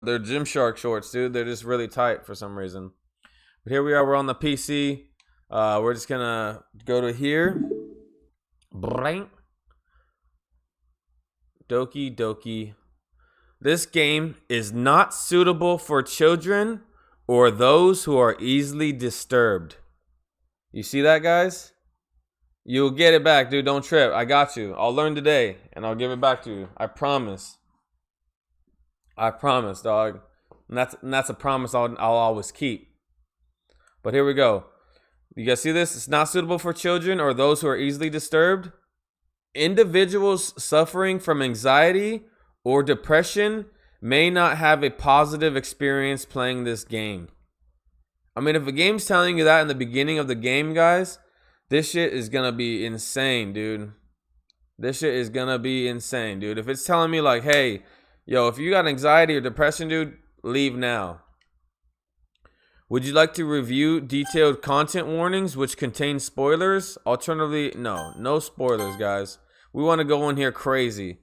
They're Gymshark shorts, dude. They're just really tight for some reason. But here we are. We're on the PC. We're just gonna go to here. Doki Doki. This game is not suitable for children or those who are easily disturbed. You see that, guys? You'll get it back, dude. Don't trip. I got you. I'll learn today, and I'll give it back to you. I promise. I promise, dog. And that's a promise I'll always keep. But here we go. You guys see this? It's not suitable for children or those who are easily disturbed. Individuals suffering from anxiety or depression may not have a positive experience playing this game. I mean, if a game's telling you that in the beginning of the game, guys, this shit is gonna be insane, dude. This shit is gonna be insane, dude. If it's telling me like, hey, yo, if you got anxiety or depression, dude, leave now. Would you like to review detailed content warnings which contain spoilers? Alternatively, no spoilers, guys. We want to go in here crazy.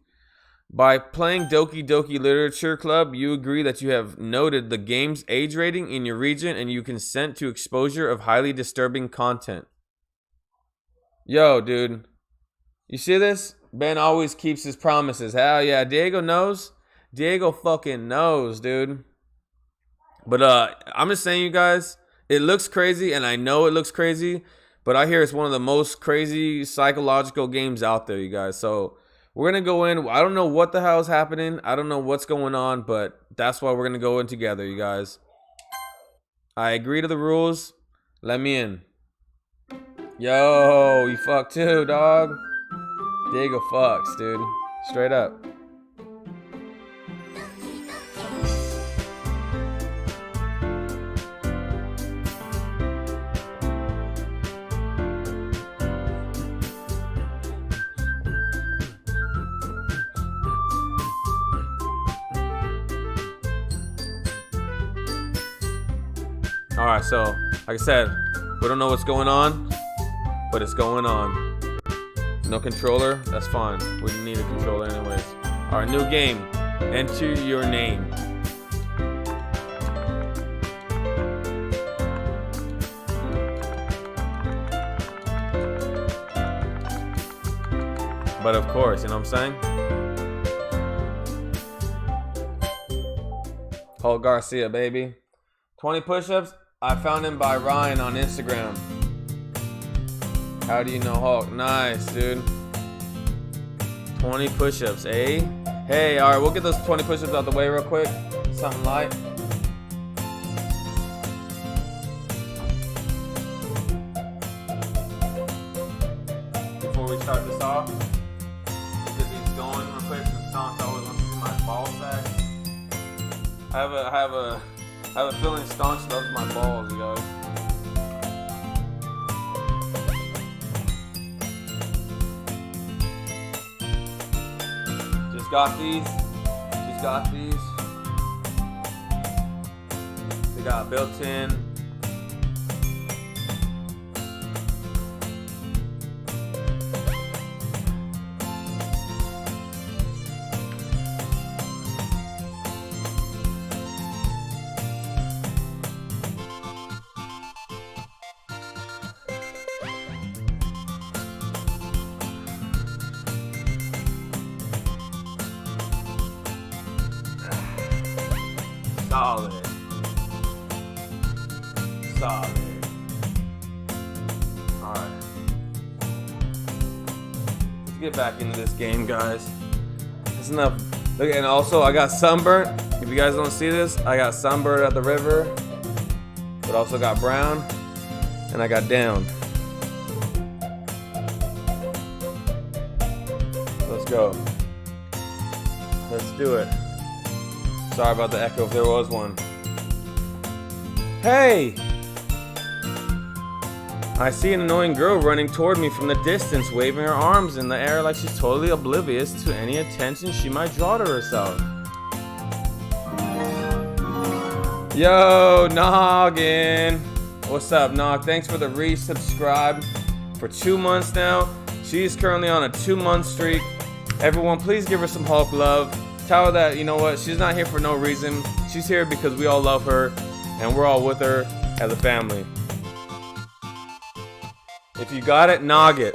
By playing Doki Doki Literature Club, you agree that you have noted the game's age rating in your region and you consent to exposure of highly disturbing content. Yo, dude. You see this? Ben always keeps his promises. Hell yeah. Diego knows. Diego fucking knows, dude. But I'm just saying, you guys, it looks crazy, and I know it looks crazy, but I hear it's one of the most crazy psychological games out there, you guys. So we're going to go in. I don't know what the hell is happening. I don't know what's going on, but that's why we're going to go in together, you guys. I agree to the rules. Let me in. Yo, you fuck too, dog. Diego fucks, dude. Straight up. Alright, so, like I said, we don't know what's going on, but it's going on. No controller? That's fine. We need a controller anyways. Alright, new game. Enter your name. But of course, you know what I'm saying? Hulk Garcia, baby. 20 push-ups? I found him by Ryan on Instagram. How do you know Hulk? Nice, dude. 20 push-ups, eh? Hey, alright, we'll get those 20 push-ups out the way real quick. Something light. Before we start this off, let's get these going real quick since Stonks always wants to see my ball sack. I have a feeling Staunch loves my balls, you guys. Just got these. They got built-in. Solid. Alright. Let's get back into this game, guys. That's enough. Look, and also I got sunburnt. If you guys don't see this, I got sunburnt at the river. But also got brown. And I got down. Let's go. Let's do it. Sorry about the echo if there was one. Hey! I see an annoying girl running toward me from the distance, waving her arms in the air like she's totally oblivious to any attention she might draw to herself. Yo, Noggin! What's up, Nog? Thanks for the resubscribe for 2 months now. She's currently on a 2-month streak. Everyone, please give her some Hulk love. Tell her that, you know what, she's not here for no reason. She's here because we all love her, and we're all with her as a family. If you got it, nog it.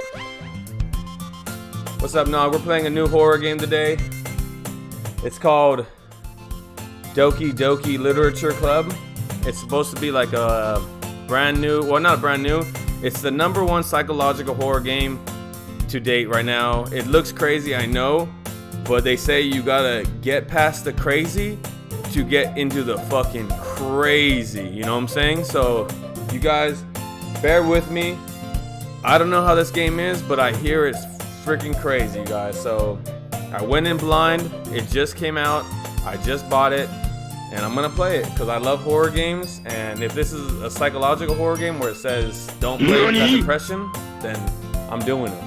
What's up, nog? We're playing a new horror game today. It's called Doki Doki Literature Club. It's supposed to be like a brand new, well, not brand new. It's the #1 psychological horror game to date right now. It looks crazy, I know, but they say you gotta get past the crazy to get into the fucking crazy. You know what I'm saying? So you guys, bear with me. I don't know how this game is, but I hear it's freaking crazy, you guys. So I went in blind. It just came out. I just bought it, and I'm gonna play it because I love horror games. And if this is a psychological horror game where it says don't play with that depression, then I'm doing it.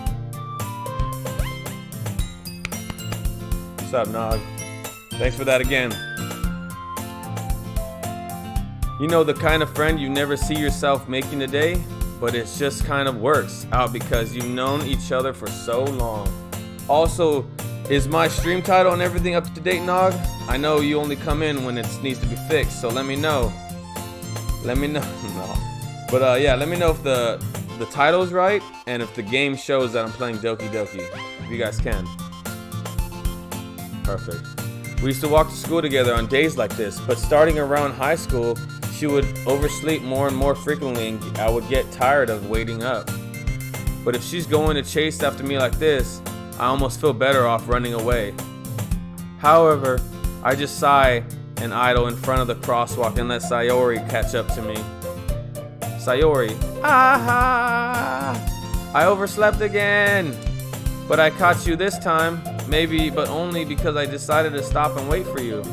What's up, Nog? Thanks for that again. You know, the kind of friend you never see yourself making today, but it just kind of works out because you've known each other for so long. Also, is my stream title and everything up to date, Nog? I know you only come in when it needs to be fixed, so let me know. Let me know. No. But yeah, let me know if the title's right and if the game shows that I'm playing Doki Doki. If you guys can. Perfect. We used to walk to school together on days like this, but starting around high school, she would oversleep more and more frequently, and I would get tired of waiting up. But if she's going to chase after me like this, I almost feel better off running away. However, I just sigh and idle in front of the crosswalk and let Sayori catch up to me. Sayori, aha! I overslept again! But I caught you this time, maybe, but only because I decided to stop and wait for you.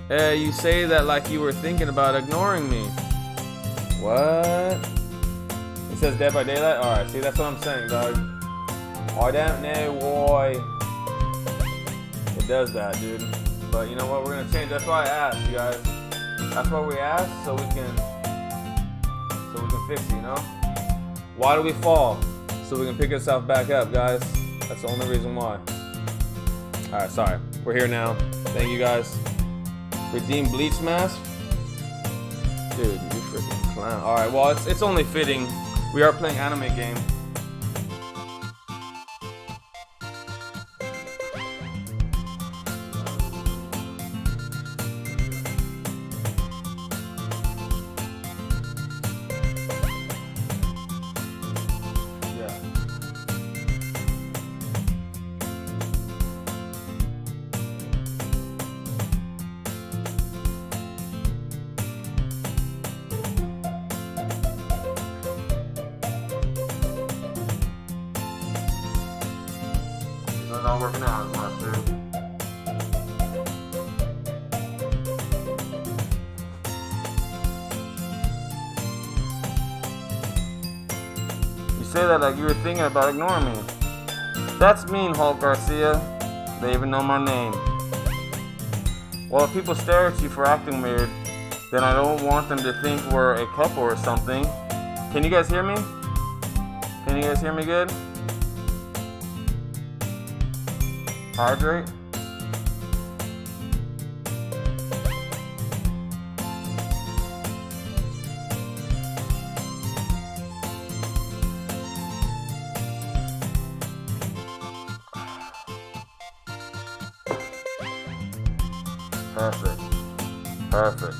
You say that like you were thinking about ignoring me. What? It says Dead by Daylight? Alright, see, that's what I'm saying, dog. I don't know why it does that, dude. But you know what? We're gonna change. That's why I asked, you guys. That's why we asked, so we can fix it, you know? Why do we fall? So we can pick ourselves back up, guys. That's the only reason why. Alright, sorry. We're here now. Thank you, guys. Redeem bleach mask? Dude, you freaking clown. Alright, well, it's only fitting. We are playing anime game. It's not working out as much, dude. You say that like you were thinking about ignoring me. That's mean, Hulk Garcia. They even know my name. Well, if people stare at you for acting weird, then I don't want them to think we're a couple or something. Can you guys hear me? Can you guys hear me good? Hydrate. Perfect. Perfect.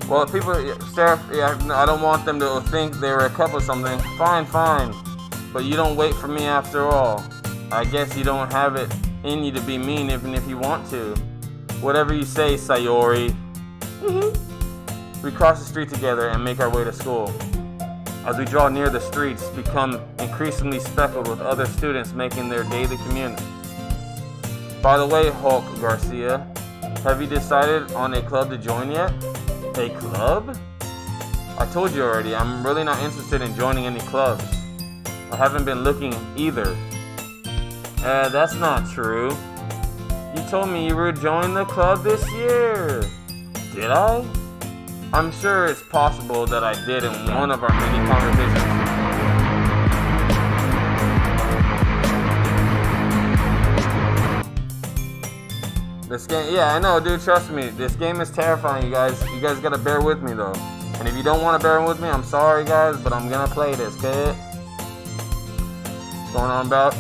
Well, if people stare, yeah, I don't want them to think they were a couple or something. Fine, fine. But you don't wait for me after all. I guess you don't have it in you to be mean even if you want to. Whatever you say, Sayori. We cross the street together and make our way to school. As we draw near, the streets become increasingly speckled with other students making their daily commute. By the way, Hulk Garcia, have you decided on a club to join yet? A club? I told you already, I'm really not interested in joining any clubs. I haven't been looking either. That's not true. You told me you were joining the club this year. Did I? I'm sure it's possible that I did in one of our many conversations. This game, yeah, I know, dude. Trust me, this game is terrifying, you guys. You guys gotta bear with me though. And if you don't want to bear with me, I'm sorry, guys, but I'm gonna play this, okay? What's going on about?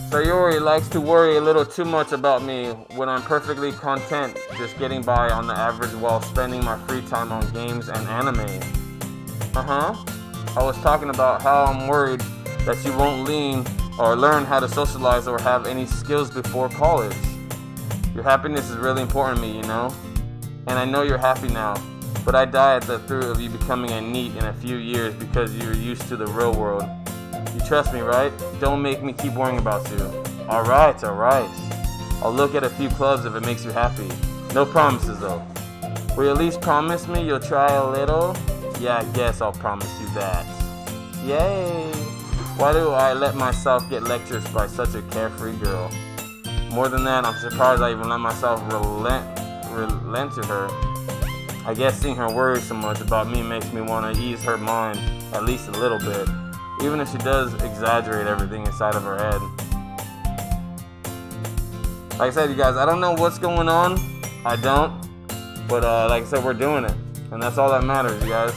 Sayori likes to worry a little too much about me when I'm perfectly content just getting by on the average while spending my free time on games and anime. I was talking about how I'm worried that you won't learn how to socialize or have any skills before college. Your happiness is really important to me, you know? And I know you're happy now, but I die at the thought of you becoming a NEET in a few years because you're used to the real world. You trust me, right? Don't make me keep worrying about you. Alright. I'll look at a few clubs if it makes you happy. No promises though. Will you at least promise me you'll try a little? Yeah, I guess I'll promise you that. Yay! Why do I let myself get lectured by such a carefree girl? More than that, I'm surprised I even let myself relent to her. I guess seeing her worry so much about me makes me want to ease her mind at least a little bit, even if she does exaggerate everything inside of her head. Like I said, you guys, I don't know what's going on. I don't. But like I said, we're doing it. And that's all that matters, you guys.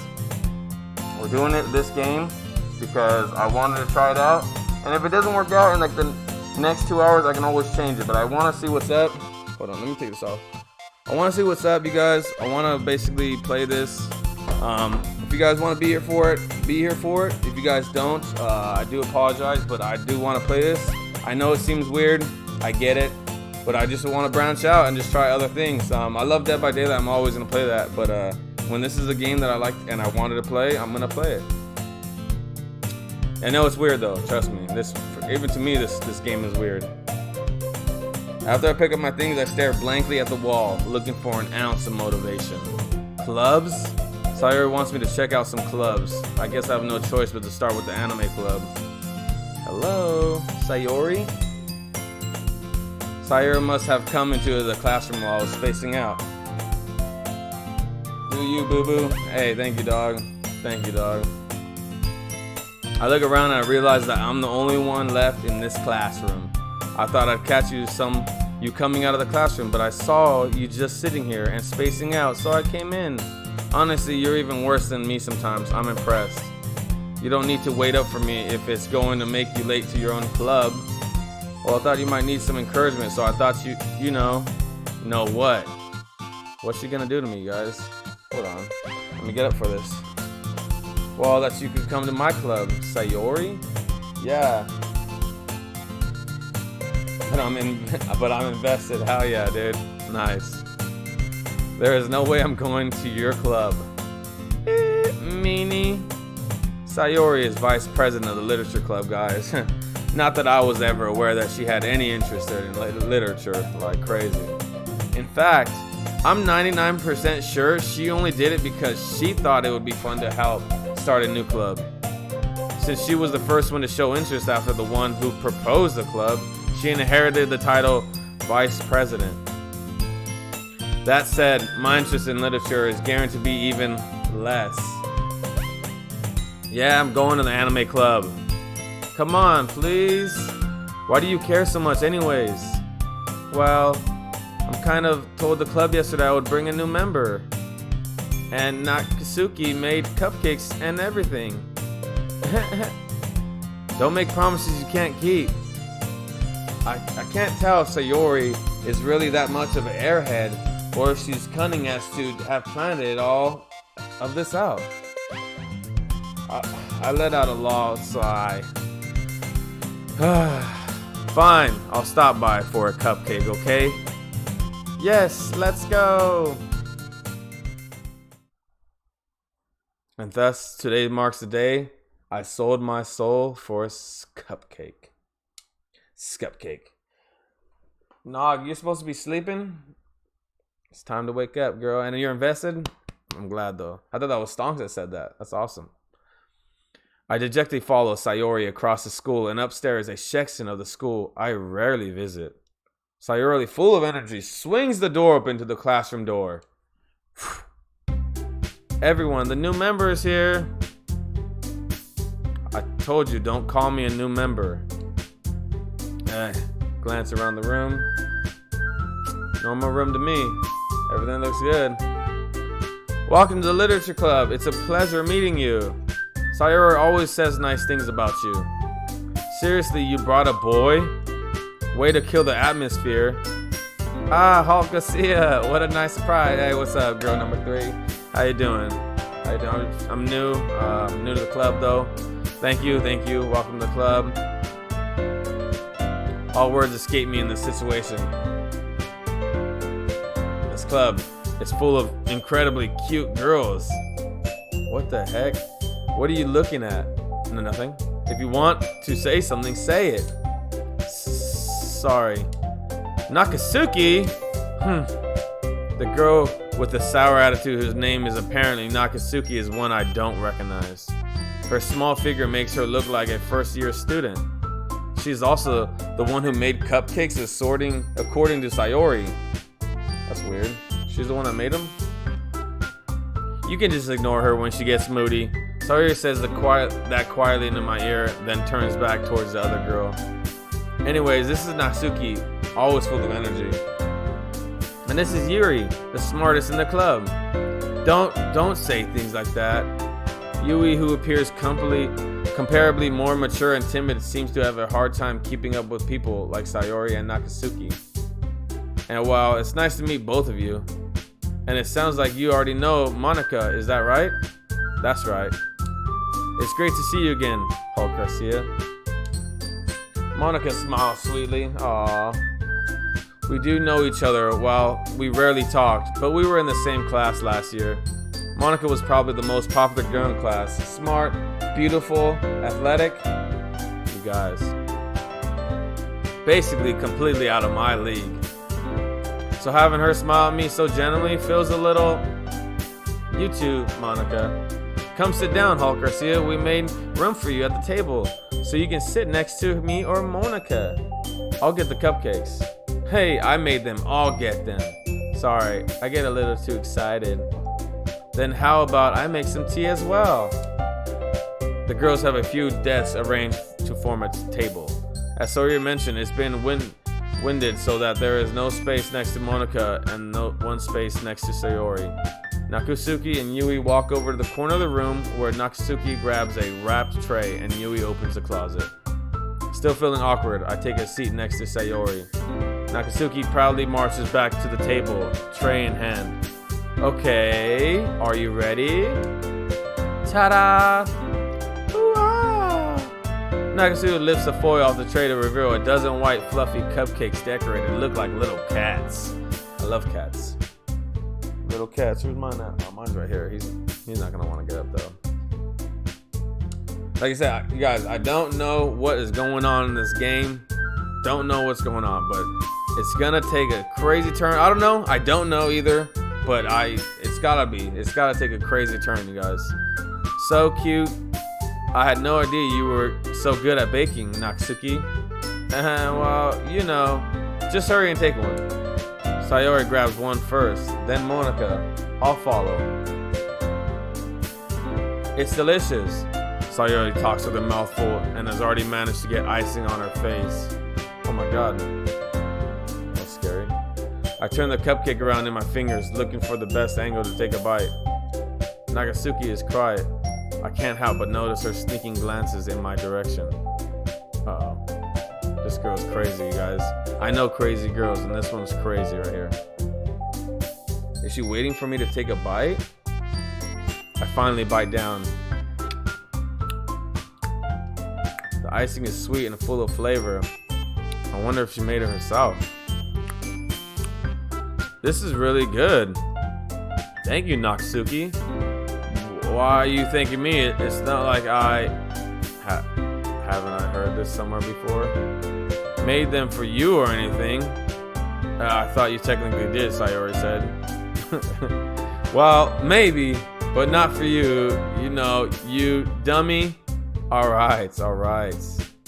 We're doing it this game because I wanted to try it out. And if it doesn't work out in like the next 2 hours, I can always change it. But I want to see what's up. Hold on, let me take this off. I want to see what's up, you guys. I want to basically play this. If you guys want to be here for it, be here for it. If you guys don't, I do apologize, but I do want to play this. I know it seems weird. I get it. But I just want to branch out and just try other things. I love Dead by Daylight. I'm always going to play that. But when this is a game that I like and I wanted to play, I'm going to play it. I know it's weird, though. Trust me. Even to me, this game is weird. After I pick up my things, I stare blankly at the wall, looking for an ounce of motivation. Clubs? Sayori wants me to check out some clubs. I guess I have no choice but to start with the anime club. Hello, Sayori? Sayori must have come into the classroom while I was spacing out. Do you, boo-boo? Hey, thank you, dog. Thank you, dog. I look around and I realize that I'm the only one left in this classroom. I thought I'd catch you coming out of the classroom, but I saw you just sitting here and spacing out, so I came in. Honestly, you're even worse than me sometimes. I'm impressed. You don't need to wait up for me if it's going to make you late to your own club. Well, I thought you might need some encouragement, so I thought you know what? What's she gonna do to me, guys? Hold on. Let me get up for this. Well, that you could come to my club. Sayori? Yeah. But I'm invested. Hell yeah, dude. Nice. There is no way I'm going to your club. Meanie. Sayori is vice president of the literature club, guys. Not that I was ever aware that she had any interest in literature like crazy. In fact, I'm 99% sure she only did it because she thought it would be fun to help start a new club. Since she was the first one to show interest after the one who proposed the club, she inherited the title Vice President. That said, my interest in literature is guaranteed to be even less. Yeah, I'm going to the anime club. Come on, please. Why do you care so much anyways? Well, I'm kind of told the club yesterday I would bring a new member. And Nakatsuki made cupcakes and everything. Don't make promises you can't keep. I can't tell if Sayori is really that much of an airhead or if she's cunning as to have planned it all of this out. I let out a loud sigh. Fine, I'll stop by for a cupcake, okay? Yes, let's go! And thus, today marks the day I sold my soul for a cupcake. Cupcake. Nog, you're supposed to be sleeping? It's time to wake up, girl. And you're invested? I'm glad, though. I thought that was Stonks that said that. That's awesome. I dejectedly follow Sayori across the school and upstairs a section of the school I rarely visit. Sayori, full of energy, swings the door open to the classroom door. Everyone, the new member is here. I told you, don't call me a new member. Glance around the room. Normal room to me. Everything looks good. Welcome to the Literature Club. It's a pleasure meeting you. Sayori always says nice things about you. Seriously, you brought a boy? Way to kill the atmosphere. Ah, Hulk Garcia. What a nice surprise. Hey, what's up, girl number 3? How you doing? How you doing? I'm new. New to the club, though. Thank you. Welcome to the club. All words escape me in this situation. This club is full of incredibly cute girls. What the heck? What are you looking at? No, nothing. If you want to say something, say it. Sorry. Nakasuki? The girl with the sour attitude whose name is apparently Nakasuki is one I don't recognize. Her small figure makes her look like a first-year student. She's also the one who made cupcakes according to Sayori. That's weird. She's the one that made them? You can just ignore her when she gets moody. Sayori says that quietly into my ear, then turns back towards the other girl. Anyways, this is Natsuki, always full of energy. And this is Yuri, the smartest in the club. Don't say things like that. Yui, who appears comparably more mature and timid, seems to have a hard time keeping up with people like Sayori and Nakasuki. And while it's nice to meet both of you, and it sounds like you already know Monica, is that right? That's right. It's great to see you again, Hulk Garcia. Monica smiles sweetly. Aww. We do know each other. Well, we rarely talked, but we were in the same class last year. Monica was probably the most popular girl in class. Smart, beautiful, athletic. You guys. Basically completely out of my league. So having her smile at me so gently feels a little... You too, Monica. Come sit down, Hulk Garcia. We made room for you at the table, so you can sit next to me or Monica. I'll get the cupcakes. Hey, I made them. I'll get them. Sorry, I get a little too excited. Then how about I make some tea as well? The girls have a few desks arranged to form a table. As Sayori mentioned, it's been winded so that there is no space next to Monica and no one space next to Sayori. Nakasuki and Yui walk over to the corner of the room where Nakasuki grabs a wrapped tray and Yui opens the closet. Still feeling awkward, I take a seat next to Sayori. Nakasuki proudly marches back to the table, tray in hand. Okay, are you ready? Ta-da! Hoo-ah! Nakasuki lifts the foil off the tray to reveal a dozen white fluffy cupcakes decorated to look like little cats. I love cats. Little cats. Where's mine at? Oh, mine's right here. He's not gonna want to get up though. Like I said, you guys, I don't know what is going on in this game. Don't know what's going on, but it's gonna take a crazy turn. I don't know. I don't know either, but it's gotta take a crazy turn, you guys. So cute. I had no idea you were so good at baking, Nakasuki. Well, you know, just hurry and take one. Sayori grabs one first, then Monica. I'll follow. It's delicious. Sayori talks with her mouth full and has already managed to get icing on her face. Oh my god. That's scary. I turn the cupcake around in my fingers, looking for the best angle to take a bite. Nakasuki is quiet. I can't help but notice her sneaking glances in my direction. Uh-oh. This girl's crazy, you guys. I know crazy girls, and this one's crazy right here. Is she waiting for me to take a bite? I finally bite down. The icing is sweet and full of flavor. I wonder if she made it herself. This is really good. Thank you, Nakasuki. Why are you thanking me? It's not like haven't I heard this somewhere before? Made them for you or anything. I thought you technically did, Sayori said. Well, maybe, but not for you. You know, you dummy. Alright.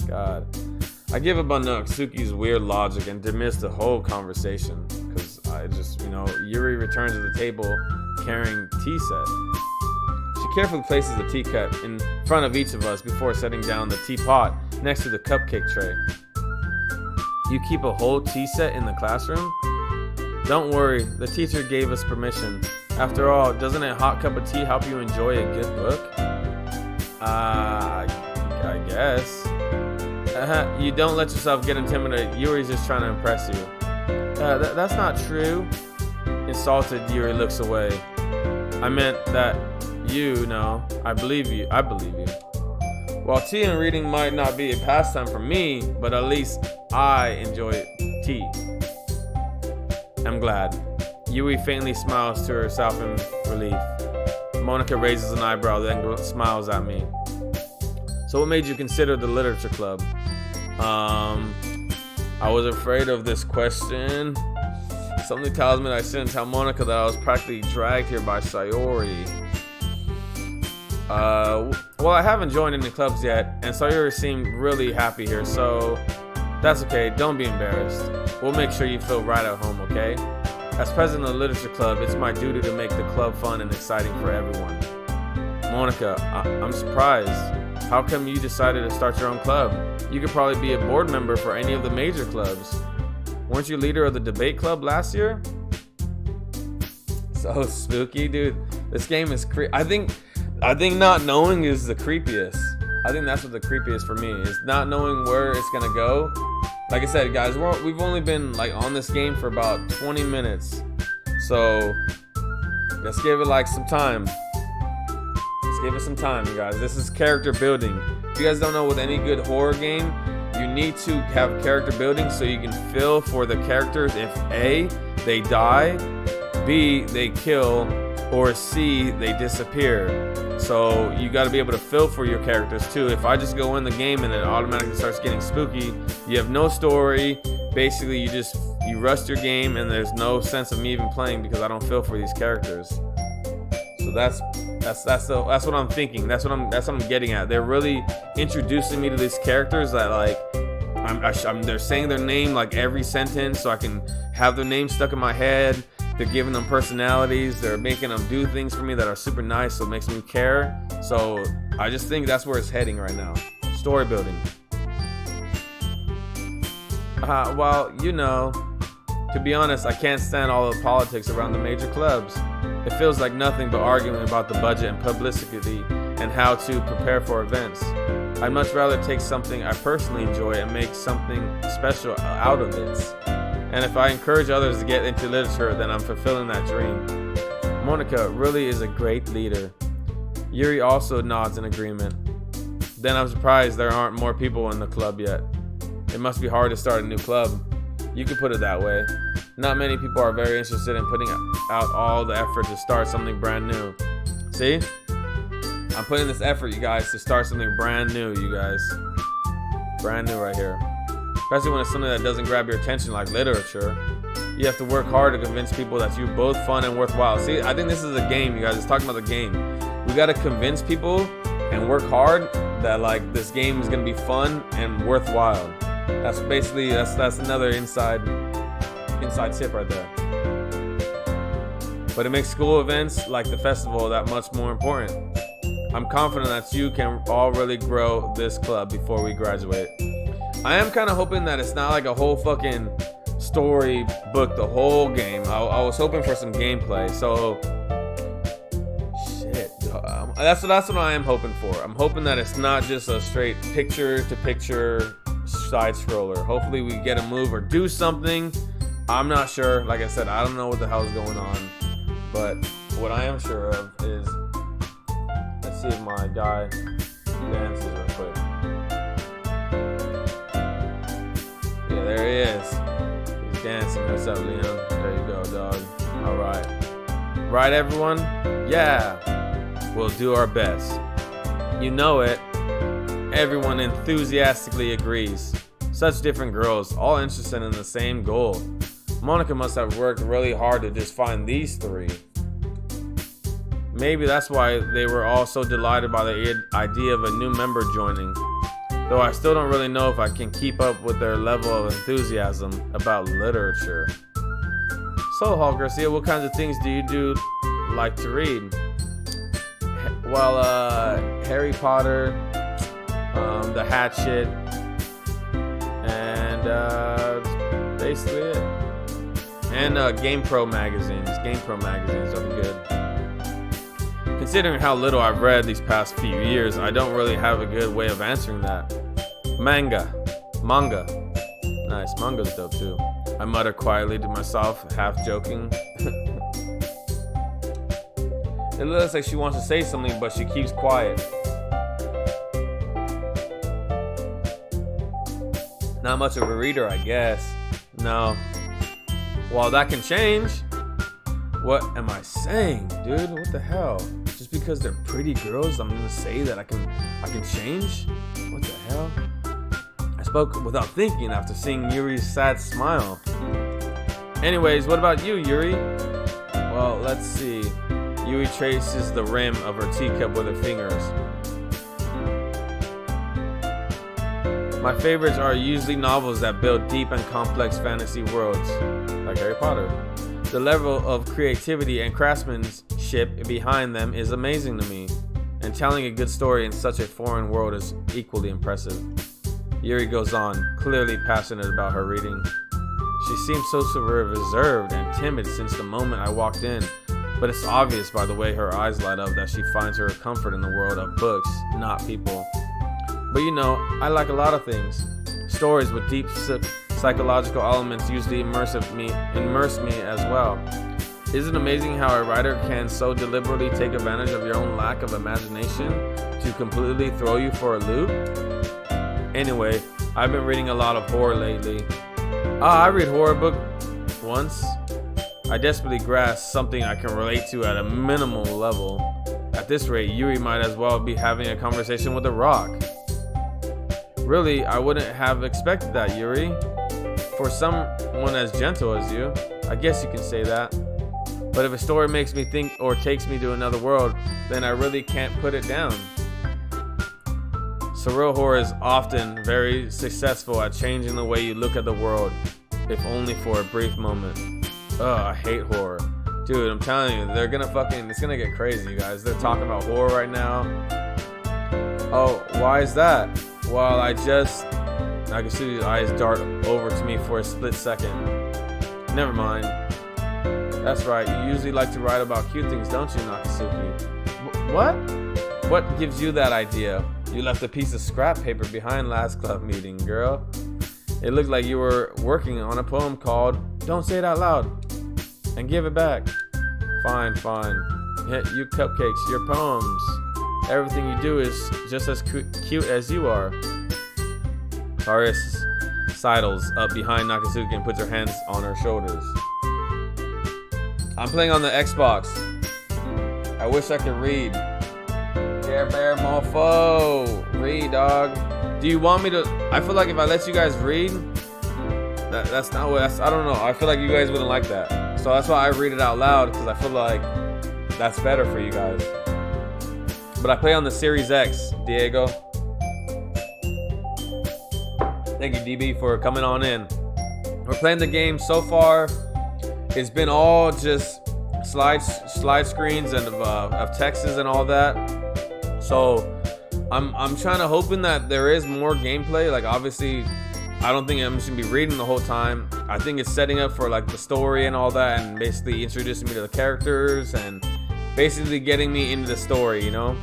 God. I give up on Nakasuki's weird logic and dismiss the whole conversation. Because I just, Yuri returns to the table carrying tea set. She carefully places the teacup in front of each of us before setting down the teapot next to the cupcake tray. You keep a whole tea set in the classroom? Don't worry, the teacher gave us permission. After all, doesn't a hot cup of tea help you enjoy a good book? I guess. You don't let yourself get intimidated. Yuri's just trying to impress you. That's not true. Insulted, Yuri looks away. I meant that you know. I believe you. While tea and reading might not be a pastime for me, but at least I enjoy tea. I'm glad. Yui faintly smiles to herself in relief. Monika raises an eyebrow, then smiles at me. So what made you consider the literature club? I was afraid of this question. Something tells me that I shouldn't tell Monika that I was practically dragged here by Sayori. Well, I haven't joined any clubs yet, and Sayori seemed really happy here, so that's okay. Don't be embarrassed. We'll make sure you feel right at home, okay? As president of the literature club, it's my duty to make the club fun and exciting for everyone. Monika, I'm surprised. How come you decided to start your own club? You could probably be a board member for any of the major clubs. Weren't you leader of the debate club last year? So spooky, dude. This game is I think not knowing is the creepiest. I think that's what the creepiest for me is, not knowing where it's gonna go. Like I said, guys, we've only been like on this game for about 20 minutes, so let's give it like some time. Let's give it some time, you guys. This is character building. If you guys don't know, with any good horror game, you need to have character building so you can feel for the characters. If A, they die, B, they kill, or C, they disappear. So you got to be able to feel for your characters too. If I just go in the game and it automatically starts getting spooky, you have no story. Basically, you rust your game, and there's no sense of me even playing because I don't feel for these characters. So that's what I'm thinking. That's what I'm getting at. They're really introducing me to these characters that like they're saying their name like every sentence, so I can have their name stuck in my head. They're giving them personalities. They're making them do things for me that are super nice, so it makes me care. So I just think that's where it's heading right now. Story building. Well, you know, to be honest, I can't stand all the politics around the major clubs. It feels like nothing but arguing about the budget and publicity and how to prepare for events. I'd much rather take something I personally enjoy and make something special out of it. And if I encourage others to get into literature, then I'm fulfilling that dream. Monika really is a great leader. Yuri also nods in agreement. Then I'm surprised there aren't more people in the club yet. It must be hard to start a new club. You could put it that way. Not many people are very interested in putting out all the effort to start something brand new. See? I'm putting this effort, you guys, to start something brand new, you guys. Brand new right here. Especially when it's something that doesn't grab your attention like literature. You have to work hard to convince people that you're both fun and worthwhile. See, I think this is a game, you guys. It's talking about the game. We got to convince people and work hard that like this game is going to be fun and worthwhile. That's basically, that's another inside tip right there. But it makes school events like the festival that much more important. I'm confident that you can all really grow this club before we graduate. I am kind of hoping that it's not like a whole fucking story book, the whole game. I was hoping for some gameplay. So, shit. That's what I am hoping for. I'm hoping that it's not just a straight picture-to-picture side scroller. Hopefully we get a move or do something. I'm not sure. Like I said, I don't know what the hell is going on. But what I am sure of is, let's see if my guy dances real quick. Yeah, there he is. He's dancing. What's up, Leon? There you go, dog. All right. Right, everyone? Yeah. We'll do our best. You know it. Everyone enthusiastically agrees. Such different girls, all interested in the same goal. Monika must have worked really hard to just find these three. Maybe that's why they were all so delighted by the idea of a new member joining. Though I still don't really know if I can keep up with their level of enthusiasm about literature. So, Hall Garcia, what kinds of things do you like to read? Well, Harry Potter, The Hatchet, and basically it. And GamePro magazines. GamePro magazines are good. Considering how little I've read these past few years, I don't really have a good way of answering that. Manga. Nice, manga's dope too. I mutter quietly to myself, half joking. It looks like she wants to say something, but she keeps quiet. Not much of a reader, I guess. No. Well, that can change. What am I saying, dude? What the hell? Just because they're pretty girls, I'm gonna say that I can change? What the hell? I spoke without thinking after seeing Yuri's sad smile. Anyways, what about you, Yuri? Well, let's see. Yuri traces the rim of her teacup with her fingers. My favorites are usually novels that build deep and complex fantasy worlds, like Harry Potter. The level of creativity and craftsmanship behind them is amazing to me, and telling a good story in such a foreign world is equally impressive. Yuri goes on, clearly passionate about her reading. She seems so reserved and timid since the moment I walked in, but it's obvious by the way her eyes light up that she finds her comfort in the world of books, not people. But you know, I like a lot of things. Stories with deep psychological elements usually immerse me as well. Isn't it amazing how a writer can so deliberately take advantage of your own lack of imagination to completely throw you for a loop? Anyway, I've been reading a lot of horror lately. I read horror book once. I desperately grasp something I can relate to at a minimal level. At this rate, Yuri might as well be having a conversation with a rock. Really, I wouldn't have expected that, Yuri. For someone as gentle as you, I guess you can say that. But if a story makes me think or takes me to another world, then I really can't put it down. Surreal horror is often very successful at changing the way you look at the world, if only for a brief moment. Ugh, I hate horror. Dude, I'm telling you, it's gonna get crazy, you guys. They're talking about horror right now. Oh, why is that? Well, I can see his eyes dart over to me for a split second. Never mind. That's right, you usually like to write about cute things, don't you, Nakasuki? What? What gives you that idea? You left a piece of scrap paper behind last club meeting, girl. It looked like you were working on a poem called Don't Say It Out Loud. And give it back. Fine. You cupcakes, your poems. Everything you do is just as cute as you are. Taris sidles up behind Nakasuki and puts her hands on her shoulders. I'm playing on the Xbox. I wish I could read. Care Bear mofo. Read, dog. Do you want me to? I feel like if I let you guys read, that's not what. I don't know. I feel like you guys wouldn't like that. So that's why I read it out loud, because I feel like that's better for you guys. But I play on the Series X, Diego. Thank you, DB, for coming on in. We're playing the game so far. It's been all just slide screens and of texts and all that. So I'm trying to hoping that there is more gameplay. Like, obviously, I don't think I'm just gonna be reading the whole time. I think it's setting up for like the story and all that, and basically introducing me to the characters and basically getting me into the story, you know?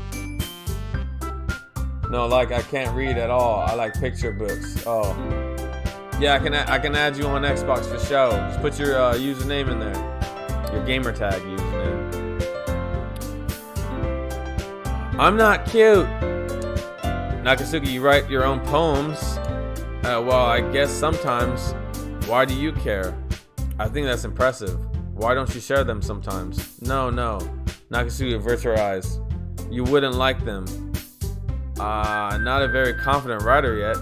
No, like, I can't read at all. I like picture books. Oh. Yeah, I can add you on Xbox for show. Just put your username in there. Your gamer tag username. I'm not cute. Nakasuki, you write your own poems. Well, I guess sometimes. Why do you care? I think that's impressive. Why don't you share them sometimes? No. Nakasuki averts her eyes. You wouldn't like them. Not a very confident writer yet.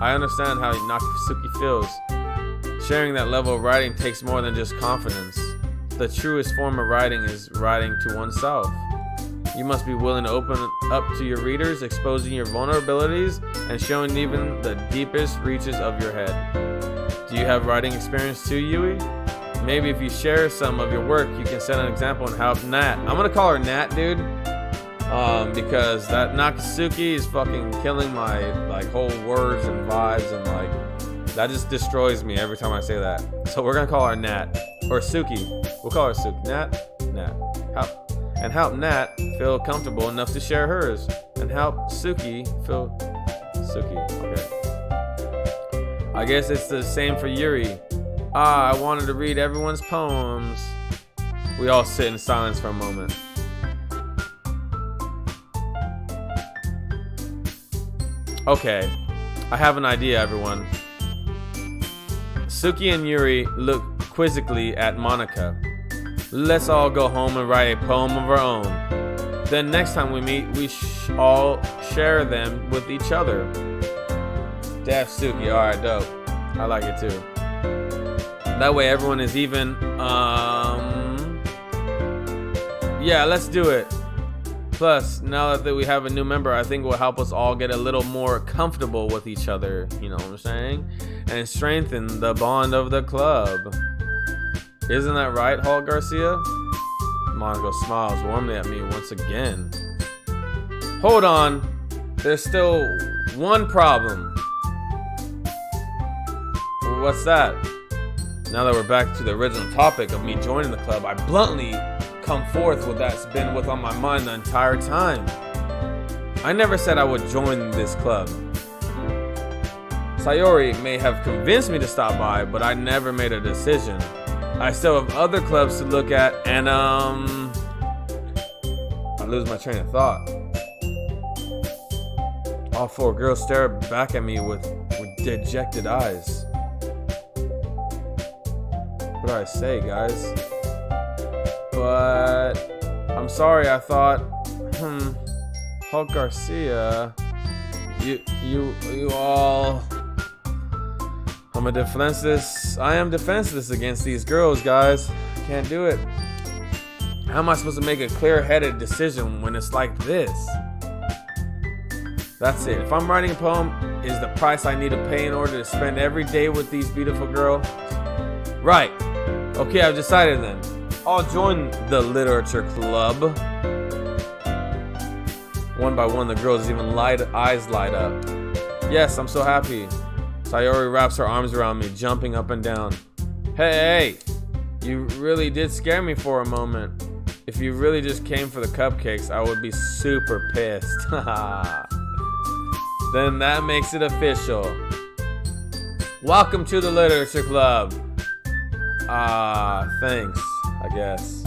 I understand how Nakasuki feels. Sharing that level of writing takes more than just confidence. The truest form of writing is writing to oneself. You must be willing to open up to your readers, exposing your vulnerabilities and showing even the deepest reaches of your head. Do you have writing experience too, Yui? Maybe if you share some of your work, you can set an example and help Nat. I'm gonna call her Nat, dude. Because that Nakasuki is fucking killing my like whole words and vibes, and like that just destroys me every time I say that. So we're gonna call her Nat. or Suki. We'll call her Suki. Nat. Help Nat feel comfortable enough to share hers. And help Suki feel Suki. Okay. I guess it's the same for Yuri. I wanted to read everyone's poems. We all sit in silence for a moment. Okay, I have an idea, everyone. Suki and Yuri look quizzically at Monica. Let's all go home and write a poem of our own. Then next time we meet, we all share them with each other. Def Suki, alright, dope. I like it too. That way everyone is even. Yeah, let's do it. Plus, now that we have a new member, I think it will help us all get a little more comfortable with each other, you know what I'm saying? And strengthen the bond of the club. Isn't that right, Hall Garcia? Monica smiles warmly at me once again. Hold on, there's still one problem. What's that? Now that we're back to the original topic of me joining the club, I bluntly come forth with that's been what's on my mind the entire time. I never said I would join this club. Sayori may have convinced me to stop by, but I never made a decision. I still have other clubs to look at, and I lose my train of thought. All four girls stare back at me with dejected eyes. What do I say, guys? But I'm sorry, I thought, Hulk Garcia, you all, I am defenseless against these girls, guys. Can't do it. How am I supposed to make a clear-headed decision when it's like this? That's it. If I'm writing a poem, is the price I need to pay in order to spend every day with these beautiful girls? Right. Okay, I've decided then. I'll join the literature club. One by one, the girls' eyes light up. Yes, I'm so happy. Sayori wraps her arms around me, jumping up and down. Hey, you really did scare me for a moment. If you really just came for the cupcakes, I would be super pissed. Then that makes it official. Welcome to the literature club. Thanks, I guess.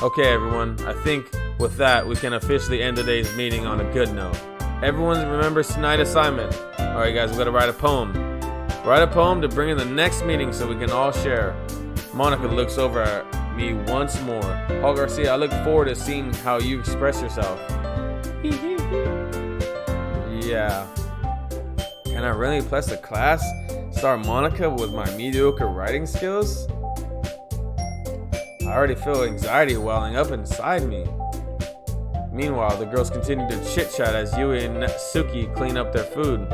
Okay, everyone, I think with that, we can officially end today's meeting on a good note. Everyone remembers tonight's assignment. Alright guys, we gotta write a poem. Write a poem to bring in the next meeting so we can all share. Monica looks over at me once more. Paul Garcia, I look forward to seeing how you express yourself. Yeah. Can I really impress the class? Start Monica with my mediocre writing skills? I already feel anxiety welling up inside me. Meanwhile, the girls continue to chit-chat as Yui and Suki clean up their food.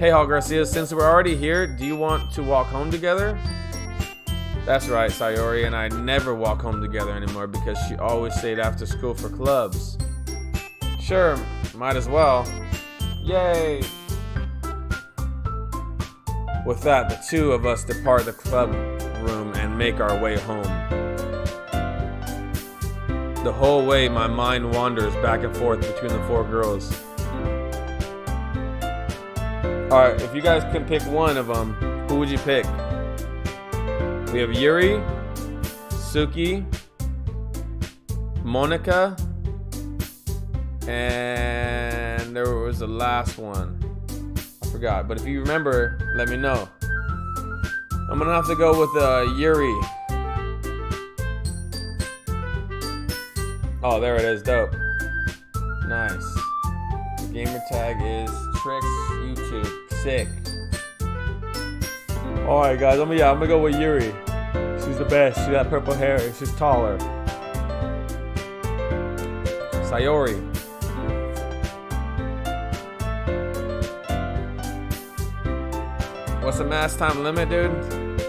Hey, Hall Garcia, since we're already here, do you want to walk home together? That's right, Sayori and I never walk home together anymore because she always stayed after school for clubs. Sure, might as well. Yay! With that, the two of us depart the club room and make our way home. The whole way, my mind wanders back and forth between the four girls. Alright, if you guys can pick one of them, who would you pick? We have Yuri, Suki, Monica, and there was the last one. I forgot, but if you remember, let me know. I'm gonna have to go with Yuri. Oh, there it is. Dope. Nice. The gamer tag is Tricks YouTube. Sick. Alright, guys. I'm gonna go with Yuri. She's the best. She got purple hair. She's taller. Sayori. What's the mass time limit, dude?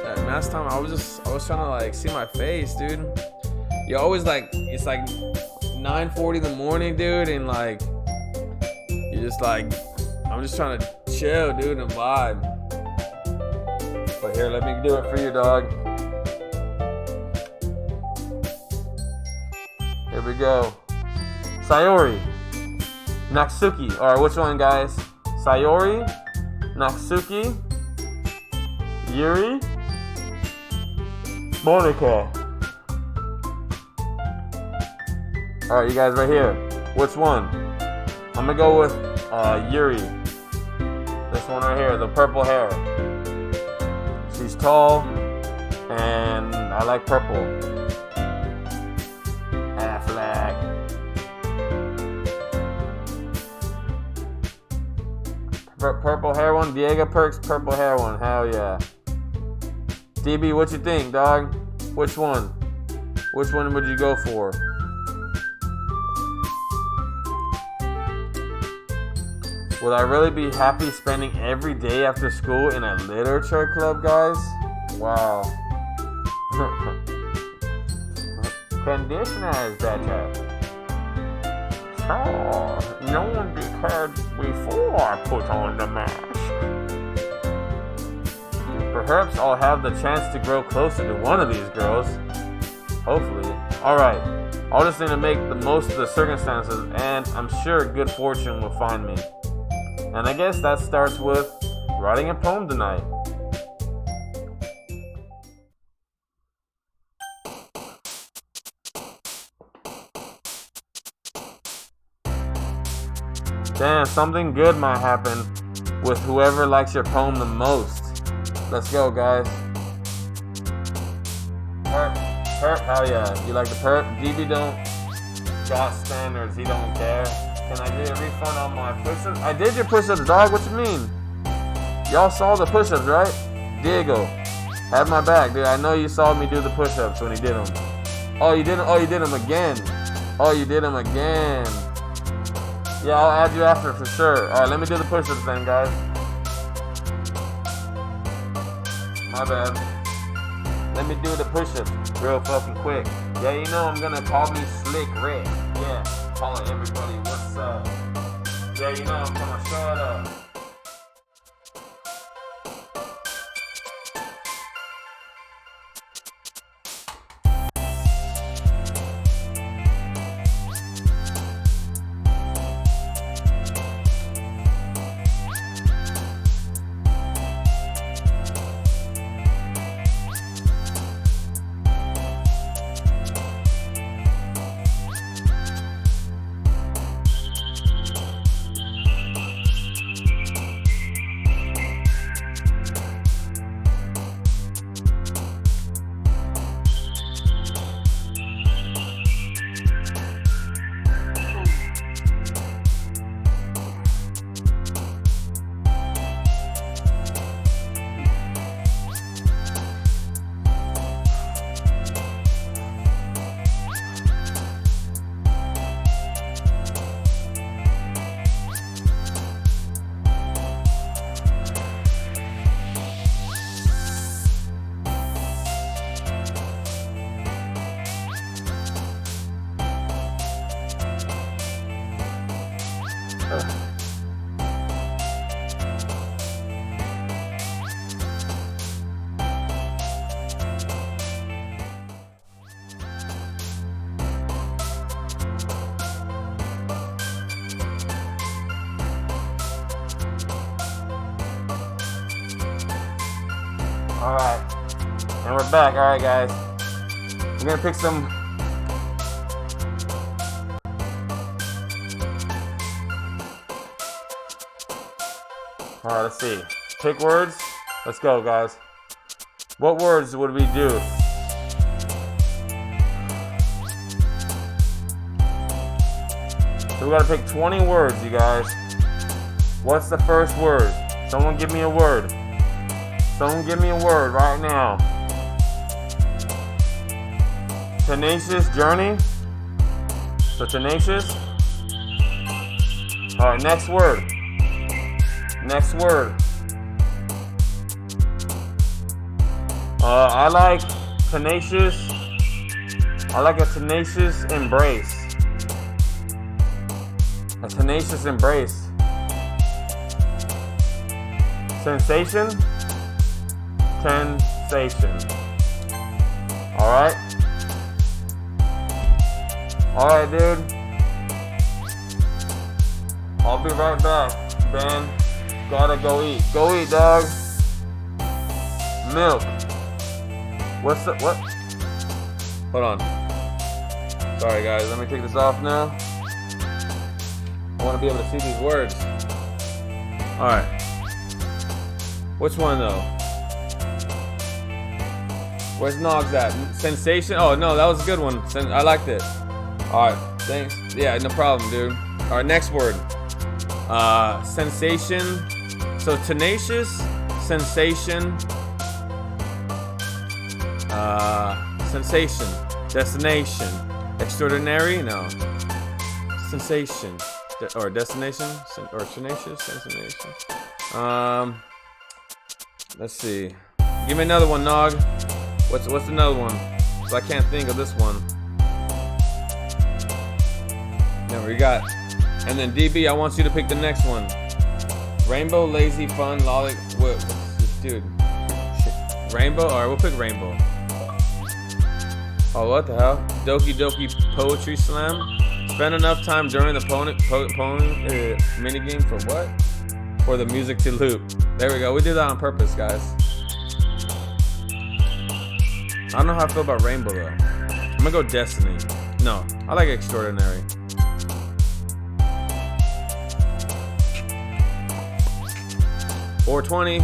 That mass time, I was trying to like see my face, dude. You always like, it's like 9:40 in the morning, dude, and like, you're just like, I'm just trying to chill, dude, and vibe. But here, let me do it for you, dog. Here we go. Sayori. Natsuki. Alright, which one, guys? Sayori. Natsuki. Yuri. Monica. Alright, you guys right here. Which one? I'm gonna go with Yuri. This one right here, the purple hair. She's tall, and I like purple. Affleck. Purple hair one, Diego Perks, purple hair one. Hell yeah. DB, what you think, dog? Which one? Which one would you go for? Would I really be happy spending every day after school in a literature club, guys? Wow. Conditioners, better. Oh, no one declared before I put on the mask. Perhaps I'll have the chance to grow closer to one of these girls. Hopefully. Alright, I'll just need to make the most of the circumstances, and I'm sure good fortune will find me. And I guess that starts with writing a poem tonight. Damn, something good might happen with whoever likes your poem the most. Let's go, guys. Perp, hell yeah. You like the perp? DB don't got standards, he don't care. Can I get a refund on my push-ups? I did your push-ups, dog. What you mean? Y'all saw the push-ups, right? Diego, have my back, dude. I know you saw me do the push-ups when he did them. Oh, you didn't? Oh, you did them again. Oh, you did them again. Yeah, I'll add you after for sure. All right, let me do the push-ups then, guys. My bad. Let me do the push-ups real fucking quick. Yeah, you know I'm gonna call me Slick Rick. Yeah. Calling everybody, what's up? Yeah, you know I'm gonna shut up. Alright, and we're back. Alright, guys. We're gonna pick some. Alright, let's see. Pick words. Let's go, guys. What words would we do? So we gotta pick 20 words, you guys. What's the first word? Someone give me a word. Someone give me a word right now. Tenacious journey. So tenacious. Alright, next word. Next word. I like tenacious. I like a tenacious embrace. A tenacious embrace. Sensation. Sensation. Alright. Alright, dude. I'll be right back, Ben. Gotta go eat. Go eat, dog. Milk. What's up? What? Hold on. Sorry, guys. Let me take this off now. I want to be able to see these words. Alright. Which one, though? Where's Nogs at? Sensation? Oh, no, that was a good one. I liked it. Alright, thanks. Yeah, no problem, dude. Alright, next word. Sensation. So, tenacious, sensation, sensation, destination, extraordinary, no. Sensation, or destination, or tenacious, destination. Let's see. Give me another one, Nog. What's another one? So I can't think of this one. No, we got. And then DB, I want you to pick the next one. Rainbow, lazy, fun, lolly. What, dude? Rainbow? Alright, we'll pick rainbow. Oh, what the hell? Doki Doki poetry slam. Spend enough time during the minigame for what? For the music to loop. There we go. We did that on purpose, guys. I don't know how I feel about rainbow though. I'm gonna go destiny. No, I like extraordinary. $4.20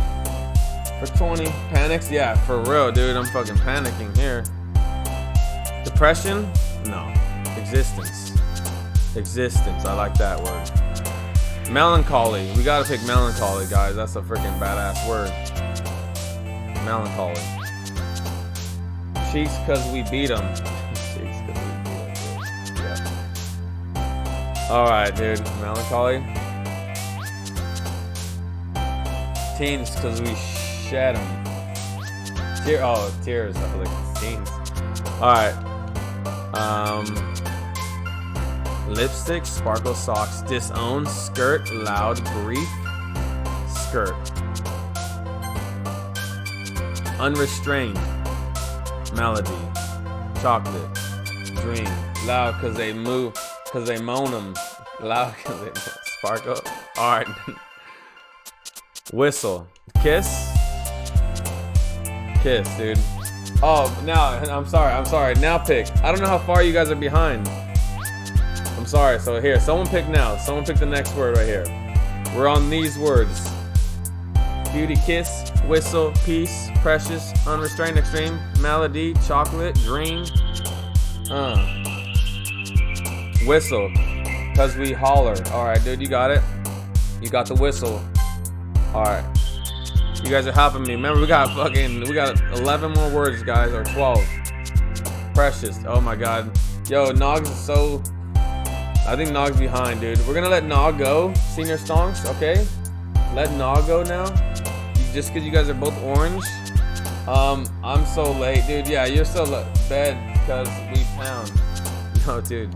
for 20. Panics? Yeah, for real, dude. I'm fucking panicking here. Depression? No. Existence. Existence. I like that word. Melancholy. We gotta pick melancholy, guys. That's a freaking badass word. Melancholy. Cheeks cause we beat them. Cheeks cause we beat them. Yeah. Alright, dude. Melancholy. Teens cause we shed them. Tears. I like teens. Alright. Lipstick, sparkle socks, disown, skirt, loud, brief, skirt. Unrestrained, melody, chocolate, dream, loud cause they move, cause they moan them, loud cause they sparkle. Alright. Whistle, kiss, dude. Oh, now, I'm sorry, now pick. I don't know how far you guys are behind. I'm sorry, so here, someone pick now. Someone pick the next word right here. We're on these words. Beauty, kiss, whistle, peace, precious, unrestrained, extreme, melody, chocolate, dream. Whistle, cause we holler. Alright, dude, you got it. You got the whistle. Alright. You guys are helping me. Remember, we got 11 more words, guys, or 12. Precious. Oh my god. Yo, Nog's is so... I think Nog's behind, dude. We're gonna let Nog go. Senior stonks, okay? Let Nog go now. Just because you guys are both orange. I'm so late, dude. Yeah, you're so bad because we pound. No, dude.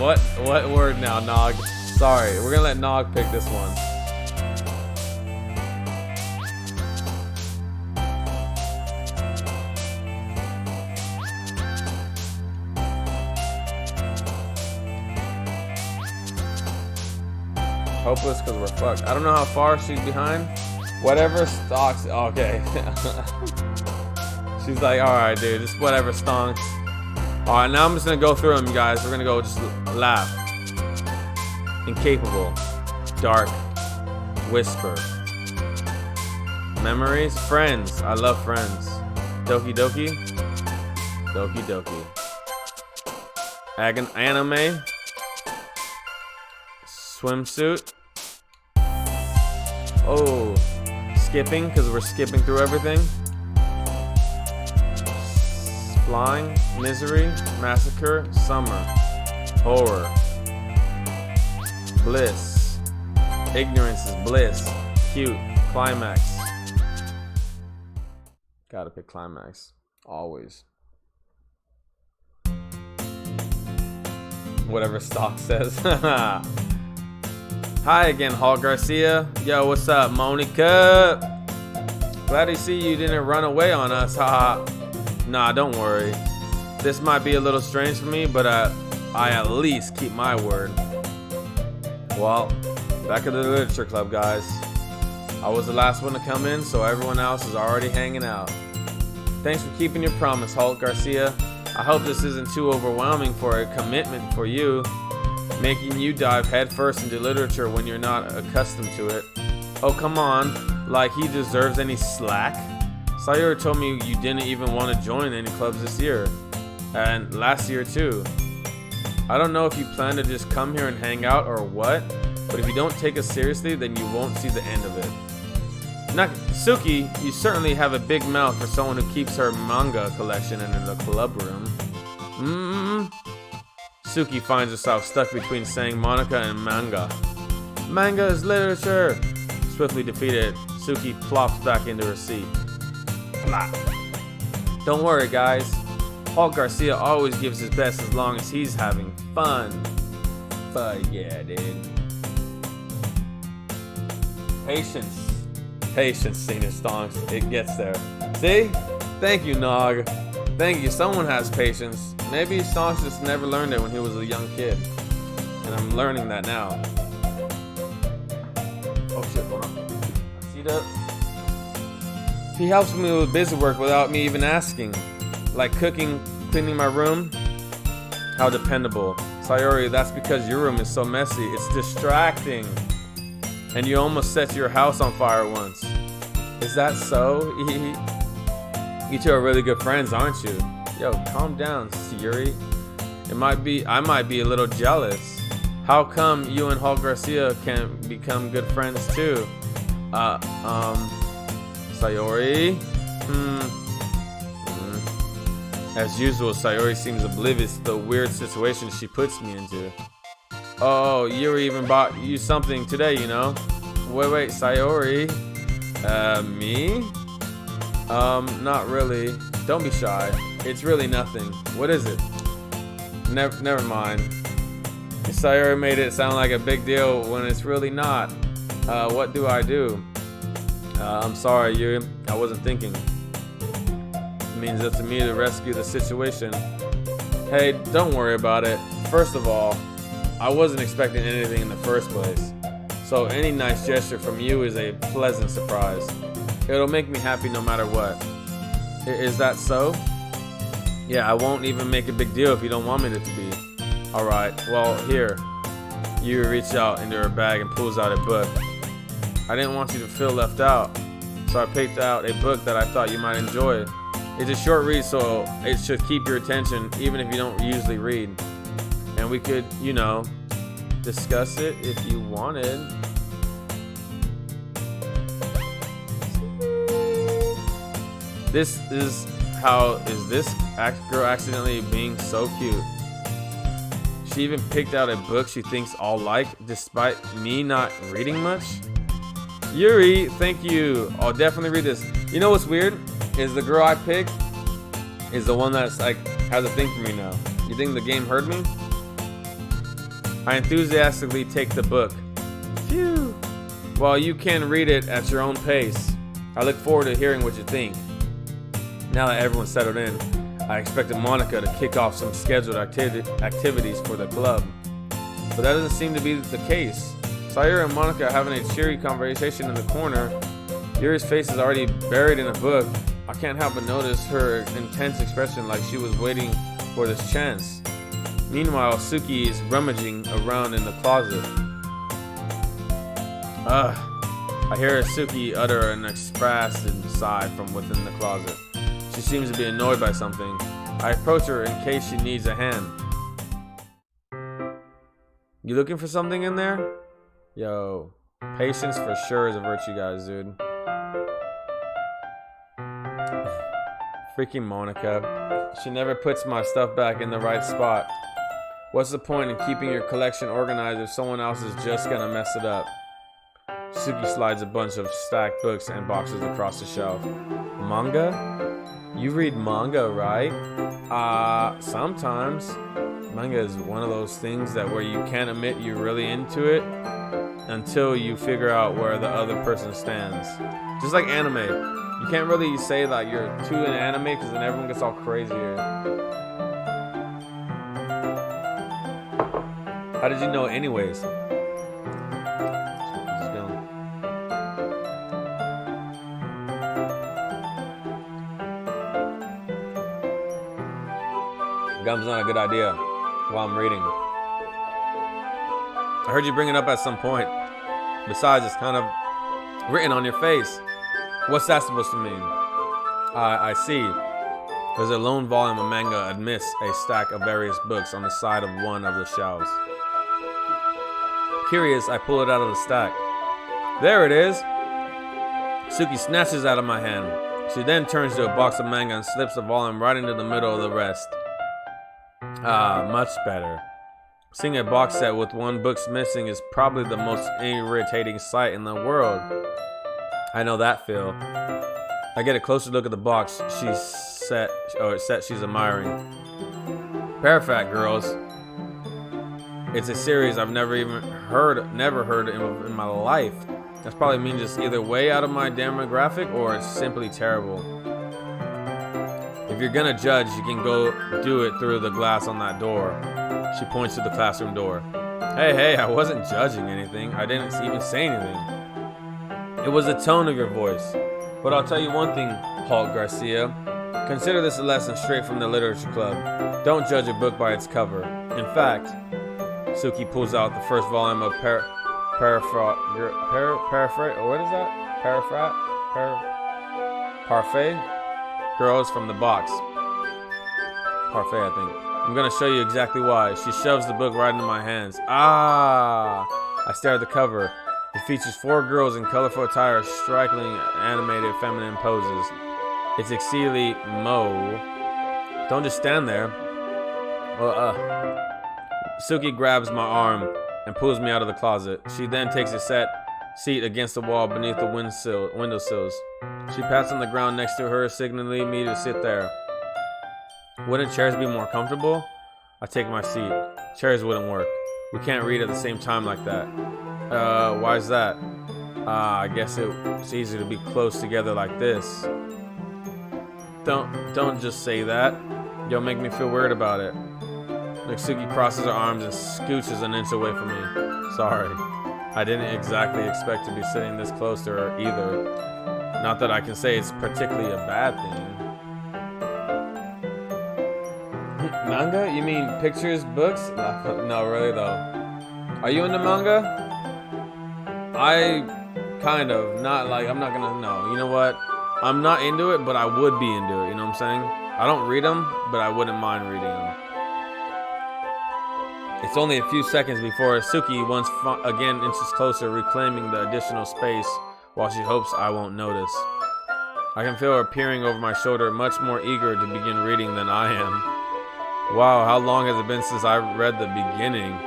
What word now, Nog? Sorry, we're gonna let Nog pick this one. Hopeless because we're fucked. I don't know how far she's behind. Whatever stalks. Okay. She's like, alright, dude. Just whatever stonks. Alright, now I'm just gonna go through them, guys. We're gonna go just laugh. Incapable. Dark. Whisper. Memories. Friends. I love Friends. Doki Doki. Doki Doki. Anime. Swimsuit. Oh, skipping because we're skipping through everything. Flying, misery, massacre, summer, horror, bliss, ignorance is bliss, cute, climax. Gotta pick climax, always. Whatever stock says. Hi again, Hall Garcia. Yo, what's up, Monica? Glad to see you didn't run away on us. Haha. Nah, don't worry. This might be a little strange for me, but I at least keep my word. Well, back at the literature club, guys. I was the last one to come in, so everyone else is already hanging out. Thanks for keeping your promise, Hulk Garcia. I hope this isn't too overwhelming for a commitment for you, making you dive headfirst into literature when you're not accustomed to it. Oh, come on, like he deserves any slack? Sayori told me you didn't even want to join any clubs this year, and last year too. I don't know if you plan to just come here and hang out or what, but if you don't take us seriously, then you won't see the end of it. Suki, you certainly have a big mouth for someone who keeps her manga collection in the club room. Suki finds herself stuck between saying Monica and manga. Manga is literature. Swiftly defeated, Suki plops back into her seat. Plop. Don't worry, guys. Hulk Garcia always gives his best as long as he's having fun. But yeah, dude. Patience. Patience, Senior Stonks. It gets there. See? Thank you, Nog. Thank you. Someone has patience. Maybe Stonks just never learned it when he was a young kid. And I'm learning that now. Oh shit, hold on. See that? He helps me with busy work without me even asking. Like cooking, cleaning my room. How dependable. Sayori, that's because your room is so messy. It's distracting. And you almost set your house on fire once. Is that so? You two are really good friends, aren't you? Yo, calm down, Sayori. I might be a little jealous. How come you and Hulk Garcia can become good friends too? Sayori? As usual, Sayori seems oblivious to the weird situation she puts me into. Oh, Yuri even bought you something today, you know? Wait, Sayori? Me? Not really. Don't be shy. It's really nothing. What is it? Never mind. Sayori made it sound like a big deal when it's really not. What do I do? I'm sorry, Yuri. I wasn't thinking. It means up to me to rescue the situation. Hey, don't worry about it. First of all, I wasn't expecting anything in the first place, so any nice gesture from you is a pleasant surprise. It'll make me happy no matter what. Is that so? Yeah, I won't even make a big deal if you don't want me to be. Alright, well, here. You reach out into her bag and pulls out a book. I didn't want you to feel left out, so I picked out a book that I thought you might enjoy. It's a short read, so it should keep your attention even if you don't usually read. And we could, you know, discuss it if you wanted. This girl accidentally being so cute? She even picked out a book she thinks I'll like despite me not reading much. Yuri, thank you. I'll definitely read this. You know what's weird? Is the girl I picked is the one that's like has a thing for me now. You think the game heard me? I enthusiastically take the book. Phew. Well, you can read it at your own pace. I look forward to hearing what you think. Now that everyone's settled in, I expected Monica to kick off some scheduled activities for the club. But that doesn't seem to be the case. Sayori and Monica are having a cheery conversation in the corner. Yuri's face is already buried in a book. I can't help but notice her intense expression like she was waiting for this chance. Meanwhile, Suki is rummaging around in the closet. I hear Suki utter an expressive sigh from within the closet. She seems to be annoyed by something. I approach her in case she needs a hand. You looking for something in there? Yo, patience for sure is a virtue, guys, dude. Freaking Monica. She never puts my stuff back in the right spot. What's the point in keeping your collection organized if someone else is just gonna mess it up? Suki slides a bunch of stacked books and boxes across the shelf. Manga? You read manga, right? Sometimes. Manga is one of those things that where you can't admit you're really into it until you figure out where the other person stands. Just like anime. You can't really say that you're too into anime because then everyone gets all crazy here. How did you know anyways? Gum's not a good idea while I'm reading. I heard you bring it up at some point. Besides, it's kind of written on your face. What's that supposed to mean? I see. There's a lone volume of manga amidst a stack of various books on the side of one of the shelves. Curious, I pull it out of the stack. There it is! Suki snatches it out of my hand. She then turns to a box of manga and slips the volume right into the middle of the rest. Ah, much better. Seeing a box set with one book missing is probably the most irritating sight in the world. I know that feel. I get a closer look at the box she's admiring. Perfect, girls. It's a series I've never heard in my life. That's probably means just either way out of my demographic or it's simply terrible. If you're gonna judge, you can go do it through the glass on that door. She points to the classroom door. Hey, I wasn't judging anything. I didn't even say anything. It was the tone of your voice. But I'll tell you one thing, Hulk Garcia. Consider this a lesson straight from the literature club. Don't judge a book by its cover. In fact, Suki pulls out the first volume of Parfait Girls from the box. Parfait, I think. I'm gonna show you exactly why. She shoves the book right into my hands. Ah! I stare at the cover. It features 4 girls in colorful attire, strikingly animated feminine poses. It's exceedingly Don't just stand there. Suki grabs my arm and pulls me out of the closet. She then takes a seat against the wall beneath the windowsills. She pats on the ground next to her, signaling me to sit there. Wouldn't chairs be more comfortable? I take my seat. Chairs wouldn't work. We can't read at the same time like that. Why's that? I guess it's easier to be close together like this. Don't just say that. You'll make me feel weird about it. Suki crosses her arms and scooches an inch away from me. Sorry. I didn't exactly expect to be sitting this close to her either. Not that I can say it's particularly a bad thing. Manga? You mean pictures, books? No, really though. Are you into manga? I kind of. Not like, I'm not gonna, no. You know what? I'm not into it, but I would be into it. You know what I'm saying? I don't read them, but I wouldn't mind reading them. It's only a few seconds before Suki once again inches closer, reclaiming the additional space while she hopes I won't notice. I can feel her peering over my shoulder, much more eager to begin reading than I am. Wow, how long has it been since I read the beginning?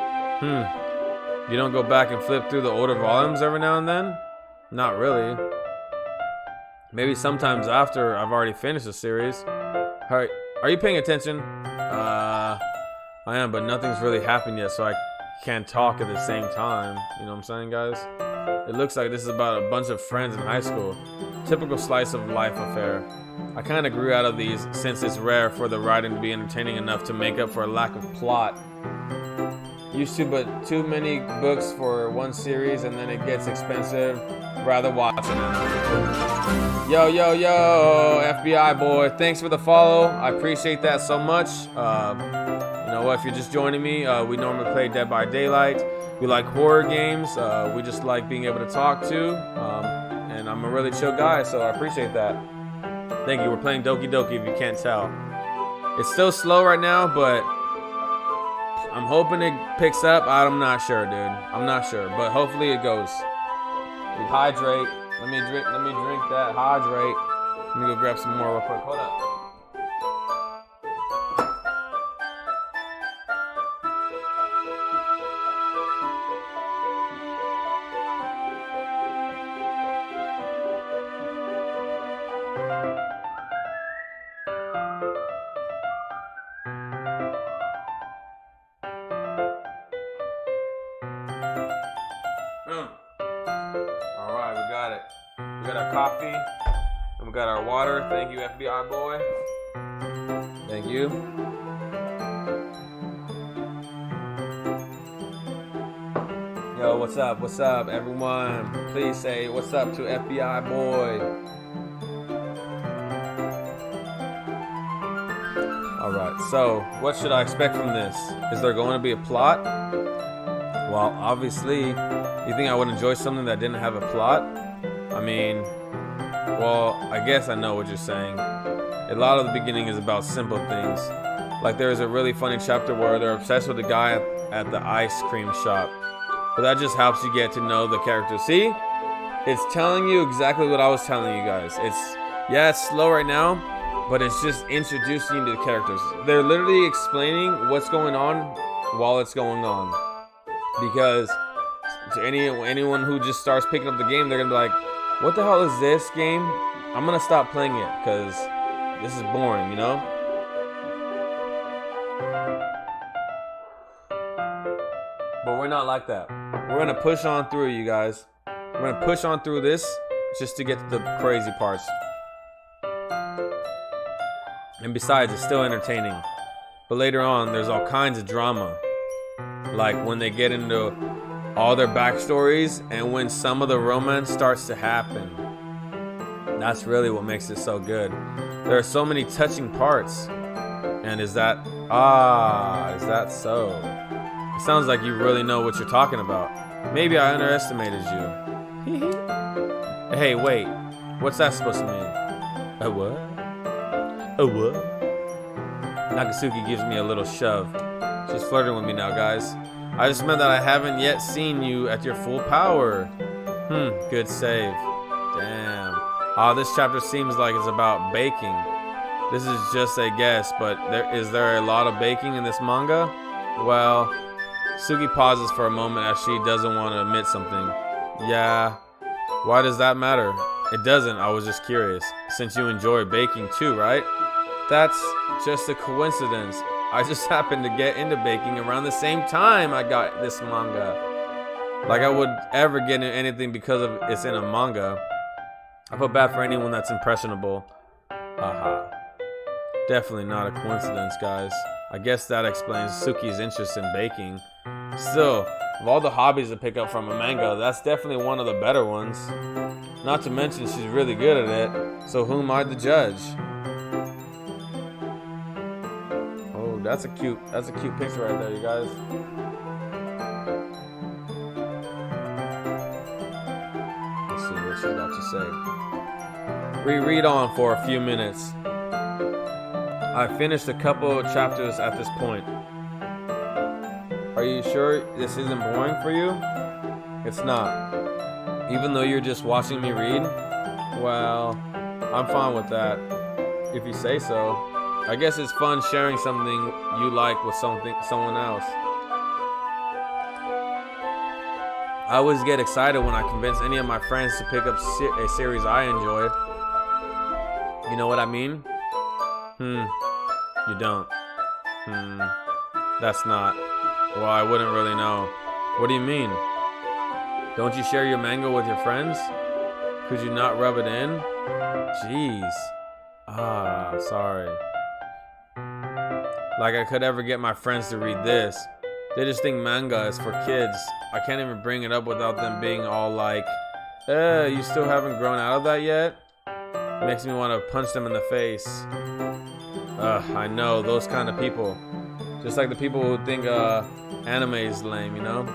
You don't go back and flip through the older volumes every now and then? Not really. Maybe sometimes after I've already finished the series. Alright, are you paying attention? I am, but nothing's really happened yet, so I can't talk at the same time. You know what I'm saying, guys? It looks like this is about a bunch of friends in high school. Typical slice of life affair. I kind of grew out of these since it's rare for the writing to be entertaining enough to make up for a lack of plot. Used to, but too many books for one series and then it gets expensive. Rather watching them. Yo, FBI boy. Thanks for the follow. I appreciate that so much. You know what, if you're just joining me, we normally play Dead by Daylight. We like horror games. We just like being able to talk to. And I'm a really chill guy, so I appreciate that. Thank you. We're playing Doki Doki if you can't tell. It's still slow right now, but I'm hoping it picks up. I'm not sure, dude. I'm not sure, but hopefully it goes. We hydrate. Let me drink that. Hydrate. Let me go grab some more real quick. Hold up. Alright, we got it. We got our coffee. And we got our water. Thank you, FBI boy. Thank you. Yo, what's up? What's up, everyone? Please say what's up to FBI boy. Alright, so what should I expect from this? Is there going to be a plot? Well, obviously, you think I would enjoy something that didn't have a plot? I mean, well, I guess I know what you're saying. A lot of the beginning is about simple things. Like there's a really funny chapter where they're obsessed with the guy at the ice cream shop. But that just helps you get to know the character. See? It's telling you exactly what I was telling you guys. It's slow right now, but it's just introducing you to the characters. They're literally explaining what's going on while it's going on. Because to anyone who just starts picking up the game, they're gonna be like, what the hell is this game? I'm gonna stop playing it because this is boring, you know? But we're not like that. We're gonna push on through, you guys. We're gonna push on through this just to get to the crazy parts. And besides, it's still entertaining. But later on, there's all kinds of drama. Like when they get into all their backstories and when some of the romance starts to happen. That's really what makes it so good. There are so many touching parts. And is that so? It sounds like you really know what you're talking about. Maybe I underestimated you. Hey, wait. What's that supposed to mean? A what? A what? Nakasuki gives me a little shove. She's flirting with me now, guys. I just meant that I haven't yet seen you at your full power. Good save. Damn. This chapter seems like it's about baking. This is just a guess, but is there a lot of baking in this manga? Well, Suki pauses for a moment as she doesn't want to admit something. Yeah. Why does that matter? It doesn't. I was just curious. Since you enjoy baking too, right? That's just a coincidence. I just happened to get into baking around the same time I got this manga. Like I would ever get into anything because of it's in a manga. I feel bad for anyone that's impressionable. Haha. Definitely not a coincidence, guys. I guess that explains Suki's interest in baking. Still, of all the hobbies to pick up from a manga, that's definitely one of the better ones. Not to mention she's really good at it, so who am I to judge? Oh, that's a cute picture right there, you guys. Let's see what she's got to say. Reread on for a few minutes. I finished a couple of chapters at this point. Are you sure this isn't boring for you? It's not. Even though you're just watching me read? Well, I'm fine with that. If you say so. I guess it's fun sharing something you like with someone else. I always get excited when I convince any of my friends to pick up a series I enjoy. You know what I mean? You don't. That's not. Well, I wouldn't really know. What do you mean? Don't you share your manga with your friends? Could you not rub it in? Jeez. Sorry. Like I could ever get my friends to read this. They just think manga is for kids. I can't even bring it up without them being all like, you still haven't grown out of that yet? Makes me want to punch them in the face. I know, those kind of people. Just like the people who think anime is lame, you know?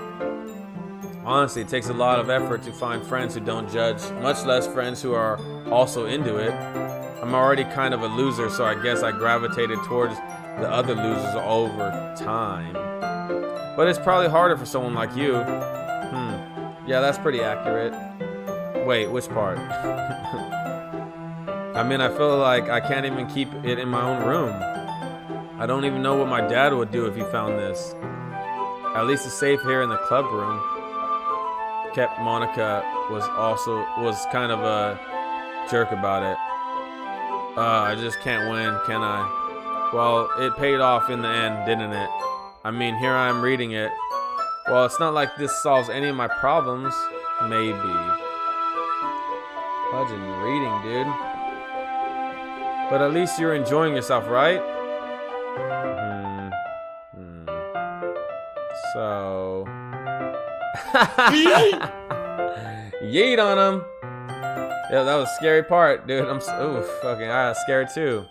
Honestly, it takes a lot of effort to find friends who don't judge, much less friends who are also into it. I'm already kind of a loser, so I guess I gravitated towards the other losers over time. But it's probably harder for someone like you. Yeah, that's pretty accurate. Wait, which part? I mean, I feel like I can't even keep it in my own room. I don't even know what my dad would do if he found this. At least it's safe here in the club room. Kept Monica was kind of a jerk about it. I just can't win, can I? Well, it paid off in the end, didn't it? I mean, here I am reading it. Well, it's not like this solves any of my problems. Maybe. Fudging reading, dude. But at least you're enjoying yourself, right? So... Yeet on him. Yeah, that was a scary part, dude. I got scared too.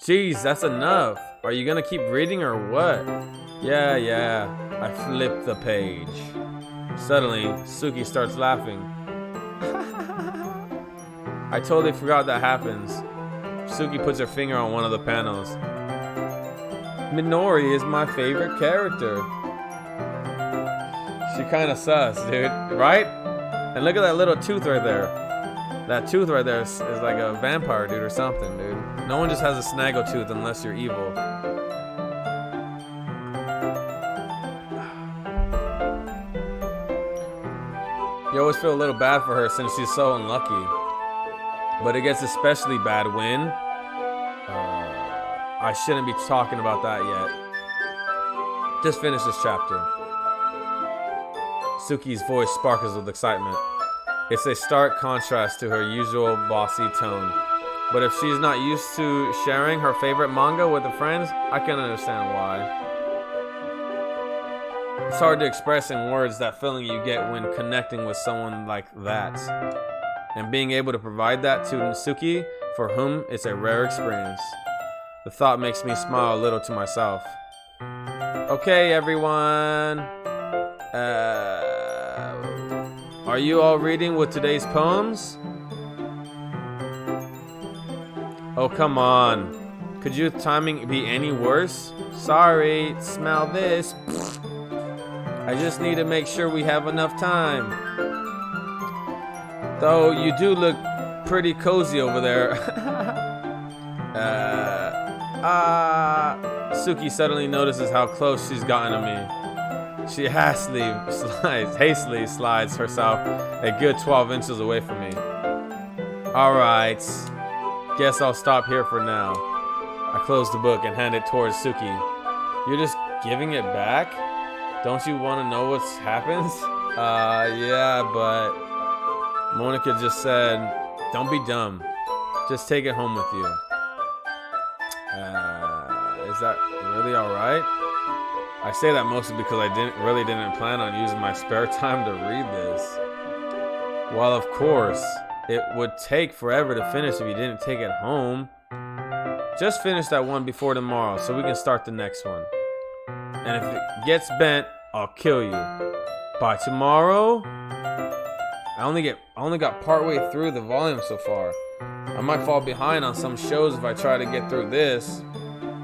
Jeez, that's enough. Are you gonna keep reading or what? Yeah. I flipped the page. Suddenly, Suki starts laughing. I totally forgot that happens. Suki puts her finger on one of the panels. Minori is my favorite character. She kinda sus, dude, right? And look at that little tooth right there. That tooth right there is like a vampire dude or something, dude. No one just has a snaggle tooth unless you're evil. You always feel a little bad for her since she's so unlucky. But it gets especially bad when... I shouldn't be talking about that yet. Just finish this chapter. Suki's voice sparkles with excitement. It's a stark contrast to her usual bossy tone. But if she's not used to sharing her favorite manga with her friends, I can understand why. It's hard to express in words that feeling you get when connecting with someone like that. And being able to provide that to Suki, for whom it's a rare experience. The thought makes me smile a little to myself. Okay, everyone. Are you all reading with today's poems? Oh, come on. Could your timing be any worse? Sorry, smell this. I just need to make sure we have enough time. Though you do look pretty cozy over there. Suki suddenly notices how close she's gotten to me. She hastily slides herself a good 12 inches away from me. Alright, guess I'll stop here for now. I close the book and hand it towards Suki. You're just giving it back? Don't you want to know what's happened? Yeah, but Monica just said, don't be dumb. Just take it home with you. Is that really alright? I say that mostly because I didn't plan on using my spare time to read this. Well, of course, it would take forever to finish if you didn't take it home. Just finish that one before tomorrow so we can start the next one. And if it gets bent, I'll kill you. By tomorrow? I only got partway through the volume so far. I might fall behind on some shows if I try to get through this.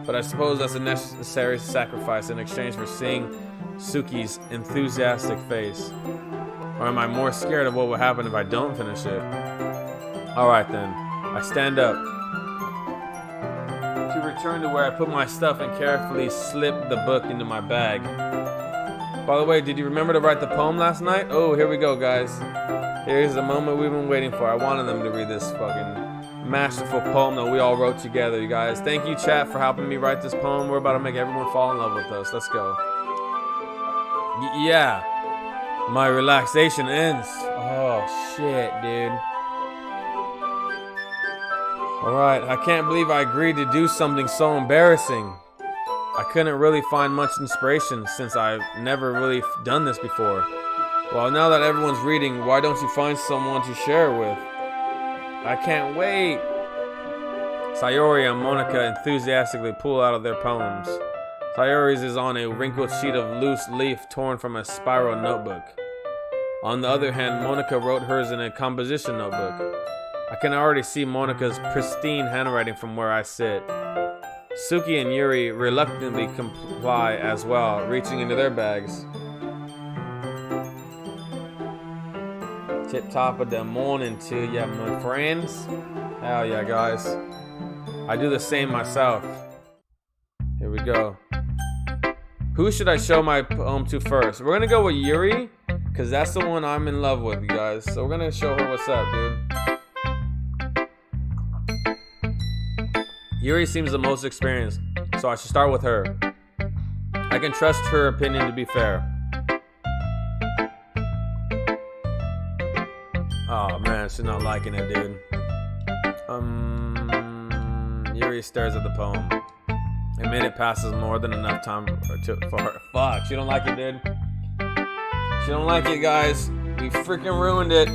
But I suppose that's a necessary sacrifice in exchange for seeing Suki's enthusiastic face. Or am I more scared of what will happen if I don't finish it? Alright then, I stand up to return to where I put my stuff and carefully slip the book into my bag. By the way, did you remember to write the poem last night? Oh, here we go, guys. Here's the moment we've been waiting for. I wanted them to read this fucking masterful poem that we all wrote together, you guys. Thank you, chat, for helping me write this poem. We're about to make everyone fall in love with us. Let's go. Yeah. My relaxation ends. Oh, shit, dude. Alright, I can't believe I agreed to do something so embarrassing. I couldn't really find much inspiration since I've never really done this before. Well, now that everyone's reading, why don't you find someone to share with? I can't wait. Sayori and Monica enthusiastically pull out of their poems. Sayori's is on a wrinkled sheet of loose leaf torn from a spiral notebook. On the other hand, Monica wrote hers in a composition notebook. I can already see Monica's pristine handwriting from where I sit. Suki and Yuri reluctantly comply as well, reaching into their bags. Tip top of the morning to ya, my friends. Hell yeah, guys. I do the same myself. Here we go. Who should I show my poem to first? We're gonna go with Yuri, because that's the one I'm in love with, you guys. So we're gonna show her what's up, dude. Yuri seems the most experienced, so I should start with her. I can trust her opinion to be fair. Oh man, she's not liking it, dude. Yuri stares at the poem. A minute passes, more than enough time for her. Fuck, she don't like it, dude. She don't like it, guys. We freaking ruined it.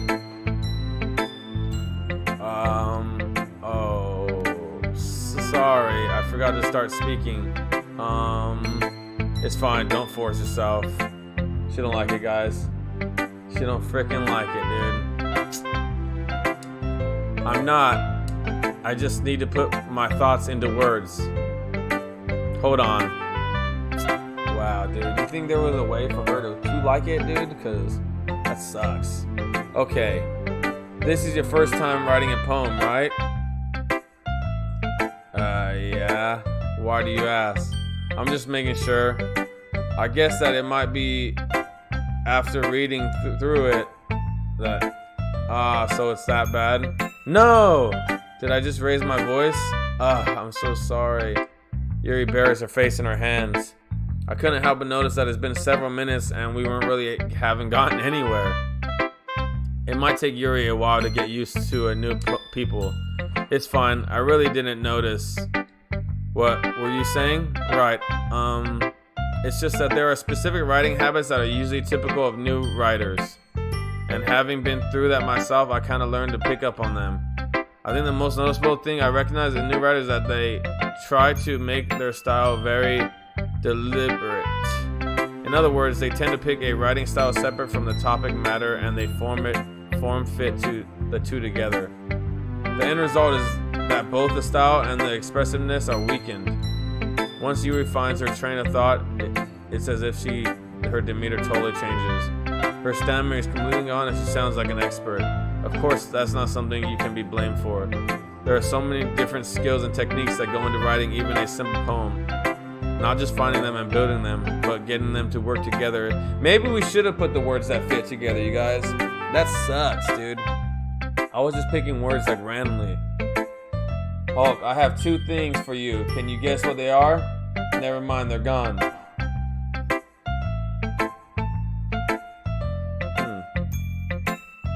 Sorry, I forgot to start speaking. It's fine. Don't force yourself. She don't like it, guys. She don't freaking like it, dude. I'm not. I just need to put my thoughts into words. Hold on. Wow, dude. You think there was a way for her to like it, dude? Because that sucks. Okay. This is your first time writing a poem, right? Yeah. Why do you ask? I'm just making sure. I guess that it might be after reading through it that, so it's that bad? No! Did I just raise my voice? I'm so sorry. Yuri buries her face in her hands. I couldn't help but notice that it's been several minutes and we haven't gotten anywhere. It might take Yuri a while to get used to a new people. It's fine. I really didn't notice. What were you saying? Right. It's just that there are specific writing habits that are usually typical of new writers. And having been through that myself, I kind of learned to pick up on them. I think the most noticeable thing I recognize in new writers is that they try to make their style very deliberate. In other words, they tend to pick a writing style separate from the topic matter and they form fit to the two together. The end result is that both the style and the expressiveness are weakened. Once Yuri finds her train of thought, it's as if her demeanor totally changes. Her stammer is completely gone and she sounds like an expert. Of course, that's not something you can be blamed for. There are so many different skills and techniques that go into writing even a simple poem. Not just finding them and building them, but getting them to work together. Maybe we should have put the words that fit together, you guys. That sucks, dude. I was just picking words like randomly. Hulk, I have two things for you. Can you guess what they are? Never mind, they're gone.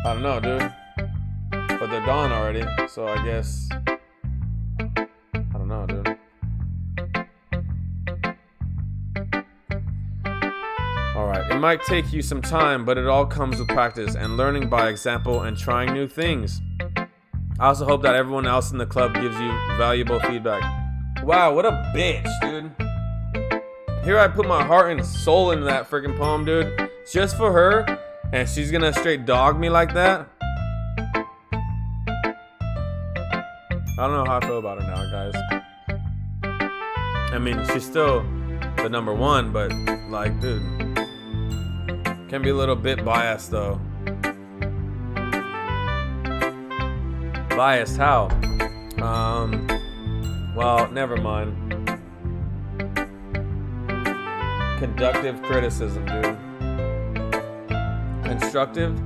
I don't know, dude. But they're gone already, so I guess... I don't know, dude. Alright, it might take you some time, but it all comes with practice and learning by example and trying new things. I also hope that everyone else in the club gives you valuable feedback. Wow, what a bitch, dude. Here I put my heart and soul into that freaking poem, dude. Just for her, and she's gonna straight dog me like that? I don't know how I feel about her now, guys. I mean, she's still the number one, but, like, dude. Can be a little bit biased, though. Biased how? Well, never mind. Conductive criticism, dude. Constructive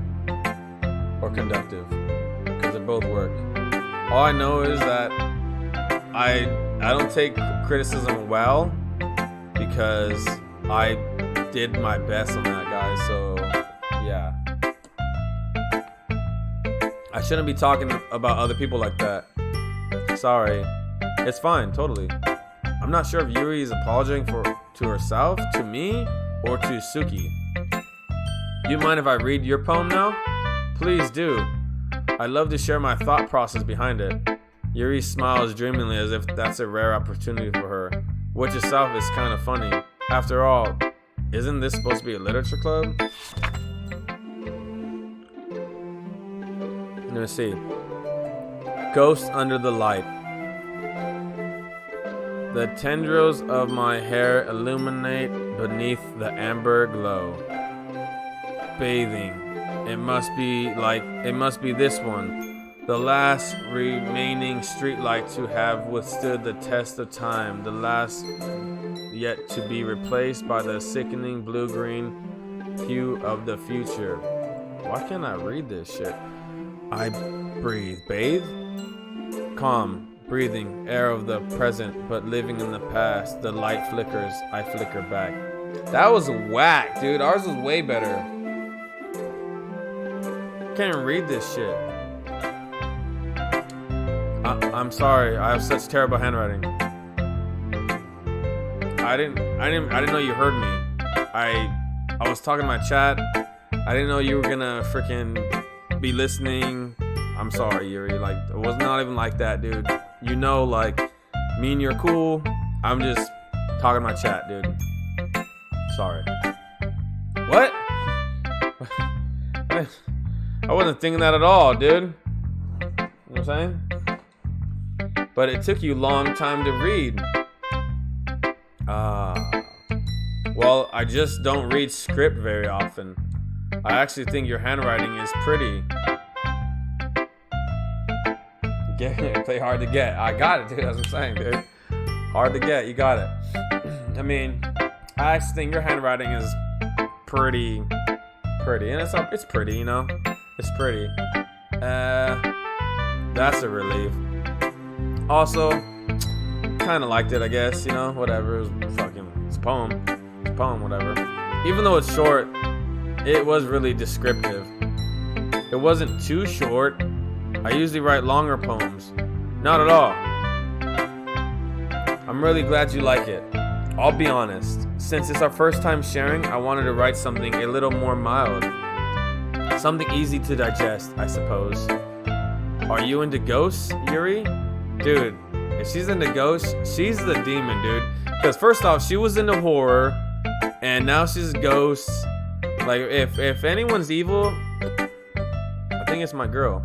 or conductive? Because they both work. All I know is that I don't take criticism well because I did my best on that, guys. So, yeah. I shouldn't be talking about other people like that. Sorry. It's fine, totally. I'm not sure if Yuri is apologizing to herself, to me, or to Suki. Do you mind if I read your poem now? Please do. I'd love to share my thought process behind it. Yuri smiles dreamingly as if that's a rare opportunity for her, which itself is kind of funny. After all, isn't this supposed to be a literature club? Let me see. Ghost under the light. The tendrils of my hair illuminate beneath the amber glow. Bathing. It must be this one. The last remaining streetlight to have withstood the test of time. The last yet to be replaced by the sickening blue-green hue of the future. Why can't I read this shit? I breathe. Bathe? Calm. Breathing. Air of the present, but living in the past. The light flickers. I flicker back. That was whack, dude. Ours was way better. Can't even read this shit. I'm sorry. I have such terrible handwriting. I didn't know you heard me. I was talking to my chat I didn't know you were gonna freaking be listening. I'm sorry, Yuri. Like, it was not even like that, dude. You know, like, me and you're cool. I'm just talking to my chat, dude. Sorry. What? I wasn't thinking that at all, dude. You know what I'm saying? But it took you a long time to read. Well, I just don't read script very often. I actually think your handwriting is pretty. Play hard to get. I got it, dude. That's what I'm saying, dude. Hard to get. You got it. I mean, I actually think your handwriting is pretty. And it's pretty, you know? It's pretty. That's a relief. Also, kind of liked it, I guess, you know? Whatever. It's a poem. It's a poem, whatever. Even though it's short, it was really descriptive. It wasn't too short. I usually write longer poems. Not at all. I'm really glad you like it. I'll be honest. Since it's our first time sharing, I wanted to write something a little more mild. Something easy to digest, I suppose. Are you into ghosts, Yuri? Dude, if she's into ghosts, she's the demon, dude. Because first off, she was into horror, and now she's ghosts. Like, if anyone's evil, I think it's my girl.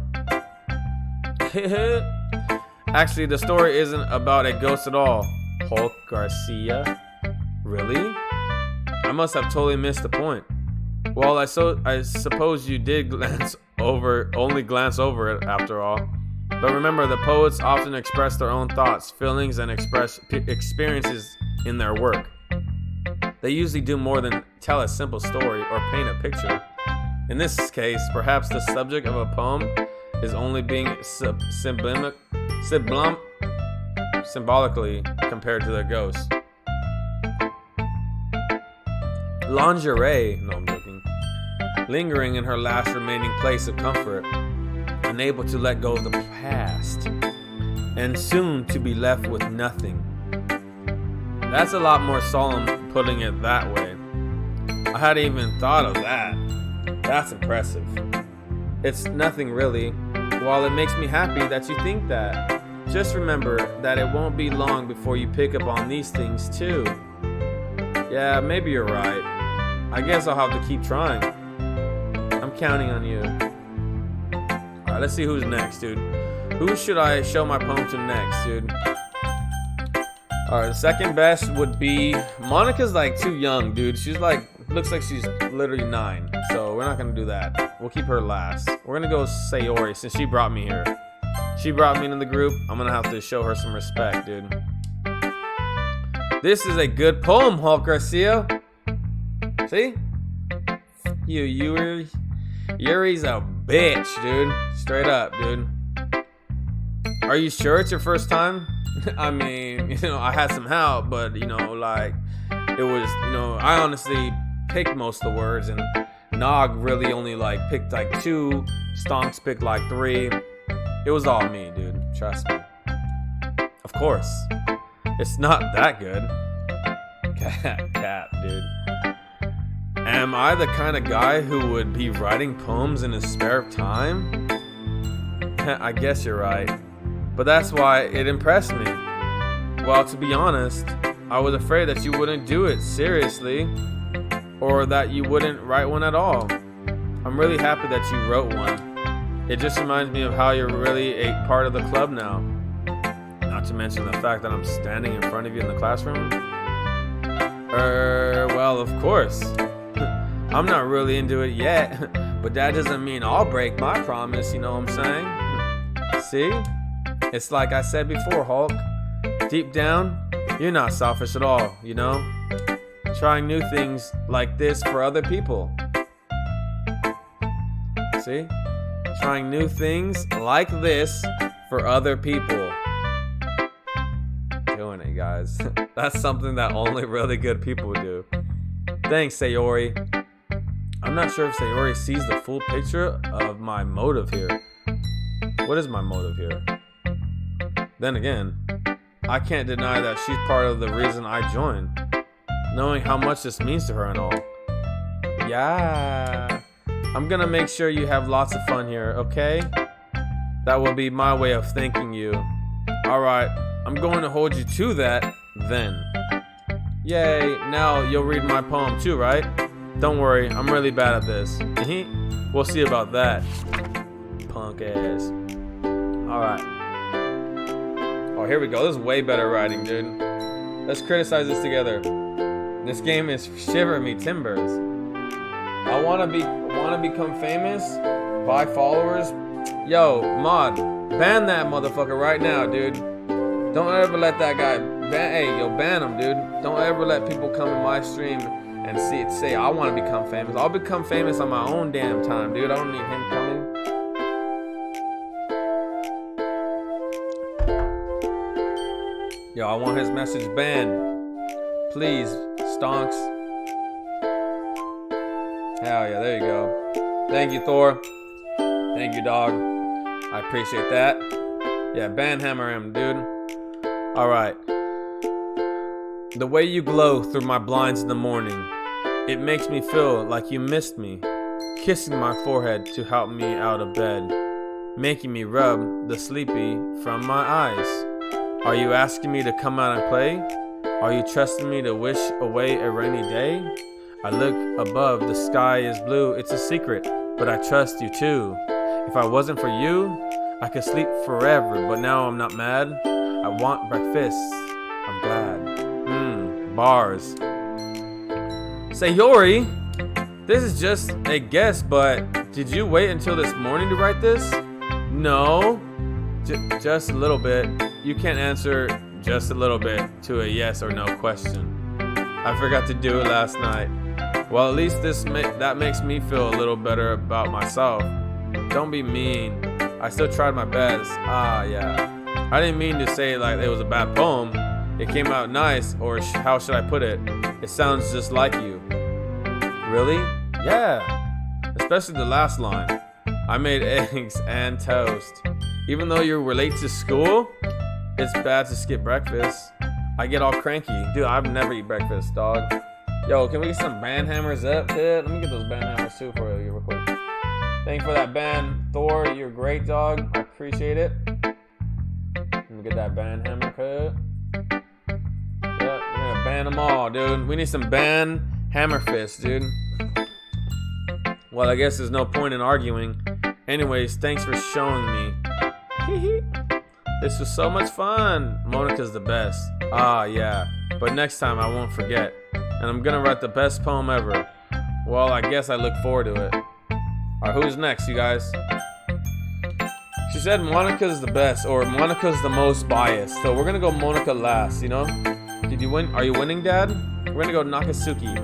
Actually, the story isn't about a ghost at all. Hulk Garcia? Really? I must have totally missed the point. Well, I suppose you did only glance over it after all. But remember, the poets often express their own thoughts, feelings, and experiences in their work. They usually do more than tell a simple story or paint a picture. In this case, perhaps the subject of a poem is only being symbolically compared to the ghost. Lingerie, no, I'm joking. Lingering in her last remaining place of comfort, unable to let go of the past, and soon to be left with nothing. That's a lot more solemn putting it that way. I hadn't even thought of that. That's impressive. It's nothing really. While it makes me happy that you think that, just remember that it won't be long before you pick up on these things too. Yeah, maybe you're right. I guess I'll have to keep trying. I'm counting on you. Alright, let's see who's next, dude. Who should I show my poem to next, dude? Alright, second best would be... Monica's like too young, dude. She's like... Looks like she's literally 9. So we're not gonna do that. We'll keep her last. We're gonna go Sayori since she brought me here. She brought me into the group. I'm gonna have to show her some respect, dude. This is a good poem, Hulk Garcia. See? Yuri's a bitch, dude. Straight up, dude. Are you sure it's your first time? I mean, you know, I had some help, but, you know, like, it was, you know, I honestly picked most of the words, and Nog really only, like, picked, like, 2. Stonks picked, like, 3. It was all me, dude. Trust me. Of course. It's not that good. Cat, dude. Am I the kind of guy who would be writing poems in his spare time? I guess you're right. But that's why it impressed me. Well, to be honest, I was afraid that you wouldn't do it seriously, or that you wouldn't write one at all. I'm really happy that you wrote one. It just reminds me of how you're really a part of the club now. Not to mention the fact that I'm standing in front of you in the classroom. Well, of course. I'm not really into it yet, but that doesn't mean I'll break my promise, you know what I'm saying? See? It's like I said before, Hulk. Deep down, you're not selfish at all, you know? Trying new things like this for other people. See? Trying new things like this for other people. Doing it, guys. That's something that only really good people do. Thanks, Sayori. I'm not sure if Sayori sees the full picture of my motive here. What is my motive here? Then again, I can't deny that she's part of the reason I joined, knowing how much this means to her and all. Yeah. I'm gonna make sure you have lots of fun here, okay? That will be my way of thanking you. Alright, I'm going to hold you to that then. Yay, now you'll read my poem too, right? Don't worry, I'm really bad at this. We'll see about that. Punk ass. Alright. Oh, here we go. This is way better writing, dude. Let's criticize this together. This game is shivering me timbers. I wanna become famous, buy followers. Yo, mod, ban that motherfucker right now, dude. Don't ever let that guy ban him, dude. Don't ever let people come in my stream and say I want to become famous. I'll become famous on my own damn time, dude. I don't need him coming. Yo, I want his message banned. Please, stonks. Hell yeah, there you go. Thank you, Thor. Thank you, dog. I appreciate that. Yeah, banhammer him, dude. Alright. The way you glow through my blinds in the morning, it makes me feel like you missed me. Kissing my forehead to help me out of bed. Making me rub the sleepy from my eyes. Are you asking me to come out and play? Are you trusting me to wish away a rainy day? I look above, the sky is blue, it's a secret, but I trust you too. If I wasn't for you, I could sleep forever, but now I'm not mad. I want breakfast, I'm glad. Bars. Sayori, this is just a guess, but did you wait until this morning to write this? No, just a little bit. You can't answer just a little bit to a yes or no question. I forgot to do it last night. Well, at least that makes me feel a little better about myself. Don't be mean. I still tried my best. Ah, yeah. I didn't mean to say like it was a bad poem. It came out nice, or how should I put it? It sounds just like you. Really? Yeah. Especially the last line. I made eggs and toast. Even though you were late to school, it's bad to skip breakfast. I get all cranky. Dude, I've never eat breakfast, dog. Yo, can we get some band hammers up, kid? Let me get those band hammers too for you real quick. Thank you for that band, Thor. You're great, dog. I appreciate it. Let me get that band hammer, kid. Yeah, we're gonna ban them all, dude. We need some band hammer fists, dude. Well, I guess there's no point in arguing. Anyways, thanks for showing me. This was so much fun. Monica's the best. Ah, yeah. But next time I won't forget. And I'm gonna write the best poem ever. Well, I guess I look forward to it. Alright, who's next, you guys? She said Monica's the best, or Monica's the most biased. So we're gonna go Monica last, you know? Did you win? Are you winning, Dad? We're gonna go Nakasuki.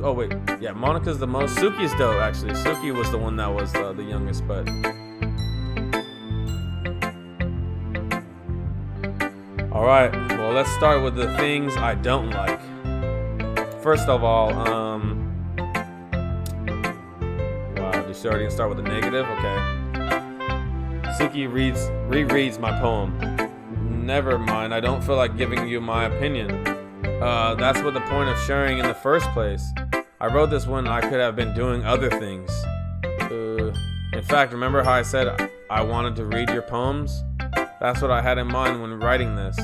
Oh, wait. Yeah, Monica's the most. Suki's dope, actually. Suki was the one that was the youngest, but... Alright, well, let's start with the things I don't like. First of all, wow, did she already start with a negative? Okay. Suki rereads my poem. Never mind, I don't feel like giving you my opinion. That's what the point of sharing in the first place. I wrote this when I could have been doing other things. In fact, remember how I said I wanted to read your poems? That's what I had in mind when writing this.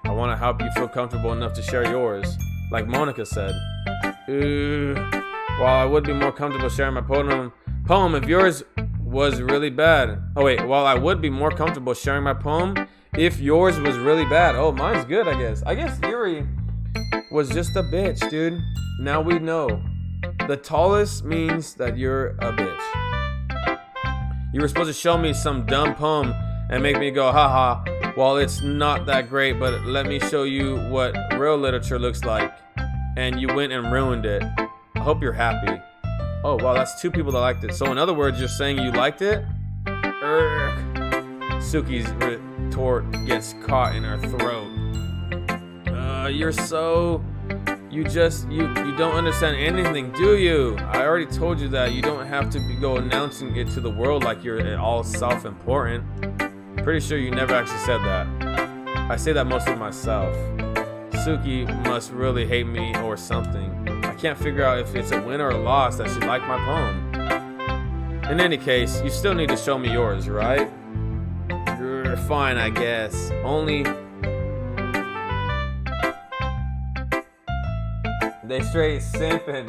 I want to help you feel comfortable enough to share yours. Like Monica said. While I would be more comfortable sharing my poem if yours was really bad. Oh wait, while I would be more comfortable sharing my poem if yours was really bad. Oh, mine's good, I guess. I guess Yuri was just a bitch, dude. Now we know. The tallest means that you're a bitch. You were supposed to show me some dumb poem and make me go, haha, well, it's not that great, but let me show you what real literature looks like. And you went and ruined it. I hope you're happy. Oh, wow, that's two people that liked it. So in other words, you're saying you liked it? Suki's retort gets caught in her throat. You're so... You don't understand anything, do you? I already told you that. You don't have to go announcing it to the world like you're all self-important. Pretty sure you never actually said that. I say that mostly myself. Suki must really hate me or something. I can't figure out if it's a win or a loss that she liked my poem. In any case, you still need to show me yours, right? You're fine, I guess. Only they straight simping.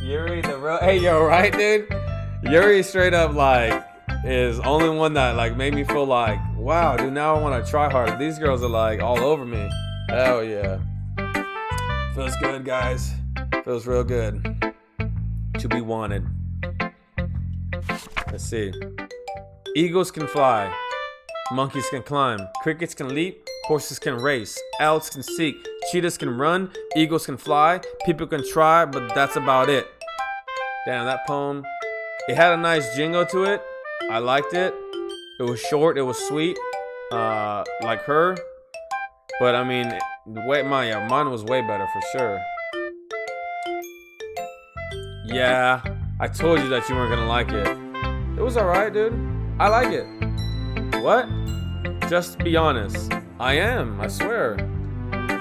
Yuri the real. Hey, yo, right, dude? Yuri straight up like is only one that like made me feel like, wow, dude. Now I want to try hard. These girls are like all over me. Hell yeah. Feels good, guys. Feels real good to be wanted. Let's see. Eagles can fly. Monkeys can climb. Crickets can leap. Horses can race. Owls can seek. Cheetahs can run. Eagles can fly. People can try, but that's about it. Damn, that poem. It had a nice jingle to it. I liked it. It was short. It was sweet. Like her. But I mean, mine was way better for sure. Yeah, I told you that you weren't gonna like it. It was alright, dude. I like it. What? Just be honest. I am, I swear.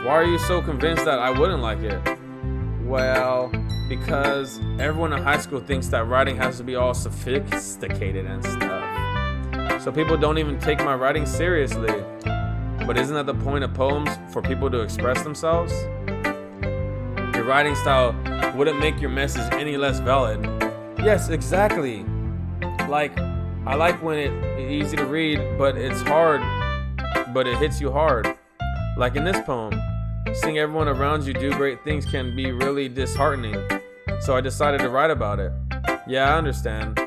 Why are you so convinced that I wouldn't like it? Well, because everyone in high school thinks that writing has to be all sophisticated and stuff. So people don't even take my writing seriously. But isn't that the point of poems? For people to express themselves? Your writing style wouldn't make your message any less valid. Yes, exactly. Like, I like when it's easy to read, but it's hard, but it hits you hard. Like in this poem, seeing everyone around you do great things can be really disheartening. So I decided to write about it. Yeah, I understand.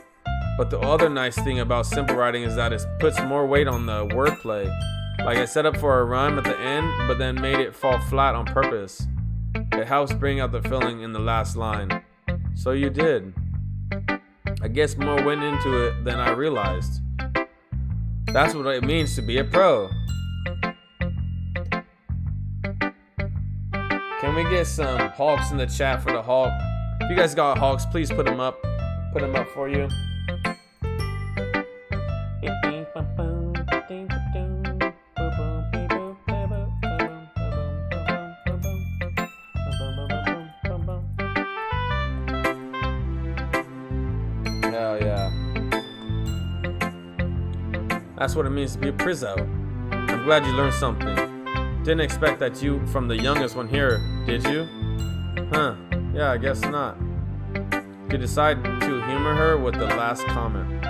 But the other nice thing about simple writing is that it puts more weight on the wordplay. Like I set up for a rhyme at the end, but then made it fall flat on purpose. It helps bring out the feeling in the last line. So you did. I guess more went into it than I realized. That's what it means to be a pro. Can we get some Hulks in the chat for the Hulk? If you guys got Hulks, please put them up. Put them up for you. Hell yeah. That's what it means to be a Prizzo. I'm glad you learned something. Didn't expect that you from the youngest one here, did you? Huh, yeah, I guess not. You decide to humor her with the last comment.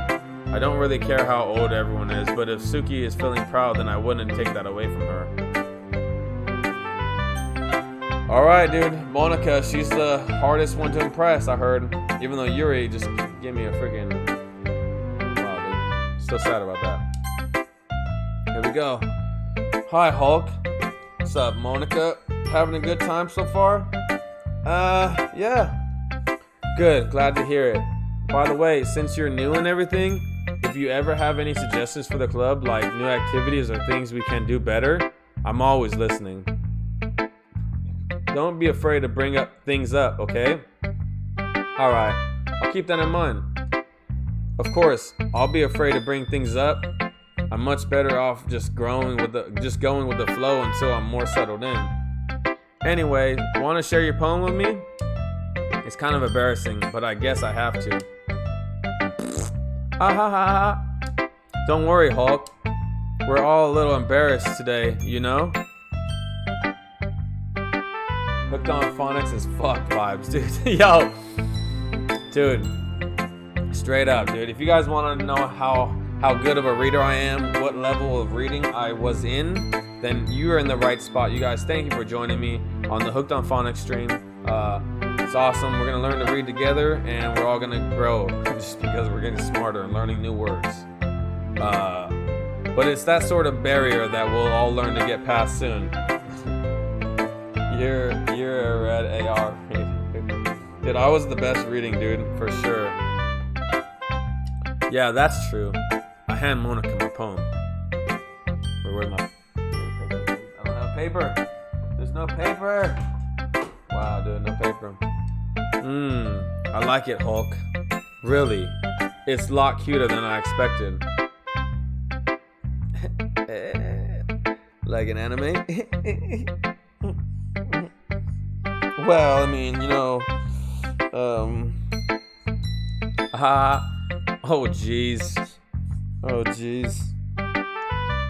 I don't really care how old everyone is, but if Suki is feeling proud, then I wouldn't take that away from her. Alright, dude. Monica, she's the hardest one to impress, I heard. Even though Yuri just gave me a freaking... Wow, dude. Still sad about that. Here we go. Hi, Hulk. What's up, Monica? Having a good time so far? Yeah. Good, glad to hear it. By the way, since you're new and everything, if you ever have any suggestions for the club, like new activities or things we can do better, I'm always listening. Don't be afraid to bring up things up, okay? Alright, I'll keep that in mind. Of course, I'll be afraid to bring things up. I'm much better off just going with the flow until I'm more settled in. Anyway, want to share your poem with me? It's kind of embarrassing, but I guess I have to. Ha ha ha ha. Don't worry, Hulk. We're all a little embarrassed today, you know? Hooked on phonics is fuck vibes, dude. Yo. Dude. Straight up, dude. If you guys want to know how good of a reader I am, what level of reading I was in, then you're in the right spot. You guys, thank you for joining me on the Hooked on Phonics stream. It's awesome. We're going to learn to read together, and we're all going to grow just because we're getting smarter and learning new words. But it's that sort of barrier that we'll all learn to get past soon. You're a red AR. Dude, I was the best reading, dude, for sure. Yeah, that's true. I hand Monica my poem. Where's my paper? I don't have paper. There's no paper. Wow, dude, no paper. I like it, Hulk. Really. It's a lot cuter than I expected. Like an anime? Well, I mean, you know, I Oh, jeez. Oh, jeez.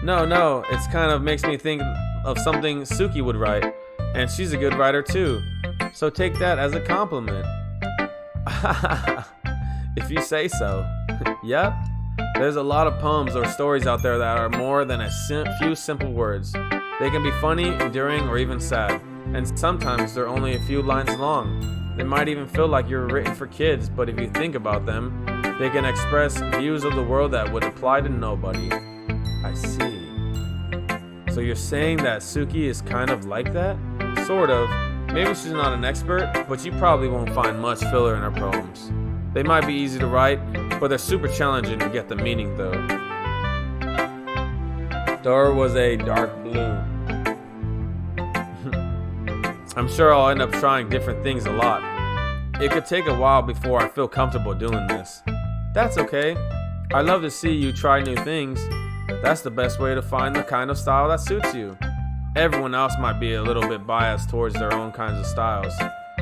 No, it's kind of makes me think of something Suki would write. And she's a good writer too. So take that as a compliment. If you say so. Yep. There's a lot of poems or stories out there that are more than a few simple words. They can be funny, endearing, or even sad. And sometimes they're only a few lines long. They might even feel like you're written for kids, but if you think about them, they can express views of the world that would apply to nobody. I see. So you're saying that Suki is kind of like that? Sort of. Maybe she's not an expert, but you probably won't find much filler in her poems. They might be easy to write, but they're super challenging to get the meaning though. Door was a dark blue. I'm sure I'll end up trying different things a lot. It could take a while before I feel comfortable doing this. That's okay. I love to see you try new things. That's the best way to find the kind of style that suits you. Everyone else might be a little bit biased towards their own kinds of styles,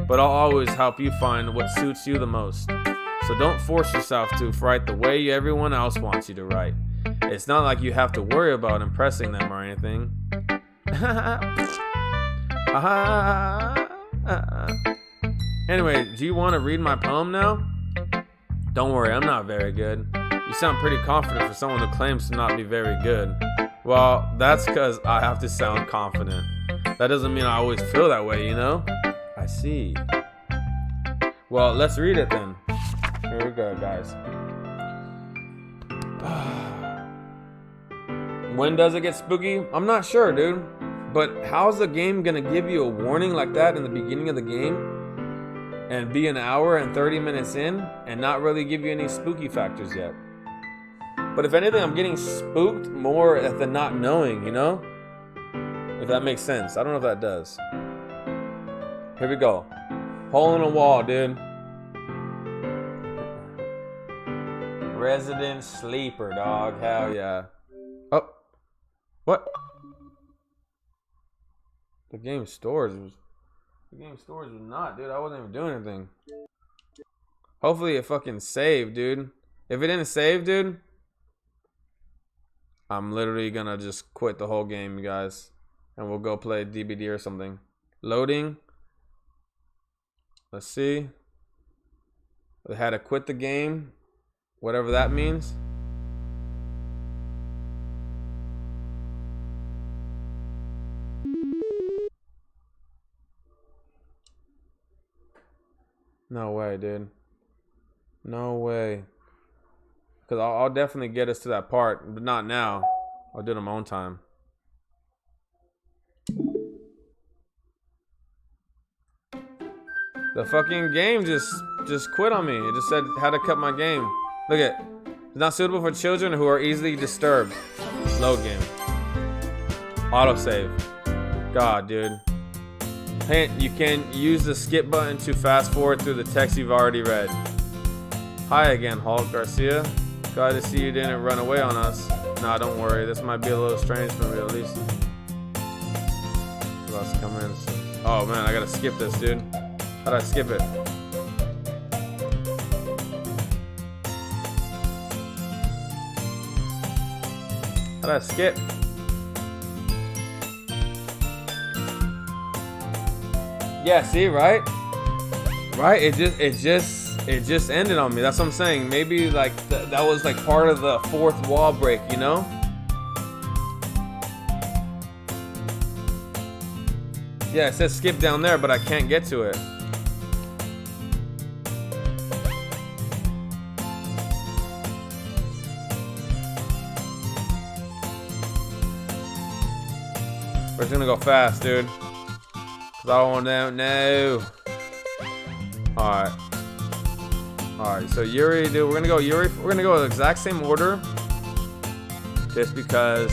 but I'll always help you find what suits you the most. So don't force yourself to write the way everyone else wants you to write. It's not like you have to worry about impressing them or anything. Anyway, do you want to read my poem now? Don't worry, I'm not very good. You sound pretty confident for someone who claims to not be very good. Well, that's because I have to sound confident. That doesn't mean I always feel that way, you know? I see. Well, let's read it then. Here we go, guys. When does it get spooky? I'm not sure, dude. But how's the game gonna give you a warning like that in the beginning of the game and be an hour and 30 minutes in and not really give you any spooky factors yet? But if anything, I'm getting spooked more at the not knowing, you know? If that makes sense. I don't know if that does. Here we go. Hole in a wall, dude. Resident sleeper, dog. Hell yeah. Oh. What? The game stores was not, dude. I wasn't even doing anything. Hopefully it fucking saved, dude. If it didn't save, dude, I'm literally gonna just quit the whole game, you guys. And we'll go play DBD or something. Loading. Let's see. They had to quit the game. Whatever that means. No way, dude. No way. Because I'll definitely get us to that part, but not now. I'll do it on my own time. The fucking game just quit on me. It just said how to cut my game. Look at, it's not suitable for children who are easily disturbed. Load game. Autosave. God, dude. Hint, you can use the skip button to fast forward through the text you've already read. Hi again, Hulk Garcia. Glad to see you didn't run away on us. Nah, don't worry. This might be a little strange for me at least. Let's come in. Oh man, I gotta skip this, dude. How'd I skip it? How'd I skip? Yeah, see, right? Right? It just ended on me. That's what I'm saying. Maybe like that was like part of the fourth wall break, you know? Yeah, it says skip down there, but I can't get to it. We're just gonna go fast, dude. Cause I don't know. Alright. Alright, so Yuri, dude, we're gonna go Yuri. We're gonna go the exact same order. Just because.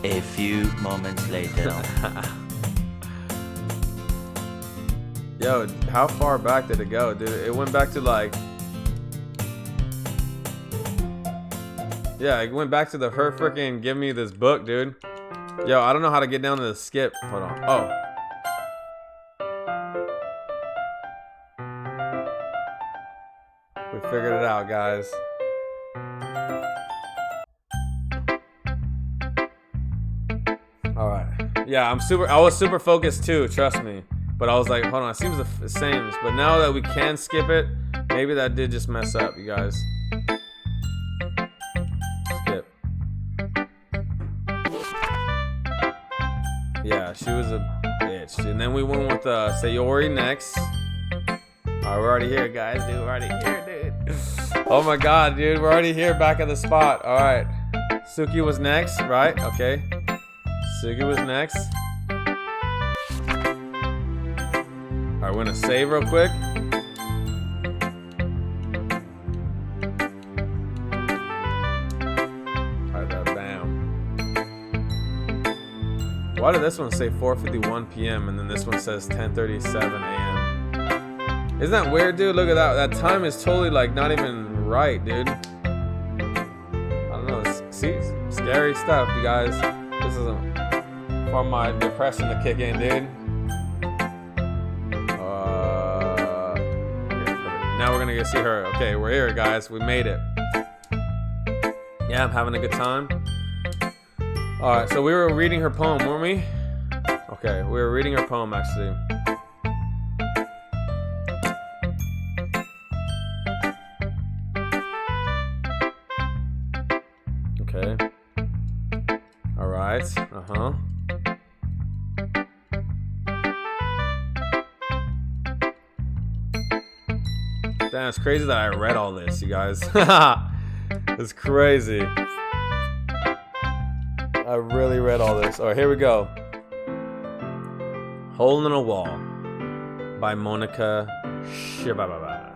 A few moments later. Yo, how far back did it go, dude? It went back to like. Yeah, it went back to her freaking give me this book, dude. Yo, I don't know how to get down to the skip. Hold on. Oh. We figured it out, guys. All right. Yeah, I was super focused too, trust me. But I was like, hold on, it seems the same. But now that we can skip it, maybe that did just mess up, you guys. Skip. Yeah, she was a bitch. And then we went with Sayori next. Alright, we're already here, guys, dude. We're already here, dude. Oh my god, dude. We're already here, back at the spot. Alright. Suki was next, right? Okay. Suki was next. Alright, we're gonna save real quick. Alright, bam. Why did this one say 4:51 p.m. and then this one says 10:37 a.m.? Isn't that weird, dude? Look at that. That time is totally like not even right, dude. I don't know. See, scary stuff, you guys. This is for my depression to kick in, dude. Now we're gonna go see her. Okay, we're here, guys. We made it. Yeah, I'm having a good time. Alright, so we were reading her poem, weren't we? Okay, we were reading her poem, actually. Okay. Alright, Damn, it's crazy that I read all this, you guys. It's crazy. I really read all this. Alright, here we go. Hole in a Wall by Monica Shibababa.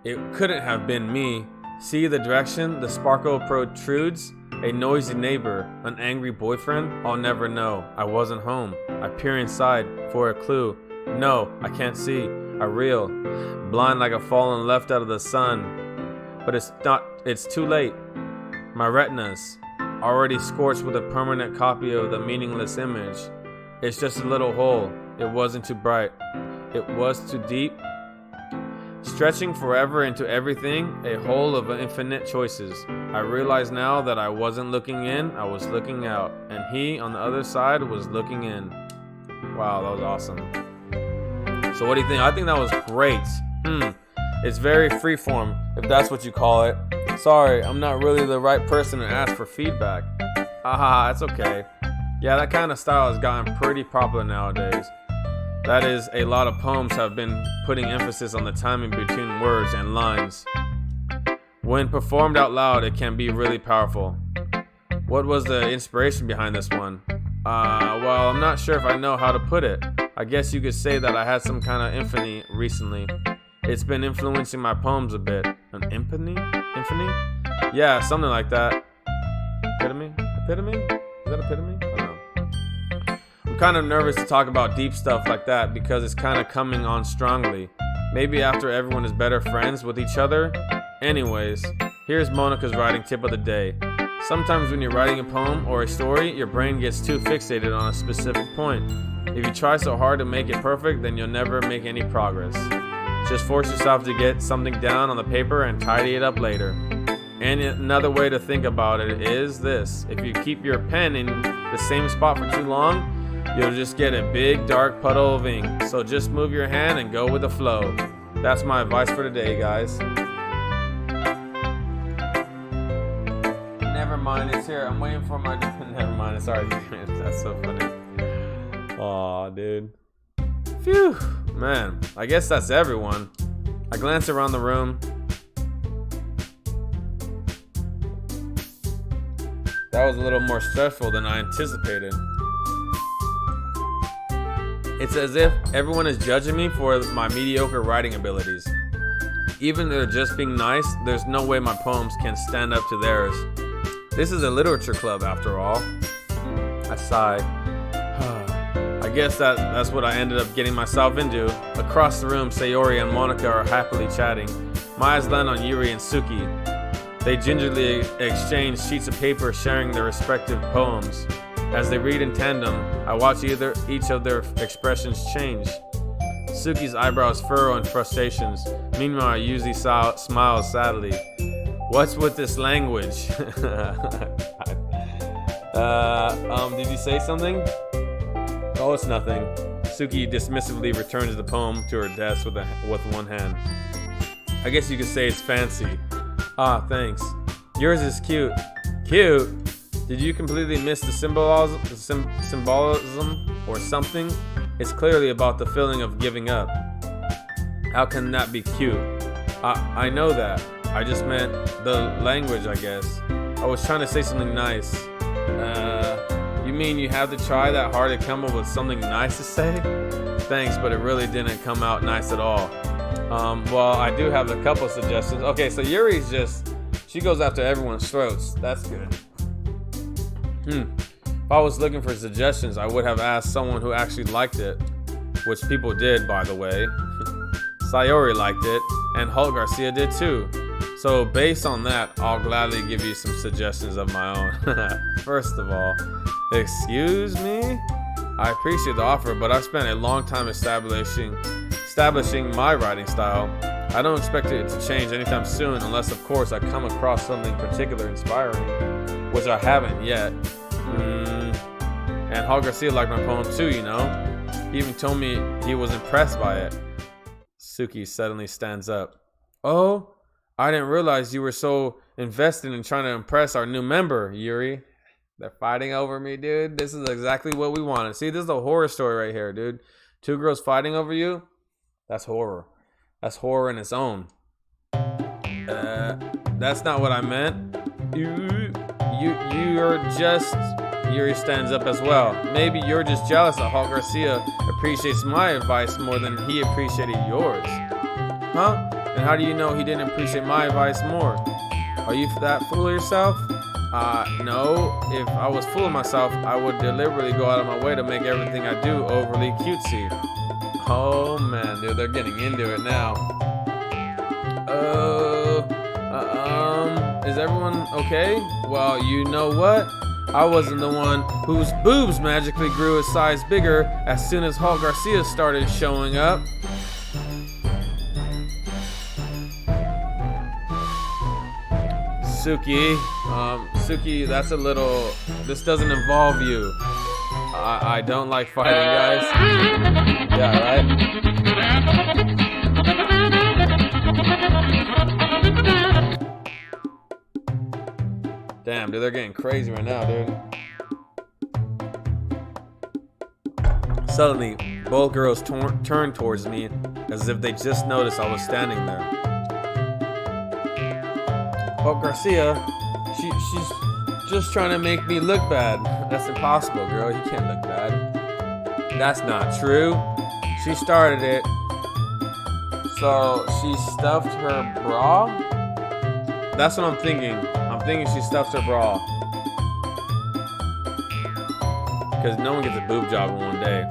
It couldn't have been me. See the direction the sparkle protrudes? A noisy neighbor, an angry boyfriend? I'll never know. I wasn't home. I peer inside for a clue. No, I can't see. I reel, blind like a fallen left out of the sun. But it's too late. My retinas, already scorched with a permanent copy of the meaningless image. It's just a little hole. It wasn't too bright. It was too deep. Stretching forever into everything, a hole of infinite choices. I realize now that I wasn't looking in, I was looking out. And he, on the other side, was looking in. Wow, that was awesome. So what do you think? I think that was great. It's very freeform, if that's what you call it. Sorry, I'm not really the right person to ask for feedback. Haha, it's okay. Yeah, that kind of style has gotten pretty popular nowadays. That is, a lot of poems have been putting emphasis on the timing between words and lines. When performed out loud, it can be really powerful. What was the inspiration behind this one? Well, I'm not sure if I know how to put it. I guess you could say that I had some kind of epiphany recently. It's been influencing my poems a bit. An epiphany? Epiphany? Yeah, something like that. Epitome? Epitome? Is that epitome? I don't know. I'm kind of nervous to talk about deep stuff like that because it's kind of coming on strongly. Maybe after everyone is better friends with each other. Anyways, here's Monica's writing tip of the day. Sometimes when you're writing a poem or a story, your brain gets too fixated on a specific point. If you try so hard to make it perfect, then you'll never make any progress. Just force yourself to get something down on the paper and tidy it up later. And another way to think about it is this. If you keep your pen in the same spot for too long, you'll just get a big dark puddle of ink. So just move your hand and go with the flow. That's my advice for today, guys. Never mind, it's here. I'm waiting for my... Never mind, it's already... That's so funny. Aw, dude. Phew. Man, I guess that's everyone. I glanced around the room. That was a little more stressful than I anticipated. It's as if everyone is judging me for my mediocre writing abilities. Even if they're just being nice, there's no way my poems can stand up to theirs. This is a literature club, after all. I sighed. I guess that's what I ended up getting myself into. Across the room, Sayori and Monica are happily chatting. My eyes land on Yuri and Suki. They gingerly exchange sheets of paper sharing their respective poems. As they read in tandem, I watch each of their expressions change. Suki's eyebrows furrow in frustrations. Meanwhile, I usually smile sadly. What's with this language? Did you say something? Oh, it's nothing. Suki dismissively returns the poem to her desk with one hand. I guess you could say it's fancy. Ah, thanks. Yours is cute. Cute? Did you completely miss the symbolism or something? It's clearly about the feeling of giving up. How can that be cute? I know that. I just meant the language, I guess. I was trying to say something nice. You mean you have to try that hard to come up with something nice to say? Thanks, but it really didn't come out nice at all. Well, I do have a couple suggestions. Okay, so Yuri's she goes after everyone's throats. That's good. If I was looking for suggestions, I would have asked someone who actually liked it, which people did, by the way. Sayori liked it, and Hulk Garcia did too. So based on that, I'll gladly give you some suggestions of my own. First of all, excuse me? I appreciate the offer, but I've spent a long time establishing my writing style. I don't expect it to change anytime soon, unless of course I come across something particularly inspiring, which I haven't yet. And Hulk Garcia liked my poem too, you know? He even told me he was impressed by it. Suki suddenly stands up. Oh, I didn't realize you were so invested in trying to impress our new member, Yuri. They're fighting over me, dude. This is exactly what we wanted. See, this is a horror story right here, dude. Two girls fighting over you? That's horror. That's horror in its own. That's not what I meant. You're just... Yuri stands up as well. Maybe you're just jealous that Hulk Garcia appreciates my advice more than he appreciated yours. Huh? And how do you know he didn't appreciate my advice more? Are you that full of yourself? No. If I was full of myself, I would deliberately go out of my way to make everything I do overly cutesy. Oh man, dude, they're getting into it now. Is everyone okay? Well, you know what? I wasn't the one whose boobs magically grew a size bigger as soon as Hulk Garcia started showing up. Suki, that's a little... This doesn't involve you. I don't like fighting, guys. Yeah, right? Damn, dude, they're getting crazy right now, dude. Suddenly, both girls turned towards me as if they just noticed I was standing there. Oh, Garcia, she's just trying to make me look bad. That's impossible, girl. You can't look bad. That's not true. She started it. So she stuffed her bra? That's what I'm thinking. I'm thinking she stuffed her bra. Because no one gets a boob job in one day.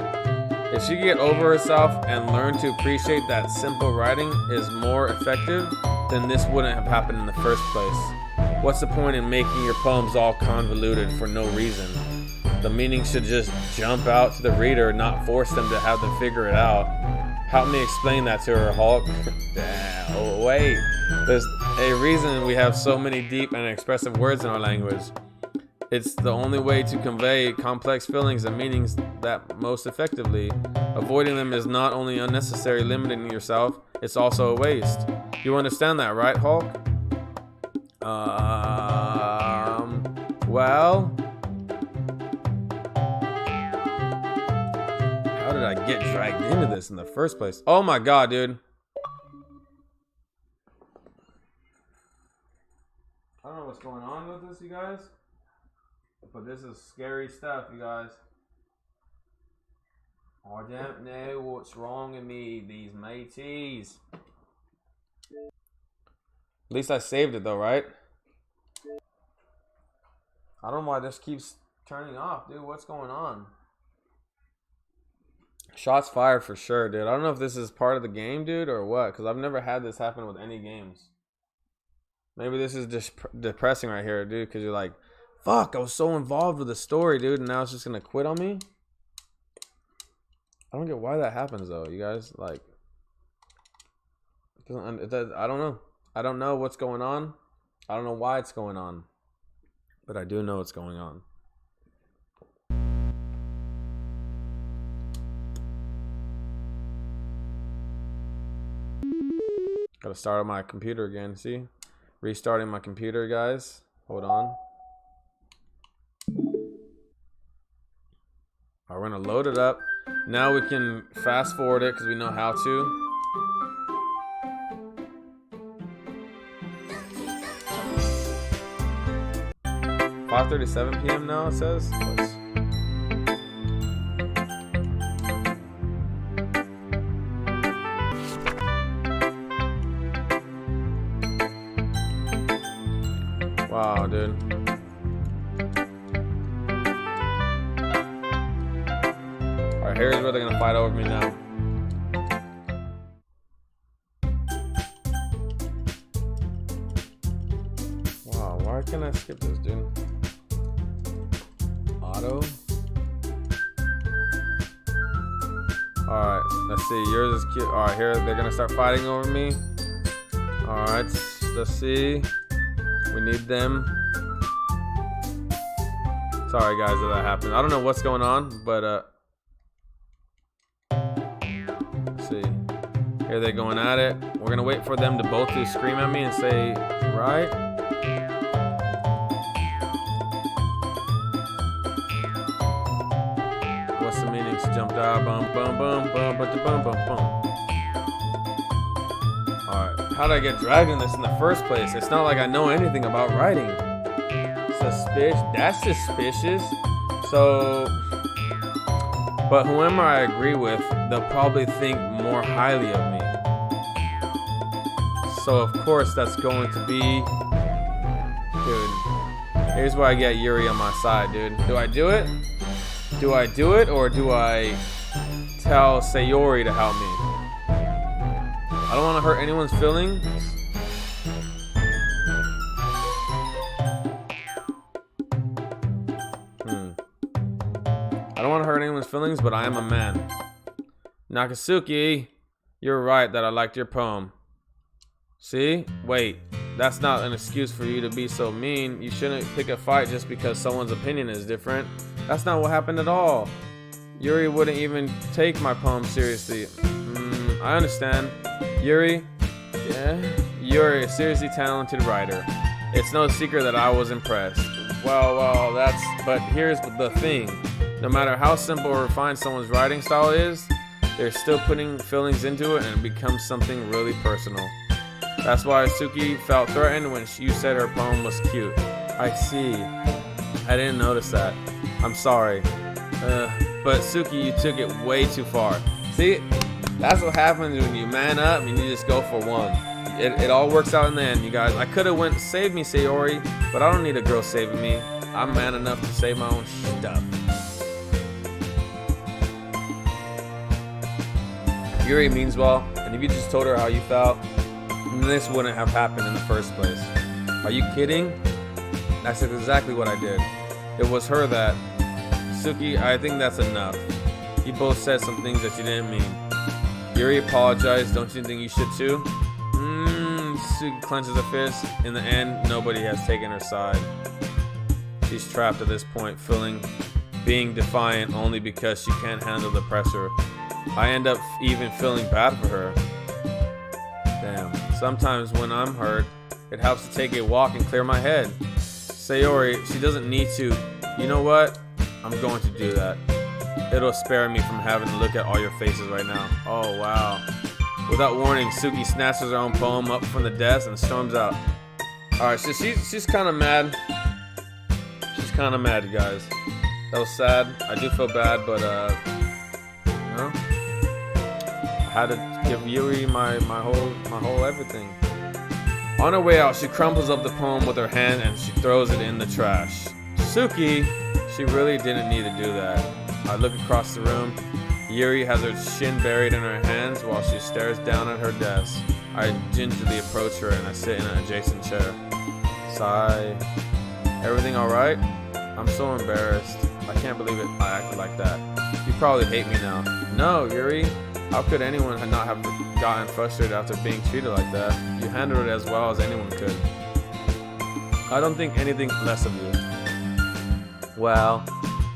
If she could get over herself and learn to appreciate that simple writing is more effective, then this wouldn't have happened in the first place. What's the point in making your poems all convoluted for no reason? The meaning should just jump out to the reader, not force them to have to figure it out. Help me explain that to her, Hulk. Damn, oh, wait. There's a reason we have so many deep and expressive words in our language. It's the only way to convey complex feelings and meanings that most effectively. Avoiding them is not only unnecessary, limiting yourself, it's also a waste. You understand that, right, Hulk? Well... How did I get dragged into this in the first place? Oh my god, dude. I don't know what's going on with this, you guys. But this is scary stuff, you guys. I don't know what's wrong with me, these mateys. At least I saved it though, right? I don't know why this keeps turning off, dude. What's going on? Shots fired for sure, dude. I don't know if this is part of the game, dude, or what. Because I've never had this happen with any games. Maybe this is just depressing right here, dude. Because you're like, fuck, I was so involved with the story, dude. And now it's just going to quit on me? I don't get why that happens, though, you guys. Like, I don't know. I don't know what's going on. I don't know why it's going on. But I do know what's going on. Gotta start on my computer again, see? Restarting my computer, guys. Hold on. Alright, we're gonna load it up. Now we can fast forward it because we know how to. $5:37 p.m. now, it says. Wow, dude. Alright, here's where they're gonna fight over me now. Wow, why can't I skip this, dude? Auto. Alright, let's see. Yours is cute. Alright, here they're gonna start fighting over me. Alright, let's see. We need them. Sorry guys that happened. I don't know what's going on, but let's see. Here they're going at it. We're gonna wait for them to both to scream at me and say, right? What's the meaning? She jumped out. Bum bum bum bum bum bum bum bum. Alright, how did I get dragged in this in the first place? It's not like I know anything about writing. Suspicious? That's suspicious. So, but whoever I agree with, they'll probably think more highly of me. So of course that's going to be, dude. Here's where I get Yuri on my side, dude. Do I do it? Do I do it, or do I tell Sayori to help me? I don't want to hurt anyone's feelings. I don't want to hurt anyone's feelings, but I am a man. Nakatsuki, you're right that I liked your poem. See? Wait, that's not an excuse for you to be so mean. You shouldn't pick a fight just because someone's opinion is different. That's not what happened at all. Yuri wouldn't even take my poem seriously. I understand. Yuri, you're a seriously talented writer. It's no secret that I was impressed. Well, but here's the thing. No matter how simple or refined someone's writing style is, they're still putting feelings into it and it becomes something really personal. That's why Suki felt threatened when you said her poem was cute. I see. I didn't notice that. I'm sorry. But Suki, you took it way too far. See? That's what happens when you man up and you just go for one. It all works out in the end, you guys. I could have went save me, Sayori, but I don't need a girl saving me. I'm man enough to save my own stuff. Yuri means well, and if you just told her how you felt, this wouldn't have happened in the first place. Are you kidding? That's exactly what I did. It was her that. Suki, I think that's enough. You both said some things that you didn't mean. Yuri apologized. Don't you think you should too? Suki clenches a fist. In the end, nobody has taken her side. She's trapped at this point, being defiant only because she can't handle the pressure. I end up even feeling bad for her. Damn. Sometimes when I'm hurt, it helps to take a walk and clear my head. Sayori, she doesn't need to. You know what? I'm going to do that. It'll spare me from having to look at all your faces right now. Oh, wow. Without warning, Suki snatches her own poem up from the desk and storms out. Alright, so she's kind of mad. She's kind of mad, you guys. That was sad. I do feel bad, but, you know, I had to give Yuri my whole everything. On her way out, she crumples up the poem with her hand and she throws it in the trash. Suki, she really didn't need to do that. I look across the room. Yuri has her shin buried in her hands while she stares down at her desk. I gingerly approach her and I sit in an adjacent chair. Sigh. Everything alright? I'm so embarrassed. I can't believe it. I acted like that. You probably hate me now. No, Yuri. How could anyone not have gotten frustrated after being treated like that? You handled it as well as anyone could. I don't think anything less of you. Well,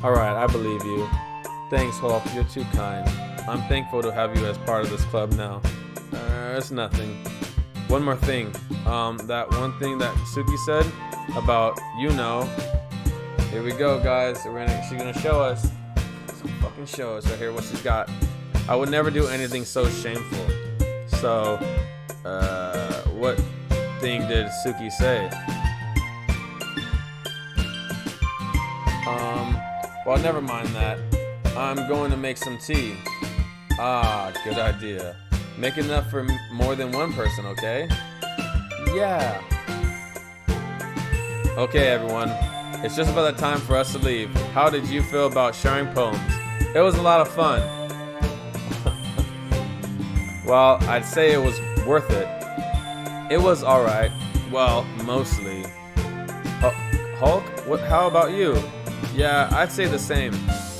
alright, I believe you. Thanks, Hulk, you're too kind. I'm thankful to have you as part of this club now. It's nothing. One more thing. That one thing that Suki said about, you know. Here we go, guys. She's gonna show us. Fucking show us right here what she's got. I would never do anything so shameful. So, what thing did Suki say? Well, never mind that. I'm going to make some tea. Ah, good idea. Make enough for more than one person, okay? Yeah. Okay, everyone. It's just about the time for us to leave. How did you feel about sharing poems? It was a lot of fun. Well, I'd say it was worth it. It was alright. Well, mostly. Hulk? How about you? Yeah, I'd say the same.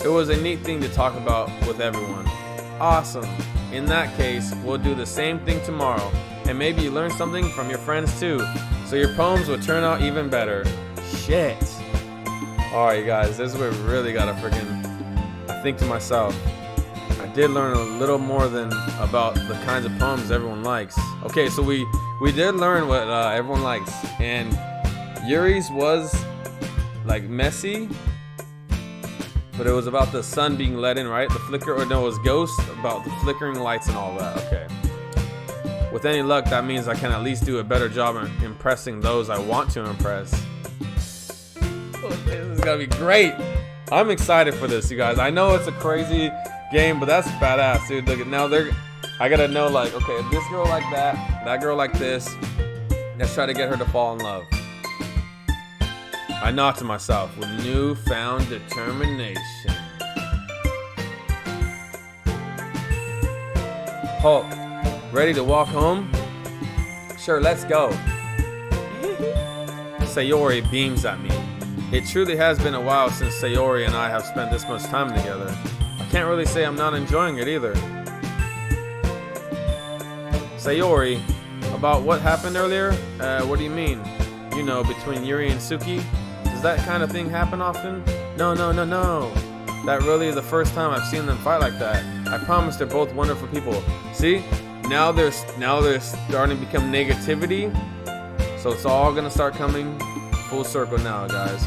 It was a neat thing to talk about with everyone. Awesome. In that case, we'll do the same thing tomorrow. And maybe you learn something from your friends too. So your poems will turn out even better. Shit. Alright, you guys, this is where we really gotta I think to myself, I did learn a little more than about the kinds of poems everyone likes. Okay, so we did learn what everyone likes. And Yuri's was like messy, but it was about the sun being let in, right? The flicker, or no, it was ghost, about the flickering lights and all that. Okay. With any luck, that means I can at least do a better job in impressing those I want to impress. Oh, this is gonna be great. I'm excited for this, you guys. I know it's a crazy game, but that's badass, dude. Look at now I gotta know, like, okay, if this girl like that girl like this, let's try to get her to fall in love. I nod to myself with newfound determination. Hulk, ready to walk home? Sure, let's go. Sayori beams at me. It truly has been a while since Sayori and I have spent this much time together. I can't really say I'm not enjoying it either. Sayori, about what happened earlier? What do you mean? You know, between Yuri and Suki? Does that kind of thing happen often? No. That really is the first time I've seen them fight like that. I promise they're both wonderful people. See? Now they're starting to become negativity. So it's all gonna start coming full circle now, guys.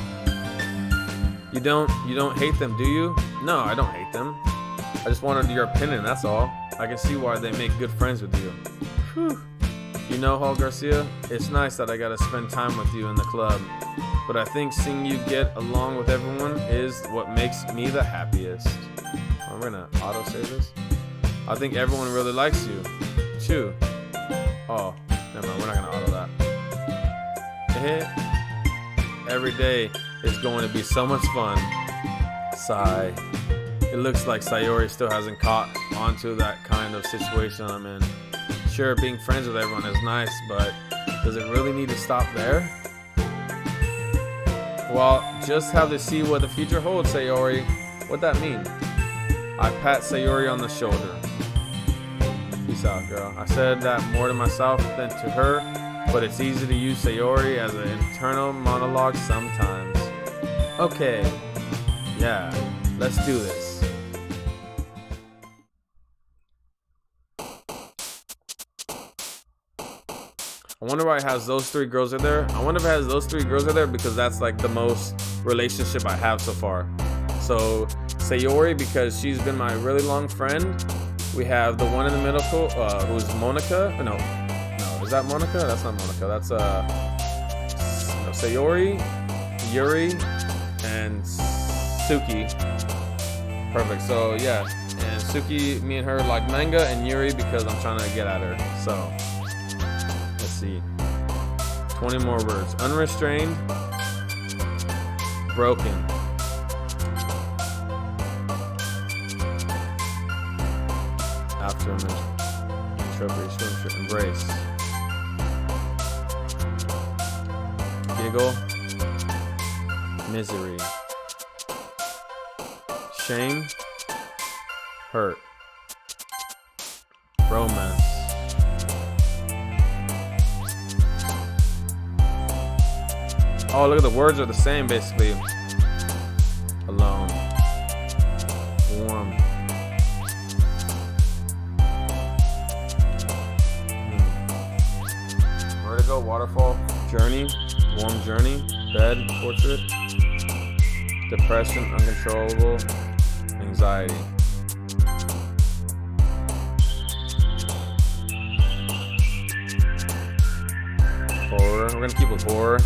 You don't hate them, do you? No, I don't hate them. I just wanted your opinion, that's all. I can see why they make good friends with you. Whew. You know, Hall Garcia, it's nice that I gotta spend time with you in the club. But I think seeing you get along with everyone is what makes me the happiest. I'm gonna auto-save this. I think everyone really likes you. Too. Oh, never mind, we're not gonna auto that. Every day is going to be so much fun. Sigh. It looks like Sayori still hasn't caught onto that kind of situation I'm in. Sure, being friends with everyone is nice, but does it really need to stop there? Well, just have to see what the future holds, Sayori. What'd that mean? I pat Sayori on the shoulder. Peace out, girl. I said that more to myself than to her, but it's easy to use Sayori as an internal monologue sometimes. Okay. Yeah, let's do this. I wonder why it has those three girls are there. I wonder if it has those three girls are there because that's like the most relationship I have so far. So Sayori, because she's been my really long friend. We have the one in the middle who's Monica. No, is that Monica? That's not Monica. That's no, Sayori, Yuri, and Suki. Perfect. So yeah, and Suki, me and her like manga, and Yuri because I'm trying to get at her. So. Let's see. 20 more words. Unrestrained. Broken. After embrace. Giggle. Misery. Shame. Hurt. Romance. Oh, look at the words are the same basically. Alone. Warm. Where to go? Waterfall. Journey. Warm journey. Bed. Portrait. Depression. Uncontrollable. Anxiety. Horror. We're gonna keep with horror.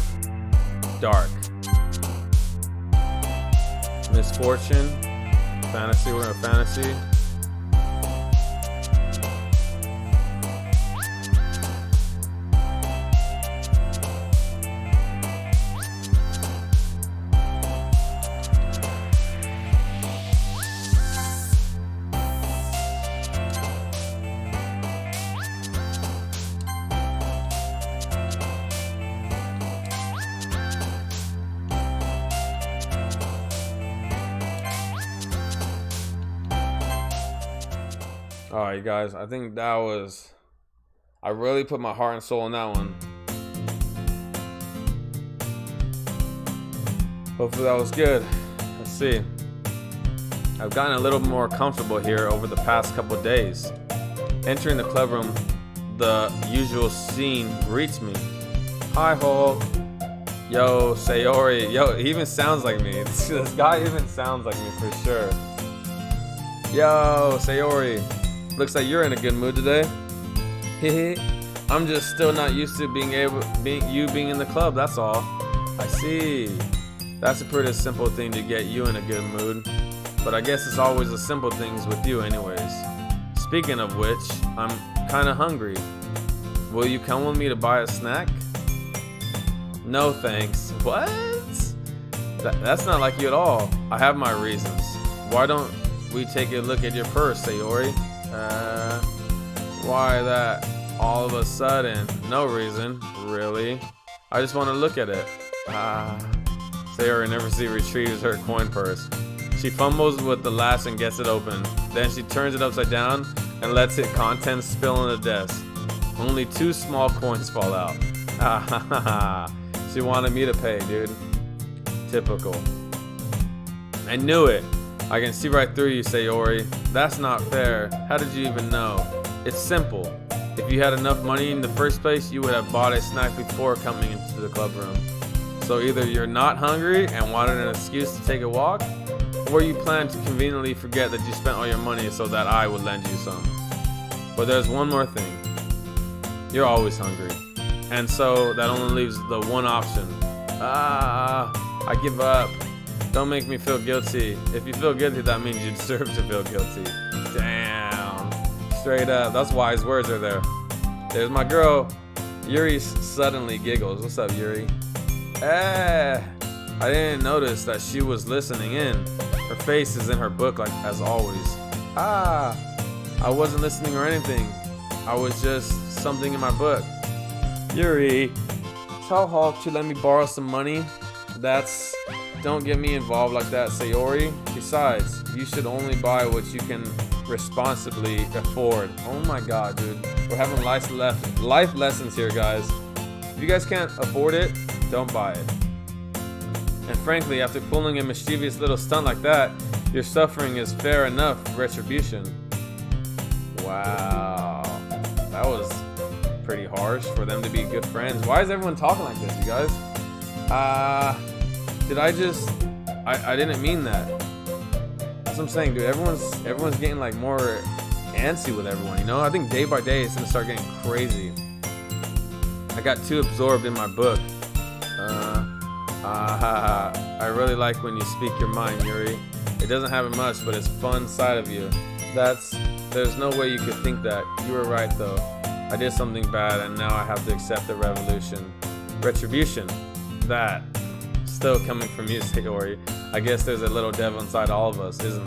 Dark. Misfortune. Fantasy. We're gonna fantasy. All right, guys, I think that was, I really put my heart and soul in that one. Hopefully that was good. Let's see. I've gotten a little more comfortable here over the past couple of days. Entering the club room, the usual scene greets me. Hi, Hulk. Yo, Sayori. Yo, he even sounds like me. This guy even sounds like me for sure. Yo, Sayori. Looks like you're in a good mood today. Hehe. I'm just still not used to being in the club, that's all. I see. That's a pretty simple thing to get you in a good mood. But I guess it's always the simple things with you anyways. Speaking of which, I'm kinda hungry. Will you come with me to buy a snack? No thanks. What? That's not like you at all. I have my reasons. Why don't we take a look at your purse, Sayori? Why that all of a sudden? No reason, really. I just want to look at it. Sayori never retrieves her coin purse. She fumbles with the latch and gets it open. Then she turns it upside down and lets its contents spill on the desk. Only 2 small coins fall out. She wanted me to pay, dude. Typical. I knew it. I can see right through you, Sayori. That's not fair. How did you even know? It's simple. If you had enough money in the first place, you would have bought a snack before coming into the club room. So either you're not hungry and wanted an excuse to take a walk, or you plan to conveniently forget that you spent all your money so that I would lend you some. But there's one more thing. You're always hungry. And so that only leaves the one option. I give up. Don't make me feel guilty. If you feel guilty, that means you deserve to feel guilty. Damn. Straight up. That's wise words are there. There's my girl. Yuri suddenly giggles. What's up, Yuri? I didn't notice that she was listening in. Her face is in her book like as always. I wasn't listening or anything. I was just something in my book. Yuri, tell Hulk to let me borrow some money. Don't get me involved like that, Sayori. Besides, you should only buy what you can responsibly afford. Oh my god, dude. We're having life lessons here, guys. If you guys can't afford it, don't buy it. And frankly, after pulling a mischievous little stunt like that, your suffering is fair enough retribution. Wow. That was pretty harsh for them to be good friends. Why is everyone talking like this, you guys? I didn't mean that. That's what I'm saying, dude. Everyone's getting like more antsy with everyone, you know? I think day by day it's gonna start getting crazy. I got too absorbed in my book. I really like when you speak your mind, Yuri. It doesn't have it much, but it's fun side of you. There's no way you could think that. You were right though. I did something bad and now I have to accept the retribution. That still coming from you, Sayori. I guess there's a little devil inside all of us, isn't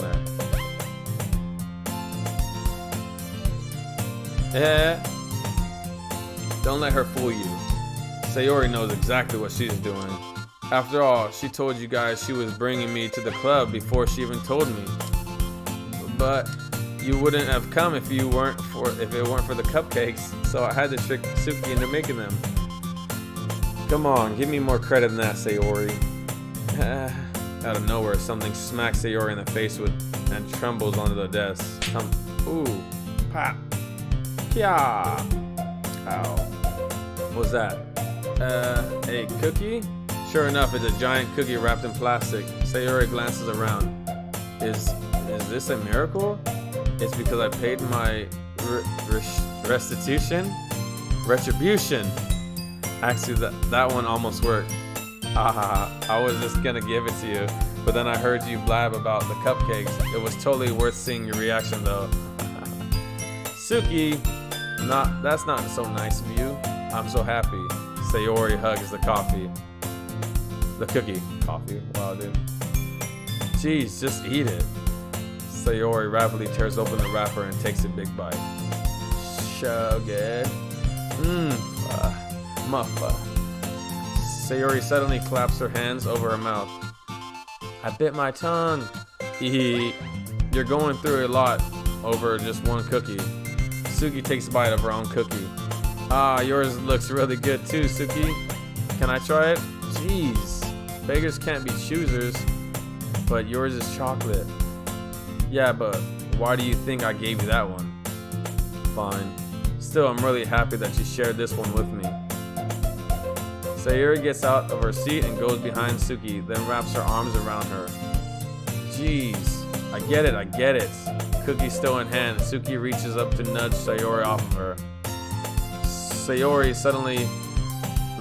there? Don't let her fool you. Sayori knows exactly what she's doing. After all, she told you guys she was bringing me to the club before she even told me. But You wouldn't have come if it weren't for the cupcakes. So I had to trick Suki into making them. Come on, give me more credit than that, Sayori. Out of nowhere, something smacks Sayori in the face and trembles onto the desk. Ooh, pop, yeah. Ow. What's that? A cookie? Sure enough, it's a giant cookie wrapped in plastic. Sayori glances around. Is this a miracle? It's because I paid my retribution. Actually, that one almost worked. I was just gonna give it to you, but then I heard you blab about the cupcakes. It was totally worth seeing your reaction, though. Suki, that's not so nice of you. I'm so happy. Sayori hugs the cookie. Coffee. Wow, dude. Jeez, just eat it. Sayori rapidly tears open the wrapper and takes a big bite. So good. Muffa. Sayori suddenly claps her hands over her mouth. I bit my tongue. You're going through a lot over just one cookie. Suki takes a bite of her own cookie. Yours looks really good too, Suki. Can I try it? Jeez. Beggars can't be choosers, but yours is chocolate. Yeah, but why do you think I gave you that one? Fine. Still, I'm really happy that you shared this one with me. Sayori gets out of her seat and goes behind Suki, then wraps her arms around her. Jeez, I get it. Cookie still in hand, Suki reaches up to nudge Sayori off of her. Sayori suddenly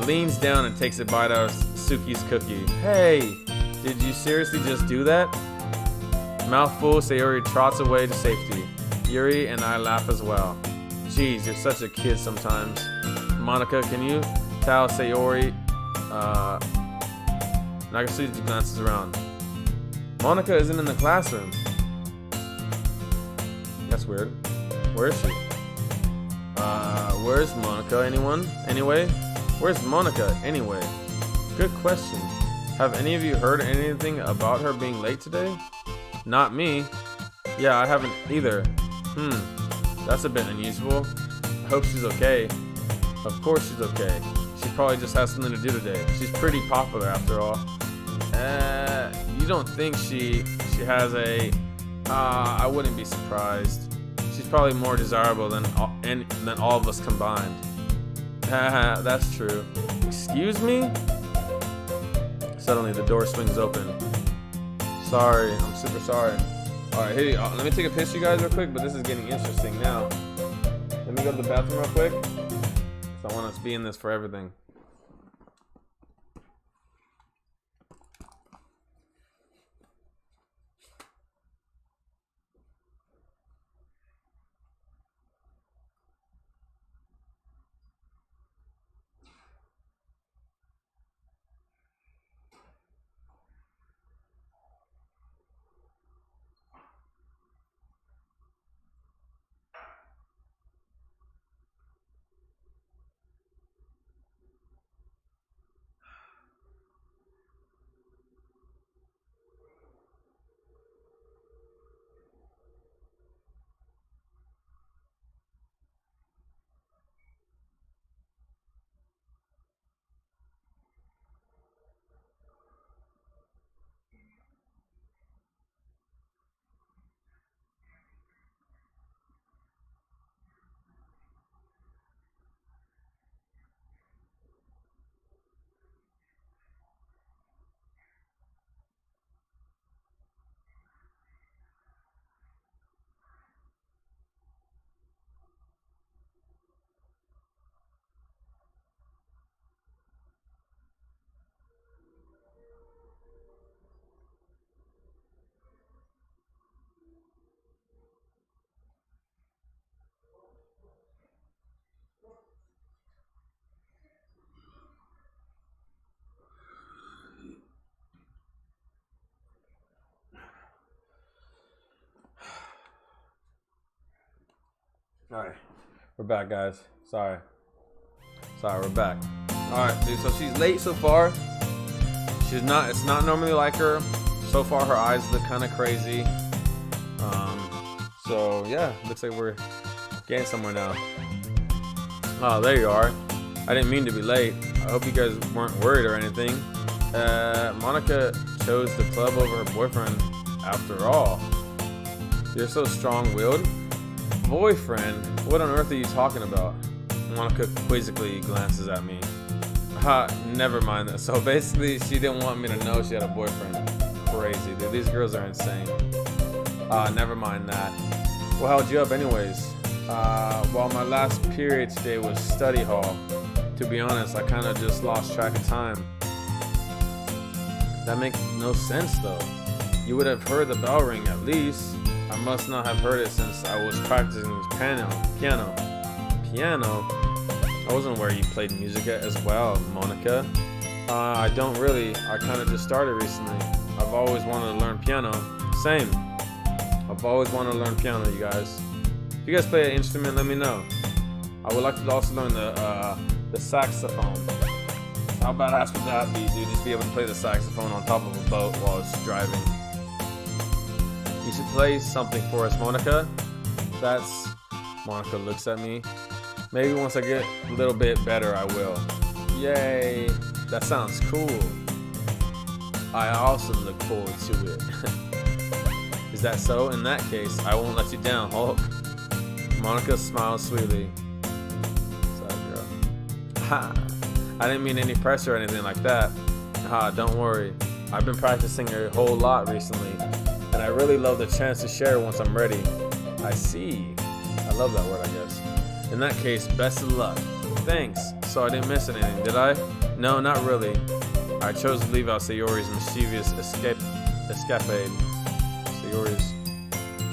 leans down and takes a bite out of Suki's cookie. Hey, did you seriously just do that? Mouthful, Sayori trots away to safety. Yuri and I laugh as well. Jeez, you're such a kid sometimes. Monica, can you tell Sayori? Nakasuji glances around. Monica isn't in the classroom. That's weird. Where is she? Where's Monica? Anyway? Where's Monica anyway? Good question. Have any of you heard anything about her being late today? Not me. Yeah, I haven't either. That's a bit unusual. I hope she's okay. Of course she's okay. She probably just has something to do today. She's pretty popular after all. You don't think she has a... I wouldn't be surprised. She's probably more desirable than all of us combined. That's true. Excuse me? Suddenly the door swings open. Sorry, I'm super sorry. Alright, hey, let me take a piss, you guys, real quick, but this is getting interesting now. Let me go to the bathroom real quick, because I want us to be in this for everything. Alright, we're back, guys. Sorry, we're back. Alright, dude, so she's late so far. It's not normally like her. So far, her eyes look kind of crazy. So yeah, looks like we're getting somewhere now. Oh, there you are. I didn't mean to be late. I hope you guys weren't worried or anything. Monica chose the club over her boyfriend after all. You're so strong-willed. Boyfriend? What on earth are you talking about? Monica quizzically glances at me. Never mind that. So basically, she didn't want me to know she had a boyfriend. Crazy, dude. These girls are insane. Never mind that. What held you up anyways? Well, my last period today was study hall. To be honest, I kind of just lost track of time. That makes no sense though. You would have heard the bell ring at least. I must not have heard it since I was practicing piano. I wasn't aware you played music as well, Monica. I don't really. I kind of just started recently. I've always wanted to learn piano. Same. I've always wanted to learn piano, you guys. If you guys play an instrument, let me know. I would like to also learn the saxophone. How badass would that be, dude? Just be able to play the saxophone on top of a boat while it's driving. You should play something for us, Monica. Monica looks at me. Maybe once I get a little bit better, I will. Yay. That sounds cool. I also look forward to it. Is that so? In that case, I won't let you down, Hulk. Monica smiles sweetly. What's up, girl? Ha! I didn't mean any pressure or anything like that. Don't worry. I've been practicing a whole lot recently, and I really love the chance to share once I'm ready. I see. I love that word, I guess. In that case, best of luck. Thanks. So I didn't miss anything, did I? No, not really. I chose to leave out Sayori's mischievous escapade. Sayori's.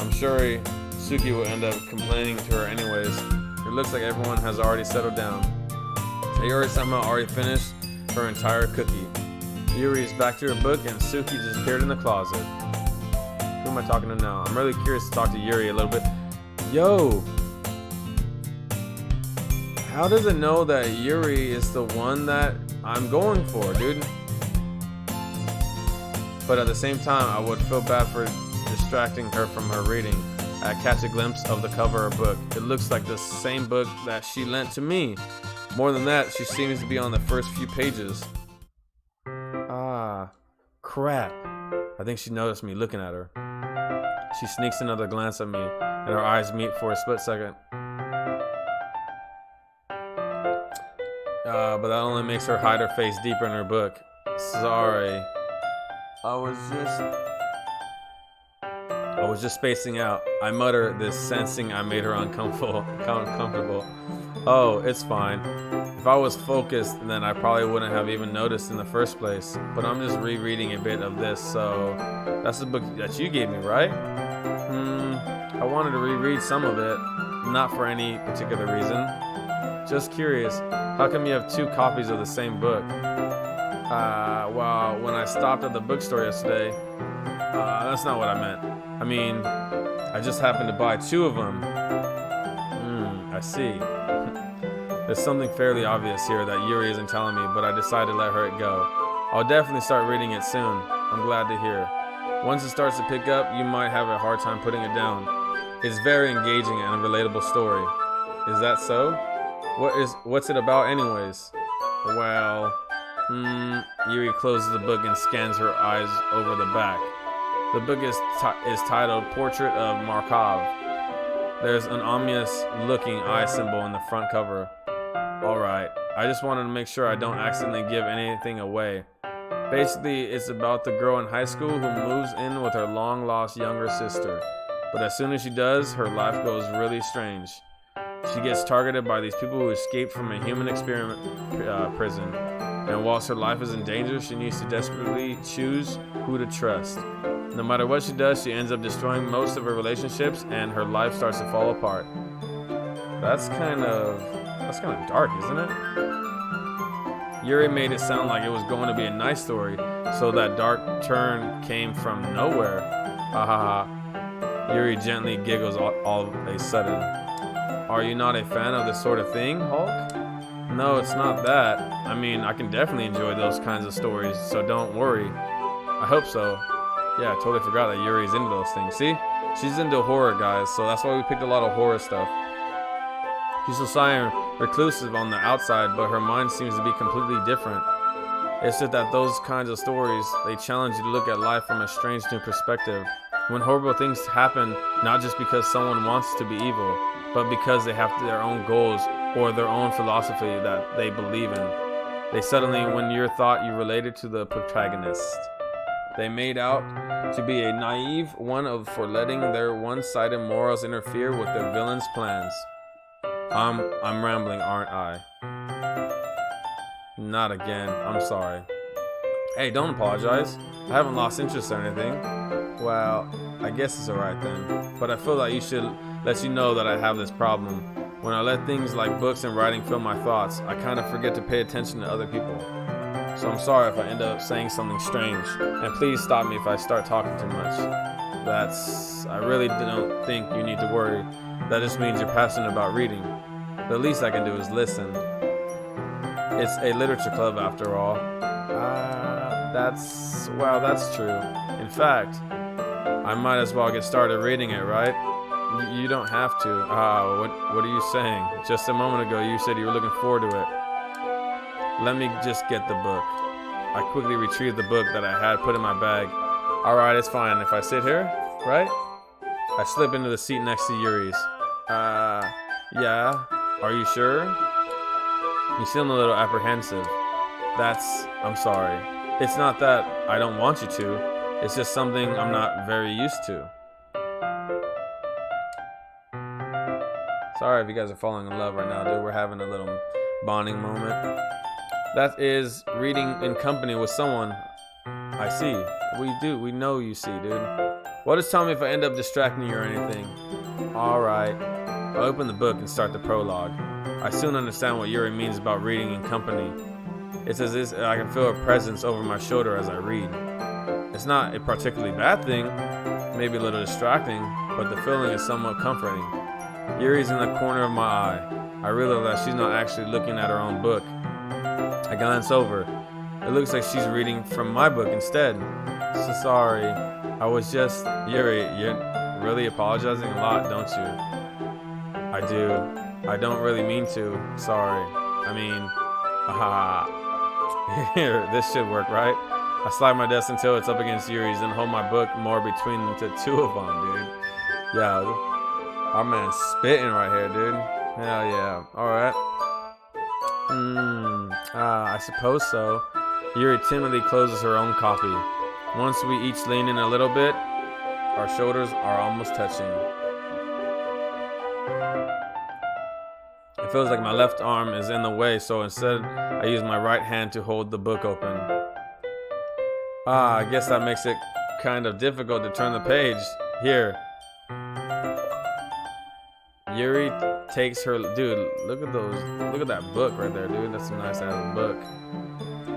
I'm sure Suki will end up complaining to her anyways. It looks like everyone has already settled down. Sayori somehow already finished her entire cookie. Yuri is back to her book and Suki just appeared in the closet. Who am I talking to now? I'm really curious to talk to Yuri a little bit. Yo! How does it know that Yuri is the one that I'm going for, dude? But at the same time, I would feel bad for distracting her from her reading. I catch a glimpse of the cover of her book. It looks like the same book that she lent to me. More than that, she seems to be on the first few pages. Ah, crap. I think she noticed me looking at her. She sneaks another glance at me, and our eyes meet for a split second. But that only makes her hide her face deeper in her book. Sorry. I was just spacing out. I mutter this, sensing I made her uncomfortable. Oh, it's fine. If I was focused, then I probably wouldn't have even noticed in the first place. But I'm just rereading a bit of this, so that's the book that you gave me, right? I wanted to reread some of it, not for any particular reason. Just curious, how come you have two copies of the same book? Well, when I stopped at the bookstore yesterday, that's not what I meant. I mean, I just happened to buy two of them. I see. There's something fairly obvious here that Yuri isn't telling me, but I decided to let her go. I'll definitely start reading it soon. I'm glad to hear. Once it starts to pick up, you might have a hard time putting it down. It's very engaging and a relatable story. Is that so? What's it about anyways? Well, Yuri closes the book and scans her eyes over the back. The book is titled Portrait of Markov. There's an ominous-looking eye symbol in the front cover. Alright, I just wanted to make sure I don't accidentally give anything away. Basically, it's about the girl in high school who moves in with her long-lost younger sister. But as soon as she does, her life goes really strange. She gets targeted by these people who escaped from a human experiment prison. And whilst her life is in danger, she needs to desperately choose who to trust. No matter what she does, she ends up destroying most of her relationships and her life starts to fall apart. That's kind of dark, isn't it? Yuri made it sound like it was going to be a nice story, so that dark turn came from nowhere. Ha ha ha. Yuri gently giggles all of a sudden. Are you not a fan of this sort of thing, Hulk? No, it's not that. I mean, I can definitely enjoy those kinds of stories, so don't worry. I hope so. Yeah, I totally forgot that Yuri's into those things. See? She's into horror, guys, so that's why we picked a lot of horror stuff. She's so shy and reclusive on the outside, but her mind seems to be completely different. It's just that those kinds of stories, they challenge you to look at life from a strange new perspective. When horrible things happen, not just because someone wants to be evil, but because they have their own goals or their own philosophy that they believe in. They suddenly, when you thought you related to the protagonist, they made out to be a naive one for letting their one-sided morals interfere with their villain's plans. I'm rambling, aren't I? Not again. I'm sorry. Hey, don't apologize. I haven't lost interest or anything. Well, I guess it's alright then. But I feel like you should let you know that I have this problem. When I let things like books and writing fill my thoughts, I kind of forget to pay attention to other people. So I'm sorry if I end up saying something strange. And please stop me if I start talking too much. I really don't think you need to worry. That just means you're passionate about reading. The least I can do is listen. It's a literature club after all. That's true. In fact, I might as well get started reading it, right? You don't have to. What are you saying? Just a moment ago you said you were looking forward to it. Let me just get the book. I quickly retrieved the book that I had put in my bag. Alright, it's fine. If I sit here, right? I slip into the seat next to Yuri's. Yeah. Are you sure? You seem a little apprehensive. I'm sorry. It's not that I don't want you to. It's just something I'm not very used to. Sorry if you guys are falling in love right now, dude. We're having a little bonding moment. That is reading in company with someone. I see. We know you see, dude. Well, just tell me if I end up distracting you or anything. Alright. I open the book and start the prologue. I soon understand what Yuri means about reading in company. It's as if I can feel a presence over my shoulder as I read. It's not a particularly bad thing, maybe a little distracting, but the feeling is somewhat comforting. Yuri's in the corner of my eye. I realize that she's not actually looking at her own book. I glance over. It looks like she's reading from my book instead. So sorry. I was just... Yuri, you're really apologizing a lot, don't you? I do. I don't really mean to. Sorry. I mean... Here, this should work, right? I slide my desk until it's up against Yuri's and hold my book more between the two of them, dude. Yeah, our man's spitting right here, dude. Hell yeah. Alright. I suppose so. Yuri timidly closes her own copy. Once we each lean in a little bit, our shoulders are almost touching. It feels like my left arm is in the way, so instead I use my right hand to hold the book open. I guess that makes it kind of difficult to turn the page. Here. Yuri takes her... Dude, look at that book right there, dude. That's a nice ass book.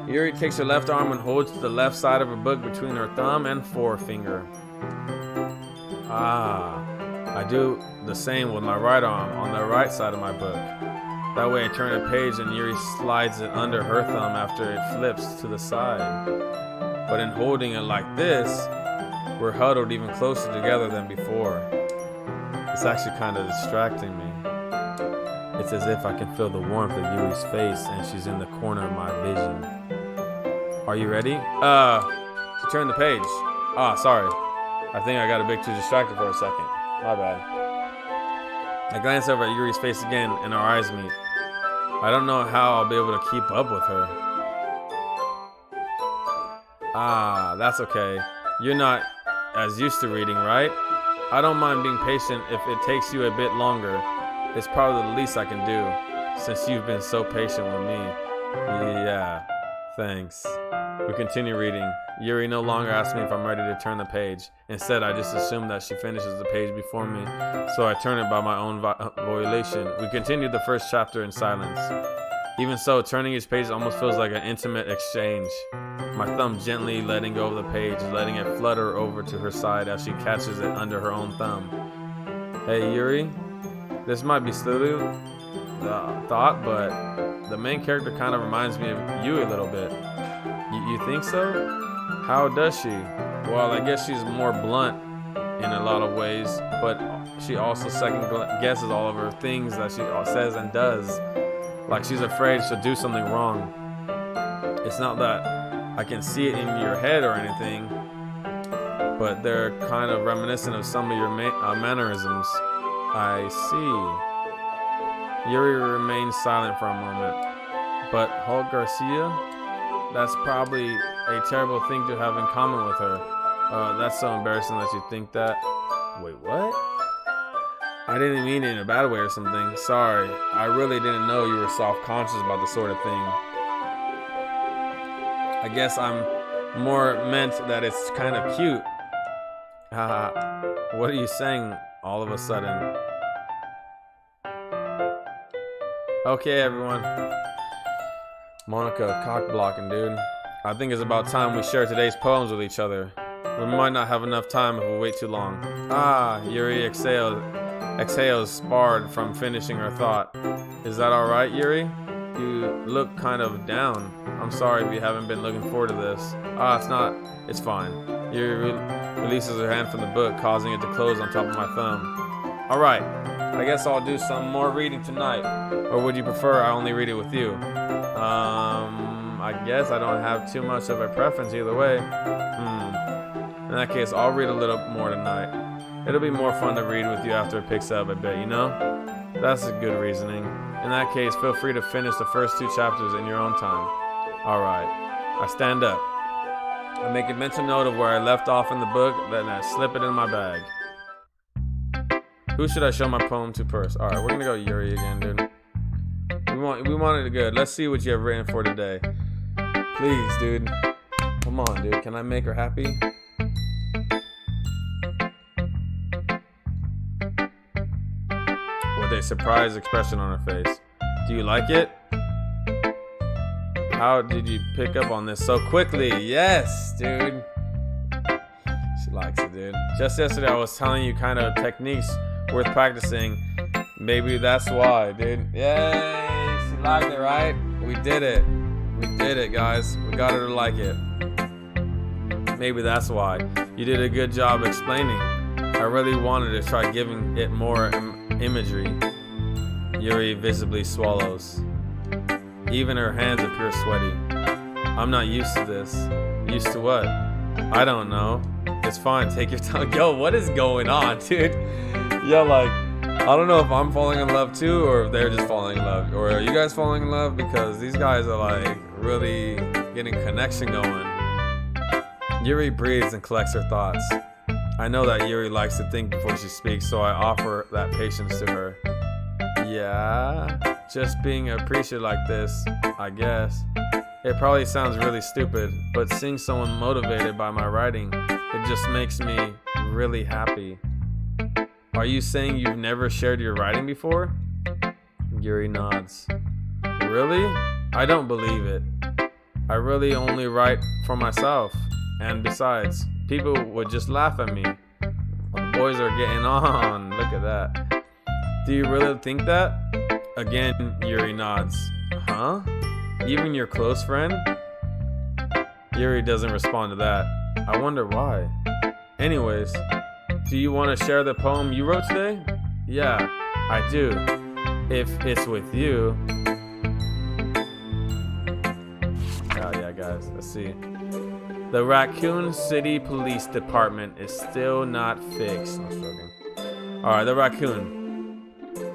Yuri takes her left arm and holds the left side of her book between her thumb and forefinger. I do the same with my right arm on the right side of my book. That way I turn a page and Yuri slides it under her thumb after it flips to the side. But in holding it like this, we're huddled even closer together than before. It's actually kind of distracting me. It's as if I can feel the warmth of Yuri's face and she's in the corner of my vision. Are you ready? To turn the page. Sorry. I think I got a bit too distracted for a second. My bad. I glance over at Yuri's face again and our eyes meet. I don't know how I'll be able to keep up with her. That's okay. You're not as used to reading, right? I don't mind being patient if it takes you a bit longer. It's probably the least I can do, since you've been so patient with me. Yeah, thanks. We continue reading. Yuri no longer asks me if I'm ready to turn the page. Instead, I just assume that she finishes the page before me, so I turn it by my own volition. We continue the first chapter in silence. Even so, turning each page almost feels like an intimate exchange. My thumb gently letting go of the page, letting it flutter over to her side as she catches it under her own thumb. Hey Yuri, this might be silly thought, but the main character kind of reminds me of you a little bit. You think so? How does she? Well, I guess she's more blunt in a lot of ways, but she also second guesses all of her things that she says and does. Like she's afraid she'll do something wrong. It's not that I can see it in your head or anything, but they're kind of reminiscent of some of your mannerisms. I see. Yuri remains silent for a moment. But Hulk Garcia? That's probably a terrible thing to have in common with her. That's so embarrassing that you think that. Wait, what? I didn't mean it in a bad way or something. Sorry. I really didn't know you were self-conscious about the sort of thing. I guess I'm more meant that it's kind of cute. Haha. What are you saying all of a sudden? Okay, everyone. Monica, cock blocking, dude. I think it's about time we share today's poems with each other. We might not have enough time if we wait too long. Yuri exhales, sparred from finishing her thought. Is that alright, Yuri? You look kind of down. I'm sorry if you haven't been looking forward to this. It's not. It's fine. Yuri releases her hand from the book, causing it to close on top of my thumb. Alright, I guess I'll do some more reading tonight. Or would you prefer I only read it with you? I guess I don't have too much of a preference either way. In that case, I'll read a little more tonight. It'll be more fun to read with you after it picks up a bit, you know? That's a good reasoning. In that case, feel free to finish the first 2 chapters in your own time. Alright. I stand up. I make a mental note of where I left off in the book, then I slip it in my bag. Who should I show my poem to first? Alright, we're gonna go Yuri again, dude. We wanted it good. Let's see what you have written for today. Please, dude. Come on, dude. Can I make her happy? With a surprised expression on her face. Do you like it? How did you pick up on this so quickly? Yes, dude. She likes it, dude. Just yesterday I was telling you kind of techniques worth practicing. Maybe that's why, dude. Yay! She liked it, right? We did it. We did it, guys. We got her to like it. Maybe that's why. You did a good job explaining. I really wanted to try giving it more imagery. Yuri visibly swallows. Even her hands appear sweaty. I'm not used to this. Used to what? I don't know. It's fine. Take your time. Yo, what is going on, dude? Yo, like, I don't know if I'm falling in love too or if they're just falling in love. Or are you guys falling in love? Because these guys are like really getting connection going. Yuri breathes and collects her thoughts. I know that Yuri likes to think before she speaks, so I offer that patience to her. Yeah, just being appreciated like this, I guess. It probably sounds really stupid, but seeing someone motivated by my writing, it just makes me really happy. Are you saying you've never shared your writing before? Yuri nods. Really? I don't believe it. I really only write for myself. And besides, people would just laugh at me. The boys are getting on. Look at that. Do you really think that? Again, Yuri nods. Huh? Even your close friend? Yuri doesn't respond to that. I wonder why. Anyways, do you want to share the poem you wrote today? Yeah, I do. If it's with you. Oh yeah, guys, let's see. The Raccoon City Police Department is still not fixed. I'm joking. Alright, the raccoon.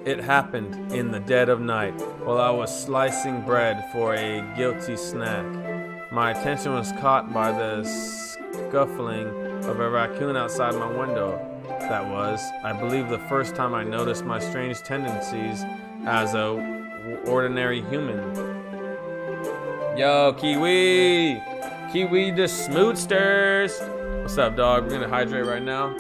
It happened in the dead of night while I was slicing bread for a guilty snack. My attention was caught by the scuffling of a raccoon outside my window. That was, I believe, the first time I noticed my strange tendencies as a ordinary human. Yo, Kiwi! Kiwi the Smootsters! What's up, dog? We're gonna hydrate right now.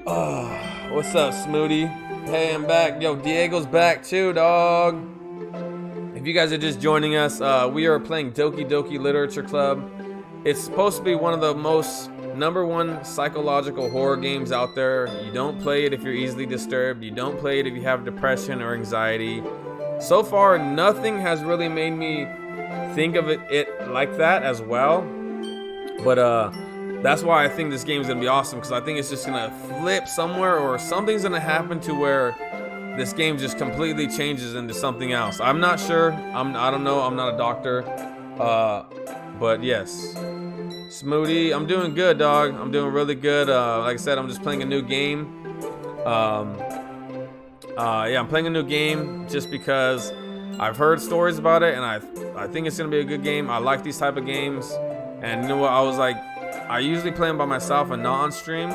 Oh, what's up, Smooty? Hey, I'm back. Yo, Diego's back too, dog. If you guys are just joining us, we are playing Doki Doki Literature Club. It's supposed to be one of the most #1 psychological horror games out there. You don't play it if you're easily disturbed. You don't play it if you have depression or anxiety. So far, nothing has really made me think of it like that as well. But that's why I think this game is gonna be awesome, because I think it's just gonna flip somewhere, or something's gonna happen to where this game just completely changes into something else. I'm not sure. I don't know. I'm not a doctor. But yes. Smoothie, I'm doing good, dog. I'm doing really good. Like I said, I'm just playing a new game. Yeah, I'm playing a new game just because I've heard stories about it, and I think it's gonna be a good game. I like these type of games, and you know what? I was like, I usually play them by myself and not on stream,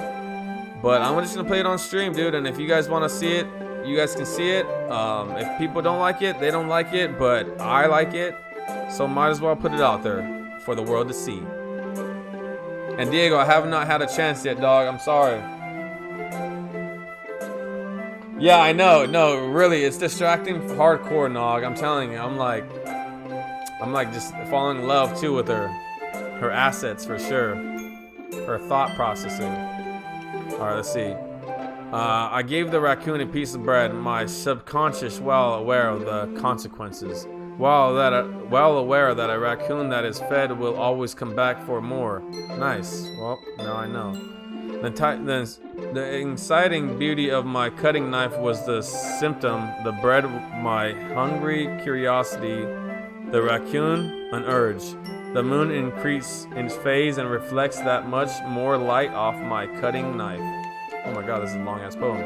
but I'm just gonna play it on stream, dude. And if you guys want to see it, you guys can see it. If people don't like it, they don't like it, but I like it, so might as well put it out there for the world to see. And Diego, I have not had a chance yet, dog. I'm sorry. Yeah, I know. No, really, it's distracting hardcore, Nog. I'm telling you, I'm like just falling in love too with her assets for sure, her thought processing. All right, let's see. I gave the raccoon a piece of bread. My subconscious, well aware of the consequences. Well aware that a raccoon that is fed will always come back for more. Nice. Well, now I know. The exciting beauty of my cutting knife was the symptom. The bread, my hungry curiosity. The raccoon, an urge. The moon increased in phase and reflects that much more light off my cutting knife. Oh my god, this is a long ass poem.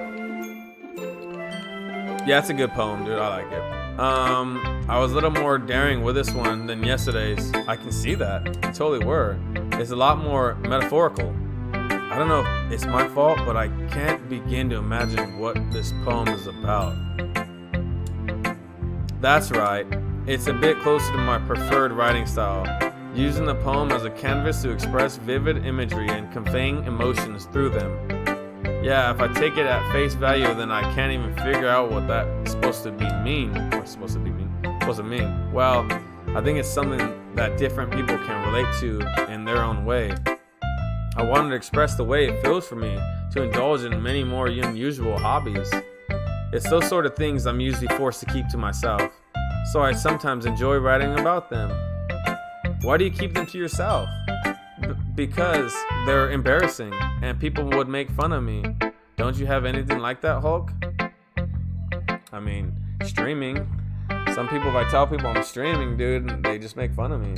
Yeah, it's a good poem, dude. I like it. I was a little more daring with this one than yesterday's. I can see that. You totally were. It's a lot more metaphorical. I don't know if it's my fault, but I can't begin to imagine what this poem is about. That's right. It's a bit closer to my preferred writing style, using the poem as a canvas to express vivid imagery and conveying emotions through them. Yeah, if I take it at face value, then I can't even figure out what that's supposed to mean. Well, I think it's something that different people can relate to in their own way. I wanted to express the way it feels for me to indulge in many more unusual hobbies. It's those sort of things I'm usually forced to keep to myself, so I sometimes enjoy writing about them. Why do you keep them to yourself? Because they're embarrassing and people would make fun of me. Don't you have anything like that, Hulk? I mean, streaming. Some people, if I tell people I'm streaming, dude, they just make fun of me.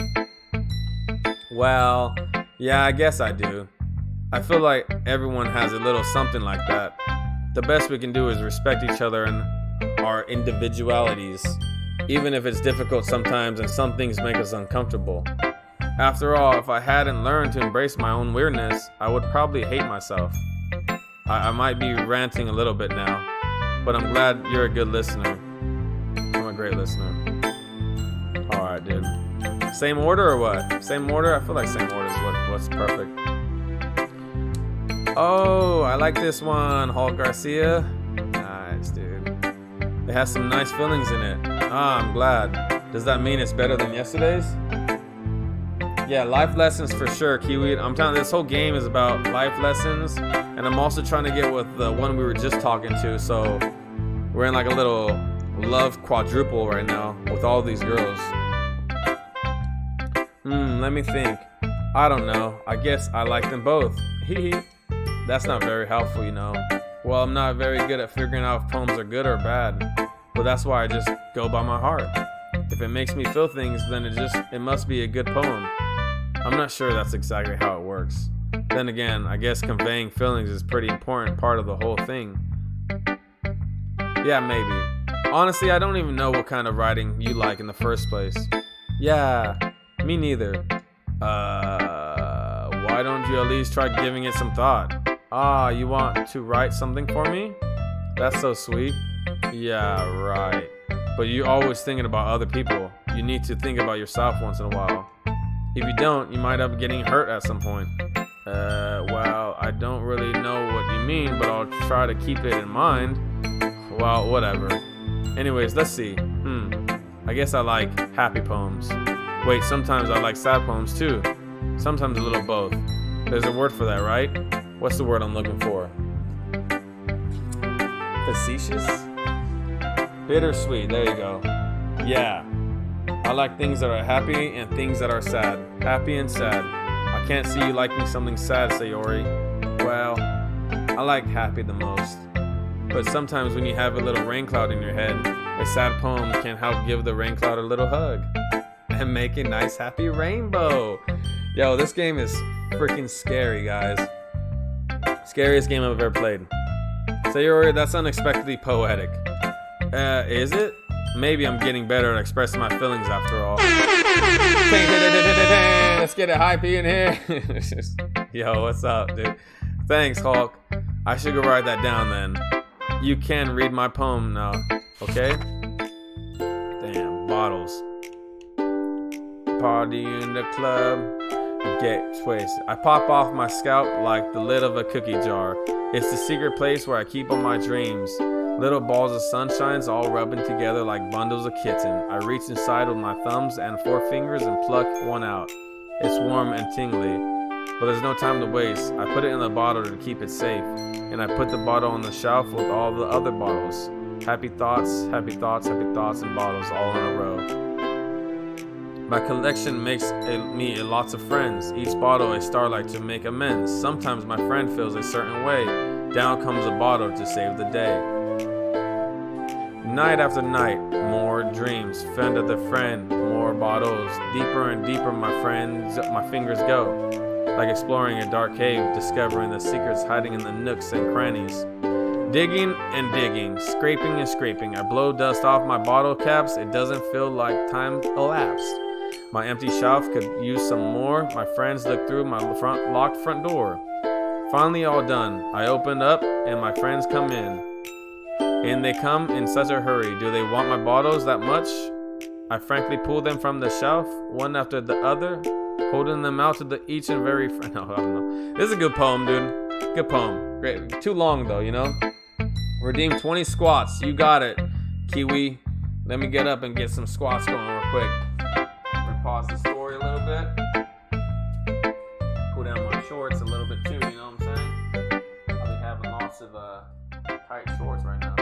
Well, yeah, I guess I do. I feel like everyone has a little something like that. The best we can do is respect each other and our individualities, even if it's difficult sometimes and some things make us uncomfortable. After all, if I hadn't learned to embrace my own weirdness, I would probably hate myself. I might be ranting a little bit now, but I'm glad you're a good listener. I'm a great listener. Alright, dude. Same order or what? Same order? I feel like same order is what's perfect. Oh, I like this one, Hulk Garcia. Nice, dude. It has some nice feelings in it. Ah, I'm glad. Does that mean it's better than yesterday's? Yeah, life lessons for sure, Kiwi. I'm telling you, this whole game is about life lessons, and I'm also trying to get with the one we were just talking to, so we're in like a little love quadruple right now with all these girls. Let me think. I don't know. I guess I like them both. Hee hee. That's not very helpful, you know. Well, I'm not very good at figuring out if poems are good or bad, but that's why I just go by my heart. If it makes me feel things, then it must be a good poem. I'm not sure that's exactly how it works. Then again, I guess conveying feelings is a pretty important part of the whole thing. Yeah, maybe. Honestly, I don't even know what kind of writing you like in the first place. Yeah, me neither. Why don't you at least try giving it some thought? Ah, you want to write something for me? That's so sweet. Yeah, right. But you're always thinking about other people. You need to think about yourself once in a while. If you don't, you might end up getting hurt at some point. Well, I don't really know what you mean, but I'll try to keep it in mind. Well, whatever. Anyways, let's see. I guess I like happy poems. Wait, sometimes I like sad poems too. Sometimes a little both. There's a word for that, right? What's the word I'm looking for? Facetious? Bittersweet, there you go. Yeah. I like things that are happy and things that are sad. Happy and sad. I can't see you liking something sad, Sayori. Well, I like happy the most. But sometimes when you have a little rain cloud in your head, a sad poem can help give the rain cloud a little hug and make a nice happy rainbow. Yo, this game is freaking scary, guys. Scariest game I've ever played. Sayori, that's unexpectedly poetic. Is it? Maybe I'm getting better at expressing my feelings after all. Let's get a high P in here. Yo, what's up, dude? Thanks, Hulk. I should go write that down then. You can read my poem now, okay? Damn, bottles. Party in the club, get twisted. I pop off my scalp like the lid of a cookie jar. It's the secret place where I keep all my dreams. Little balls of sunshines all rubbing together like bundles of kitten. I reach inside with my thumbs and 4 fingers and pluck one out. It's warm and tingly, but there's no time to waste. I put it in the bottle to keep it safe, and I put the bottle on the shelf with all the other bottles. Happy thoughts, happy thoughts, happy thoughts, and bottles all in a row. My collection makes me lots of friends. Each bottle a starlight to make amends. Sometimes my friend feels a certain way. Down comes a bottle to save the day. Night after night, more dreams. Friend of the friend, more bottles. Deeper and deeper my fingers go. Like exploring a dark cave, discovering the secrets hiding in the nooks and crannies. Digging and digging, scraping and scraping. I blow dust off my bottle caps. It doesn't feel like time elapsed. My empty shelf could use some more. My friends look through my locked front door. Finally all done. I open up and my friends come in. And they come in such a hurry. Do they want my bottles that much? I frankly pull them from the shelf, one after the other, holding them out to each and very friend. No, I don't know. This is a good poem, dude. Good poem. Great. Too long though, you know? Redeem 20 squats. You got it, Kiwi. Let me get up and get some squats going real quick. I'm gonna pause the story a little bit. Pull down my shorts a little bit too, you know what I'm saying? I'll be having lots of tight shorts right now.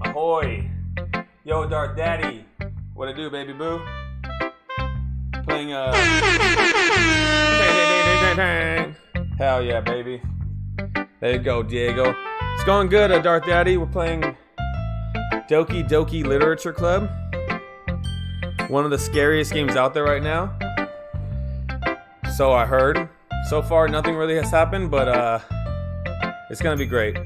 Ahoy! Yo, Dark Daddy. What it do, baby boo? Playing Hell yeah, baby. There you go, Diego. It's going good, Dark Daddy. We're playing Doki Doki Literature Club. One of the scariest games out there right now. So I heard. So far, nothing really has happened, but it's gonna be great.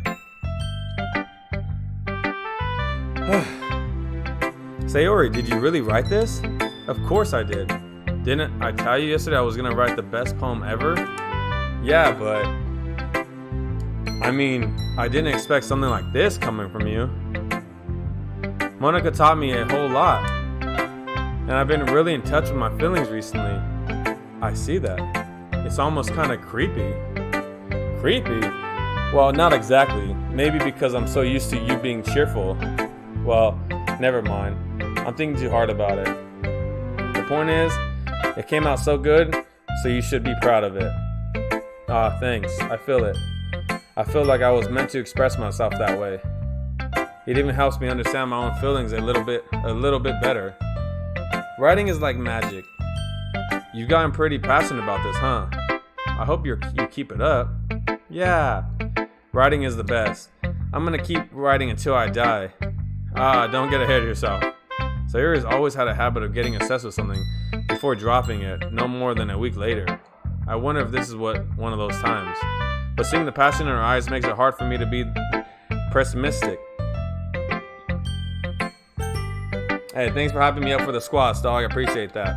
Sayori, did you really write this? Of course I did. Didn't I tell you yesterday I was gonna write the best poem ever? Yeah, but I mean, I didn't expect something like this coming from you. Monica taught me a whole lot, and I've been really in touch with my feelings recently. I see that. It's almost kind of creepy. Creepy? Well, not exactly. Maybe because I'm so used to you being cheerful. Well, never mind. I'm thinking too hard about it. The point is, it came out so good, so you should be proud of it. Ah, thanks. I feel it. I feel like I was meant to express myself that way. It even helps me understand my own feelings a little bit better. Writing is like magic. You've gotten pretty passionate about this, huh? I hope you keep it up. Yeah. Writing is the best. I'm gonna keep writing until I die. Don't get ahead of yourself. So Yuri's always had a habit of getting obsessed with something before dropping it, no more than a week later. I wonder if this is one of those times. But seeing the passion in her eyes makes it hard for me to be pessimistic. Hey, thanks for hyping me up for the squats, dog. I appreciate that.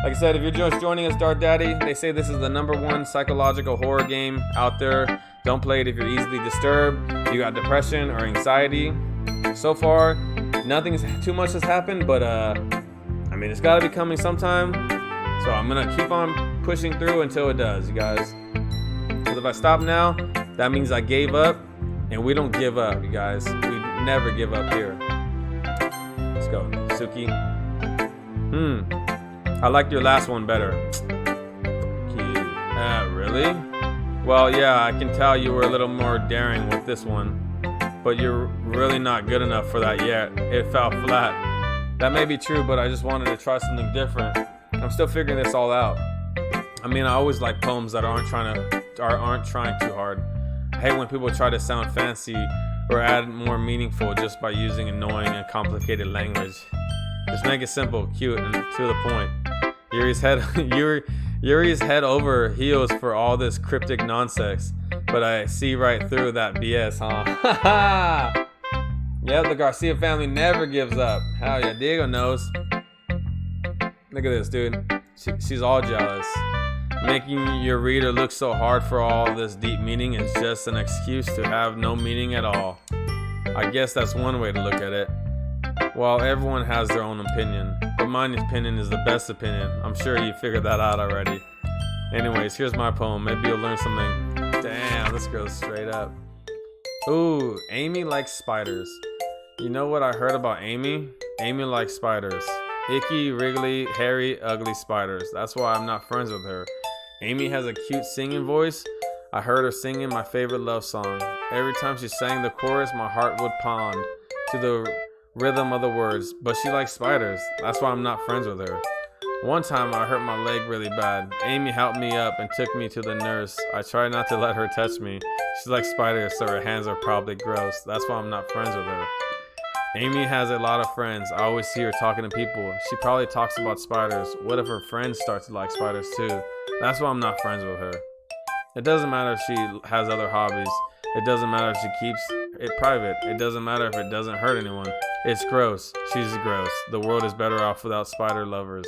Like I said, if you're just joining us, Dart Daddy, they say this is the #1 psychological horror game out there. Don't play it if you're easily disturbed, you got depression or anxiety. So far, nothing too much has happened, but I mean, it's got to be coming sometime. So I'm going to keep on pushing through until it does, you guys. So if I stop now, that means I gave up, and we don't give up, you guys. We never give up here. Let's go, Suki. I liked your last one better. Really? Well, yeah, I can tell you were a little more daring with this one, but you're really not good enough for that yet. It fell flat. That may be true, but I just wanted to try something different. I'm still figuring this all out. I mean, I always like poems that aren't trying too hard. I hate when people try to sound fancy or add more meaningful just by using annoying and complicated language. Just make it simple, cute, and to the point. Yuri's head over heels for all this cryptic nonsense, but I see right through that BS, huh? Yeah, the Garcia family never gives up. Hell yeah, Diego knows. Look at this, dude. She's all jealous. Making your reader look so hard for all this deep meaning is just an excuse to have no meaning at all. I guess that's one way to look at it. Well, everyone has their own opinion, but my opinion is the best opinion. I'm sure you figured that out already. Anyways, here's my poem. Maybe you'll learn something. Damn, this girl's straight up. Ooh, Amy likes spiders. You know what I heard about Amy? Amy likes spiders. Icky, wriggly, hairy, ugly spiders. That's why I'm not friends with her. Amy has a cute singing voice. I heard her singing my favorite love song. Every time she sang the chorus, my heart would pound to the rhythm of the words, but she likes spiders. That's why I'm not friends with her. One time I hurt my leg really bad. Amy helped me up and took me to the nurse. I tried not to let her touch me. She likes spiders, so her hands are probably gross. That's why I'm not friends with her. Amy has a lot of friends. I always see her talking to people. She probably talks about spiders. What if her friends start to like spiders too? That's why I'm not friends with her. It doesn't matter if she has other hobbies. It doesn't matter if she keeps it private. It doesn't matter if it doesn't hurt anyone. It's gross. She's gross. The world is better off without spider lovers.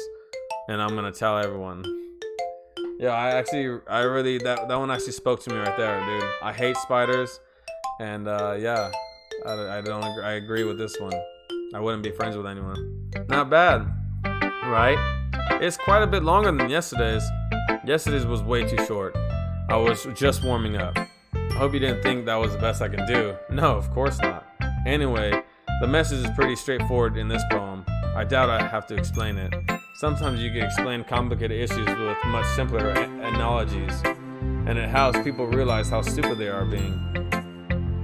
And I'm gonna tell everyone. Yeah, I really, that one actually spoke to me right there, dude. I hate spiders. And yeah, I agree with this one. I wouldn't be friends with anyone. Not bad, right? It's quite a bit longer than yesterday's. Yesterday's was way too short. I was just warming up. I hope you didn't think that was the best I could do. No, of course not. Anyway, the message is pretty straightforward in this poem. I doubt I have to explain it. Sometimes you can explain complicated issues with much simpler analogies, and it helps people realize how stupid they are being.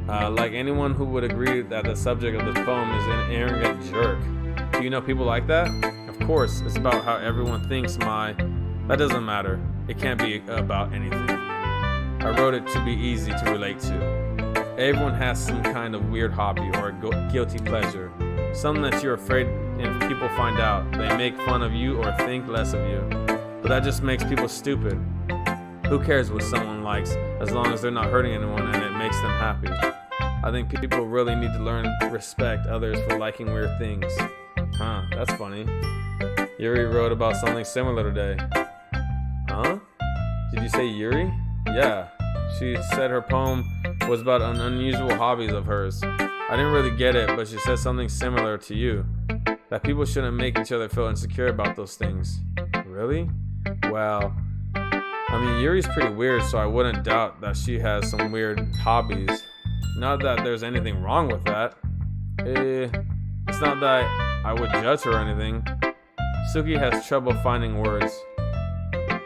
Like anyone who would agree that the subject of this poem is an arrogant jerk. Do you know people like that? Of course, it's about how everyone thinks that doesn't matter. It can't be about anything. I wrote it to be easy to relate to. Everyone has some kind of weird hobby or a guilty pleasure. Something that you're afraid if people find out, they make fun of you or think less of you. But that just makes people stupid. Who cares what someone likes as long as they're not hurting anyone and it makes them happy? I think people really need to learn to respect others for liking weird things. Huh, that's funny. Yuri wrote about something similar today. Huh? Did you say Yuri? Yeah. She said her poem was about unusual hobbies of hers. I didn't really get it, but she said something similar to you. That people shouldn't make each other feel insecure about those things. Really? Well, I mean, Yuri's pretty weird, so I wouldn't doubt that she has some weird hobbies. Not that there's anything wrong with that. It's not that I would judge her or anything. Suki has trouble finding words.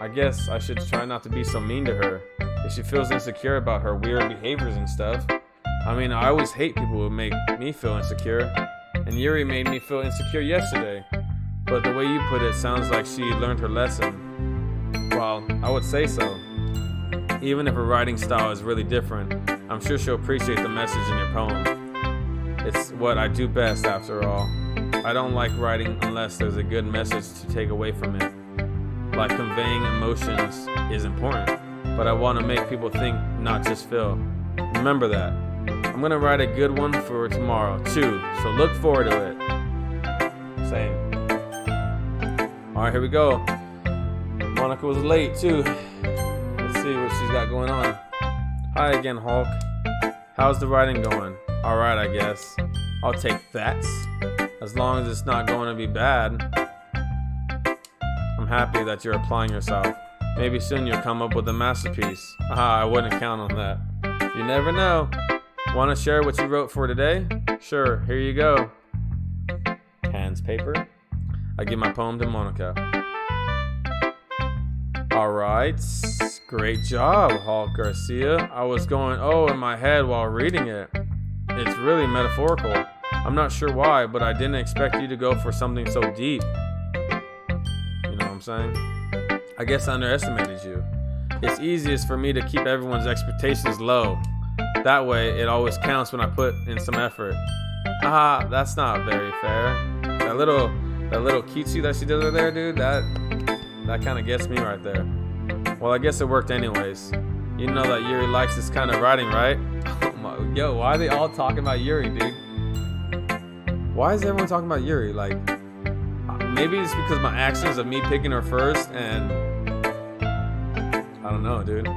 I guess I should try not to be so mean to her. If she feels insecure about her weird behaviors and stuff. I mean, I always hate people who make me feel insecure. And Yuri made me feel insecure yesterday. But the way you put it sounds like she learned her lesson. Well, I would say so. Even if her writing style is really different. I'm sure she'll appreciate the message in your poem. It's what I do best, after all. I don't like writing unless there's a good message to take away from it. Like conveying emotions is important, but I want to make people think, not just feel. Remember that. I'm going to write a good one for tomorrow, too, so look forward to it. Same. Alright, here we go. Monica was late, too. Let's see what she's got going on. Hi again, Hulk. How's the writing going? Alright, I guess. I'll take that. As long as it's not going to be bad. I'm happy that you're applying yourself. Maybe soon you'll come up with a masterpiece. I wouldn't count on that. You never know. Want to share what you wrote for today? Sure, here you go. Hands paper. I give my poem to Monica. Alright. Great job, Hulk Garcia. I was going in my head while reading it. It's really metaphorical. I'm not sure why, but I didn't expect you to go for something so deep. You know what I'm saying? I guess I underestimated you. It's easiest for me to keep everyone's expectations low. That way, it always counts when I put in some effort. That's not very fair. That little cutesy that she did over there, dude, that kind of gets me right there. Well, I guess it worked anyways. You know that Yuri likes this kind of writing, right? Yo, why are they all talking about Yuri, dude? Why is everyone talking about Yuri? Like, maybe it's because my actions of me picking her first, and I don't know, dude.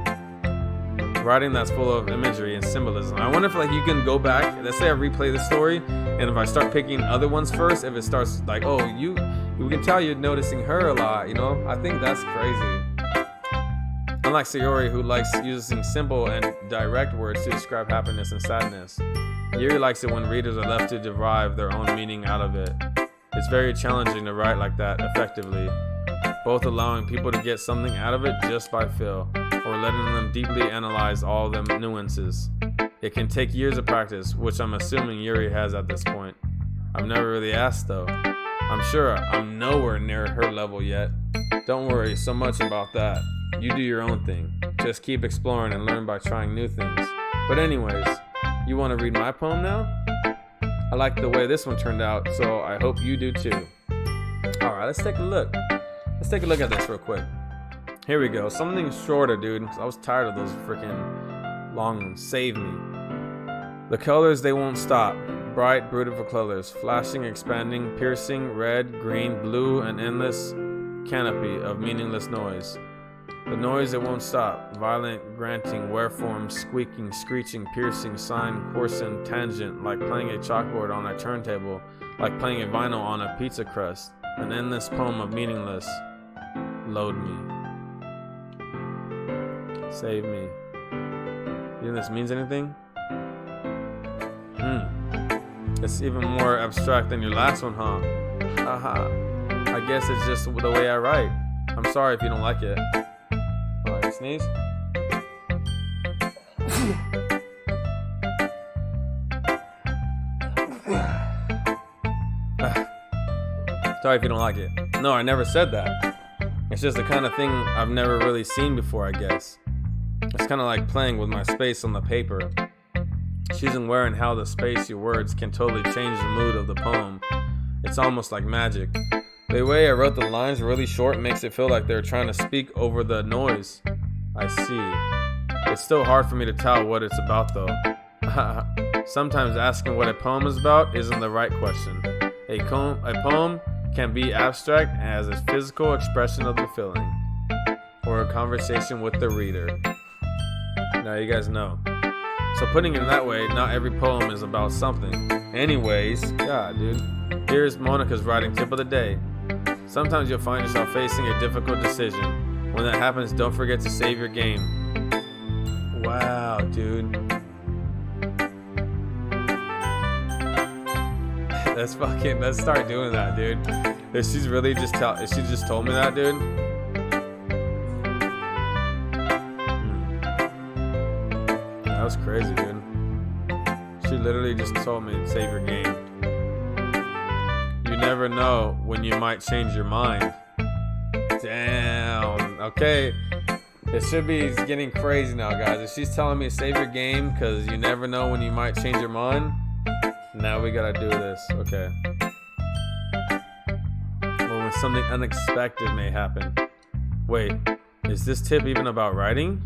Writing that's full of imagery and symbolism. I wonder if like you can go back. Let's say I replay the story, and if I start picking other ones first, if it starts like, we can tell you're noticing her a lot. You know, I think that's crazy. Unlike Sayori, who likes using simple and direct words to describe happiness and sadness, Yuri likes it when readers are left to derive their own meaning out of it. It's very challenging to write like that effectively, both allowing people to get something out of it just by feel, or letting them deeply analyze all the nuances. It can take years of practice, which I'm assuming Yuri has at this point. I've never really asked though. I'm sure I'm nowhere near her level yet. Don't worry so much about that. You do your own thing. Just keep exploring and learn by trying new things. But anyways, you want to read my poem now? I like the way this one turned out, so I hope you do too. Alright, let's take a look. Let's take a look at this real quick. Here we go. Something shorter, dude. I was tired of those freaking long ones. Save me. The colors, they won't stop. Bright, beautiful colors. Flashing, expanding, piercing, red, green, blue, an endless canopy of meaningless noise. The noise, it won't stop. Violent, granting, waveform, squeaking, screeching, piercing, sine, coursing, tangent, like playing a chalkboard on a turntable, like playing a vinyl on a pizza crust. An endless poem of meaningless. Load me. Save me. You think this means anything? It's even more abstract than your last one, huh? I guess it's just the way I write. I'm sorry if you don't like it. Alright, sneeze. Sorry if you don't like it. No, I never said that. It's just the kind of thing I've never really seen before, I guess. It's kind of like playing with my space on the paper. Choosing where and how the space your words can totally change the mood of the poem. It's almost like magic. The way I wrote the lines really short makes it feel like they're trying to speak over the noise. I see. It's still hard for me to tell what it's about though. Sometimes asking what a poem is about isn't the right question. A poem can be abstract as a physical expression of the feeling, or a conversation with the reader. Now you guys know. So putting it that way, not every poem is about something. Anyways, God, dude. Here's Monica's writing tip of the day. Sometimes you'll find yourself facing a difficult decision. When that happens, don't forget to save your game. Wow, dude. Let's start doing that, dude. If she just told me that, dude. That was crazy, dude. She literally just told me to save your game. You never know when you might change your mind. Damn. Okay. It should be getting crazy now, guys. If she's telling me to save your game because you never know when you might change your mind, now we gotta do this. Okay. Or when something unexpected may happen. Wait, is this tip even about writing?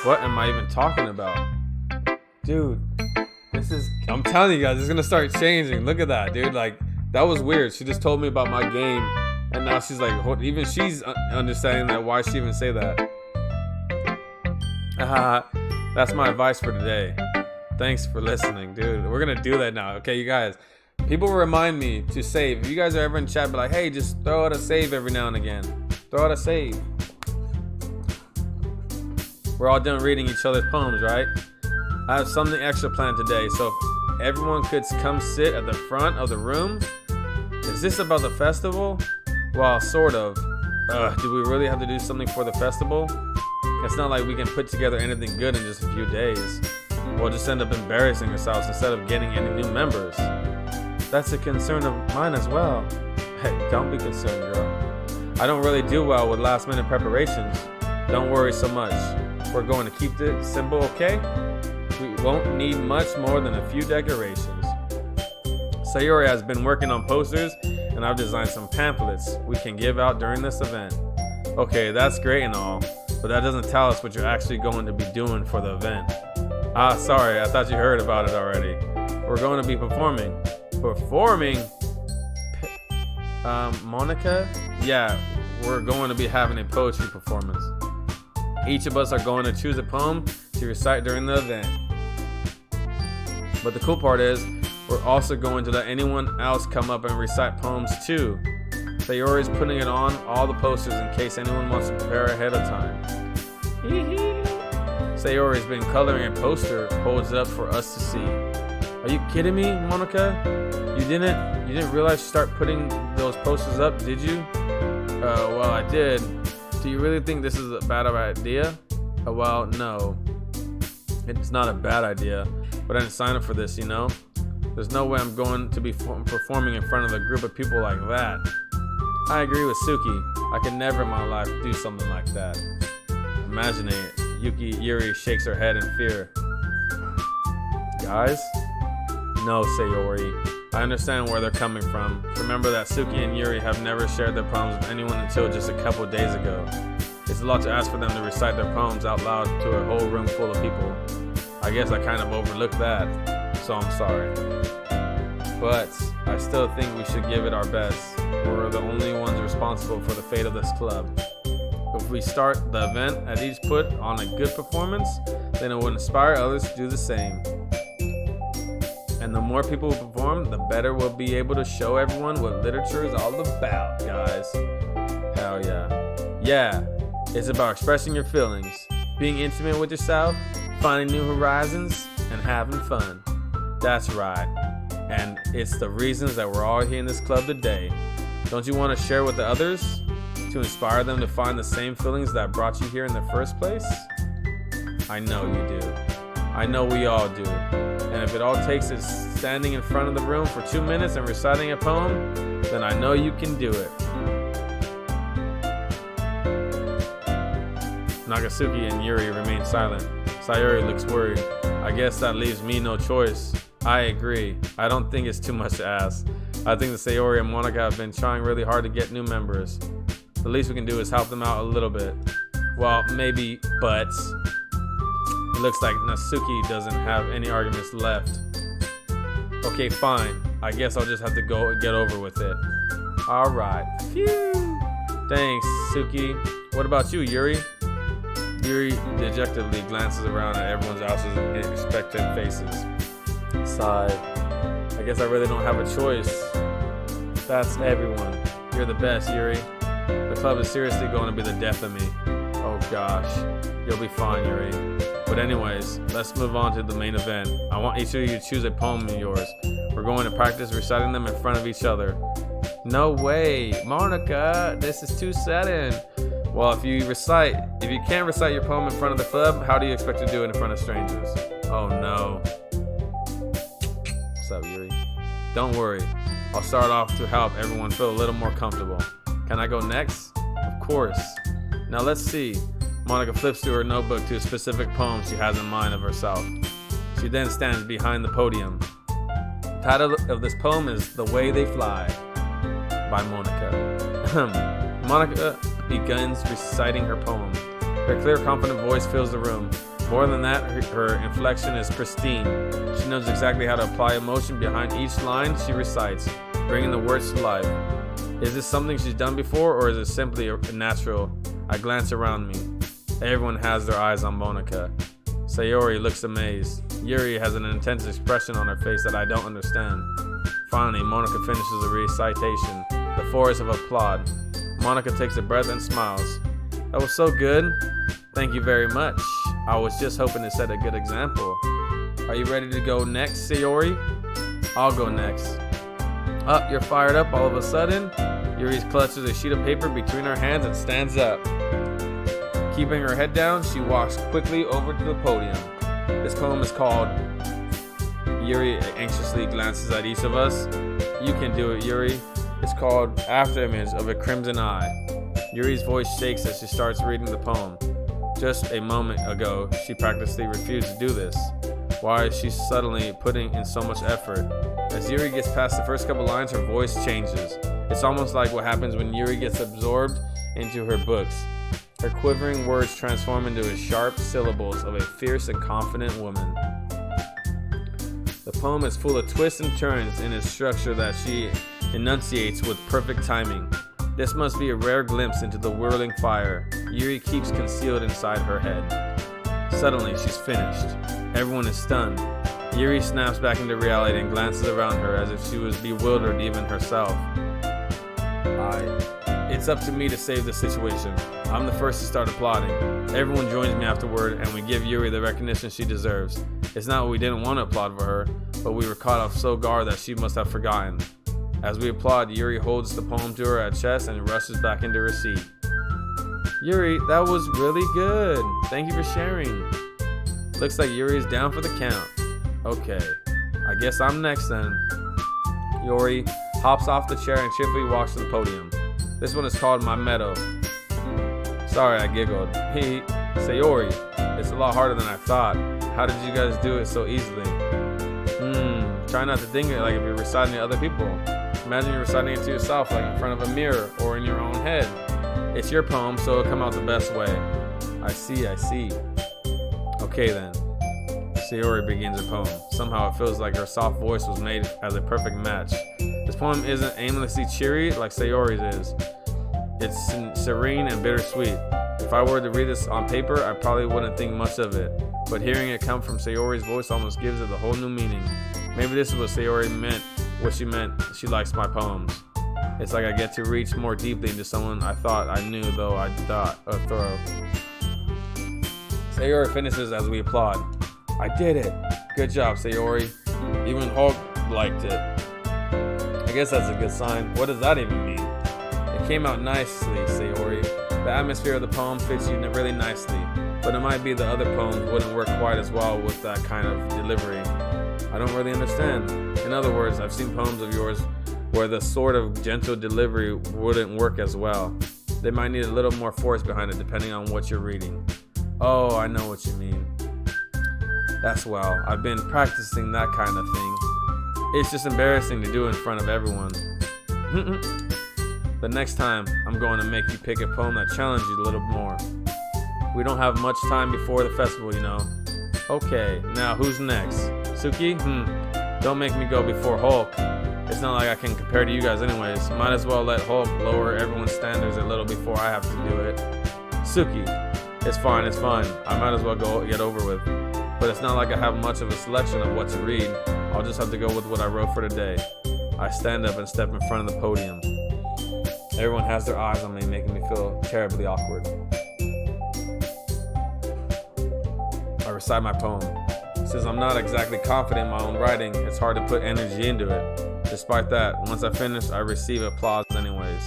What am I even talking about? Dude, I'm telling you guys, it's gonna start changing. Look at that, dude. Like, that was weird. She just told me about my game, and now she's like, even she's understanding that. Why she even say that? That's my advice for today. Thanks for listening, dude. We're gonna do that now. Okay, you guys. People remind me to save. If you guys are ever in chat, be like, hey, just throw out a save every now and again. Throw out a save. We're all done reading each other's poems, right? I have something extra planned today, so if everyone could come sit at the front of the room. Is this about the festival? Well, sort of. Do we really have to do something for the festival? It's not like we can put together anything good in just a few days. We'll just end up embarrassing ourselves instead of getting any new members. That's a concern of mine as well. Hey, don't be concerned, girl. I don't really do well with last-minute preparations. Don't worry so much. We're going to keep it simple, okay? We won't need much more than a few decorations. Sayori has been working on posters, and I've designed some pamphlets we can give out during this event. Okay, that's great and all, but that doesn't tell us what you're actually going to be doing for the event. Sorry, I thought you heard about it already. We're going to be performing. Performing? Monica? Yeah, we're going to be having a poetry performance. Each of us are going to choose a poem to recite during the event. But the cool part is, we're also going to let anyone else come up and recite poems too. Sayori's putting it on all the posters in case anyone wants to prepare ahead of time. Sayori's been coloring a poster, holds it up for us to see. Are you kidding me, Monica? You didn't realize to start putting those posters up, did you? Well, I did. Do you really think this is a bad idea? Well, no. It's not a bad idea, but I didn't sign up for this, you know? There's no way I'm going to be performing in front of a group of people like that. I agree with Suki. I could never in my life do something like that. Imagining it, Yuri shakes her head in fear. Guys? No, Sayori. I understand where they're coming from. Remember that Suki and Yuri have never shared their poems with anyone until just a couple days ago. It's a lot to ask for them to recite their poems out loud to a whole room full of people. I guess I kind of overlooked that, so I'm sorry. But I still think we should give it our best. We're the only ones responsible for the fate of this club. If we start the event and each put on a good performance, then it will inspire others to do the same. And the more people who perform, the better we'll be able to show everyone what literature is all about, guys. Hell yeah. Yeah, it's about expressing your feelings, being intimate with yourself, finding new horizons, and having fun. That's right. And it's the reasons that we're all here in this club today. Don't you want to share with the others to inspire them to find the same feelings that brought you here in the first place? I know you do. I know we all do. And if it all takes is standing in front of the room for 2 minutes and reciting a poem, then I know you can do it. Nagatsuki and Yuri remain silent. Sayori looks worried. I guess that leaves me no choice. I agree. I don't think it's too much to ask. I think that Sayori and Monica have been trying really hard to get new members. The least we can do is help them out a little bit. Well, maybe, but it looks like Natsuki doesn't have any arguments left. Okay, fine. I guess I'll just have to go and get over with it. Alright. Phew. Thanks, Suki. What about you, Yuri? Yuri dejectedly glances around at everyone else's expectant faces. Sigh. I guess I really don't have a choice. That's everyone. You're the best, Yuri. The club is seriously going to be the death of me. Oh gosh. You'll be fine, Yuri. But anyways, let's move on to the main event. I want each of you to choose a poem of yours. We're going to practice reciting them in front of each other. No way, Monica, this is too sudden. Well, if you can't recite your poem in front of the club, how do you expect to do it in front of strangers? Oh no. What's up, Yuri? Don't worry. I'll start off to help everyone feel a little more comfortable. Can I go next? course. Now let's see. Monica flips through her notebook to a specific poem she has in mind of herself. She then stands behind the podium. The title of this poem is The Way They Fly by Monica. Monica begins reciting her poem. Her clear, confident voice fills the room. More than that, her inflection is pristine. She knows exactly how to apply emotion behind each line she recites, bringing the words to life. Is this something she's done before, or is it simply natural? I glance around me. Everyone has their eyes on Monica. Sayori looks amazed. Yuri has an intense expression on her face that I don't understand. Finally, Monica finishes the recitation. The chorus of applaud. Monica takes a breath and smiles. That was so good. Thank you very much. I was just hoping to set a good example. Are you ready to go next, Sayori? I'll go next. You're fired up all of a sudden? Yuri clutches a sheet of paper between her hands and stands up. Keeping her head down, she walks quickly over to the podium. This poem is called... Yuri anxiously glances at each of us. You can do it, Yuri. It's called Afterimage of a Crimson Eye. Yuri's voice shakes as she starts reading the poem. Just a moment ago, she practically refused to do this. Why is she suddenly putting in so much effort? As Yuri gets past the first couple lines, her voice changes. It's almost like what happens when Yuri gets absorbed into her books. Her quivering words transform into the sharp syllables of a fierce and confident woman. The poem is full of twists and turns in its structure that she enunciates with perfect timing. This must be a rare glimpse into the whirling fire Yuri keeps concealed inside her head. Suddenly, she's finished. Everyone is stunned. Yuri snaps back into reality and glances around her as if she was bewildered even herself. It's up to me to save the situation. I'm the first to start applauding. Everyone joins me afterward, and we give Yuri the recognition she deserves. It's not what we didn't want to applaud for her, but we were caught off so guard that she must have forgotten. As we applaud, Yuri holds the poem to her chest and rushes back into her seat. Yuri, that was really good. Thank you for sharing. Looks like Yuri's down for the count. Okay, I guess I'm next then. Yuri hops off the chair and cheerfully walks to the podium. This one is called My Meadow. Sorry, I giggled. Sayori, it's a lot harder than I thought. How did you guys do it so easily? Try not to think it like if you're reciting to other people. Imagine you're reciting it to yourself, like in front of a mirror or in your own head. It's your poem, so it'll come out the best way. I see. Okay then. Sayori begins her poem. Somehow it feels like her soft voice was made as a perfect match. This poem isn't aimlessly cheery like Sayori's is. It's serene and bittersweet. If I were to read this on paper, I probably wouldn't think much of it. But hearing it come from Sayori's voice almost gives it a whole new meaning. Maybe this is what Sayori meant, what she meant. She likes my poems. It's like I get to reach more deeply into someone I thought I knew, though I thought thorough. Sayori finishes as we applaud. I did it. Good job, Sayori. Even Hulk liked it. I guess that's a good sign. What does that even mean? It came out nicely, Sayori. The atmosphere of the poem fits you really nicely, but it might be the other poems wouldn't work quite as well with that kind of delivery. I don't really understand. In other words, I've seen poems of yours where the sort of gentle delivery wouldn't work as well. They might need a little more force behind it depending on what you're reading. Oh, I know what you mean. That's well, I've been practicing that kind of thing. It's just embarrassing to do in front of everyone. The next time, I'm going to make you pick a poem that challenges you a little more. We don't have much time before the festival, you know. Okay, now who's next? Suki? Don't make me go before Hulk. It's not like I can compare to you guys anyways. Might as well let Hulk lower everyone's standards a little before I have to do it. Suki, it's fine. I might as well go get over with. But it's not like I have much of a selection of what to read. I'll just have to go with what I wrote for today. I stand up and step in front of the podium. Everyone has their eyes on me, making me feel terribly awkward. I recite my poem. Since I'm not exactly confident in my own writing, it's hard to put energy into it. Despite that, once I finish, I receive applause anyways.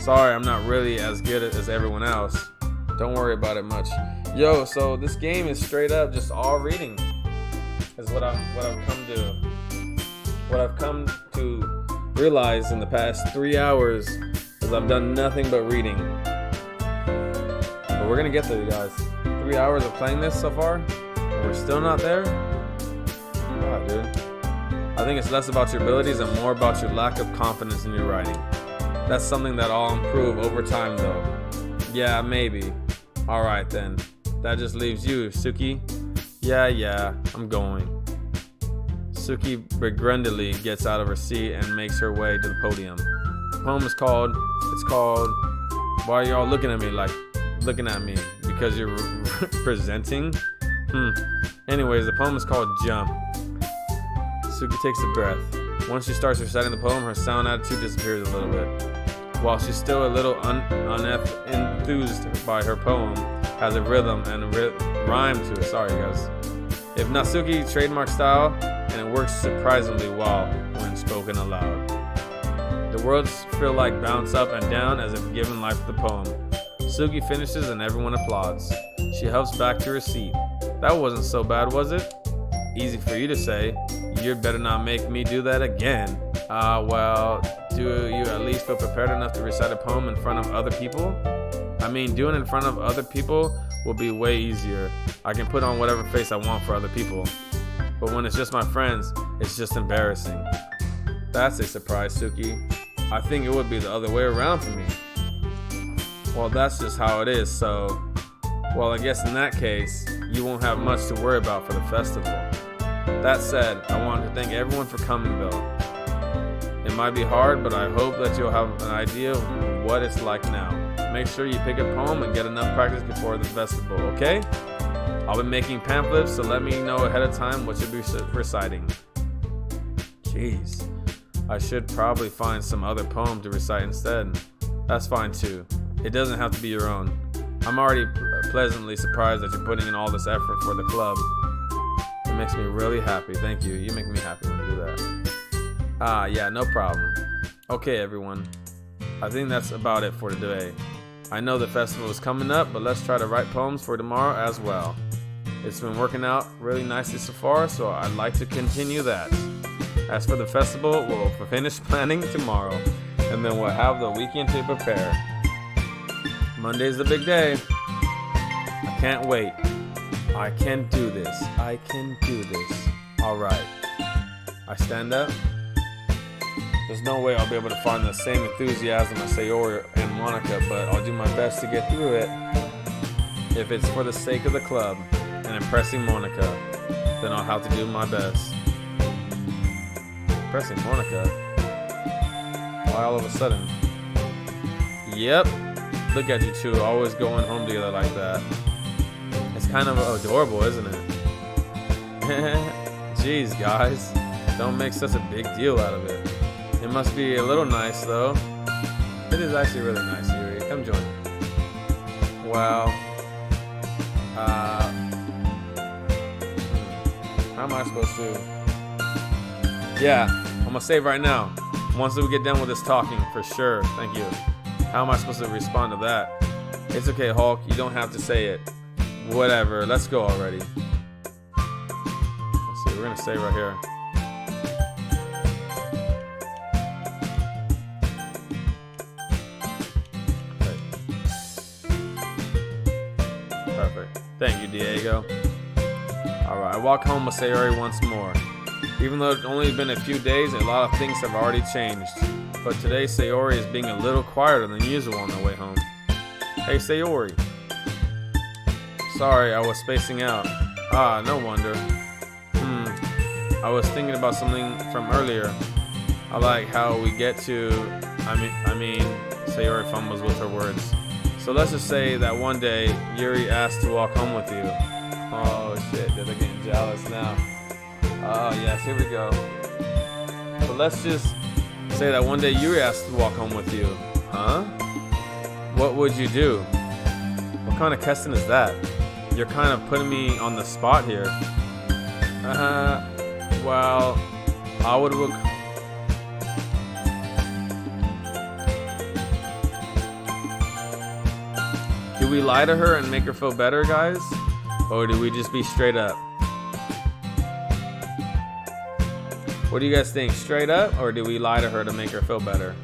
Sorry, I'm not really as good as everyone else. Don't worry about it much. Yo, so this game is straight up just all reading. Is what I've come to realize in the past 3 hours as because I've done nothing but reading. But we're gonna get there, you guys. 3 hours of playing this so far, and we're still not there. God, dude. I think it's less about your abilities and more about your lack of confidence in your writing. That's something that I'll improve over time, though. Yeah, maybe. All right then. That just leaves you, Suki. Yeah, I'm going. Suki begrudgingly gets out of her seat and makes her way to the podium. The poem is called, Why are y'all looking at me like, looking at me? Because you're presenting? Anyways, the poem is called Jump. Suki takes a breath. Once she starts reciting the poem, her sound attitude disappears a little bit. While she's still a little enthused by her poem, has a rhythm and rhyme to it. Sorry, guys. If Natsuki trademark style, and it works surprisingly well when spoken aloud. The words feel like bounce up and down as if given life to the poem. Suki finishes and everyone applauds. She hops back to her seat. That wasn't so bad, was it? Easy for you to say. You better not make me do that again. Well, do you at least feel prepared enough to recite a poem in front of other people? I mean, doing it in front of other people will be way easier. I can put on whatever face I want for other people. But when it's just my friends, it's just embarrassing. That's a surprise, Suki. I think it would be the other way around for me. Well, that's just how it is, so... Well, I guess in that case, you won't have much to worry about for the festival. That said, I wanted to thank everyone for coming, though. It might be hard, but I hope that you'll have an idea of what it's like now. Make sure you pick a poem and get enough practice before the festival, okay? I'll be making pamphlets, so let me know ahead of time what you'll be reciting. Jeez. I should probably find some other poem to recite instead. That's fine too. It doesn't have to be your own. I'm already pleasantly surprised that you're putting in all this effort for the club. It makes me really happy. Thank you. You make me happy when you do that. Yeah, no problem. Okay, everyone. I think that's about it for today. I know the festival is coming up, but let's try to write poems for tomorrow as well. It's been working out really nicely so far, so I'd like to continue that. As for the festival, we'll finish planning tomorrow, and then we'll have the weekend to prepare. Monday's the big day. I can't wait. I can do this. I can do this. All right. I stand up. There's no way I'll be able to find the same enthusiasm as Sayori and Monica, but I'll do my best to get through it. If it's for the sake of the club and impressing Monica, then I'll have to do my best. Impressing Monica? Why all of a sudden? Yep. Look at you two, always going home together like that. It's kind of adorable, isn't it? Jeez, guys. Don't make such a big deal out of it. It must be a little nice, though. It is actually really nice, Yuri. Come join me. Well, how am I supposed to? Yeah, I'm gonna save right now. Once we get done with this talking, for sure. Thank you. How am I supposed to respond to that? It's okay, Hulk. You don't have to say it. Whatever. Let's go already. Let's see. We're gonna save right here. Perfect. Thank you, Diego. Alright, I walk home with Sayori once more. Even though it's only been a few days, a lot of things have already changed. But today, Sayori is being a little quieter than usual on the way home. Hey, Sayori. Sorry, I was spacing out. No wonder. I was thinking about something from earlier. I like how we get to... I mean, Sayori fumbles with her words. So let's just say that one day, Yuri asked to walk home with you. Oh shit, they're getting jealous now. Oh yes, here we go. So let's just say that one day Yuri asked to walk home with you. Huh? What would you do? What kind of question is that? You're kind of putting me on the spot here. Well, I would look... Do we lie to her and make her feel better, guys? Or do we just be straight up? What do you guys think? Straight up? Or do we lie to her to make her feel better?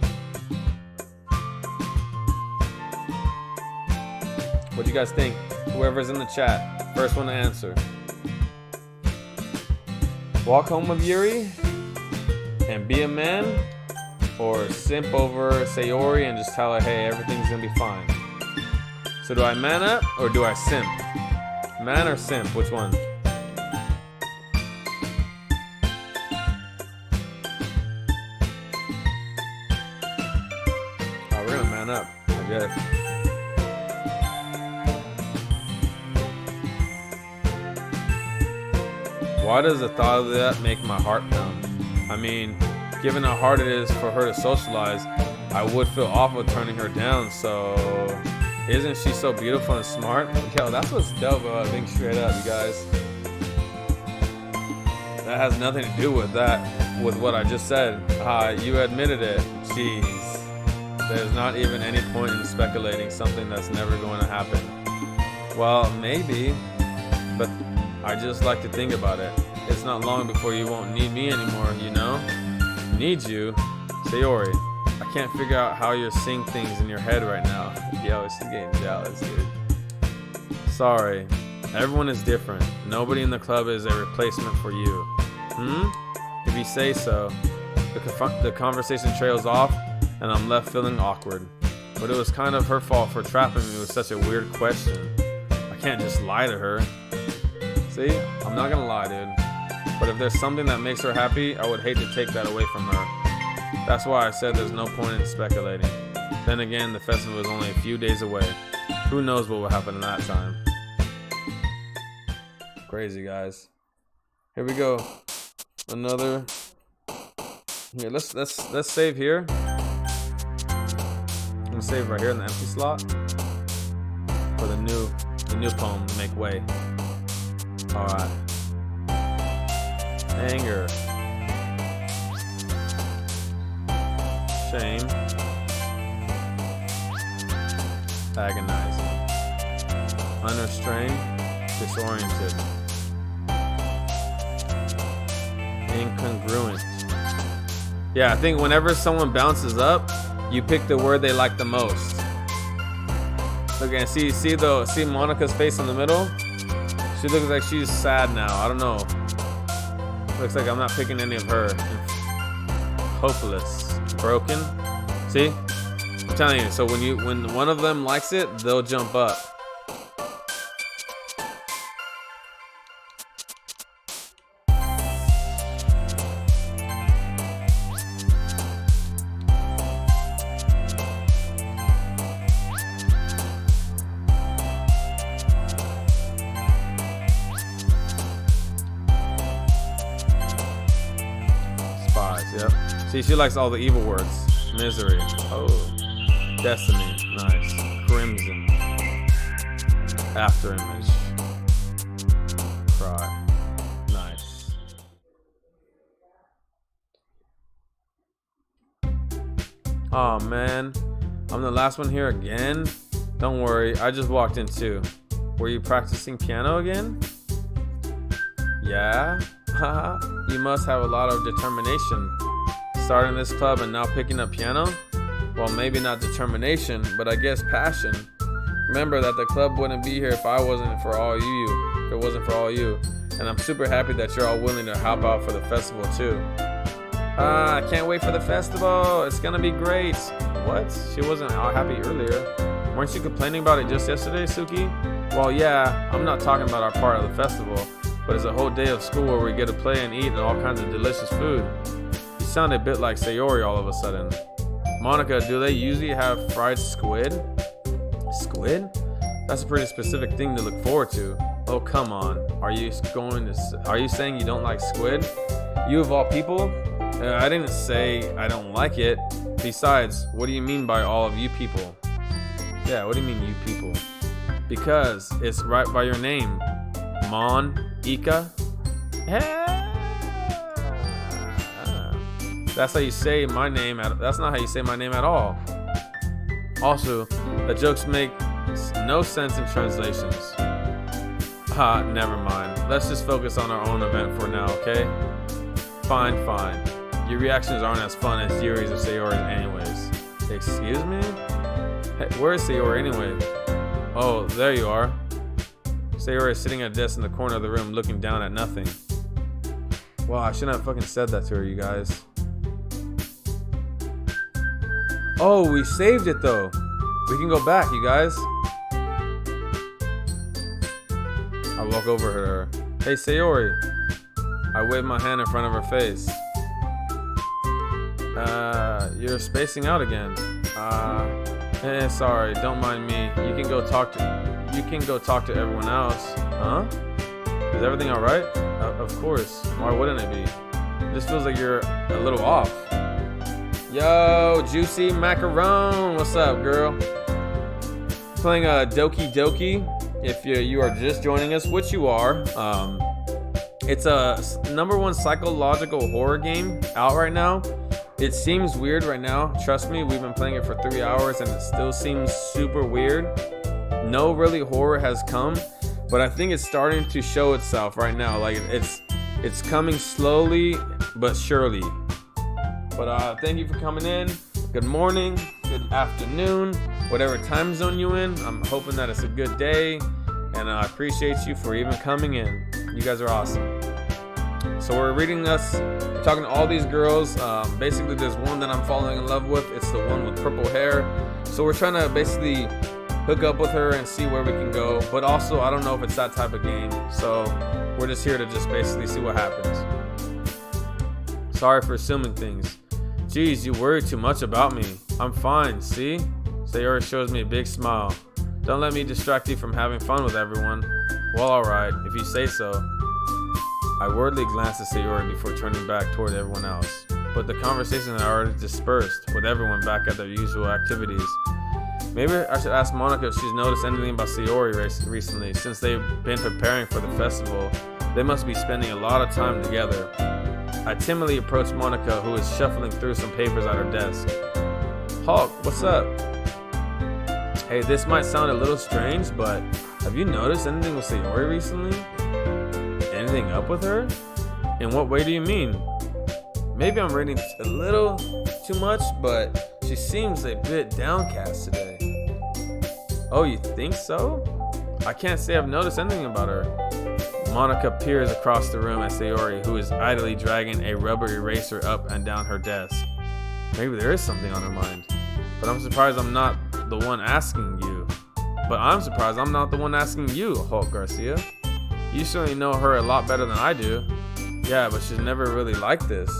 What do you guys think? Whoever's in the chat, first one to answer. Walk home with Yuri and be a man, or simp over Sayori and just tell her, hey, everything's gonna be fine. So do I man up or do I simp? Man or simp? Which one? Oh, we're gonna man up, I guess. Why does the thought of that make my heart pound? I mean, given how hard it is for her to socialize, I would feel awful turning her down, so isn't she so beautiful and smart? Yo, that's what's dope about being straight up, you guys. That has nothing to do with that, with what I just said. You admitted it. Jeez. There's not even any point in speculating something that's never going to happen. Well, maybe, but I just like to think about it. It's not long before you won't need me anymore, you know? Need you? Sayori, I can't figure out how you're seeing things in your head right now. Yo, she's getting jealous, dude. Sorry. Everyone is different. Nobody in the club is a replacement for you. If you say so. The conversation trails off, and I'm left feeling awkward. But it was kind of her fault for trapping me with such a weird question. I can't just lie to her. See? I'm not gonna lie, dude. But if there's something that makes her happy, I would hate to take that away from her. That's why I said there's no point in speculating. Then again, the festival is only a few days away. Who knows what will happen in that time? Crazy, guys. Here we go. Another. Here, let's save here. I'm gonna save right here in the empty slot for the new poem to make way. All right. Anger, shame, agonizing, unrestrained, disoriented, incongruent. Yeah, I think whenever someone bounces up, you pick the word they like the most. Look, and see Monica's face in the middle? She looks like she's sad now. I don't know. Looks like I'm not picking any of her. Hopeless. Broken. See? I'm telling you. So when one of them likes it, they'll jump up. Yep. See, she likes all the evil words. Misery. Oh. Destiny. Nice. Crimson. After image. Cry. Nice. Oh man. I'm the last one here again? Don't worry, I just walked in too. Were you practicing piano again? Yeah? Haha. You must have a lot of determination. Starting this club and now picking up piano? Well, maybe not determination, but I guess passion. Remember that the club wouldn't be here if it wasn't for all you. And I'm super happy that you're all willing to help out for the festival too. I can't wait for the festival. It's gonna be great. What? She wasn't all happy earlier. Weren't you complaining about it just yesterday, Suki? Well, yeah, I'm not talking about our part of the festival, but it's a whole day of school where we get to play and eat and all kinds of delicious food. You sound a bit like Sayori all of a sudden. Monica, do they usually have fried squid? Squid? That's a pretty specific thing to look forward to. Oh, come on. Are you saying you don't like squid? You of all people? I didn't say I don't like it. Besides, what do you mean by all of you people? Yeah, what do you mean you people? Because it's right by your name. Mon, Ika. That's how you say my name. That's not how you say my name at all. Also, the jokes make no sense in translations. Never mind. Let's just focus on our own event for now, okay? Fine. Your reactions aren't as fun as Yuri's or Sayori's anyways. Excuse me? Hey, where is Sayori anyway? Oh, there you are. Sayori is sitting at a desk in the corner of the room looking down at nothing. Wow, I shouldn't have fucking said that to her, you guys. Oh, we saved it though. We can go back, you guys. I walk over to her. Hey, Sayori. I wave my hand in front of her face. You're spacing out again. Sorry, don't mind me. You can go talk to everyone else. Huh? Is everything alright? Of course. Why wouldn't it be? This feels like you're a little off. Yo, Juicy Macaron. What's up, girl? Playing Doki Doki. If you are just joining us, which you are, it's a #1 psychological horror game out right now. It seems weird right now. Trust me, we've been playing it for 3 hours and it still seems super weird. No really horror has come, but I think it's starting to show itself right now. Like it's coming slowly but surely. But thank you for coming in. Good morning, good afternoon, whatever time zone you're in. I'm hoping that it's a good day, and I appreciate you for even coming in. You guys are awesome. So we're talking to all these girls. Basically, there's one that I'm falling in love with. It's the one with purple hair. So we're trying to basically hook up with her and see where we can go. But also, I don't know if it's that type of game. So we're just here to just basically see what happens. Sorry for assuming things. Geez, you worry too much about me. I'm fine, see? Sayori shows me a big smile. Don't let me distract you from having fun with everyone. Well, alright, if you say so. I worriedly glanced at Sayori before turning back toward everyone else. But the conversation had already dispersed, with everyone back at their usual activities. Maybe I should ask Monica if she's noticed anything about Sayori recently. Since they've been preparing for the festival, they must be spending a lot of time together. I timidly approached Monica, who is shuffling through some papers at her desk. Hulk, what's up? Hey, this might sound a little strange, but have you noticed anything with Sayori recently? Anything up with her? In what way do you mean? Maybe I'm reading a little too much, but she seems a bit downcast today. Oh, you think so? I can't say I've noticed anything about her. Monica peers across the room at Sayori, who is idly dragging a rubber eraser up and down her desk. Maybe there is something on her mind. But I'm surprised I'm not the one asking you. Hulk Garcia. You certainly know her a lot better than I do. Yeah, but she's never really like this.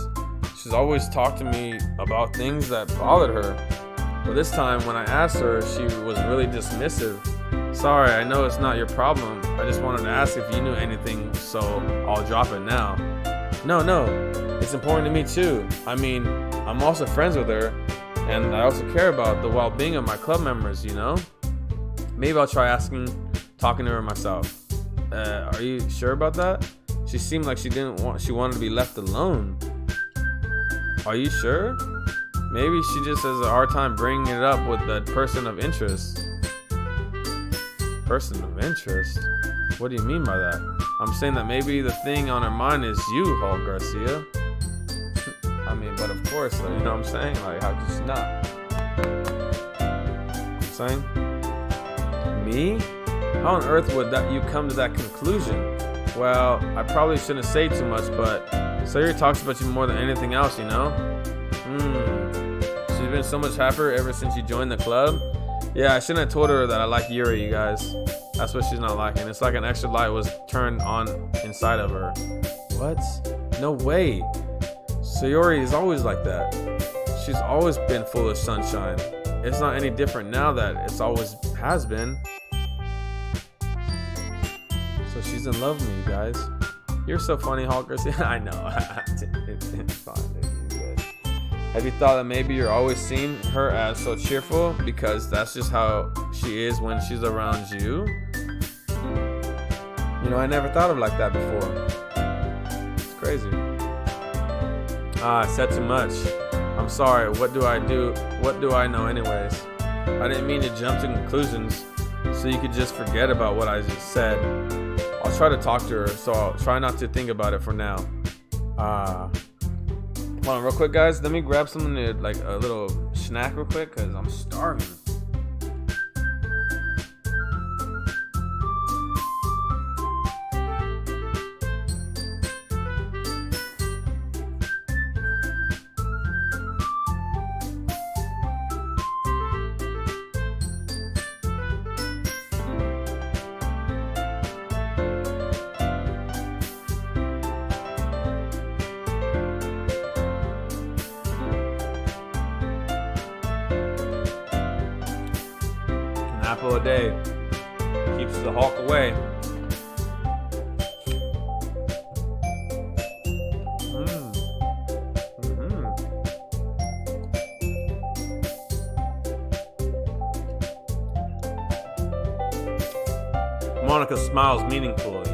She's always talked to me about things that bothered her. But this time, when I asked her, she was really dismissive. Sorry, I know it's not your problem. I just wanted to ask if you knew anything, so I'll drop it now. No, it's important to me too. I mean, I'm also friends with her, and I also care about the well-being of my club members, you know? Maybe I'll try talking to her myself. Are you sure about that? She seemed like she wanted to be left alone. Are you sure? Maybe she just has a hard time bringing it up with that person of interest. Person of interest? What do you mean by that? I'm saying that maybe the thing on her mind is you, Hulk Garcia. I mean, but of course, you know what I'm saying? Like, how could she not? Saying? Me? How on earth would you come to that conclusion? Well, I probably shouldn't say too much, but Sayori talks about you more than anything else, you know? She's been so much happier ever since you joined the club. Yeah, I shouldn't have told her that I like Yuri, you guys. That's what she's not liking. It's like an extra light was turned on inside of her. What? No way. Sayori is always like that. She's always been full of sunshine. It's not any different now that it's always has been. So she's in love with me, you guys. You're so funny, Hulk Garcia. I know. It's fine, baby. You're good. Have you thought that maybe you're always seeing her as so cheerful because that's just how she is when she's around you? You know, I never thought of it like that before. It's crazy. I said too much. I'm sorry. What do I do? What do I know anyways? I didn't mean to jump to conclusions so you could just forget about what I just said. I'll try to talk to her, so I'll try not to think about it for now. Hold on real quick, guys. Let me grab something to, like a little snack real quick, because I'm starving. apple a day keeps the Hulk away. Monica smiles meaningfully.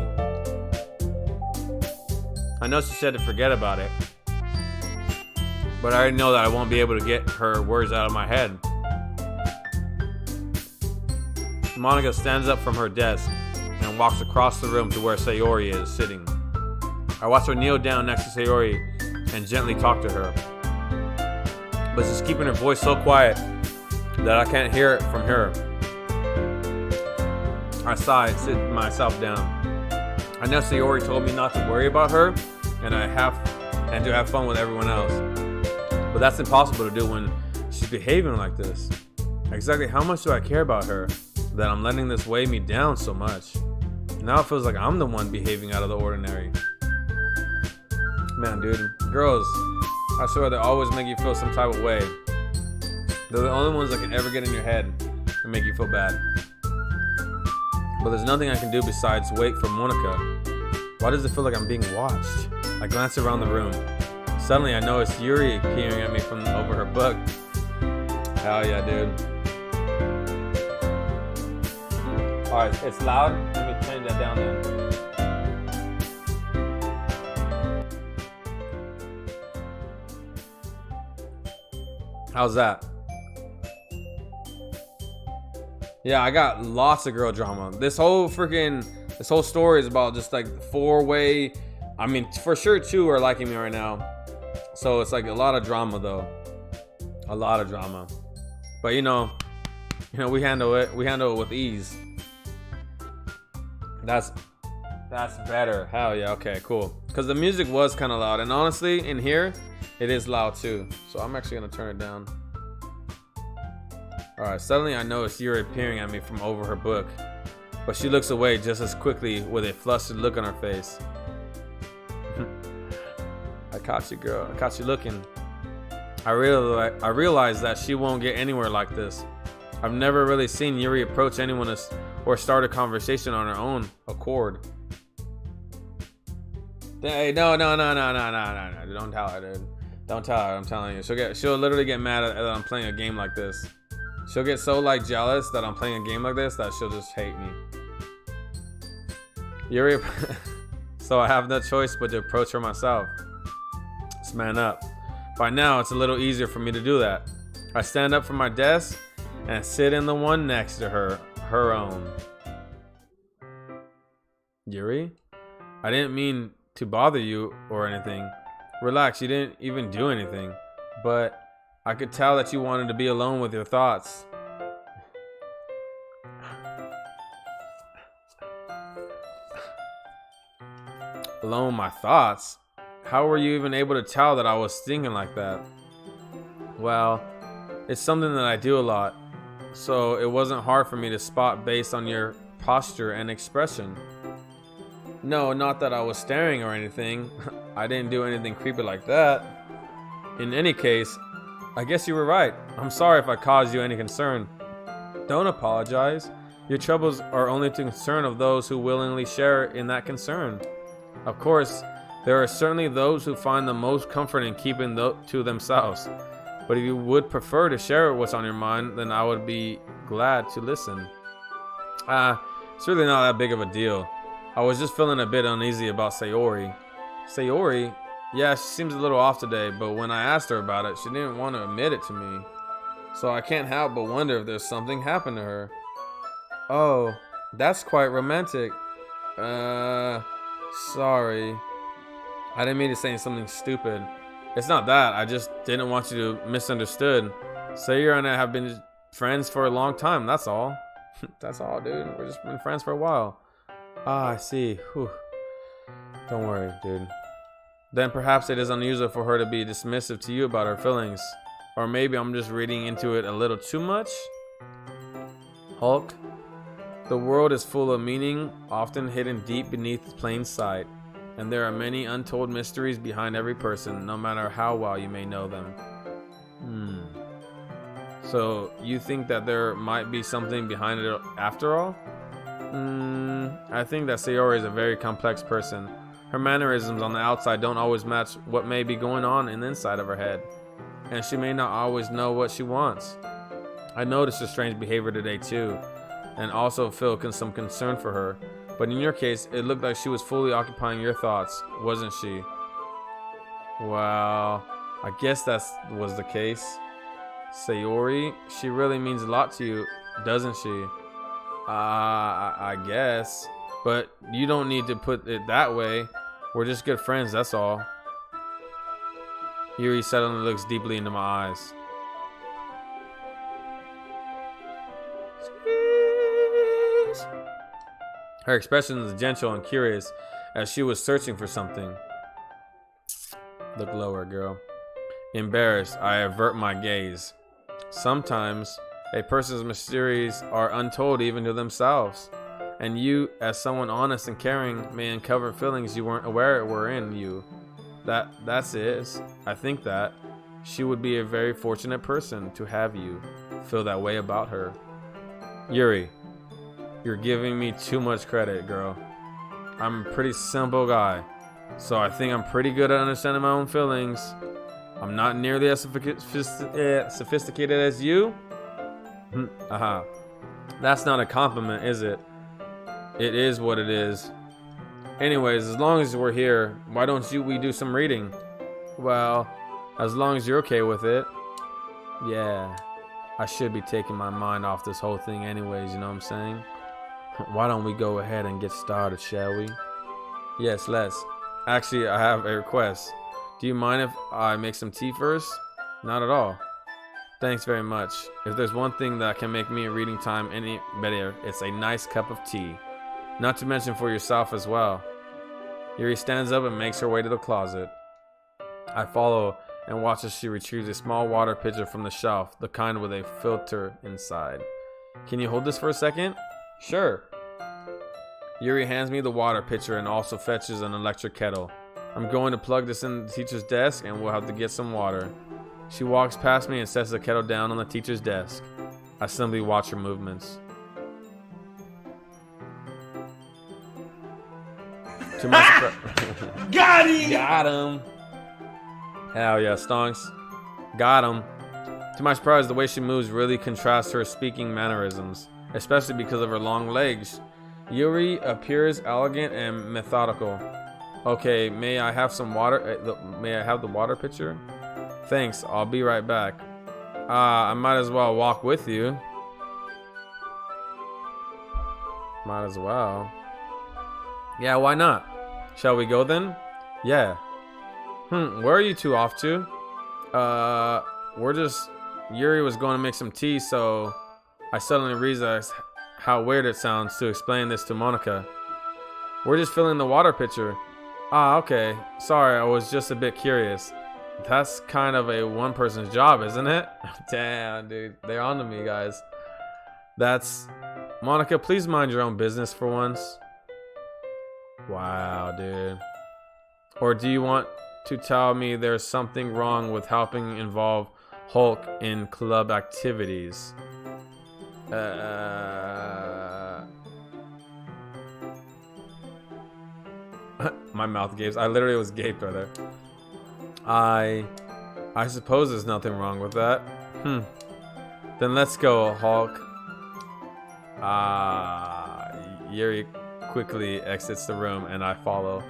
I know she said to forget about it, but I already know that I won't be able to get her words out of my head. Monica stands up from her desk and walks across the room to where Sayori is sitting. I watch her kneel down next to Sayori and gently talk to her, but she's keeping her voice so quiet that I can't hear it from her. I sigh and sit myself down. I know Sayori told me not to worry about her and to have fun with everyone else. But that's impossible to do when she's behaving like this. Exactly how much do I care about her that I'm letting this weigh me down so much? Now it feels like I'm the one behaving out of the ordinary. Man, dude, girls, I swear they always make you feel some type of way. They're the only ones that can ever get in your head and make you feel bad. But there's nothing I can do besides wait for Monica. Why does it feel like I'm being watched? I glance around the room. Suddenly I notice Yuri peering at me from over her book. Hell yeah, dude. Alright, it's loud. Let me change that down then. How's that? Yeah, I got lots of girl drama. This whole story is about just like 4-way. I mean, for sure 2 are liking me right now. So it's like a lot of drama though. A lot of drama. But you know, we handle it. We handle it with ease. That's better. Hell yeah. Okay, cool. Because the music was kind of loud. And honestly, in here, it is loud too. So I'm actually going to turn it down. Alright, suddenly I notice Yuri peering at me from over her book, but she looks away just as quickly with a flustered look on her face. I caught you, girl. I caught you looking. I realize that she won't get anywhere like this. I've never really seen Yuri approach anyone or start a conversation on her own accord. Hey, no. Don't tell her, dude. Don't tell her, I'm telling you. She'll literally get mad that I'm playing a game like this. She'll get so like jealous that I'm playing a game like this that she'll just hate me. Yuri, so I have no choice but to approach her myself. Let's man up. By now, it's a little easier for me to do that. I stand up from my desk and sit in the one next to her own. Yuri? I didn't mean to bother you or anything. Relax, you didn't even do anything. But I could tell that you wanted to be alone with your thoughts. Alone with my thoughts? How were you even able to tell that I was thinking like that? Well, it's something that I do a lot, so it wasn't hard for me to spot based on your posture and expression. No, not that I was staring or anything. I didn't do anything creepy like that. In any case, I guess you were right. I'm sorry if I caused you any concern. Don't apologize. Your troubles are only the concern of those who willingly share in that concern. Of course, there are certainly those who find the most comfort in keeping to themselves. But if you would prefer to share what's on your mind, then I would be glad to listen. It's really not that big of a deal. I was just feeling a bit uneasy about Sayori. Sayori? Yeah, she seems a little off today, but when I asked her about it, she didn't want to admit it to me. So I can't help but wonder if there's something happened to her. Oh, that's quite romantic. Sorry. I didn't mean to say something stupid. It's not that, I just didn't want you to misunderstood. Sayori and I have been friends for a long time, that's all. That's all, dude. We've just been friends for a while. Ah, I see. Whew. Don't worry, dude. Then perhaps it is unusual for her to be dismissive to you about her feelings. Or maybe I'm just reading into it a little too much? Hulk, the world is full of meaning, often hidden deep beneath plain sight. And there are many untold mysteries behind every person, no matter how well you may know them. So you think that there might be something behind it after all? I think that Sayori is a very complex person. Her mannerisms on the outside don't always match what may be going on in the inside of her head. And she may not always know what she wants. I noticed her strange behavior today too, and also feel some concern for her. But in your case, it looked like she was fully occupying your thoughts, wasn't she? Well, I guess that was the case. Sayori, she really means a lot to you, doesn't she? I guess. But you don't need to put it that way. We're just good friends, that's all. Yuri suddenly looks deeply into my eyes. Her expression is gentle and curious as she was searching for something. Look lower, girl. Embarrassed, I avert my gaze. Sometimes, a person's mysteries are untold even to themselves. And you, as someone honest and caring, may uncover feelings you weren't aware were in you. That's it. I think that she would be a very fortunate person to have you feel that way about her. Yuri, you're giving me too much credit, girl. I'm a pretty simple guy, so I think I'm pretty good at understanding my own feelings. I'm not nearly as sophisticated as you. That's not a compliment, is it? It is what it is. Anyways, as long as we're here, why don't we do some reading? Well, as long as you're okay with it. Yeah, I should be taking my mind off this whole thing anyways, you know what I'm saying? Why don't we go ahead and get started, shall we? Yes, let's. Actually, I have a request. Do you mind if I make some tea first? Not at all. Thanks very much. If there's one thing that can make me a reading time any better, it's a nice cup of tea. Not to mention for yourself as well. Yuri stands up and makes her way to the closet. I follow and watch as she retrieves a small water pitcher from the shelf, the kind with a filter inside. Can you hold this for a second? Sure. Yuri hands me the water pitcher and also fetches an electric kettle. I'm going to plug this in the teacher's desk and we'll have to get some water. She walks past me and sets the kettle down on the teacher's desk. I simply watch her movements. To my surprise. Got him! Got him! Hell yeah, stonks. Got him. To my surprise, the way she moves really contrasts her speaking mannerisms, especially because of her long legs. Yuri appears elegant and methodical. Okay, may I have some water? May I have the water pitcher? Thanks, I'll be right back. I might as well walk with you. Might as well. Yeah, why not? Shall we go then? Yeah. Where are you two off to? We're just... Yuri was going to make some tea, so I suddenly realized how weird it sounds to explain this to Monica. We're just filling the water pitcher. Ah, okay. Sorry, I was just a bit curious. That's kind of a one person's job, isn't it? Damn, dude. They're on to me, guys. That's... Monica, please mind your own business for once. Wow, dude. Or do you want to tell me there's something wrong with helping involve Hulk in club activities? My mouth gapes. I literally was gaped right there. I suppose there's nothing wrong with that. Then let's go, Hulk. Yuri quickly exits the room and I follow.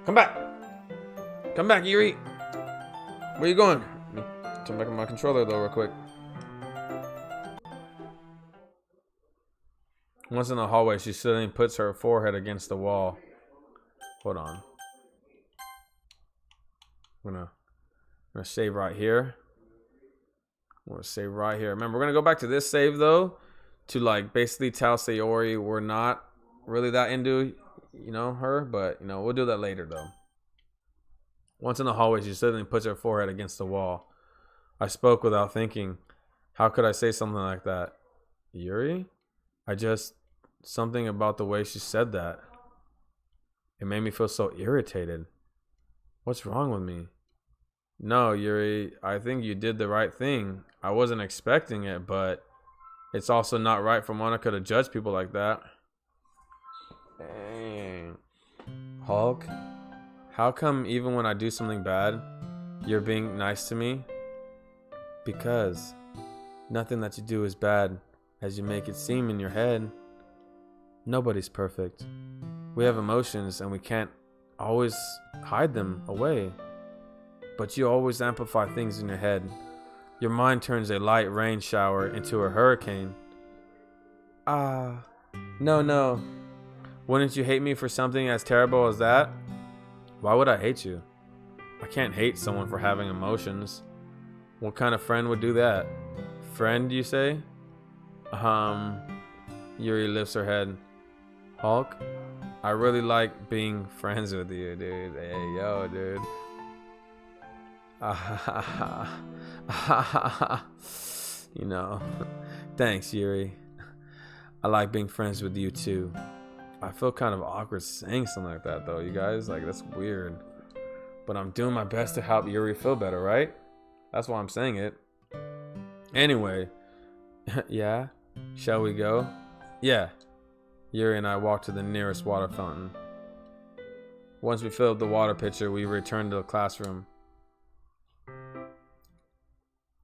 Come back! Come back, Yuri! Where are you going? Let me turn back on my controller though real quick. Once in the hallway, she suddenly puts her forehead against the wall. Hold on. I'm gonna save right here. I'm gonna save right here. Remember, we're gonna go back to this save though, to like basically tell Sayori we're not really that into, you know, her, but you know, we'll do that later though. Once in the hallway, she suddenly puts her forehead against the wall. I spoke without thinking. How could I say something like that? Yuri? Something about the way she said that. It made me feel so irritated. What's wrong with me? No, Yuri, I think you did the right thing. I wasn't expecting it, but it's also not right for Monica to judge people like that. Dang. Hulk, how come even when I do something bad, you're being nice to me? Because nothing that you do is bad as you make it seem in your head. Nobody's perfect. We have emotions and we can't always hide them away. But you always amplify things in your head. Your mind turns a light rain shower into a hurricane. No. Wouldn't you hate me for something as terrible as that? Why would I hate you? I can't hate someone for having emotions. What kind of friend would do that? Friend, you say? Yuri lifts her head. Hulk, I really like being friends with you, dude. Hey, yo, dude. You know, thanks, Yuri. I like being friends with you too. I feel kind of awkward saying something like that, though, you guys. Like, that's weird. But I'm doing my best to help Yuri feel better, right? That's why I'm saying it. Anyway, yeah? Shall we go? Yeah. Yuri and I walked to the nearest water fountain. Once we filled the water pitcher, we returned to the classroom.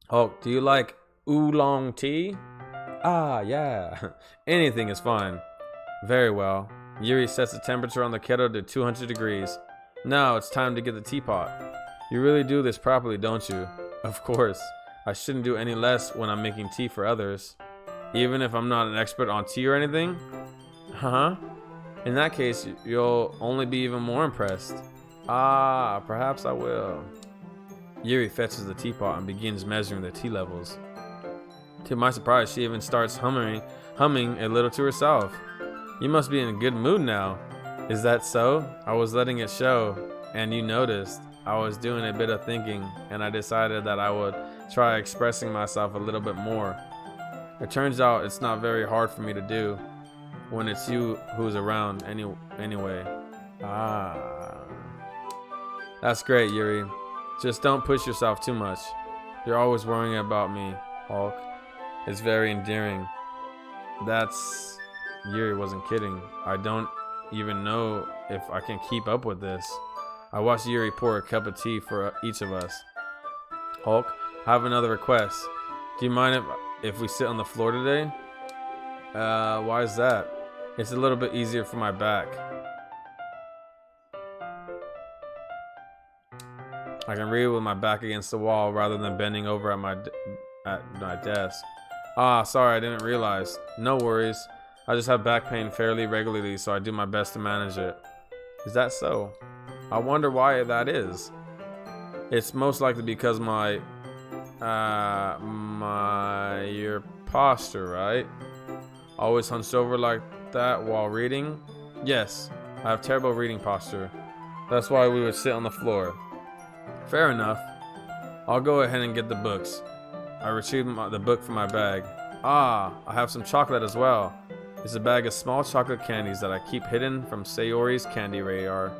Hulk, do you like oolong tea? Yeah. Anything is fine. Very well. Yuri sets the temperature on the kettle to 200 degrees. Now it's time to get the teapot. You really do this properly, don't you? Of course. I shouldn't do any less when I'm making tea for others. Even if I'm not an expert on tea or anything? Huh? In that case, you'll only be even more impressed. Perhaps I will. Yuri fetches the teapot and begins measuring the tea levels. To my surprise, she even starts humming a little to herself. You must be in a good mood now. Is that so? I was letting it show, and you noticed. I was doing a bit of thinking, and I decided that I would try expressing myself a little bit more. It turns out it's not very hard for me to do when it's you who's around anyway. That's great, Yuri. Just don't push yourself too much. You're always worrying about me, Hulk. It's very endearing. Yuri wasn't kidding. I don't even know if I can keep up with this. I watched Yuri pour a cup of tea for each of us. Hulk, I have another request. Do you mind if we sit on the floor today? Why is that? It's a little bit easier for my back. I can read with my back against the wall rather than bending over at my desk. Sorry, I didn't realize. No worries. I just have back pain fairly regularly, so I do my best to manage it. Is that so? I wonder why that is. It's most likely because your posture, right? Always hunched over like that while reading? Yes, I have terrible reading posture. That's why we would sit on the floor. Fair enough. I'll go ahead and get the books. I retrieved the book from my bag. I have some chocolate as well. It's a bag of small chocolate candies that I keep hidden from Sayori's candy radar.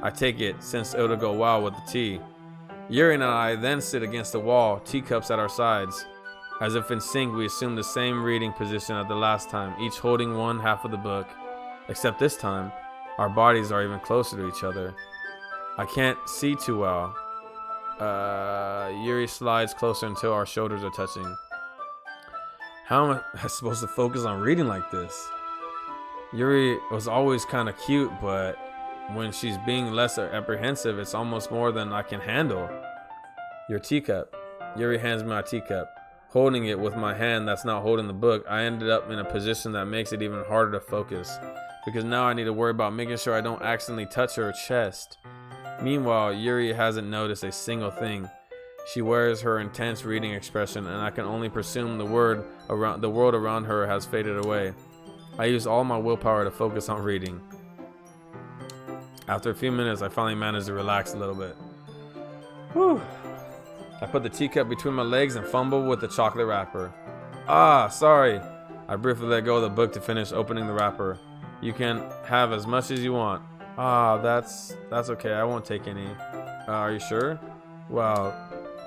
I take it, since it'll go well with the tea. Yuri and I then sit against the wall, teacups at our sides. As if in sync, we assume the same reading position as the last time, each holding one half of the book. Except this time, our bodies are even closer to each other. I can't see too well. Yuri slides closer until our shoulders are touching. How am I supposed to focus on reading like this? Yuri was always kind of cute, but when she's being less apprehensive, it's almost more than I can handle. Your teacup. Yuri hands me my teacup. Holding it with my hand that's not holding the book, I ended up in a position that makes it even harder to focus, because now I need to worry about making sure I don't accidentally touch her chest. Meanwhile, Yuri hasn't noticed a single thing. She wears her intense reading expression, and I can only presume the world around her has faded away. I use all my willpower to focus on reading. After a few minutes, I finally managed to relax a little bit. Whew. I put the teacup between my legs and fumbled with the chocolate wrapper. Sorry. I briefly let go of the book to finish opening the wrapper. You can have as much as you want. That's okay. I won't take any. Are you sure? Wow.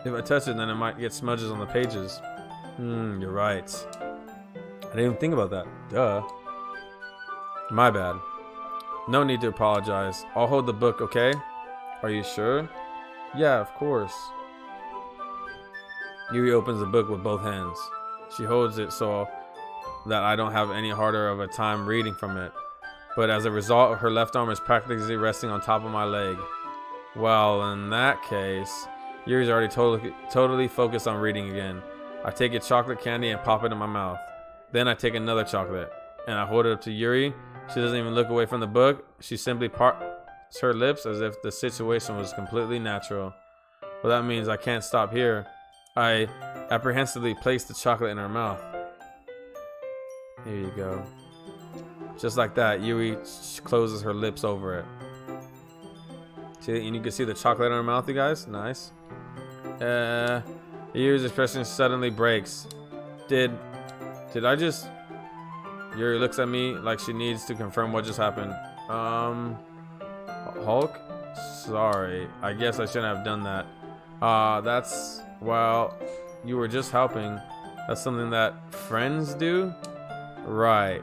If I touch it, then it might get smudges on the pages. You're right. I didn't even think about that. Duh. My bad. No need to apologize. I'll hold the book, okay? Are you sure? Yeah, of course. Yuri opens the book with both hands. She holds it so that I don't have any harder of a time reading from it. But as a result, her left arm is practically resting on top of my leg. Well, in that case, Yuri's already totally focused on reading again. I take a chocolate candy and pop it in my mouth. Then I take another chocolate and I hold it up to Yuri. She doesn't even look away from the book. She simply parts her lips as if the situation was completely natural. Well, that means I can't stop here. I apprehensively place the chocolate in her mouth. Here you go. Just like that, Yuri closes her lips over it. See, and you can see the chocolate in her mouth, you guys. Nice. Yuri's expression suddenly breaks. Did I just... Yuri looks at me like she needs to confirm what just happened. Hulk? Sorry. I guess I shouldn't have done that. That's... Well, you were just helping. That's something that friends do? Right.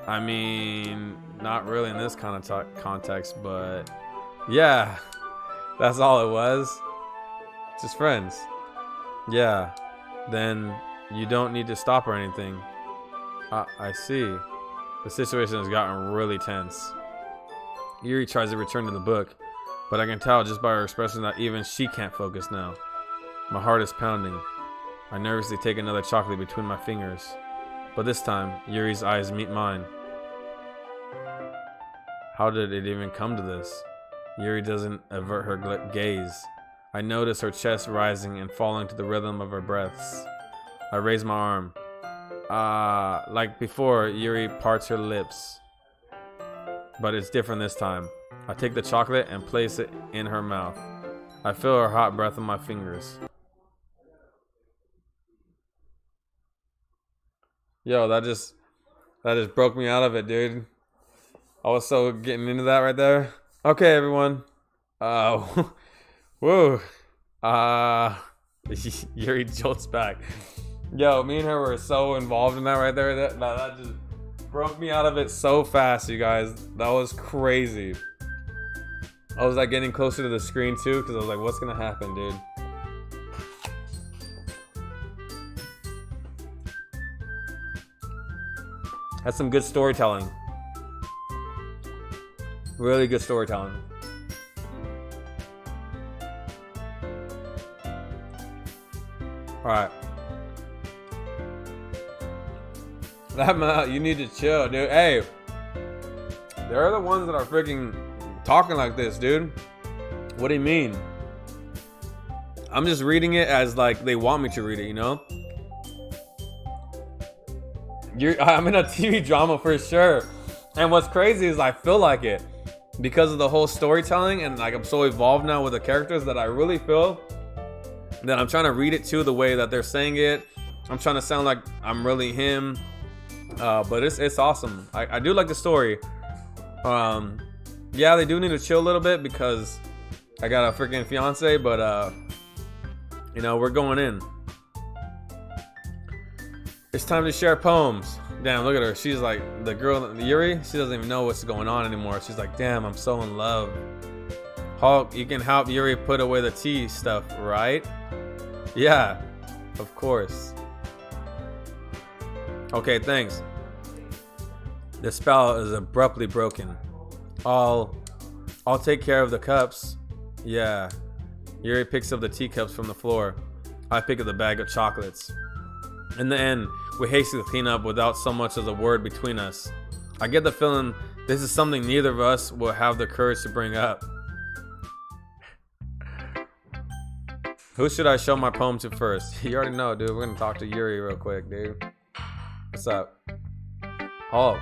I mean, not really in this kind of context, but... Yeah. That's all it was. Just friends. Yeah. Then you don't need to stop or anything. I see. The situation has gotten really tense. Yuri tries to return to the book, but I can tell just by her expression that even she can't focus now. My heart is pounding. I nervously take another chocolate between my fingers, but this time Yuri's eyes meet mine. How did it even come to this? Yuri doesn't avert her gaze. I notice her chest rising and falling to the rhythm of her breaths. I raise my arm. Like before, Yuri parts her lips. But it's different this time. I take the chocolate and place it in her mouth. I feel her hot breath on my fingers. Yo, that just broke me out of it, dude. I was so getting into that right there. Okay, everyone. Whoa. Yuri jolts back. Yo, me and her were so involved in that right there. That just broke me out of it so fast, you guys. That was crazy. I was like getting closer to the screen too, because I was like, what's gonna happen, dude? That's some good storytelling. Really good storytelling. Alright. You need to chill, dude. Hey, they're the ones that are freaking talking like this, dude. What do you mean? I'm just reading it as like they want me to read it, you know? I'm in a TV drama for sure. And what's crazy is I feel like it because of the whole storytelling, and like I'm so evolved now with the characters that I really feel that I'm trying to read it too the way that they're saying it. I'm trying to sound like I'm really him. But it's awesome. I do like the story. Yeah, they do need to chill a little bit because I got a freaking fiance, but you know, we're going in. It's time to share poems. Damn, look at her. She's like, the girl, Yuri, she doesn't even know what's going on anymore. She's like, damn, I'm so in love. Hulk, you can help Yuri put away the tea stuff, right? Yeah, of course. Okay, thanks. The spell is abruptly broken. I'll take care of the cups. Yeah. Yuri picks up the teacups from the floor. I pick up the bag of chocolates. In the end, we hastily clean up without so much as a word between us. I get the feeling this is something neither of us will have the courage to bring up. Who should I show my poem to first? You already know, dude. We're gonna talk to Yuri real quick, dude. What's up? Hulk,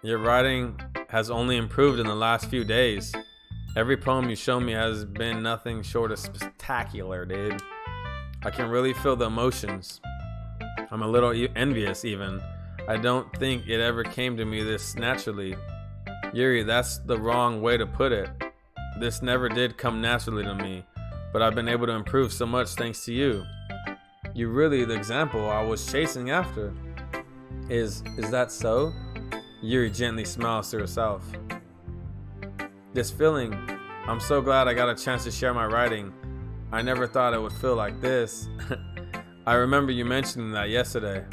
your writing has only improved in the last few days. Every poem you show me has been nothing short of spectacular, dude. I can really feel the emotions. I'm a little envious even. I don't think it ever came to me this naturally. Yuri, that's the wrong way to put it. This never did come naturally to me. but I've been able to improve so much thanks to you. You're really the example I was chasing after. Is that so? Yuri gently smiles to herself. This feeling, I'm so glad I got a chance to share my writing. I never thought it would feel like this. I remember you mentioning that yesterday.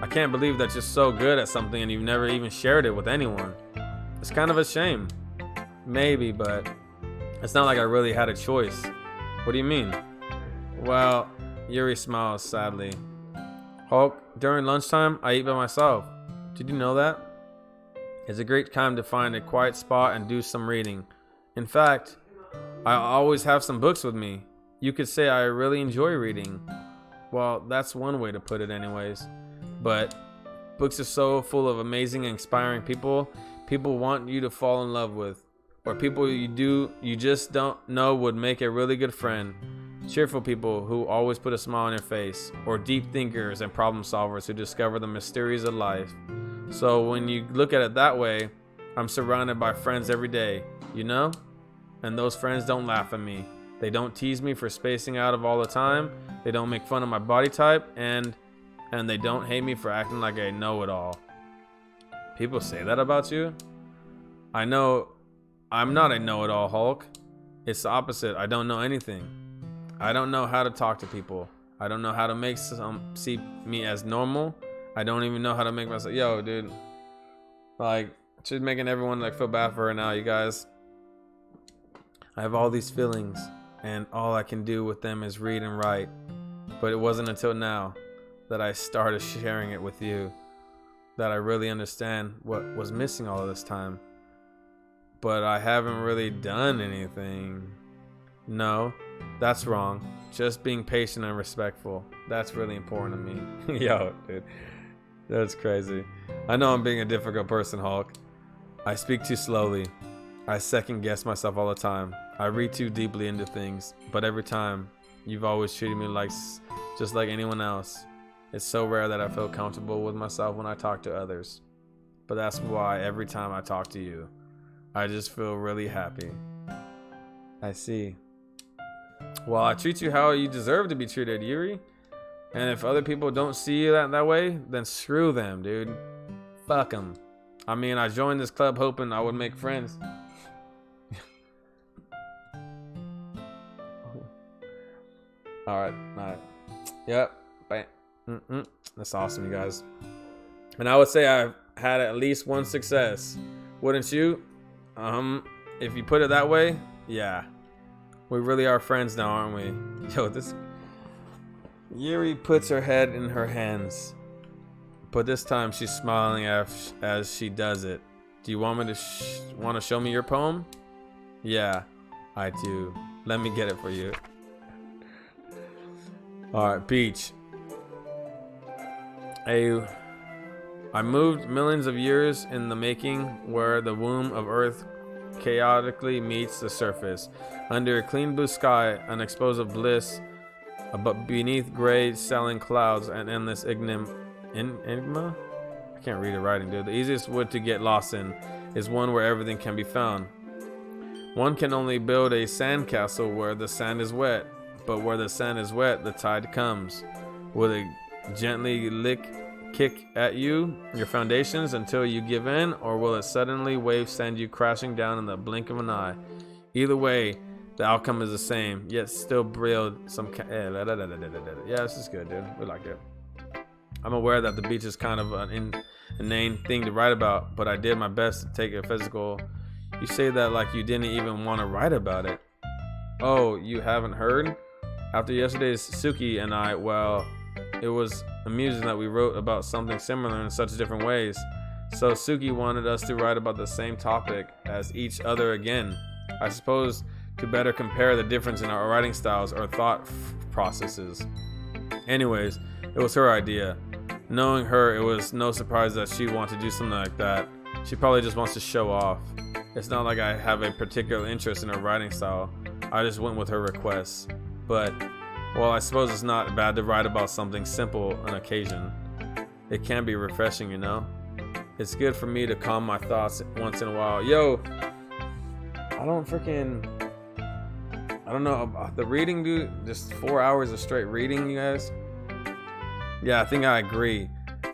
I can't believe that you're so good at something and you've never even shared it with anyone. It's kind of a shame. Maybe, but it's not like I really had a choice. What do you mean? Well, Yuri smiles sadly. Hulk, during lunchtime, I eat by myself. Did you know that? It's a great time to find a quiet spot and do some reading. In fact, I always have some books with me. You could say I really enjoy reading. Well, that's one way to put it anyways. But books are so full of amazing and inspiring people want you to fall in love with, or people you just don't know would make a really good friend. Cheerful people who always put a smile on your face, or deep thinkers and problem solvers who discover the mysteries of life. So when you look at it that way, I'm surrounded by friends every day, you know? And those friends don't laugh at me. They don't tease me for spacing out of all the time. They don't make fun of my body type, and they don't hate me for acting like I know-it-all. People say that about you? I know I'm not a know-it-all, Hulk. It's the opposite. I don't know anything. I don't know how to talk to people. I don't know how to make some see me as normal. I don't even know how to make myself. Yo, dude. Like, she's making everyone like feel bad for her now, you guys. I have all these feelings, and all I can do with them is read and write. But it wasn't until now that I started sharing it with you that I really understand what was missing all of this time. But I haven't really done anything. No, that's wrong. Just being patient and respectful. That's really important to me. Yo, dude. That's crazy. I know I'm being a difficult person, Hulk. I speak too slowly. I second guess myself all the time. I read too deeply into things. But every time, you've always treated me like just like anyone else. It's so rare that I feel comfortable with myself when I talk to others. But that's why every time I talk to you, I just feel really happy. I see. Well, I treat you how you deserve to be treated, Yuri. And if other people don't see you that way, then screw them, dude. Fuck them. I mean, I joined this club hoping I would make friends. Alright. Yep. Bam. That's awesome, you guys. And I would say I've had at least one success. Wouldn't you? If you put it that way, yeah. We really are friends now, aren't we? Yo, this... Yuri puts her head in her hands. But this time she's smiling as she does it. Do you want me to show me your poem? Yeah, I do. Let me get it for you. Alright, Peach. I moved millions of years in the making, where the womb of Earth chaotically meets the surface. Under a clean blue sky, an exposed bliss, but beneath gray selling clouds and endless enigma? I can't read the writing, dude. The easiest wood to get lost in is one where everything can be found. One can only build a sandcastle where the sand is wet, but where the sand is wet, the tide comes. Will it gently kick at you, your foundations, until you give in, or will it suddenly wave send you crashing down in the blink of an eye? Either way, the outcome is the same, yet still build some... Yeah, this is good, dude. We like it. I'm aware that the beach is kind of an inane thing to write about, but I did my best to take it physical. You say that like you didn't even want to write about it. Oh, you haven't heard? After yesterday's Suki and I, well, it was amusing that we wrote about something similar in such different ways. So Suki wanted us to write about the same topic as each other again. I suppose to better compare the difference in our writing styles or thought processes. Anyways, it was her idea. Knowing her, it was no surprise that she'd want to do something like that. She probably just wants to show off. It's not like I have a particular interest in her writing style. I just went with her requests. But, well, I suppose it's not bad to write about something simple on occasion. It can be refreshing, you know? It's good for me to calm my thoughts once in a while. Yo, I I don't know about the reading, dude. Just 4 hours of straight reading, you guys. Yeah, I think I agree.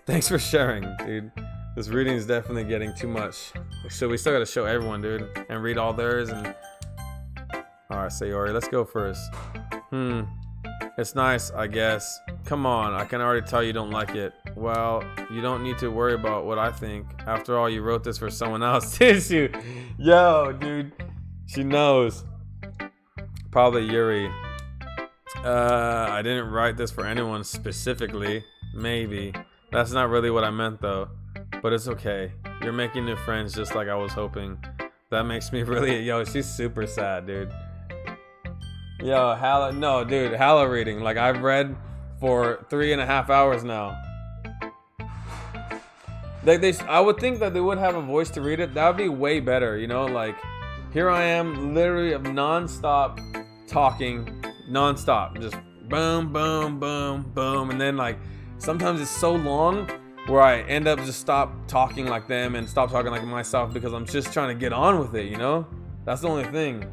Thanks for sharing, dude. This reading is definitely getting too much. So we still gotta show everyone, dude, and read all theirs. And all right, Sayori, let's go first. It's nice, I guess. Come on, I can already tell you don't like it. Well, you don't need to worry about what I think. After all, you wrote this for someone else, didn't you? Yo, dude, she knows. Probably Yuri. I didn't write this for anyone specifically. Maybe. That's not really what I meant though. But it's okay. You're making new friends just like I was hoping. That makes me really... Yo, she's super sad, dude. Yo, Hala... No, dude, Hala reading. Like, I've read for 3.5 hours now. I would think that they would have a voice to read it. That would be way better, you know? Like, here I am, literally non-stop talking. Non-stop. Just boom, boom, boom, boom. And then, like, sometimes it's so long where I end up just stop talking like them and stop talking like myself because I'm just trying to get on with it, you know? That's the only thing.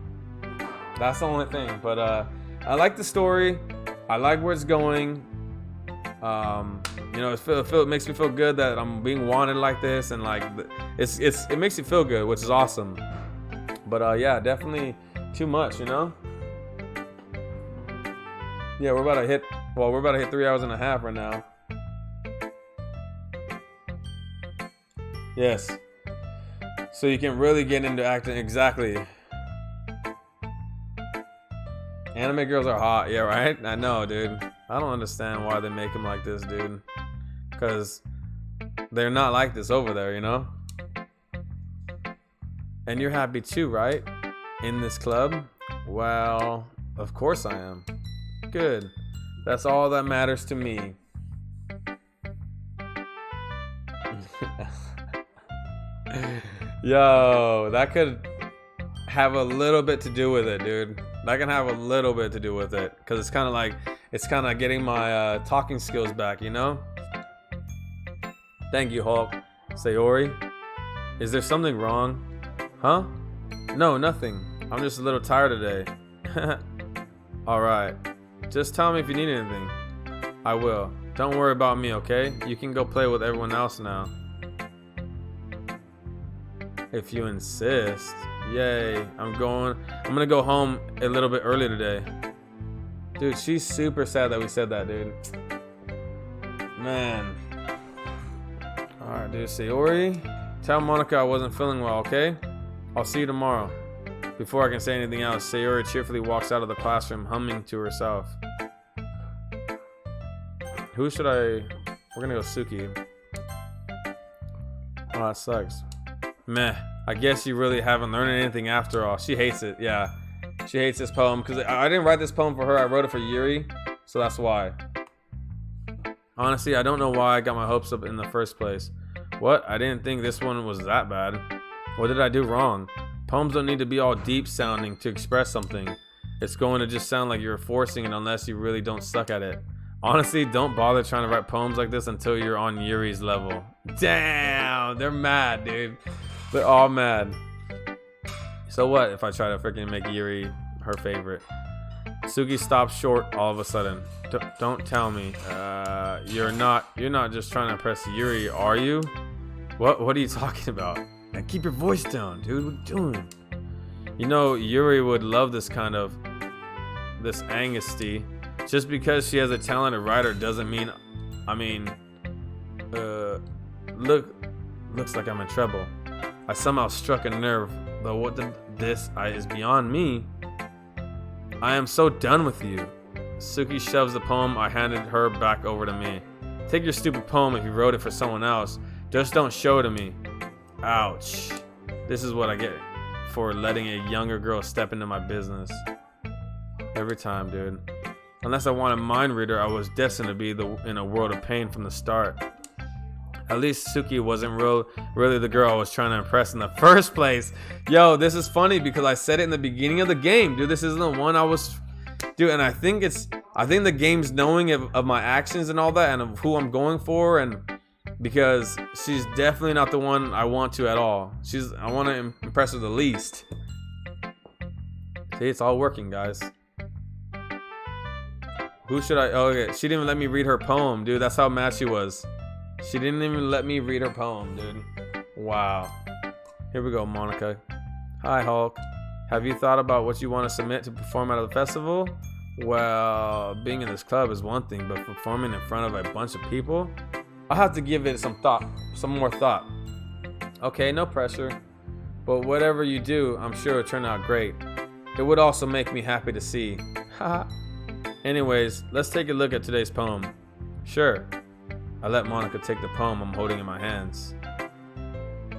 That's the only thing. But I like the story. I like where it's going. You know, it makes me feel good that I'm being wanted like this, and like it makes you feel good, which is awesome. But yeah, definitely too much, you know? Yeah, we're about to hit 3 hours and a half right now. Yes. So you can really get into acting. Exactly. Anime girls are hot. Yeah, right? I know, dude. I don't understand why they make them like this, dude. Because they're not like this over there, you know? And you're happy too, right? In this club? Well, of course I am. Good. That's all that matters to me. Yo, that could have a little bit to do with it, dude. That can have a little bit to do with it, because it's kind of getting my talking skills back, you know? Thank you, Hulk. Sayori, is there something wrong? Huh? No, nothing. I'm just a little tired today. Alright. Just tell me if you need anything. I will. Don't worry about me, okay? You can go play with everyone else now. If you insist. Yay. I'm gonna go home a little bit early today. Dude, she's super sad that we said that, dude. Man. Alright, dude. Sayori, tell Monica I wasn't feeling well, okay? I'll see you tomorrow. Before I can say anything else, Sayori cheerfully walks out of the classroom, humming to herself. Who should I... We're gonna go Suki. Oh, that sucks. Meh. I guess you really haven't learned anything after all. She hates it, yeah. She hates this poem, because I didn't write this poem for her. I wrote it for Yuri, so that's why. Honestly, I don't know why I got my hopes up in the first place. What? I didn't think this one was that bad. What did I do wrong? Poems don't need to be all deep sounding to express something. It's going to just sound like you're forcing it unless you really don't suck at it. Honestly, don't bother trying to write poems like this until you're on Yuri's level. Damn, they're mad, dude. They're all mad. So what if I try to freaking make Yuri her favorite? Suki stops short all of a sudden. Don't tell me. You're not just trying to impress Yuri, are you? What are you talking about? And keep your voice down, dude. What are you doing? You know, Yuri would love this angusty. Just because she has a talented writer doesn't mean, looks like I'm in trouble. I somehow struck a nerve, though what this is beyond me. I am so done with you. Suki shoves the poem I handed her back over to me. Take your stupid poem if you wrote it for someone else. Just don't show it to me. Ouch. This is what I get for letting a younger girl step into my business. Every time, dude. Unless I wanted a mind reader, I was destined to be in a world of pain from the start. At least Suki wasn't really the girl I was trying to impress in the first place. Yo, this is funny because I said it in the beginning of the game, dude. This isn't the one I was... Dude, and I think the game's knowing of my actions and all that and of who I'm going for, and because she's definitely not the one I want to at all. I want to impress her the least. See, it's all working, guys. Who should I? Oh, okay. She didn't even let me read her poem, dude. That's how mad she was. She didn't even let me read her poem, dude. Wow. Here we go, Monica. Hi, Hulk. Have you thought about what you want to submit to perform at the festival? Well, being in this club is one thing, but performing in front of a bunch of people? I'll have to give it some more thought. Okay, no pressure. But whatever you do, I'm sure it'll turn out great. It would also make me happy to see. Haha. Anyways, let's take a look at today's poem. Sure. I let Monica take the poem I'm holding in my hands.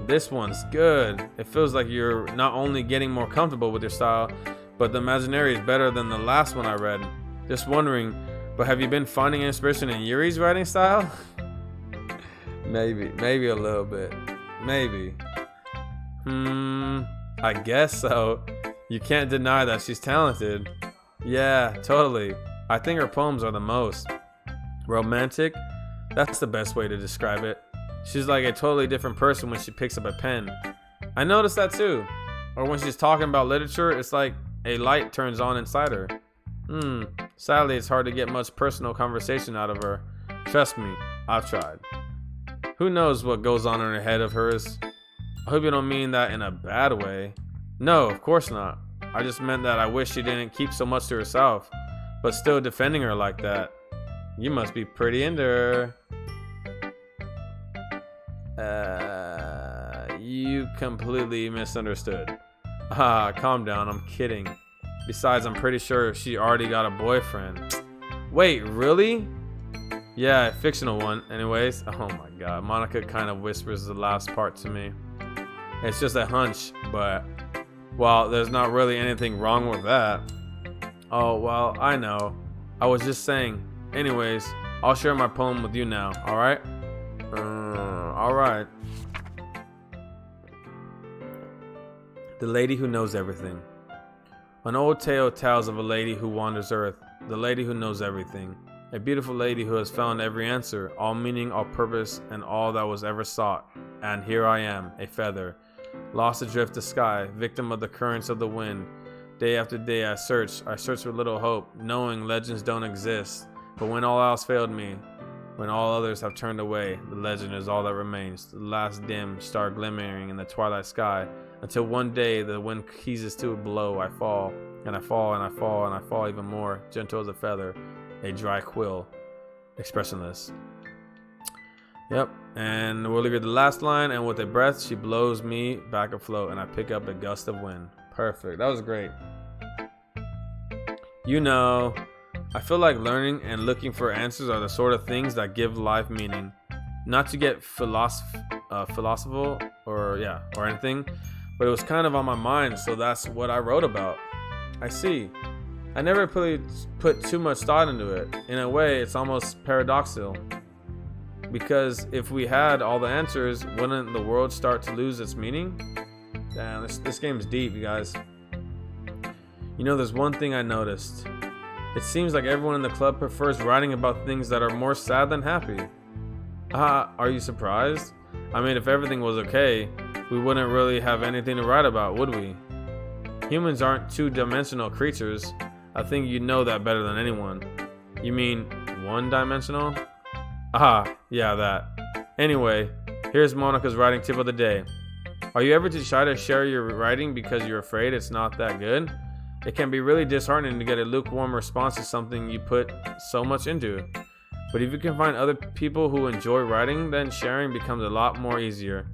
This one's good. It feels like you're not only getting more comfortable with your style, but the imaginary is better than the last one I read. Just wondering, but have you been finding inspiration in Yuri's writing style? Maybe a little bit. Maybe. I guess so. You can't deny that she's talented. Yeah, totally. I think her poems are the most romantic. That's the best way to describe it. She's like a totally different person when she picks up a pen. I noticed that too. Or when she's talking about literature, it's like a light turns on inside her. Sadly, it's hard to get much personal conversation out of her. Trust me, I've tried. Who knows what goes on in her head of hers? I hope you don't mean that in a bad way. No, of course not. I just meant that I wish she didn't keep so much to herself, but still defending her like that. You must be pretty into her. You completely misunderstood. Calm down, I'm kidding. Besides, I'm pretty sure she already got a boyfriend. Wait, really? Yeah, a fictional one. Anyways, oh my god, Monica kind of whispers the last part to me. It's just a hunch, but well, there's not really anything wrong with that. Oh, well, I know. I was just saying. Anyways, I'll share my poem with you now, alright? Alright. The Lady Who Knows Everything. An old tale tells of a lady who wanders earth, the lady who knows everything. A beautiful lady who has found every answer, all meaning, all purpose, and all that was ever sought. And here I am, a feather, lost adrift the sky, victim of the currents of the wind. Day after day I search with little hope, knowing legends don't exist. But when all else failed me, when all others have turned away, the legend is all that remains, the last dim star glimmering in the twilight sky, until one day the wind ceases to blow. I fall, and I fall, and I fall, and I fall even more, gentle as a feather, a dry quill, expressionless. Yep, and we'll leave you the last line, and with a breath she blows me back afloat, and I pick up a gust of wind. Perfect, that was great. You know, I feel like learning and looking for answers are the sort of things that give life meaning. Not to get philosophical or anything, but it was kind of on my mind, so that's what I wrote about. I see. I never really put too much thought into it. In a way, it's almost paradoxical. Because if we had all the answers, wouldn't the world start to lose its meaning? Damn, this game's deep, you guys. You know, there's one thing I noticed. It seems like everyone in the club prefers writing about things that are more sad than happy. Are you surprised? I mean, if everything was okay, we wouldn't really have anything to write about, would we? Humans aren't two-dimensional creatures. I think you know that better than anyone. You mean one-dimensional? Yeah, that. Anyway, here's Monica's writing tip of the day. Are you ever too shy to share your writing because you're afraid it's not that good? It can be really disheartening to get a lukewarm response to something you put so much into. But if you can find other people who enjoy writing, then sharing becomes a lot more easier.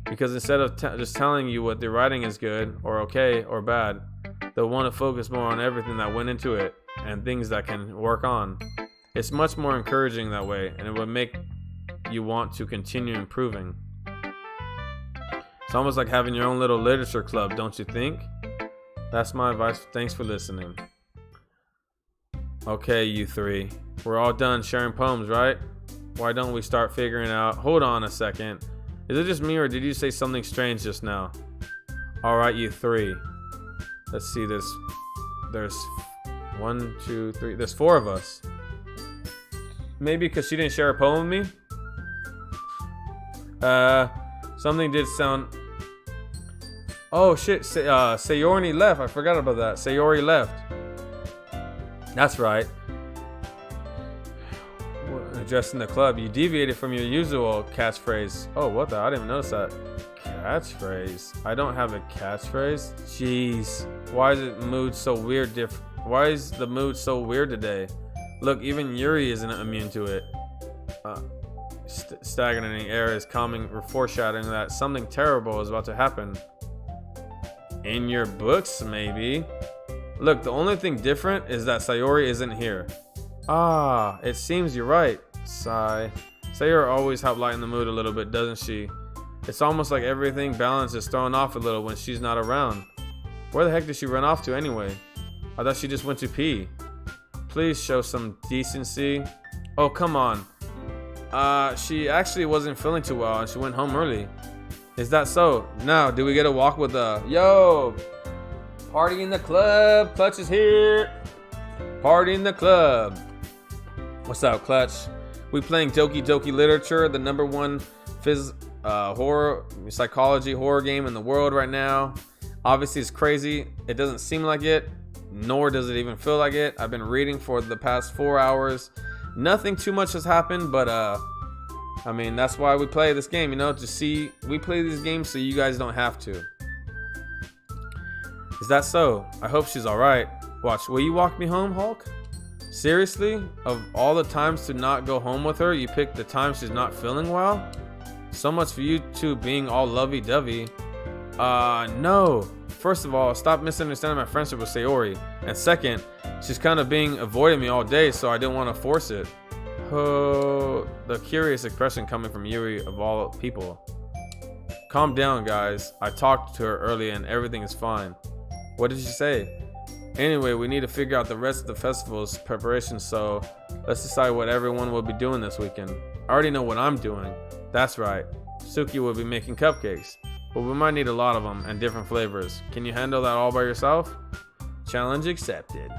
Because instead of just telling you what their writing is good, or okay, or bad, they'll want to focus more on everything that went into it, and things that can work on. It's much more encouraging that way, and it would make you want to continue improving. It's almost like having your own little literature club, don't you think? That's my advice. Thanks for listening. Okay, you three. We're all done sharing poems, right? Why don't we start figuring out... Hold on a second. Is it just me, or did you say something strange just now? Alright, you three. Let's see this. There's 1, 2, 3. There's 4 of us. Maybe because she didn't share a poem with me? Something did sound... Oh shit, Sayori left. I forgot about that. Sayori left. That's right. Addressing the club, you deviated from your usual catchphrase. Oh, what the? I didn't even notice that. Catchphrase? I don't have a catchphrase? Jeez. Why is the mood so weird today? Look, even Yuri isn't immune to it. Stagnating air is calming, foreshadowing that something terrible is about to happen. In your books, maybe. Look, the only thing different is that Sayori isn't here. Ah, it seems you're right. Sigh. Sayori always helps lighten the mood a little bit, doesn't she? It's almost like everything balance is thrown off a little when she's not around. Where the heck did she run off to anyway? I thought she just went to pee. Please show some decency. Oh, come on. She actually wasn't feeling too well and she went home early. Is that so? Now, do we get a walk with yo! Party in the club. Clutch is here. Party in the club. What's up, Clutch? We playing Doki Doki Literature, the #1 horror psychology horror game in the world right now. Obviously, it's crazy. It doesn't seem like it, nor does it even feel like it. I've been reading for the past 4 hours. Nothing too much has happened, but I mean, that's why we play this game, we play these games so you guys don't have to. Is that so? I hope she's alright. Watch, will you walk me home, Hulk? Seriously? Of all the times to not go home with her, you picked the time she's not feeling well? So much for you two being all lovey-dovey. No. First of all, stop misunderstanding my friendship with Sayori. And second, she's kind of avoiding me all day, so I didn't want to force it. Oh, the curious expression coming from Yuri of all people. Calm down, guys. I talked to her earlier and everything is fine. What did she say? Anyway, we need to figure out the rest of the festival's preparations, so let's decide what everyone will be doing this weekend. I already know what I'm doing. That's right. Suki will be making cupcakes, but we might need a lot of them and different flavors. Can you handle that all by yourself? Challenge accepted.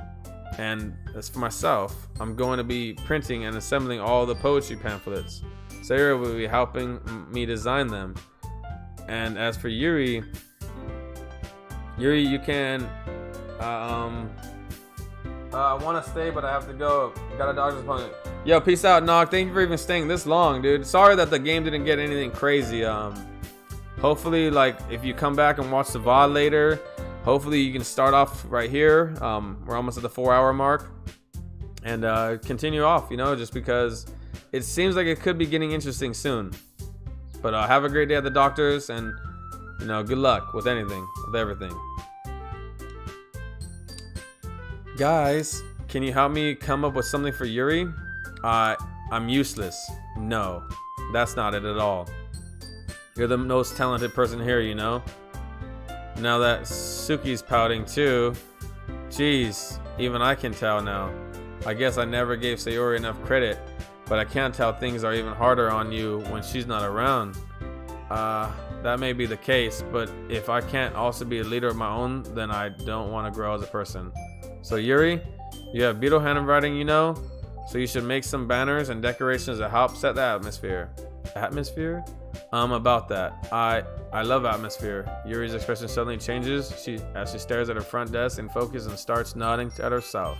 And as for myself, I'm going to be printing and assembling all the poetry pamphlets. Sarah will be helping me design them. And as for Yuri, you can I want to stay, but I have to go. Got a doctor's appointment. Yo, peace out, Nog. Thank you for even staying this long, dude. Sorry that the game didn't get anything crazy. Hopefully, if you come back and watch the VOD later, hopefully you can start off right here. We're almost at the 4-hour mark, and continue off. Just because it seems like it could be getting interesting soon. But have a great day at the doctor's, and good luck with everything. Guys, can you help me come up with something for Yuri? I'm useless. No, that's not it at all. You're the most talented person here, Now that Suki's pouting too, geez, even I can tell now. I guess I never gave Sayori enough credit, but I can't tell things are even harder on you when she's not around. That may be the case, but if I can't also be a leader of my own, then I don't want to grow as a person. So Yuri, you have beautiful handwriting, so you should make some banners and decorations to help set the atmosphere. Atmosphere? About that. I love atmosphere. Yuri's expression suddenly changes as she stares at her front desk in focus and starts nodding at herself.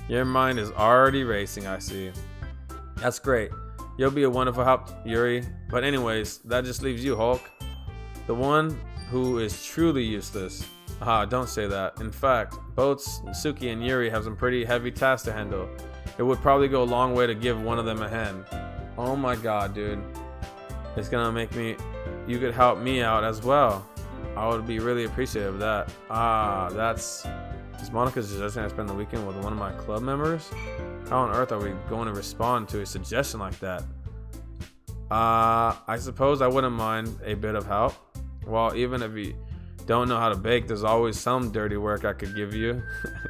Your mind is already racing, I see. That's great. You'll be a wonderful help, Yuri. But anyways, that just leaves you, Hulk. The one who is truly useless. Don't say that. In fact, both Suki and Yuri have some pretty heavy tasks to handle. It would probably go a long way to give one of them a hand. Oh my god, dude. It's gonna make you could help me out as well. I would be really appreciative of that. Is Monica suggesting I spend the weekend with one of my club members? How on earth are we going to respond to a suggestion like that? I suppose I wouldn't mind a bit of help. Well, even if you don't know how to bake, there's always some dirty work I could give you.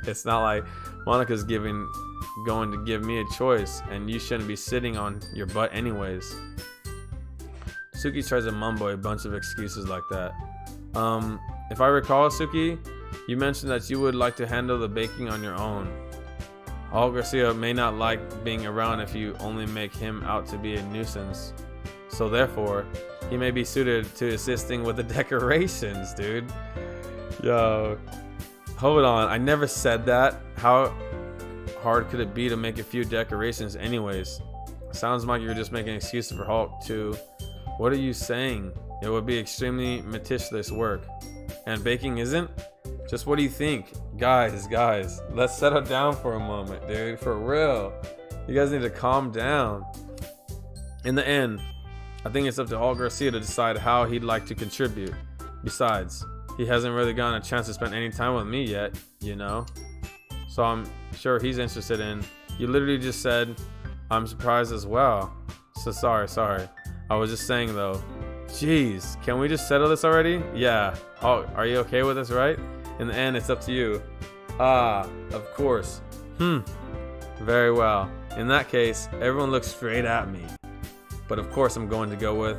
It's not like Monica's going to give me a choice, and you shouldn't be sitting on your butt anyways. Suki tries to mumble a bunch of excuses like that. If I recall, Suki, you mentioned that you would like to handle the baking on your own. All Garcia may not like being around if you only make him out to be a nuisance. So therefore, he may be suited to assisting with the decorations, dude. Yo, hold on. I never said that. How hard could it be to make a few decorations anyways? Sounds like you're just making excuses for Hulk too. What are you saying? It would be extremely meticulous work. And baking isn't? Just what do you think? Guys, let's settle down for a moment, dude. For real. You guys need to calm down. In the end, I think it's up to Hulk Garcia to decide how he'd like to contribute. Besides, he hasn't really gotten a chance to spend any time with me yet, you know? So I'm sure he's interested in. You literally just said, I'm surprised as well. So sorry. I was just saying though. Jeez, can we just settle this already? Yeah. Oh, are you okay with this, right? In the end, it's up to you. Ah, of course. Very well. In that case, everyone looks straight at me. But of course I'm going to go with...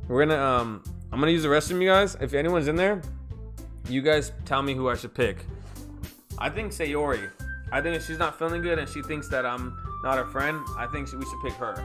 I'm gonna use the restroom, you guys. If anyone's in there, you guys tell me who I should pick. I think Sayori. I think if she's not feeling good and she thinks that I'm not her friend, I think we should pick her.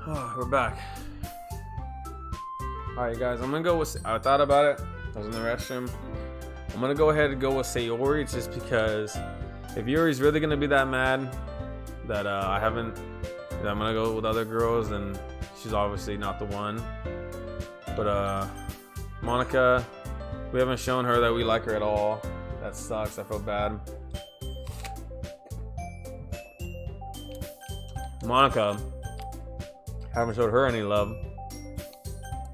Oh, we're back. Alright guys, I'm gonna go with, I thought about it, I was in the restroom. I'm gonna go ahead and go with Sayori just because if Yuri's really gonna be that mad that that I'm gonna go with other girls, then she's obviously not the one. But Monica, we haven't shown her that we like her at all. That sucks, I feel bad. Monica, haven't showed her any love.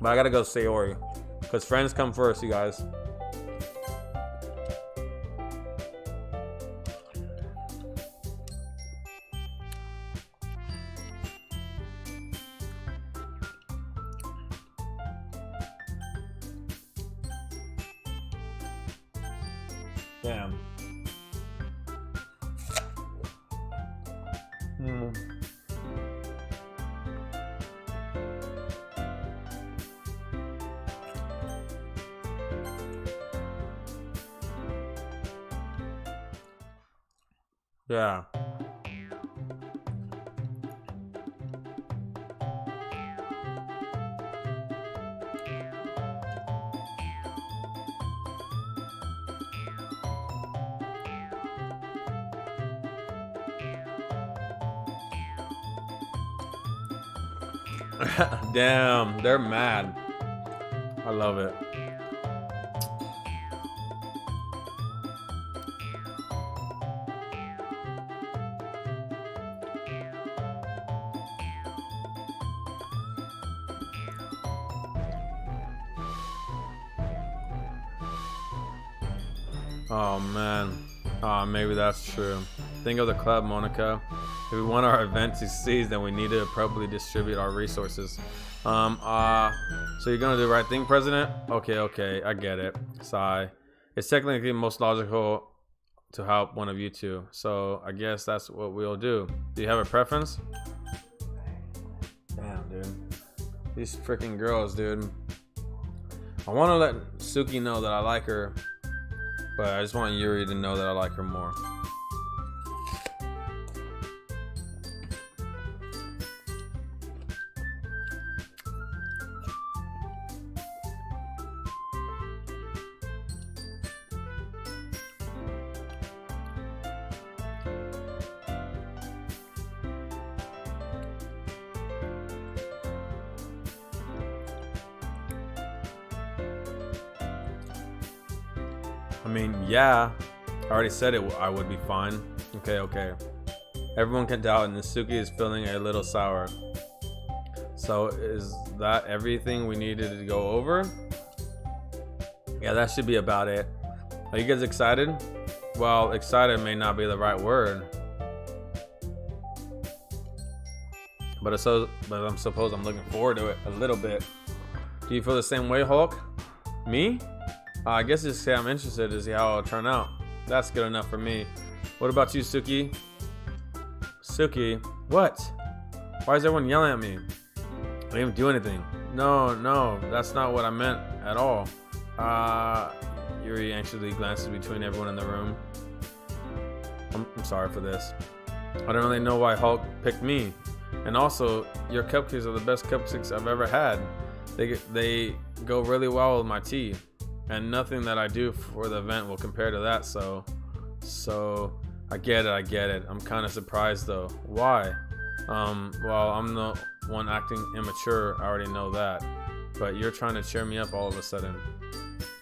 But I gotta go Sayori. Because friends come first, you guys. Damn. Yeah. Damn, they're mad. I love it. Oh man. Oh, maybe that's true. Think of the club, Monica. If we want our event to succeed, then we need to appropriately distribute our resources. So you're gonna do the right thing, President? Okay, I get it. Sigh. It's technically most logical to help one of you two, so I guess that's what we'll do. Do you have a preference? Damn, dude. These freaking girls, dude. I want to let Suki know that I like her, but I just want Yuri to know that I like her more. I mean, yeah, I already said it. I would be fine. Okay. Everyone can doubt, and Suki is feeling a little sour. So is that everything we needed to go over? Yeah, that should be about it. Are you guys excited? Well, excited may not be the right word, but I'm suppose I'm looking forward to it a little bit. Do you feel the same way, Hulk? Me? I guess just say I'm interested to see how it'll turn out. That's good enough for me. What about you, Suki? Suki? What? Why is everyone yelling at me? I didn't even do anything. No, that's not what I meant at all. Yuri anxiously glances between everyone in the room. I'm sorry for this. I don't really know why Hulk picked me. And also, your cupcakes are the best cupcakes I've ever had. They go really well with my tea. And nothing that I do for the event will compare to that, so I get it. I'm kind of surprised though. Why? Well, I'm the one acting immature, I already know that. But you're trying to cheer me up all of a sudden.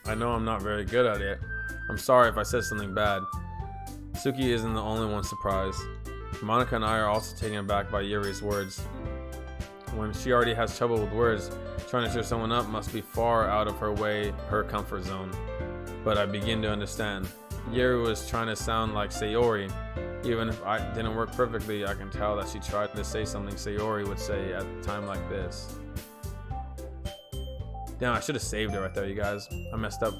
I know I'm not very good at it. I'm sorry if I said something bad. Suki isn't the only one surprised. Monica and I are also taken aback by Yuri's words. When she already has trouble with words, trying to cheer someone up must be far out of her comfort zone. But I begin to understand. Yuri was trying to sound like Sayori. Even if I didn't work perfectly, I can tell that she tried to say something Sayori would say at a time like this. Damn, I should have saved it right there, you guys. I messed up.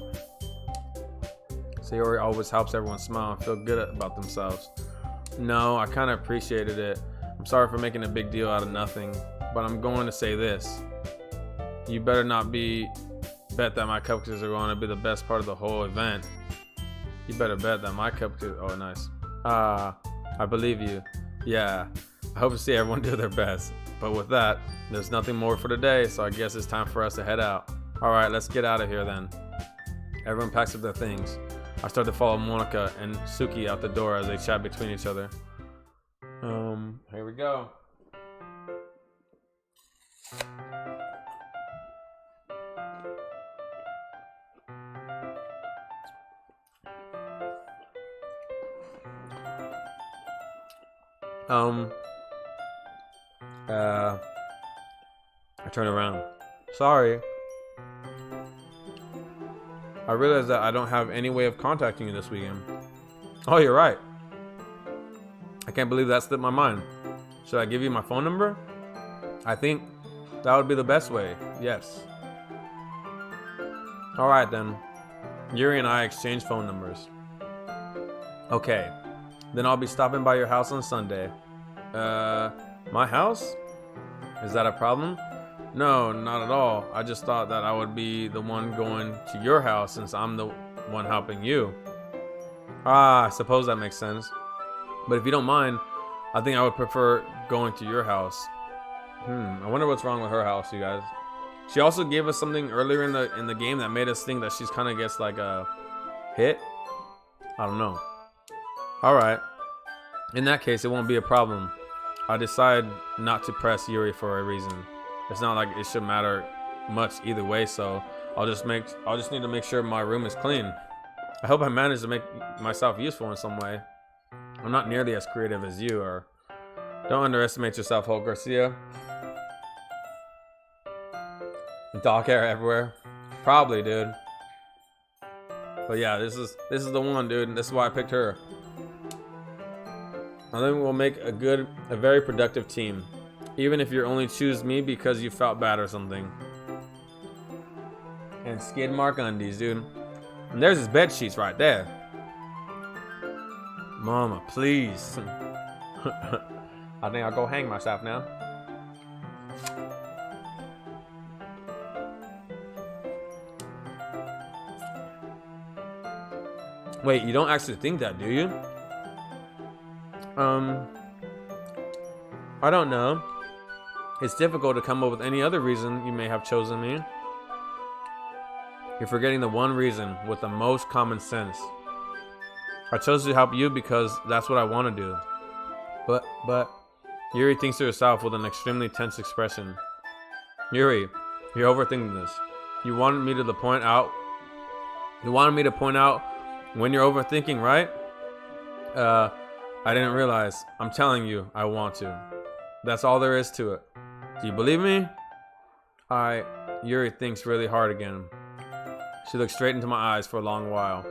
Sayori always helps everyone smile and feel good about themselves. No, I kind of appreciated it. I'm sorry for making a big deal out of nothing, but I'm going to say this. You better not bet that my cupcakes are going to be the best part of the whole event. You better bet that my cupcakes... Oh, nice. I believe you. Yeah, I hope to see everyone do their best. But with that, there's nothing more for today, so I guess it's time for us to head out. Alright, let's get out of here then. Everyone packs up their things. I start to follow Monica and Suki out the door as they chat between each other. Here we go. I turn around. Sorry. I realize that I don't have any way of contacting you this weekend. Oh, you're right. I can't believe that slipped my mind. Should I give you my phone number? I think that would be the best way. Yes. Alright then. Yuri and I exchange phone numbers. Okay. Then I'll be stopping by your house on Sunday. My house? Is that a problem? No, not at all. I just thought that I would be the one going to your house since I'm the one helping you. I suppose that makes sense. But if you don't mind, I think I would prefer going to your house. I wonder what's wrong with her house, you guys. She also gave us something earlier in the game that made us think that she's kind of gets like a hit. I don't know. Alright. In that case, it won't be a problem. I decide not to press Yuri for a reason. It's not like it should matter much either way, so I'll just need to make sure my room is clean. I hope I manage to make myself useful in some way. I'm not nearly as creative as you are. Don't underestimate yourself, Hulk Garcia. Dog hair everywhere. Probably, dude. But yeah, this is the one, dude. This is why I picked her. I think we'll make a very productive team. Even if you only choose me because you felt bad or something. And skid mark undies, dude. And there's his bed sheets right there. Mama, please. I think I'll go hang myself now. Wait, you don't actually think that, do you? I don't know. It's difficult to come up with any other reason you may have chosen me. You're forgetting the one reason with the most common sense. I chose to help you because that's what I want to do. But Yuri thinks to herself with an extremely tense expression. Yuri, you're overthinking this. You wanted me to point out when you're overthinking, right? I didn't realize. I'm telling you, I want to. That's all there is to it. Do you believe me? Yuri thinks really hard again. She looked straight into my eyes for a long while.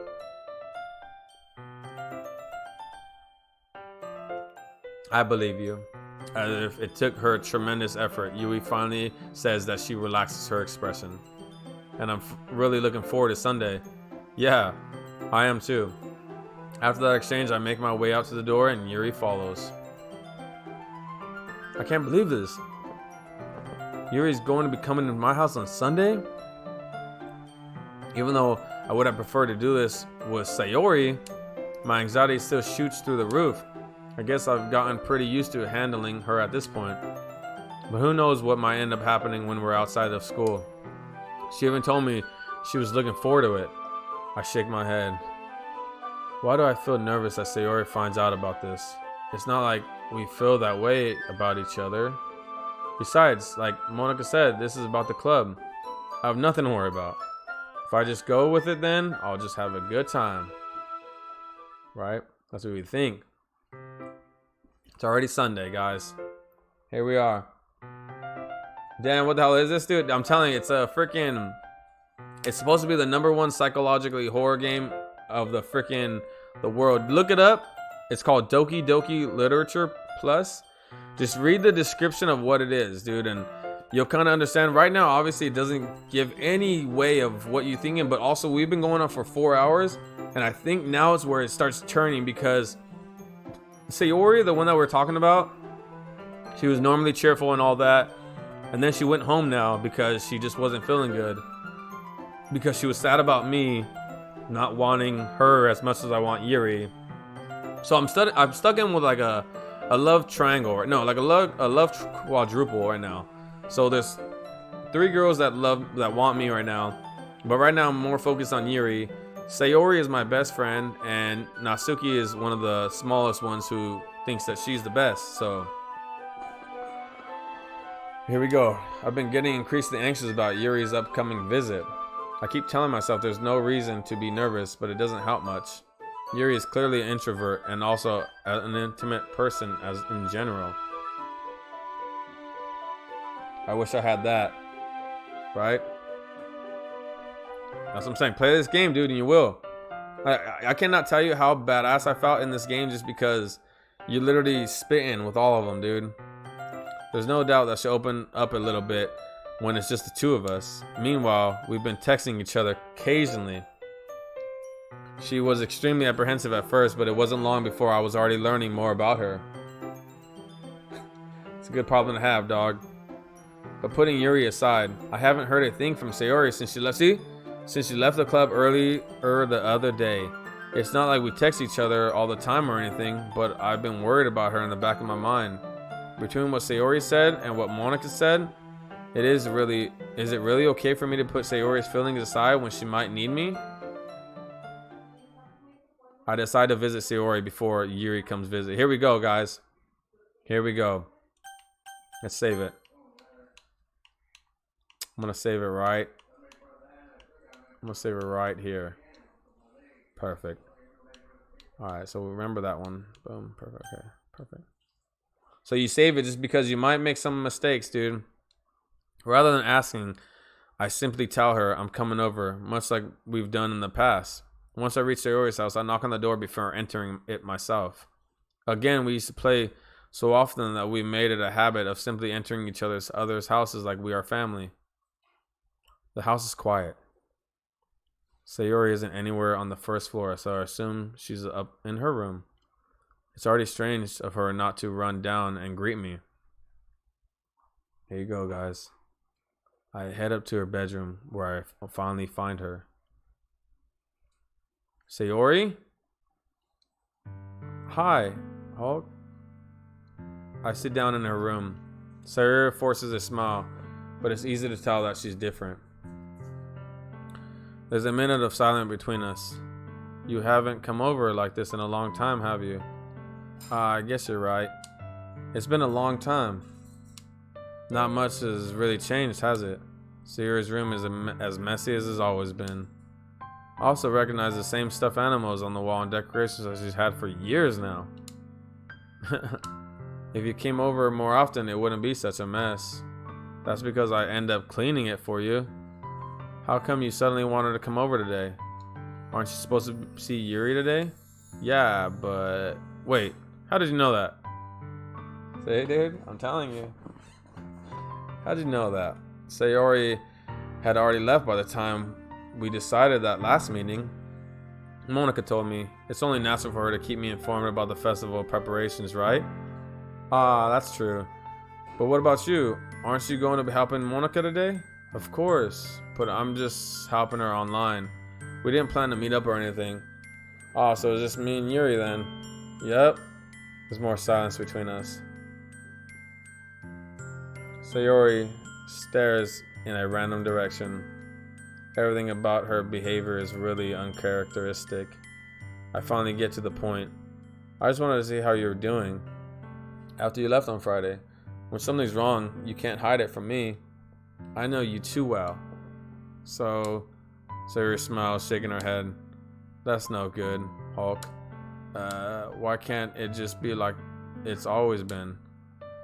I believe you. As if it took her tremendous effort, Yui finally says that she relaxes her expression. And I'm really looking forward to Sunday. Yeah, I am too. After that exchange, I make my way out to the door and Yuri follows. I can't believe this. Yuri's going to be coming to my house on Sunday? Even though I would have preferred to do this with Sayori, my anxiety still shoots through the roof. I guess I've gotten pretty used to handling her at this point. But who knows what might end up happening when we're outside of school. She even told me she was looking forward to it. I shake my head. Why do I feel nervous that Sayori finds out about this? It's not like we feel that way about each other. Besides, like Monica said, this is about the club. I have nothing to worry about. If I just go with it, then I'll just have a good time. Right? That's what we think. It's already Sunday, guys. Here we are. Damn, what the hell is this, dude? I'm telling you, it's a freaking... It's supposed to be the #1 psychologically horror game of the world. Look it up. It's called Doki Doki Literature Plus. Just read the description of what it is, dude, and you'll kind of understand. Right now, obviously, it doesn't give any way of what you're thinking, but also we've been going on for 4 hours, and I think now is where it starts turning because Sayori, the one that we're talking about, she was normally cheerful and all that, and then she went home now because she just wasn't feeling good because she was sad about me not wanting her as much as I want Yuri. So I'm stuck in with like a love triangle, right? No, like a love quadruple right now. So there's 3 girls that want me right now, but right now I'm more focused on Yuri. Sayori is my best friend, and Natsuki is one of the smallest ones who thinks that she's the best. So here we go. I've been getting increasingly anxious about Yuri's upcoming visit. I keep telling myself there's no reason to be nervous, but it doesn't help much. Yuri is clearly an introvert and also an intimate person as in general. I wish I had that, right? That's what I'm saying. Play this game, dude, and you will. I cannot tell you how badass I felt in this game just because you're literally spitting with all of them, dude. There's no doubt that should open up a little bit when it's just the 2 of us. Meanwhile, we've been texting each other occasionally. She was extremely apprehensive at first, but it wasn't long before I was already learning more about her. It's a good problem to have, dog. But putting Yuri aside, I haven't heard a thing from Sayori since she left. Since she left the club earlier the other day. It's not like we text each other all the time or anything, but I've been worried about her in the back of my mind. Between what Sayori said and what Monica said, is it really okay for me to put Sayori's feelings aside when she might need me? I decide to visit Sayori before Yuri comes visit. Here we go, guys. Here we go. Let's save it. I'm gonna save it right. I'm gonna save it right here. Perfect. Alright, so remember that one. Boom. Perfect. Okay. Perfect. So you save it just because you might make some mistakes, dude. Rather than asking, I simply tell her I'm coming over, much like we've done in the past. Once I reach Sayori's house, I knock on the door before entering it myself. Again, we used to play so often that we made it a habit of simply entering each other's houses like we are family. The house is quiet. Sayori isn't anywhere on the first floor, so I assume she's up in her room. It's already strange of her not to run down and greet me. Here you go, guys. I head up to her bedroom where I finally find her. Sayori? Hi, Hulk. I sit down in her room. Sayori forces a smile, but it's easy to tell that she's different. There's a minute of silence between us. You haven't come over like this in a long time, have you? I guess you're right. It's been a long time. Not much has really changed, has it? Sayori's room is as messy as it's always been. I also recognize the same stuffed animals on the wall and decorations that she's had for years now. If you came over more often, it wouldn't be such a mess. That's because I end up cleaning it for you. How come you suddenly wanted to come over today? Aren't you supposed to see Yuri today? Yeah, but... Wait, how did you know that? Say, dude, I'm telling you. How did you know that? Sayori had already left by the time we decided that last meeting. Monica told me it's only natural for her to keep me informed about the festival preparations, right? Ah, that's true. But what about you? Aren't you going to be helping Monica today? Of course, but I'm just helping her online. We didn't plan to meet up or anything. Oh, so it's just me and Yuri then? Yep. There's more silence between us. Sayori stares in a random direction. Everything about her behavior is really uncharacteristic. I finally get to the point. I just wanted to see how you're doing. After you left on Friday. When something's wrong, you can't hide it from me. I know you too well. So, Sayori smiles, shaking her head. That's no good, Hulk. Why can't it just be like it's always been?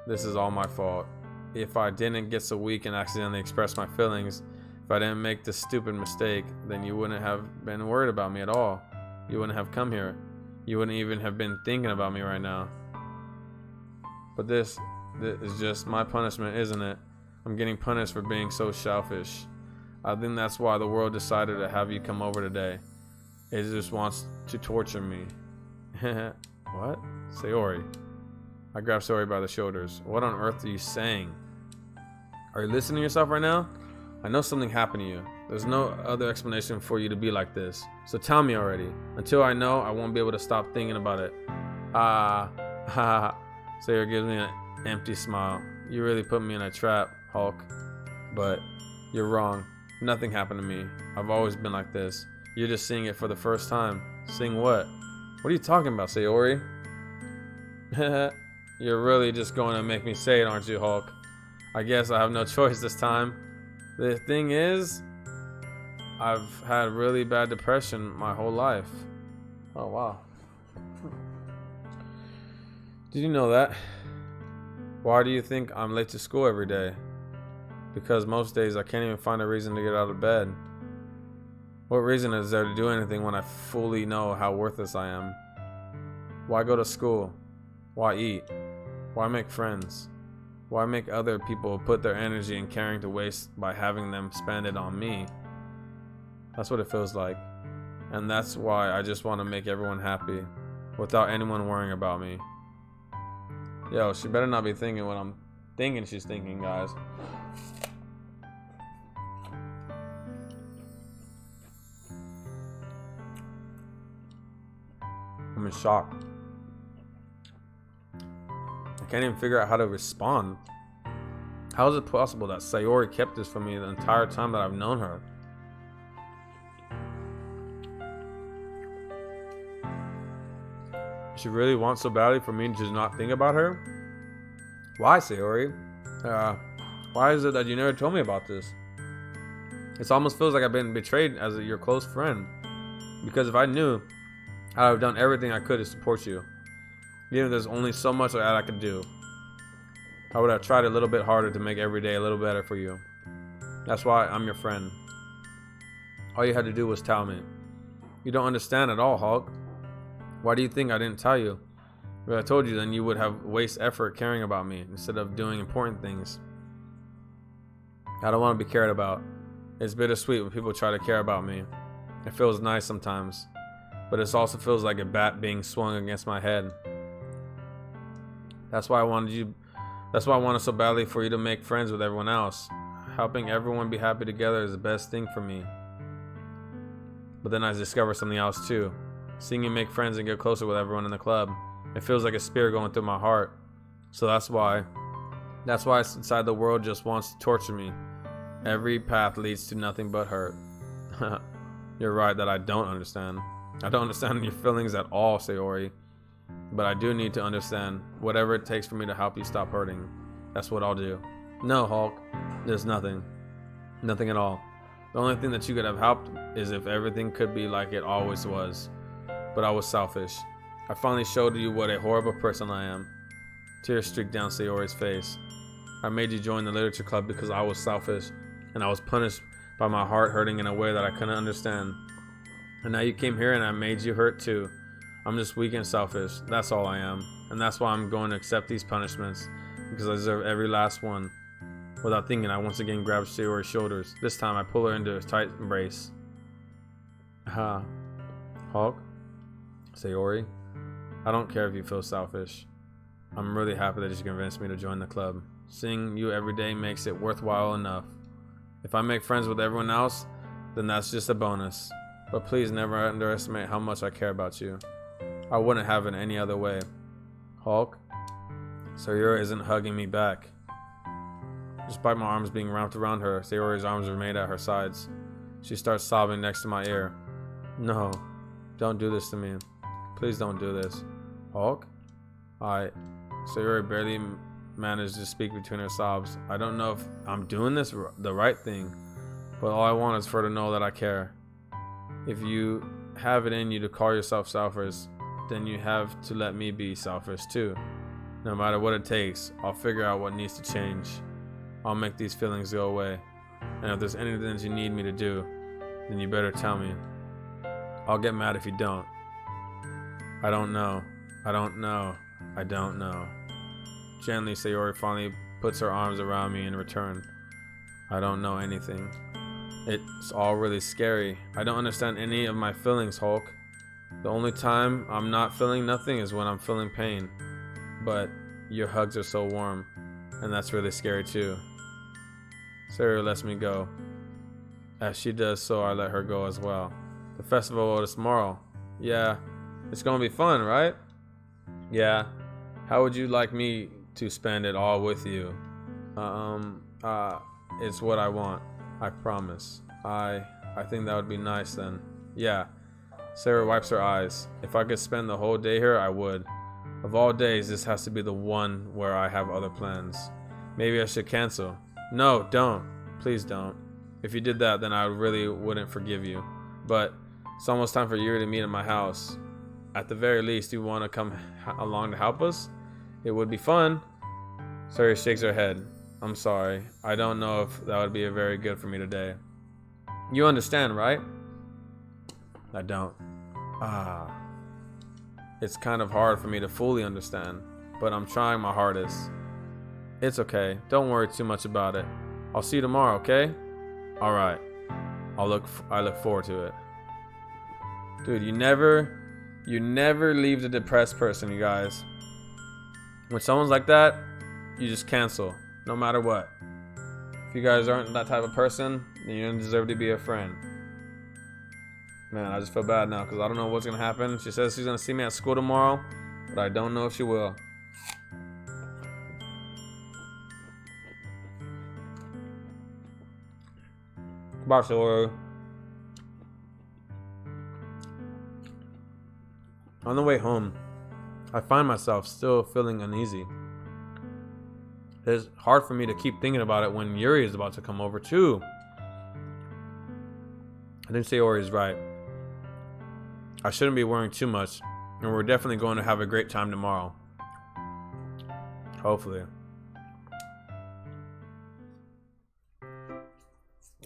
This is all my fault. If I didn't get so weak and accidentally express my feelings, if I didn't make this stupid mistake, then you wouldn't have been worried about me at all. You wouldn't have come here. You wouldn't even have been thinking about me right now. But this is just my punishment, isn't it? I'm getting punished for being so selfish. I think that's why the world decided to have you come over today. It just wants to torture me. What? Sayori. I grab Sayori by the shoulders. What on earth are you saying? Are you listening to yourself right now? I know something happened to you. There's no other explanation for you to be like this. So tell me already. Until I know, I won't be able to stop thinking about it. Sayori gives me an empty smile. You really put me in a trap, Hulk. But you're wrong. Nothing happened to me. I've always been like this. You're just seeing it for the first time. Seeing what? What are you talking about, Sayori? You're really just going to make me say it, aren't you, Hulk? I guess I have no choice this time. The thing is, I've had really bad depression my whole life. Oh, wow. Did you know that? Why do you think I'm late to school every day? Because most days I can't even find a reason to get out of bed. What reason is there to do anything when I fully know how worthless I am? Why go to school? Why eat? Why make friends? Why make other people put their energy and caring to waste by having them spend it on me? That's what it feels like. And that's why I just want to make everyone happy without anyone worrying about me. Yo, she better not be thinking what I'm thinking she's thinking, guys. I'm in shock. I can't even figure out how to respond. How is it possible that Sayori kept this from me the entire time that I've known her? She really wants so badly for me to just not think about her? Why, Sayori? Why is it that you never told me about this? It almost feels like I've been betrayed as your close friend. Because if I knew, I would have done everything I could to support you. Even if there's only so much that I could do. I would have tried a little bit harder to make every day a little better for you. That's why I'm your friend. All you had to do was tell me. You don't understand at all, Hulk. Why do you think I didn't tell you? But I told you then you would have waste effort caring about me instead of doing important things. I don't want to be cared about. It's bittersweet when people try to care about me. It feels nice sometimes, but it also feels like a bat being swung against my head. That's why I wanted so badly for you to make friends with everyone else. Helping everyone be happy together is the best thing for me. But then I discovered something else too. Seeing you make friends and get closer with everyone in the club. It feels like a spear going through my heart. So that's why inside the world just wants to torture me. Every path leads to nothing but hurt. You're right that I don't understand. I don't understand your feelings at all, Sayori. But I do need to understand. Whatever it takes for me to help you stop hurting. That's what I'll do. No, Hulk. There's nothing. Nothing at all. The only thing that you could have helped is if everything could be like it always was. But I was selfish. I finally showed you what a horrible person I am. Tears streaked down Sayori's face. I made you join the literature club because I was selfish. And I was punished by my heart hurting in a way that I couldn't understand. And now you came here and I made you hurt too. I'm just weak and selfish. That's all I am. And that's why I'm going to accept these punishments. Because I deserve every last one. Without thinking, I once again grabbed Sayori's shoulders. This time I pull her into a tight embrace. Hulk? Sayori? I don't care if you feel selfish. I'm really happy that you convinced me to join the club. Seeing you every day makes it worthwhile enough. If I make friends with everyone else, then that's just a bonus. But please never underestimate how much I care about you. I wouldn't have it any other way. Hulk? Sayori isn't hugging me back. Despite my arms being wrapped around her, Sayori's arms remained at her sides. She starts sobbing next to my ear. No, don't do this to me. Please don't do this. Hulk? Sayori barely managed to speak between her sobs. I don't know if I'm doing this the right thing, but all I want is for her to know that I care. If you have it in you to call yourself selfish, then you have to let me be selfish too. No matter what it takes, I'll figure out what needs to change. I'll make these feelings go away. And if there's anything that you need me to do, then you better tell me. I'll get mad if you don't. I don't know. Gently, Sayori finally puts her arms around me in return. I don't know anything. It's all really scary. I don't understand any of my feelings, Hulk. The only time I'm not feeling nothing is when I'm feeling pain. But your hugs are so warm, and that's really scary too. Sayori lets me go. As she does so, I let her go as well. The festival is tomorrow. Yeah, it's gonna be fun, right? Yeah. How would you like me to spend it all with you? It's what I want. I promise. I think that would be nice then. Yeah. Sarah wipes her eyes. If I could spend the whole day here, I would. Of all days, this has to be the one where I have other plans. Maybe I should cancel. No, don't. Please don't. If you did that, then I really wouldn't forgive you. But it's almost time for Yuri to meet at my house. At the very least, you want to come along to help us? It would be fun. Sarah shakes her head. I'm sorry. I don't know if that would be very good for me today. You understand, right? I don't. It's kind of hard for me to fully understand, but I'm trying my hardest. It's okay. Don't worry too much about it. I'll see you tomorrow, okay? All right. I look forward to it. Dude, you never leave the depressed person, you guys. When someone's like that, you just cancel, no matter what. If you guys aren't that type of person, then you don't deserve to be a friend. Man, I just feel bad now because I don't know what's going to happen. She says she's going to see me at school tomorrow, but I don't know if she will. Bye, Sayori. On the way home, I find myself still feeling uneasy. It's hard for me to keep thinking about it when Yuri is about to come over too. I think Sayori is right. I shouldn't be worrying too much, and we're definitely going to have a great time tomorrow. Hopefully.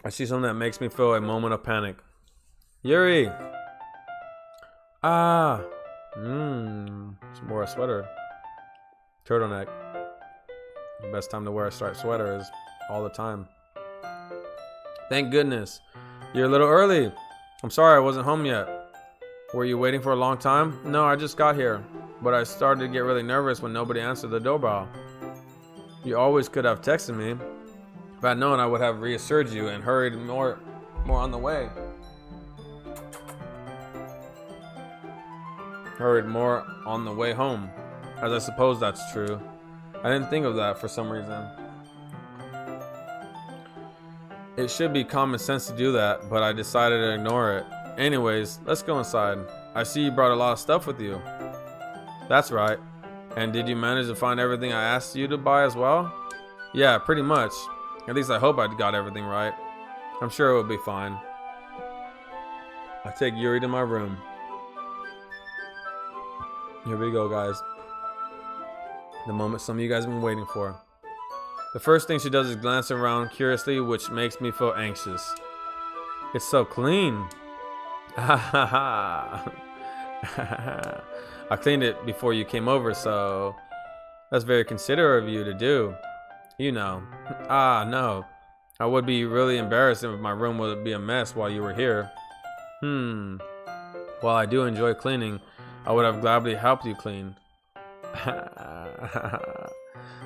I see something that makes me feel a moment of panic. Yuri! Just wore a sweater. Turtleneck. The best time to wear a striped sweater is all the time. Thank goodness. You're a little early. I'm sorry I wasn't home yet. Were you waiting for a long time? No, I just got here. But I started to get really nervous when nobody answered the doorbell. You always could have texted me. If I'd known, I would have reassured you and hurried more on the way. Hurried more on the way home. As I suppose that's true. I didn't think of that for some reason. It should be common sense to do that, but I decided to ignore it. Anyways, let's go inside. I see you brought a lot of stuff with you. That's right. And did you manage to find everything I asked you to buy as well? Yeah, pretty much. At least I hope I got everything right. I'm sure it will be fine. I take Yuri to my room. Here we go, guys. The moment some of you guys have been waiting for. The first thing she does is glance around curiously, which makes me feel anxious. It's so clean. I cleaned it before you came over, so that's very considerate of you to do. You know. No. I would be really embarrassed if my room would be a mess while you were here. While I do enjoy cleaning, I would have gladly helped you clean.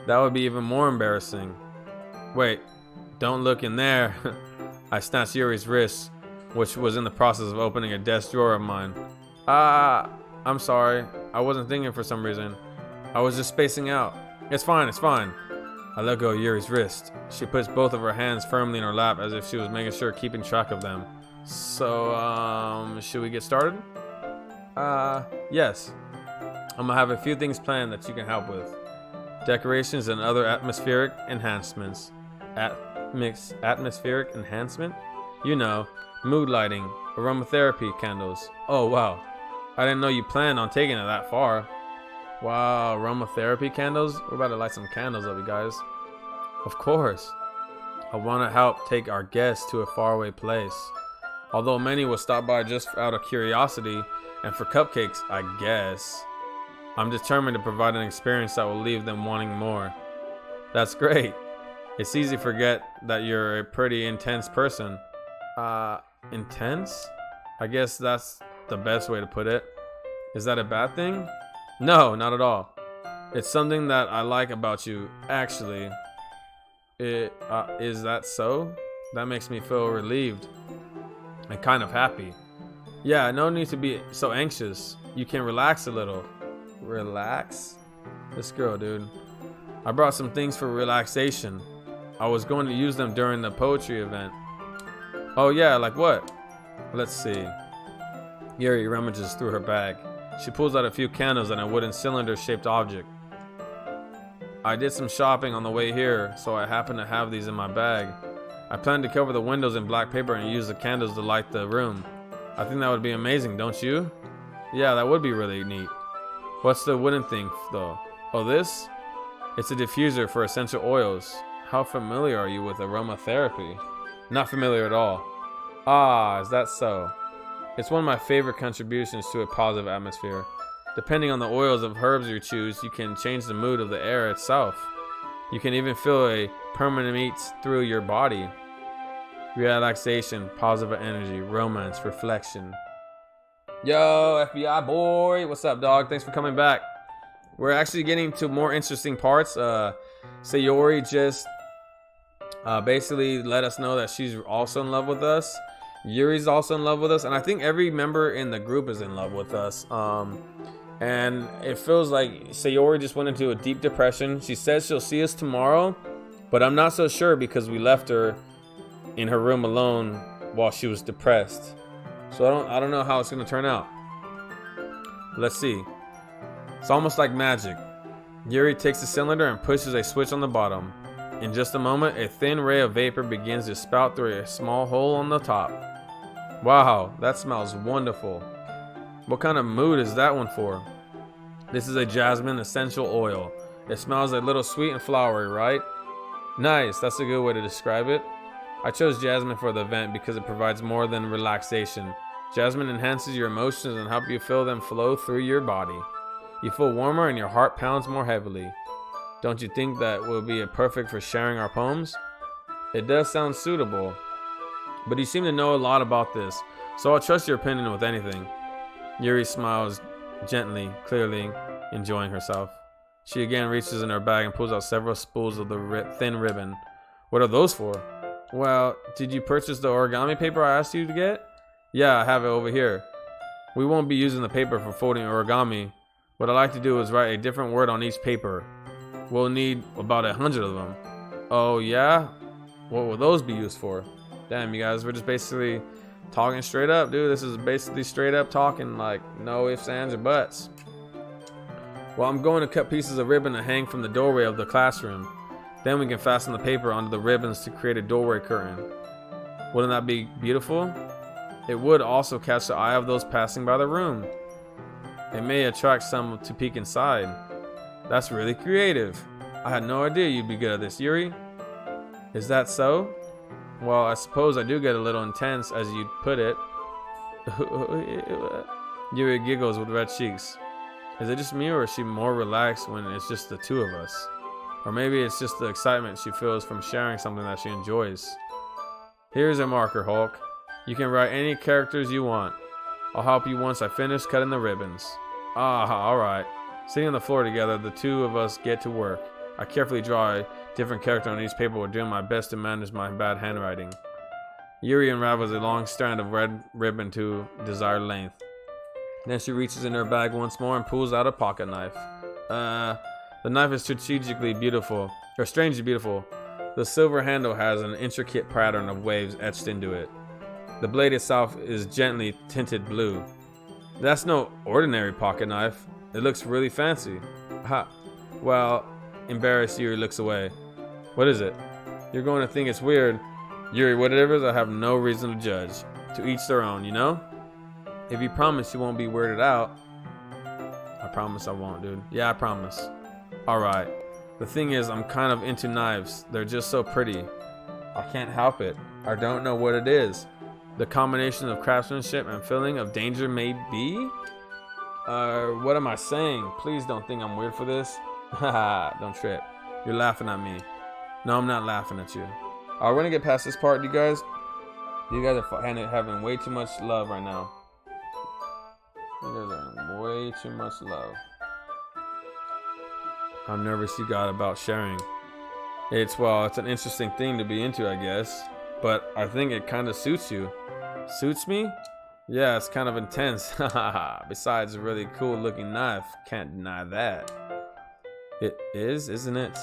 That would be even more embarrassing. Wait, don't look in there. I snatched Yuri's wrist, which was in the process of opening a desk drawer of mine. I'm sorry. I wasn't thinking for some reason. I was just spacing out. It's fine, it's fine. I let go of Yuri's wrist. She puts both of her hands firmly in her lap as if she was making sure keeping track of them. So, should we get started? Yes. I'm gonna have a few things planned that you can help with. Decorations and other atmospheric enhancements. Atmospheric enhancement? You know, mood lighting, aromatherapy candles. Oh, wow. I didn't know you planned on taking it that far. Wow, aromatherapy candles? We're about to light some candles up, you guys. Of course. I want to help take our guests to a faraway place. Although many will stop by just out of curiosity and for cupcakes, I guess. I'm determined to provide an experience that will leave them wanting more. That's great. It's easy to forget that you're a pretty intense person. Intense? I guess that's the best way to put it. Is that a bad thing? No, not at all. It's something that I like about you, actually. Is that so? That makes me feel relieved and kind of happy. Yeah, no need to be so anxious. You can relax a little. Relax? This girl, dude. I brought some things for relaxation. I was going to use them during the poetry event. Oh yeah, like what? Let's see. Yuri rummages through her bag. She pulls out a few candles and a wooden cylinder-shaped object. I did some shopping on the way here, so I happen to have these in my bag. I plan to cover the windows in black paper and use the candles to light the room. I think that would be amazing, don't you? Yeah, that would be really neat. What's the wooden thing, though? Oh, this? It's a diffuser for essential oils. How familiar are you with aromatherapy? Not familiar at all. Ah, is that so? It's one of my favorite contributions to a positive atmosphere. Depending on the oils of herbs you choose, you can change the mood of the air itself. You can even feel a permeate through your body. Relaxation, positive energy, romance, reflection. Yo, FBI boy, what's up, dog? Thanks for coming back. We're actually getting to more interesting parts. Sayori just basically let us know that she's also in love with us. Yuri's also in love with us, and I think every member in the group is in love with us. And it feels like Sayori just went into a deep depression. She says she'll see us tomorrow, but I'm not so sure because we left her in her room alone while she was depressed. So I don't know how it's gonna turn out. Let's see. It's almost like magic. Yuri takes the cylinder and pushes a switch on the bottom. In just a moment, a thin ray of vapor begins to spout through a small hole on the top. Wow, that smells wonderful. What kind of mood is that one for? This is a jasmine essential oil. It smells a little sweet and flowery, right? Nice, that's a good way to describe it. I chose jasmine for the event because it provides more than relaxation. Jasmine enhances your emotions and helps you feel them flow through your body. You feel warmer and your heart pounds more heavily. Don't you think that will be perfect for sharing our poems? It does sound suitable, but you seem to know a lot about this, so I'll trust your opinion with anything. Yuri smiles gently, clearly enjoying herself. She again reaches in her bag and pulls out several spools of the thin ribbon. What are those for? Well, did you purchase the origami paper I asked you to get? Yeah, I have it over here. We won't be using the paper for folding origami. What I like to do is write a different word on each paper. We'll need about 100 of them. Oh yeah? What will those be used for? Damn, you guys, we're just basically talking straight up, dude. This is basically straight up talking, like no ifs, ands, or buts. Well, I'm going to cut pieces of ribbon to hang from the doorway of the classroom. Then we can fasten the paper onto the ribbons to create a doorway curtain. Wouldn't that be beautiful? It would also catch the eye of those passing by the room. It may attract some to peek inside. That's really creative. I had no idea you'd be good at this, Yuri. Is that so? Well, I suppose I do get a little intense, as you'd put it. Yuri giggles with red cheeks. Is it just me, or is she more relaxed when it's just the two of us? Or maybe it's just the excitement she feels from sharing something that she enjoys. Here's a marker, Hulk. You can write any characters you want. I'll help you once I finish cutting the ribbons. Ah, alright. Sitting on the floor together, the two of us get to work. I carefully draw a different character on each paper while doing my best to manage my bad handwriting. Yuri unravels a long strand of red ribbon to desired length. Then she reaches in her bag once more and pulls out a pocket knife. The knife is strangely beautiful. The silver handle has an intricate pattern of waves etched into it. The blade itself is gently tinted blue. That's no ordinary pocket knife. It looks really fancy. Ha. Well, embarrassed, Yuri looks away. What is it? You're going to think it's weird. Yuri, whatever it is, I have no reason to judge. To each their own, you know? If you promise you won't be weirded out. I promise I won't, dude. Yeah, I promise. Alright. The thing is, I'm kind of into knives. They're just so pretty. I can't help it. I don't know what it is. The combination of craftsmanship and feeling of danger may be? What am I saying? Please don't think I'm weird for this. Haha, don't trip. You're laughing at me. No, I'm not laughing at you. We're gonna get past this part, you guys. You guys are having way too much love right now. You guys are having way too much love. How nervous you got about sharing. It's an interesting thing to be into, I guess. But I think it kind of suits you. Suits me? Yeah, it's kind of intense. Besides, a really cool looking knife. Can't deny that. It is, isn't it?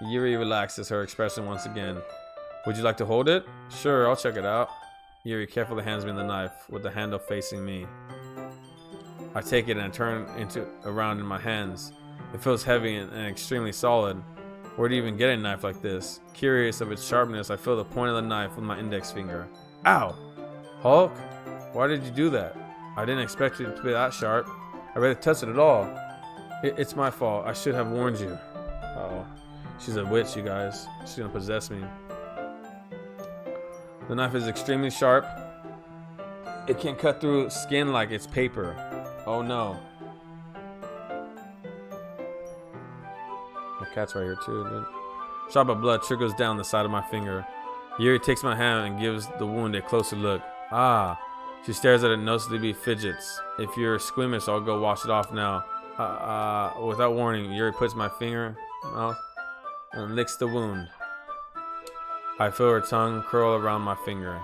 Yuri relaxes her expression once again. Would you like to hold it? Sure, I'll check it out. Yuri carefully hands me the knife with the handle facing me. I take it and turn around in my hands. It feels heavy and extremely solid. Where do you even get a knife like this? Curious of its sharpness, I feel the point of the knife with my index finger. Ow! Hulk? Why did you do that? I didn't expect it to be that sharp. I barely touched it at all. It's my fault. I should have warned you. Oh, she's a witch, you guys. She's gonna possess me. The knife is extremely sharp. It can cut through skin like it's paper. Oh no. My cat's right here too, dude. A drop of blood trickles down the side of my finger. Yuri takes my hand and gives the wound a closer look. Ah. She stares at it noticeably fidgets. If you're squeamish, I'll go wash it off now. Without warning, Yuri puts my finger mouth and licks the wound. I feel her tongue curl around my finger.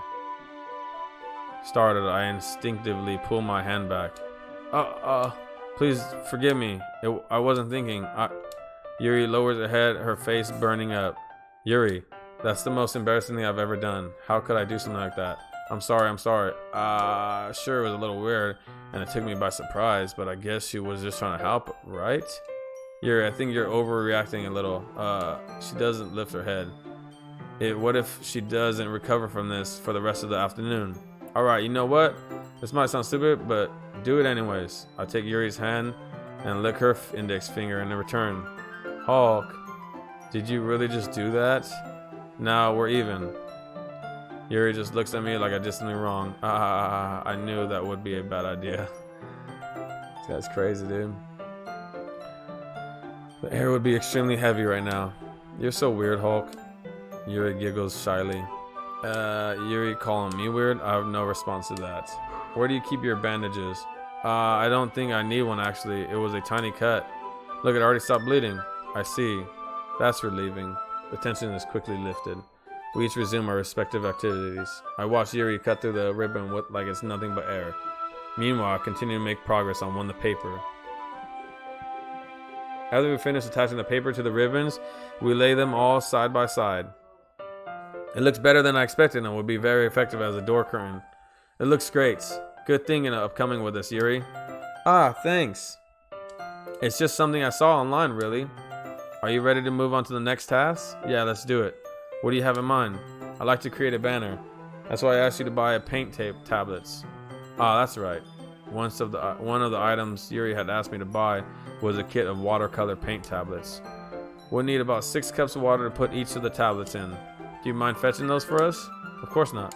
Startled, I instinctively pull my hand back. Please forgive me. I wasn't thinking. Yuri lowers her head, her face burning up. Yuri, that's the most embarrassing thing I've ever done. How could I do something like that? I'm sorry. Sure, it was a little weird, and it took me by surprise, but I guess she was just trying to help, right? Yuri, I think you're overreacting a little. She doesn't lift her head. What if she doesn't recover from this for the rest of the afternoon? Alright, you know what? This might sound stupid, but do it anyways. I take Yuri's hand and lick her index finger in return. Hulk, did you really just do that? No, we're even. Yuri just looks at me like I did something wrong. I knew that would be a bad idea. This guy's crazy, dude. The air would be extremely heavy right now. You're so weird, Hulk. Yuri giggles shyly. Yuri calling me weird? I have no response to that. Where do you keep your bandages? I don't think I need one actually. It was a tiny cut. Look, it already stopped bleeding. I see. That's relieving. The tension is quickly lifted. We each resume our respective activities. I watch Yuri cut through the ribbon like it's nothing but air. Meanwhile, I continue to make progress on the paper. After we finish attaching the paper to the ribbons, we lay them all side by side. It looks better than I expected and will be very effective as a door curtain. It looks great. Good thing in upcoming with us, Yuri. Ah, thanks. It's just something I saw online, really. Are you ready to move on to the next task? Yeah, let's do it. What do you have in mind? I'd like to create a banner. That's why I asked you to buy a paint tape tablets. Ah, that's right. One of the items Yuri had asked me to buy was a kit of watercolor paint tablets. We'll need about 6 cups of water to put each of the tablets in. Do you mind fetching those for us? Of course not.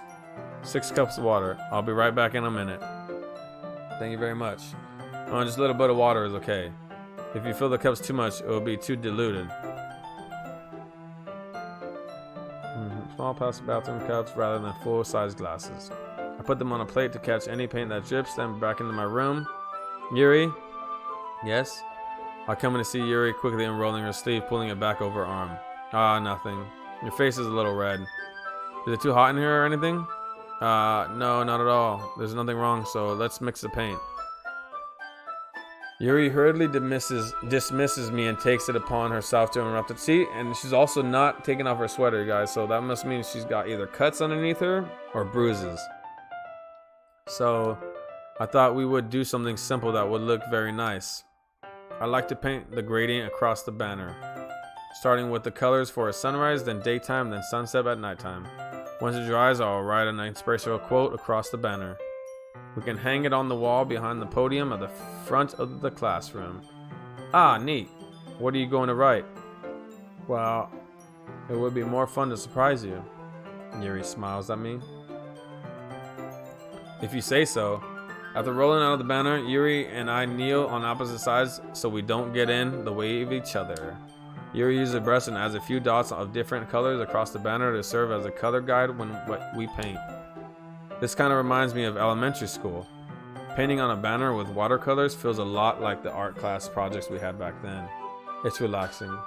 6 cups of water. I'll be right back in a minute. Thank you very much. Just a little bit of water is okay. If you fill the cups too much, it will be too diluted. Small plastic bathroom cups rather than full-size glasses. I put them on a plate to catch any paint that drips, then back into my room. Yuri? Yes? I come in to see Yuri quickly unrolling her sleeve, pulling it back over her arm. Ah, nothing. Your face is a little red. Is it too hot in here or anything? No, not at all. There's nothing wrong, so let's mix the paint. Yuri hurriedly dismisses me and takes it upon herself to interrupt it. See, and she's also not taking off her sweater, guys, so that must mean she's got either cuts underneath her or bruises. So I thought we would do something simple that would look very nice. I like to paint the gradient across the banner, starting with the colors for a sunrise, then daytime, then sunset at nighttime. Once it dries, I'll write an inspirational quote across the banner. We can hang it on the wall behind the podium at the front of the classroom. Ah, neat. What are you going to write? Well, it would be more fun to surprise you. Yuri smiles at me. If you say so. After rolling out of the banner, Yuri and I kneel on opposite sides so we don't get in the way of each other. Yuri uses a brush and adds a few dots of different colors across the banner to serve as a color guide when we paint. This kind of reminds me of elementary school. Painting on a banner with watercolors feels a lot like the art class projects we had back then. It's relaxing.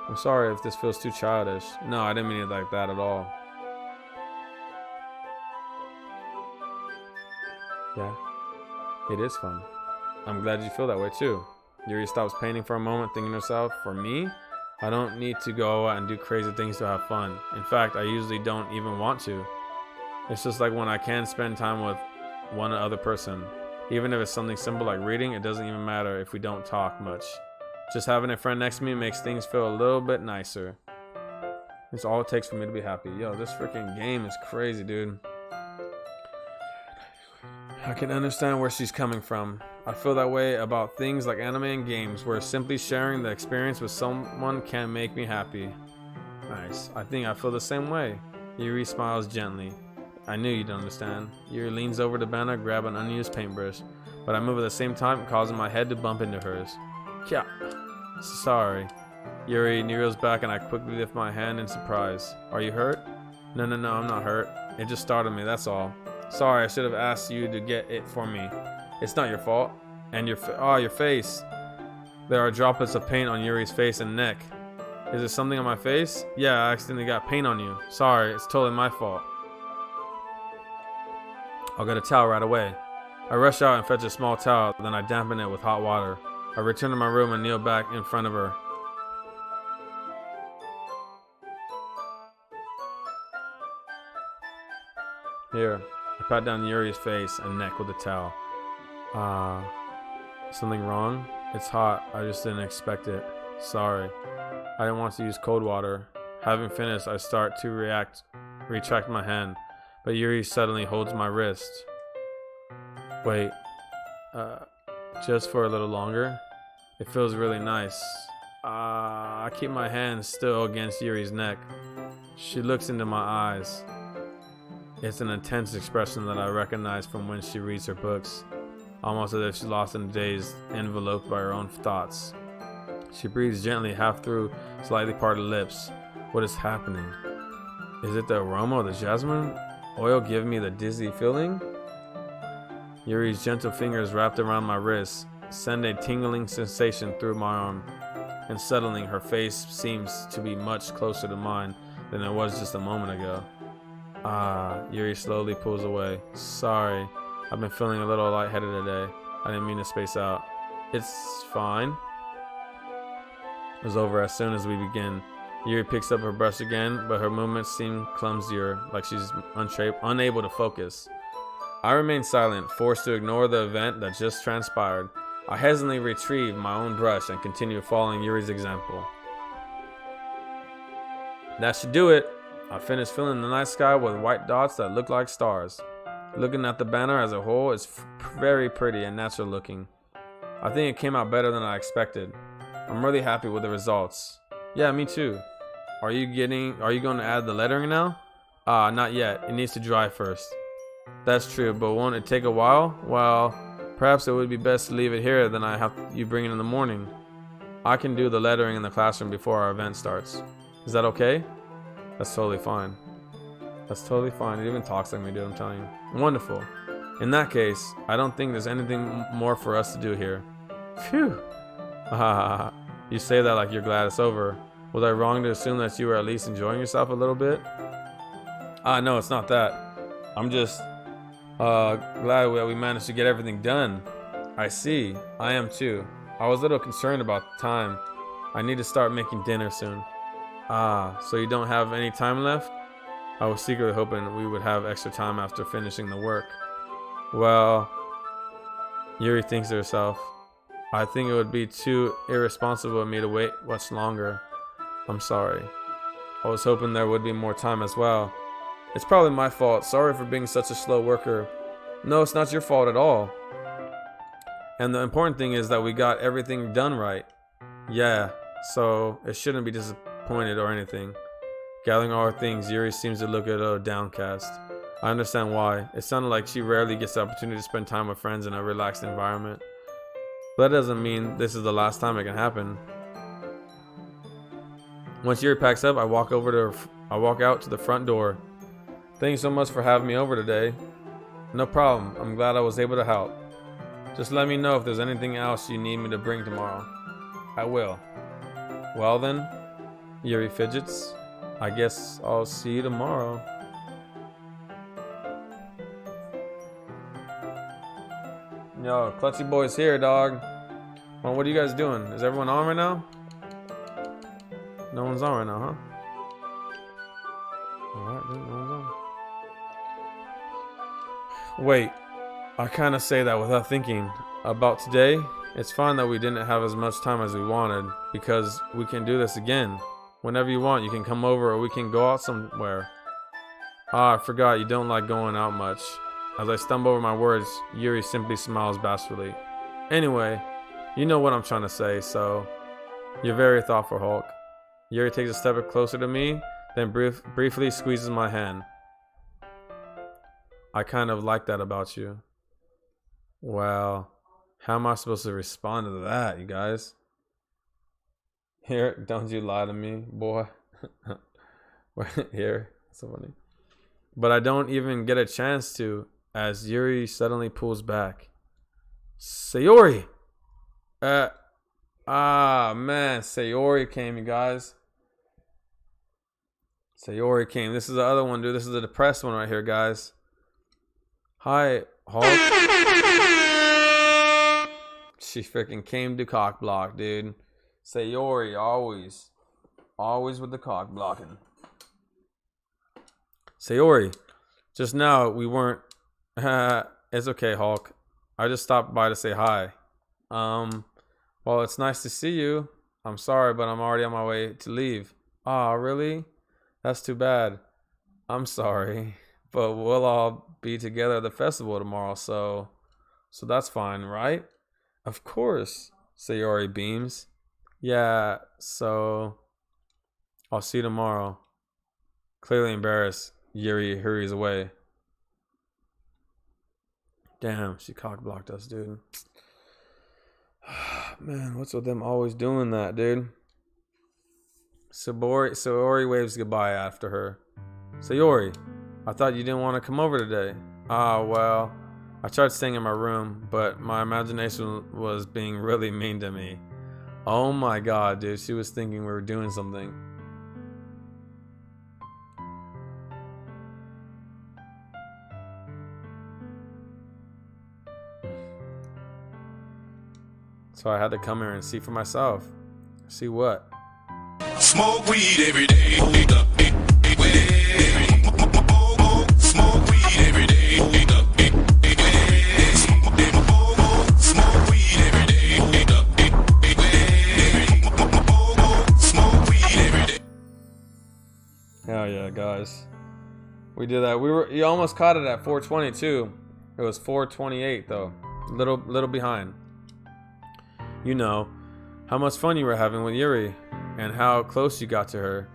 I'm sorry if this feels too childish. No, I didn't mean it like that at all. Yeah, it is fun. I'm glad you feel that way too. Yuri stops painting for a moment, thinking to herself, for me, I don't need to go out and do crazy things to have fun. In fact, I usually don't even want to. It's just like when I can spend time with one other person. Even if it's something simple like reading, it doesn't even matter if we don't talk much. Just having a friend next to me makes things feel a little bit nicer. It's all it takes for me to be happy. Yo, this freaking game is crazy, dude. I can understand where she's coming from. I feel that way about things like anime and games, where simply sharing the experience with someone can make me happy. Nice. I think I feel the same way. Yuri smiles gently. I knew you'd understand. Yuri leans over to banner, grab an unused paintbrush, but I move at the same time, causing my head to bump into hers. Kya. Sorry. Yuri kneels back and I quickly lift my hand in surprise. Are you hurt? No, I'm not hurt. It just startled me, that's all. Sorry, I should have asked you to get it for me. It's not your fault. And your face. There are droplets of paint on Yuri's face and neck. Is there something on my face? Yeah, I accidentally got paint on you. Sorry, it's totally my fault. I'll get a towel right away. I rush out and fetch a small towel, then I dampen it with hot water. I return to my room and kneel back in front of her. Here, I pat down Yuri's face and neck with a towel. Something wrong? It's hot. I just didn't expect it. Sorry. I didn't want to use cold water. Having finished, I start to retract my hand, but Yuri suddenly holds my wrist. Wait, just for a little longer? It feels really nice. I keep my hand still against Yuri's neck. She looks into my eyes. It's an intense expression that I recognize from when she reads her books, almost as if she's lost in a daze, enveloped by her own thoughts. She breathes gently, half through slightly parted lips. What is happening? Is it the aroma of the jasmine oil giving me the dizzy feeling? Yuri's gentle fingers wrapped around my wrist send a tingling sensation through my arm. And suddenly her face seems to be much closer to mine than it was just a moment ago. Yuri slowly pulls away. Sorry, I've been feeling a little lightheaded today. I didn't mean to space out. It's fine. It was over as soon as we begin. Yuri picks up her brush again, but her movements seem clumsier, like she's unable to focus. I remain silent, forced to ignore the event that just transpired. I hesitantly retrieve my own brush and continue following Yuri's example. That should do it. I finished filling the night sky with white dots that look like stars. Looking at the banner as a whole, it's very pretty and natural looking. I think it came out better than I expected. I'm really happy with the results. Yeah, me too. Are you going to add the lettering now? Not yet. It needs to dry first. That's true, but won't it take a while? Well, perhaps it would be best to leave it here than I have you bring it in the morning. I can do the lettering in the classroom before our event starts. Is that okay? That's totally fine. That's totally fine. It even talks like me, dude, I'm telling you. Wonderful. In that case, I don't think there's anything more for us to do here. Phew. You say that like you're glad it's over. Was I wrong to assume that you were at least enjoying yourself a little bit? No, it's not that. I'm just glad that we managed to get everything done. I see. I am too. I was a little concerned about the time. I need to start making dinner soon. So you don't have any time left? I was secretly hoping we would have extra time after finishing the work. Well, Yuri thinks to herself, I think it would be too irresponsible of me to wait much longer. I'm sorry. I was hoping there would be more time as well. It's probably my fault. Sorry for being such a slow worker. No, it's not your fault at all. And the important thing is that we got everything done right. Yeah, so it shouldn't be disappointed or anything. Gathering all her things, Yuri seems to look a little downcast. I understand why. It sounded like she rarely gets the opportunity to spend time with friends in a relaxed environment. But that doesn't mean this is the last time it can happen. Once Yuri packs up, I walk out to the front door. Thank you so much for having me over today. No problem. I'm glad I was able to help. Just let me know if there's anything else you need me to bring tomorrow. I will. Well then, Yuri fidgets. I guess I'll see you tomorrow. Yo, Clutchy Boy's here, dog. Well, what are you guys doing? Is everyone on right now? No one's on right now, huh? Alright, dude, no one's on. Wait, I kind of say that without thinking. About today, it's fine that we didn't have as much time as we wanted, because we can do this again. Whenever you want, you can come over or we can go out somewhere. I forgot you don't like going out much. As I stumble over my words, Yuri simply smiles bashfully. Anyway, you know what I'm trying to say, so... You're very thoughtful, Hulk. Yuri takes a step closer to me, then briefly squeezes my hand. I kind of like that about you. Well, how am I supposed to respond to that, you guys? Here, don't you lie to me, boy. Here, so funny. But I don't even get a chance to, as Yuri suddenly pulls back. Sayori! Man, Sayori came, you guys. Sayori came. This is the other one, dude. This is the depressed one right here, guys. Hi, Hulk. She freaking came to cock block, dude. Sayori, always with the cock blocking. Sayori, just now we weren't. It's okay, Hulk. I just stopped by to say hi. Well, it's nice to see you. I'm sorry, but I'm already on my way to leave. Ah, really? That's too bad. I'm sorry, but we'll all be together at the festival tomorrow, so that's fine, right? Of course, Sayori beams. Yeah, so I'll see you tomorrow. Clearly embarrassed, Yuri hurries away. Damn, she cock blocked us, dude. Man, what's with them always doing that, dude? Sayori waves goodbye after her. Sayori, I thought you didn't want to come over today. Ah, well, I tried staying in my room, but my imagination was being really mean to me. Oh my god, dude, she was thinking we were doing something. So I had to come here and see for myself. See what? Smoke weed every day. Smoke weed every day. Smoke weed every day. Hell yeah, guys. We did that. You almost caught it at 4:20 too. It was 4:28 though. Little behind. You know how much fun you were having with Yuri and how close you got to her.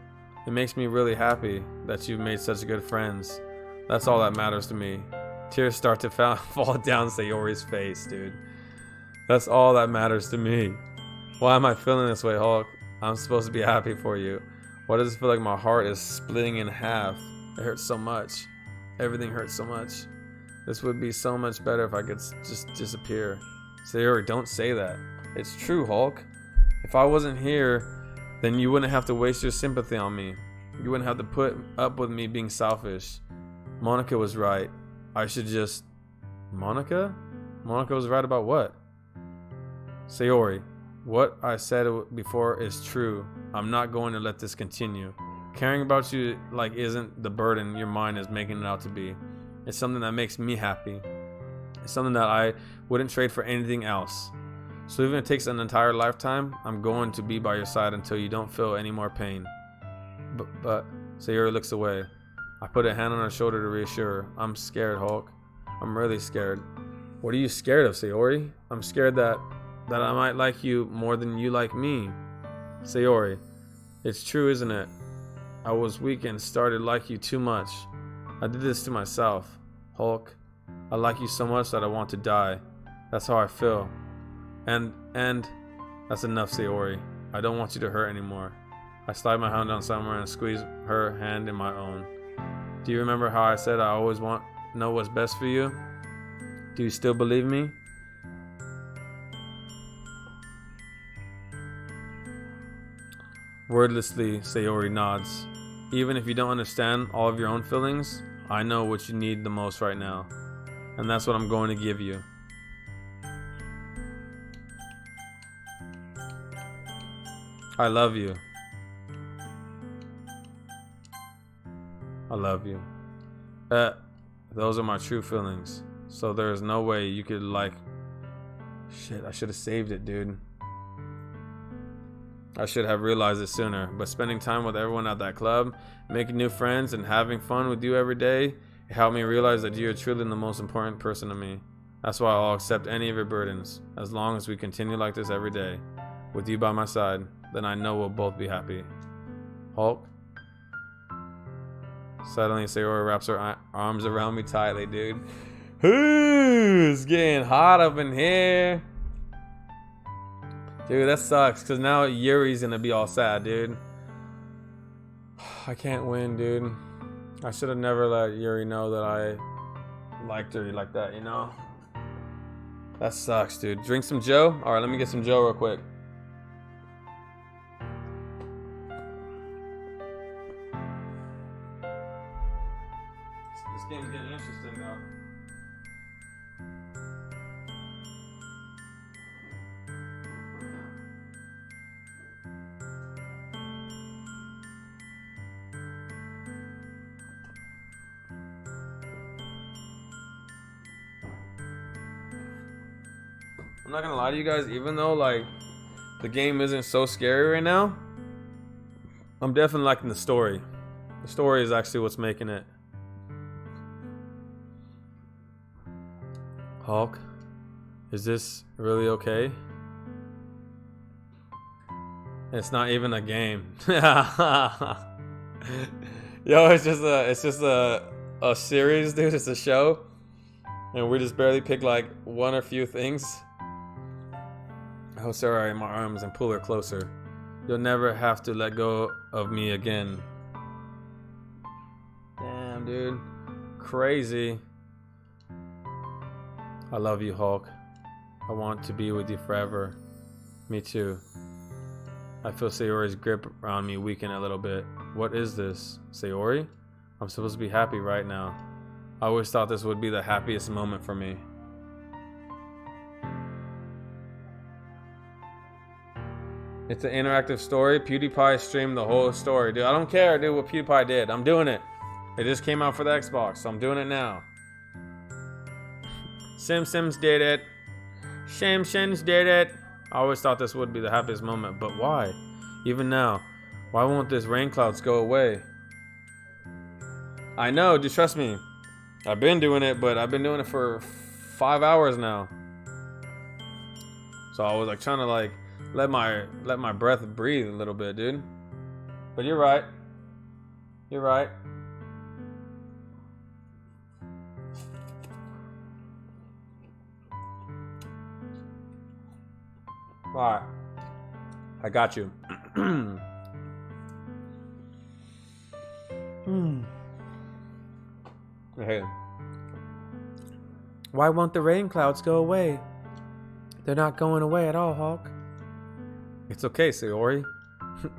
It makes me really happy that you've made such good friends. That's all that matters to me. Tears start to fall down Sayori's face, dude. That's all that matters to me. Why am I feeling this way, Hulk? I'm supposed to be happy for you. Why does it feel like my heart is splitting in half? It hurts so much. Everything hurts so much. This would be so much better if I could just disappear. Sayori, don't say that. It's true, Hulk. If I wasn't here, then you wouldn't have to waste your sympathy on me. You wouldn't have to put up with me being selfish. Monica was right. I should just... Monica? Monica was right about what? Sayori, what I said before is true. I'm not going to let this continue. Caring about you isn't the burden your mind is making it out to be. It's something that makes me happy. It's something that I wouldn't trade for anything else. So even if it takes an entire lifetime, I'm going to be by your side until you don't feel any more pain. But Sayori looks away. I put a hand on her shoulder to reassure her. I'm scared, Hulk. I'm really scared. What are you scared of, Sayori? I'm scared that I might like you more than you like me. Sayori, it's true, isn't it? I was weak and started like you too much. I did this to myself. Hulk, I like you so much that I want to die. That's how I feel. And that's enough, Sayori. I don't want you to hurt anymore. I slide my hand down somewhere and squeeze her hand in my own. Do you remember how I said I always know what's best for you? Do you still believe me? Wordlessly, Sayori nods. Even if you don't understand all of your own feelings, I know what you need the most right now. And that's what I'm going to give you. I love you. I love you. Those are my true feelings. So there's no way you could Shit, I should have saved it, dude. I should have realized it sooner. But spending time with everyone at that club, making new friends, and having fun with you every day, it helped me realize that you are truly the most important person to me. That's why I'll accept any of your burdens, as long as we continue like this every day. With you by my side, then I know we'll both be happy. Hulk? Suddenly, Sayori wraps her arms around me tightly, dude. It's getting hot up in here. Dude, that sucks, because now Yuri's gonna be all sad, dude. I can't win, dude. I should have never let Yuri know that I liked her like that, you know? That sucks, dude. Drink some Joe? Alright, let me get some Joe real quick. This game's getting interesting now. I'm not gonna lie to you guys, even though the game isn't so scary right now, I'm definitely liking the story. The story is actually what's making it. Hulk, is this really okay? It's not even a game. Yo, it's just a series, dude. It's a show, and we just barely pick one or few things. hold Sarah in my arms and pull her closer. You'll never have to let go of me again. Damn, dude. Crazy. I love you, Hulk. I want to be with you forever. Me too. I feel Sayori's grip around me weaken a little bit. What is this? Sayori? I'm supposed to be happy right now. I always thought this would be the happiest moment for me. It's an interactive story. PewDiePie streamed the whole story. Dude, I don't care, dude, what PewDiePie did. I'm doing it. It just came out for the Xbox, so I'm doing it now. Sims did it. Sims did it. I always thought this would be the happiest moment, but why? Even now, why won't this rain clouds go away? I know, just trust me. I've been doing it, but I've been doing it for 5 hours now. So I was like trying to like let my breath breathe a little bit, dude. But you're right. You're right. Alright. I got you. Hey. Why won't the rain clouds go away? They're not going away at all, Hawk. It's okay, Sayori.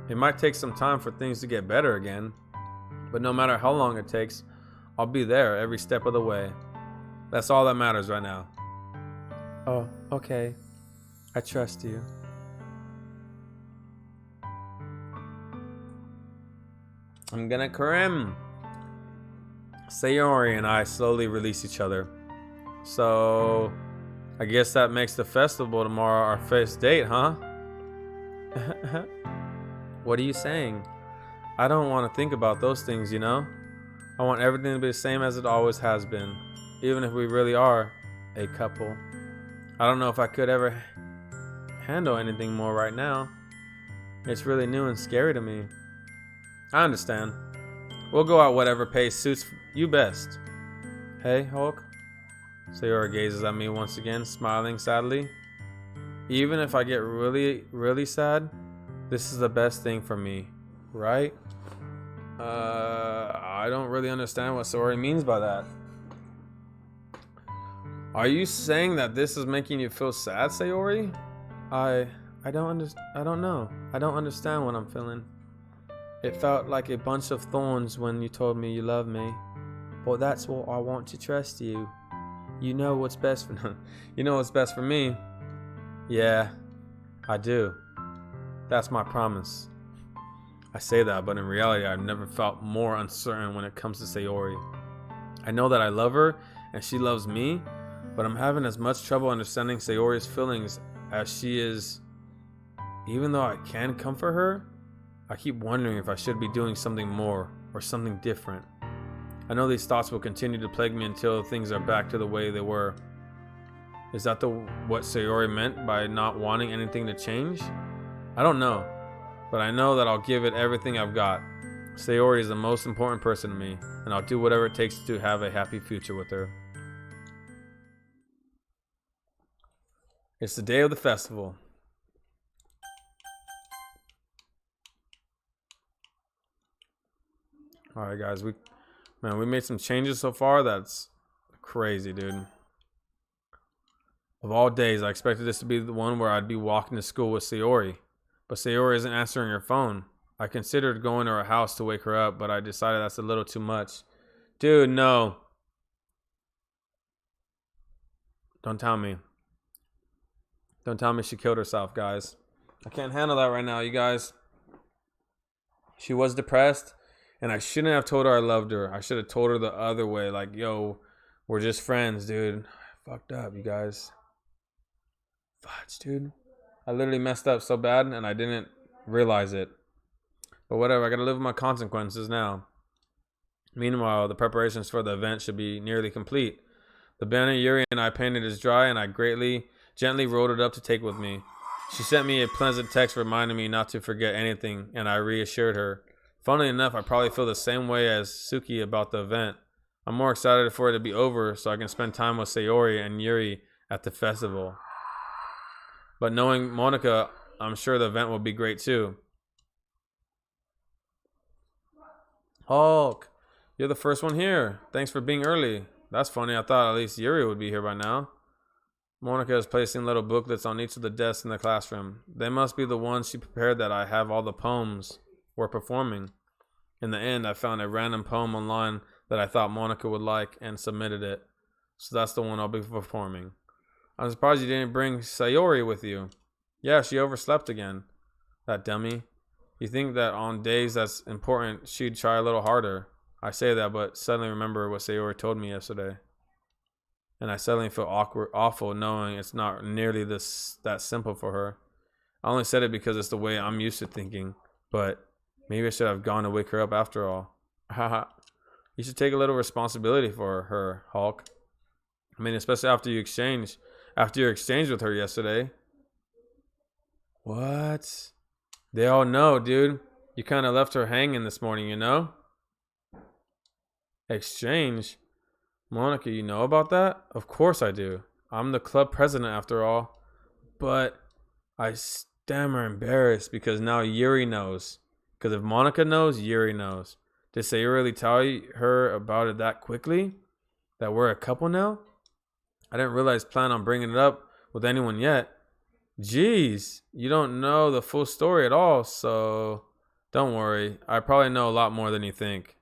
It might take some time for things to get better again, but no matter how long it takes, I'll be there every step of the way. That's all that matters right now. Oh, okay. I trust you. I'm gonna Karim. Sayori and I slowly release each other. So, I guess that makes the festival tomorrow our first date, huh? What are you saying? I don't want to think about those things, you know? I want everything to be the same as it always has been, even if we really are a couple. I don't know if I could ever handle anything more right now. It's really new and scary to me. I understand. We'll go out whatever pace suits you best. Hey, Hulk? Sayori gazes at me once again, smiling sadly. Even if I get really, really sad, this is the best thing for me, right? I don't really understand what Sayori means by that. Are you saying that this is making you feel sad, Sayori? I don't know. I don't understand what I'm feeling. It felt like a bunch of thorns when you told me you love me. But that's what I want to trust you. You know what's best for you know what's best for me. Yeah, I do. That's my promise. I say that, but in reality, I've never felt more uncertain when it comes to Sayori. I know that I love her and she loves me, but I'm having as much trouble understanding Sayori's feelings as she is. Even though I can comfort her, I keep wondering if I should be doing something more or something different. I know these thoughts will continue to plague me until things are back to the way they were. Is that what Sayori meant by not wanting anything to change? I don't know, but I know that I'll give it everything I've got. Sayori is the most important person to me, and I'll do whatever it takes to have a happy future with her. It's the day of the festival. Alright guys, we made some changes so far. That's crazy, dude. Of all days, I expected this to be the one where I'd be walking to school with Sayori. But Sayori isn't answering her phone. I considered going to her house to wake her up, but I decided that's a little too much. Dude, no. Don't tell me. Don't tell me she killed herself, guys. I can't handle that right now, you guys. She was depressed. And I shouldn't have told her I loved her. I should have told her the other way. Like, yo, we're just friends, dude. I fucked up, you guys. Fudge, dude. I literally messed up so bad and I didn't realize it. But whatever, I gotta live with my consequences now. Meanwhile, the preparations for the event should be nearly complete. The banner Yuri and I painted is dry and I gently rolled it up to take with me. She sent me a pleasant text reminding me not to forget anything, and I reassured her. Funnily enough, I probably feel the same way as Suki about the event. I'm more excited for it to be over so I can spend time with Sayori and Yuri at the festival. But knowing Monica, I'm sure the event will be great too. Hulk, you're the first one here. Thanks for being early. That's funny. I thought at least Yuri would be here by now. Monica is placing little booklets on each of the desks in the classroom. They must be the ones she prepared that I have all the poems we're performing. In the end, I found a random poem online that I thought Monica would like and submitted it. So that's the one I'll be performing. I'm surprised you didn't bring Sayori with you. Yeah, she overslept again. That dummy. You think that on days that's important, she'd try a little harder. I say that, but suddenly remember what Sayori told me yesterday. And I suddenly feel awful knowing it's not nearly that simple for her. I only said it because it's the way I'm used to thinking, but maybe I should have gone to wake her up after all. Haha. You should take a little responsibility for her, Hulk. I mean, especially after your exchange with her yesterday. What? They all know, dude. You kind of left her hanging this morning, you know? Exchange? Monica, you know about that? Of course I do. I'm the club president after all. But I stammer embarrassed because now Yuri knows. Because if Monica knows, Yuri knows. Did Sayori really tell her about it that quickly? That we're a couple now? I didn't plan on bringing it up with anyone yet. Jeez, you don't know the full story at all, so don't worry. I probably know a lot more than you think.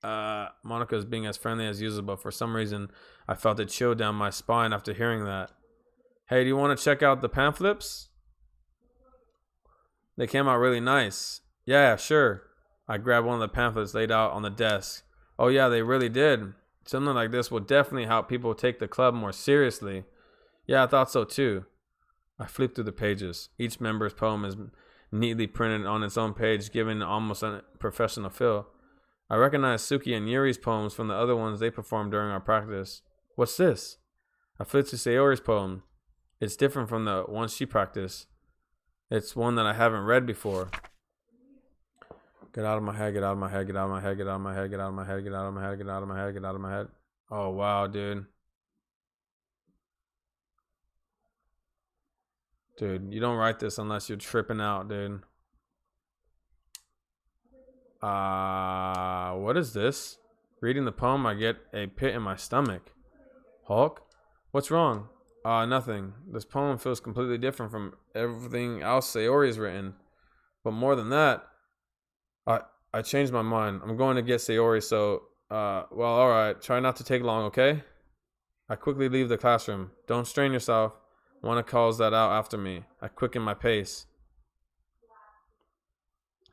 Monica's being as friendly as usual, but for some reason, I felt a chill down my spine after hearing that. Hey, do you want to check out the pamphlets? They came out really nice. Yeah, sure. I grabbed one of the pamphlets laid out on the desk. Oh yeah, they really did. Something like this will definitely help people take the club more seriously. Yeah, I thought so too. I flipped through the pages. Each member's poem is neatly printed on its own page, giving almost a professional feel. I recognize Suki and Yuri's poems from the other ones they performed during our practice. What's this? I flipped to Sayori's poem. It's different from the ones she practiced. It's one that I haven't read before. Get out of my head, get out of my head, get out of my head, get out of my head, get out of my head, get out of my head, get out of my head, get out of my head. Oh, wow, dude. Dude, you don't write this unless you're tripping out, dude. What is this? Reading the poem, I get a pit in my stomach. Hulk? What's wrong? Nothing. This poem feels completely different from everything else Sayori's written. But more than that, I changed my mind. I'm going to get Sayori, so, well, alright. Try not to take long, okay? I quickly leave the classroom. Don't strain yourself. Wanna calls that out after me. I quicken my pace.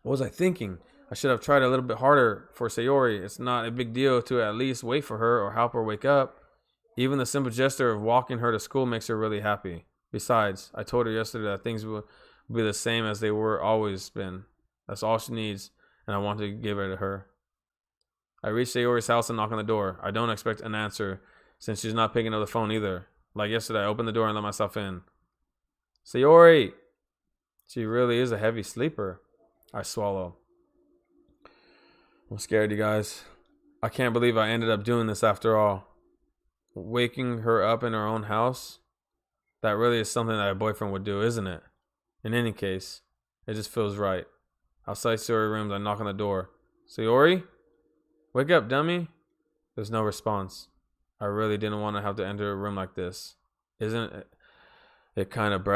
What was I thinking? I should have tried a little bit harder for Sayori. It's not a big deal to at least wait for her or help her wake up. Even the simple gesture of walking her to school makes her really happy. Besides, I told her yesterday that things will be the same as they were always been. That's all she needs, and I want to give it to her. I reach Sayori's house and knock on the door. I don't expect an answer, since she's not picking up the phone either. Like yesterday, I opened the door and let myself in. Sayori! She really is a heavy sleeper. I swallow. I'm scared, you guys. I can't believe I ended up doing this after all. Waking her up in her own house? That really is something that a boyfriend would do, isn't it? In any case, it just feels right. Outside Sayori's room, I knock on the door. Sayori? Wake up, dummy. There's no response. I really didn't want to have to enter a room like this. Isn't it kind of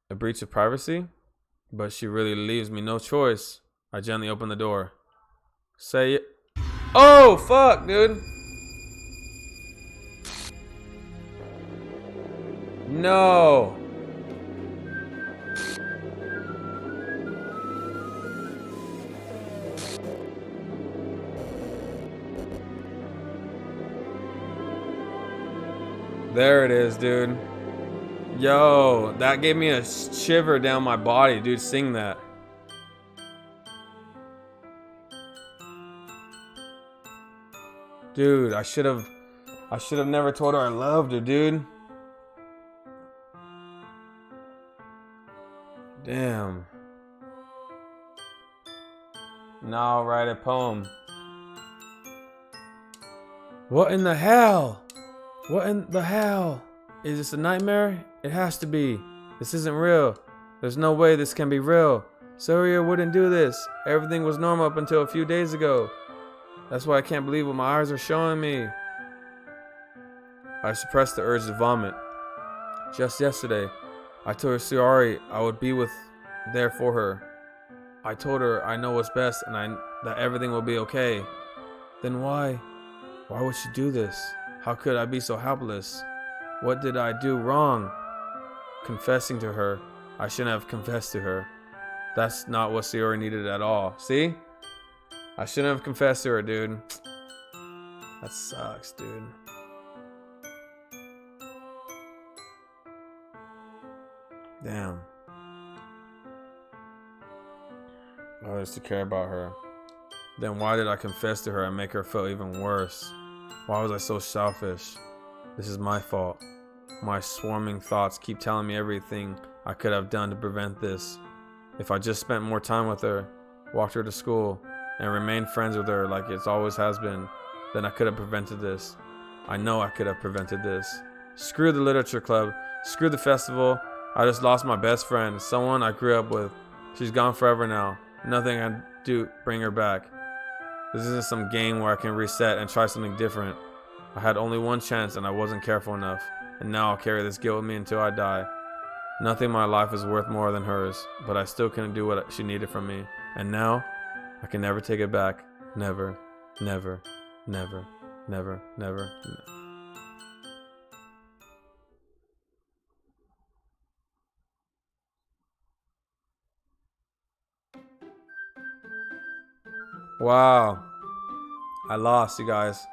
a breach of privacy? But she really leaves me no choice. I gently open the door. Say it. Oh, fuck, dude. No. There it is, dude. Yo, that gave me a shiver down my body, dude. Sing that. Dude, I should have never told her I loved her, dude. Damn. Now I'll write a poem. What in the hell? What in the hell? Is this a nightmare? It has to be. This isn't real. There's no way this can be real. Sawyer wouldn't do this. Everything was normal up until a few days ago. That's why I can't believe what my eyes are showing me. I suppressed the urge to vomit. Just yesterday, I told her Sayori I would be there for her. I told her I know what's best and that everything will be okay. Then why? Why would she do this? How could I be so helpless? What did I do wrong? Confessing to her. I shouldn't have confessed to her. That's not what Sayori needed at all. See? I shouldn't have confessed to her, dude. That sucks, dude. Damn. Others to care about her. Then why did I confess to her and make her feel even worse? Why was I so selfish? This is my fault. My swarming thoughts keep telling me everything I could have done to prevent this. If I just spent more time with her, walked her to school, and remained friends with her like it always has been, then I could have prevented this. I know I could have prevented this. Screw the literature club. Screw the festival. I just lost my best friend, someone I grew up with. She's gone forever now. Nothing I do bring her back. This isn't some game where I can reset and try something different. I had only one chance and I wasn't careful enough. And now I'll carry this guilt with me until I die. Nothing in my life is worth more than hers, but I still couldn't do what she needed from me. And now, I can never take it back. Never, never, never, never, never. Wow. I lost, you guys.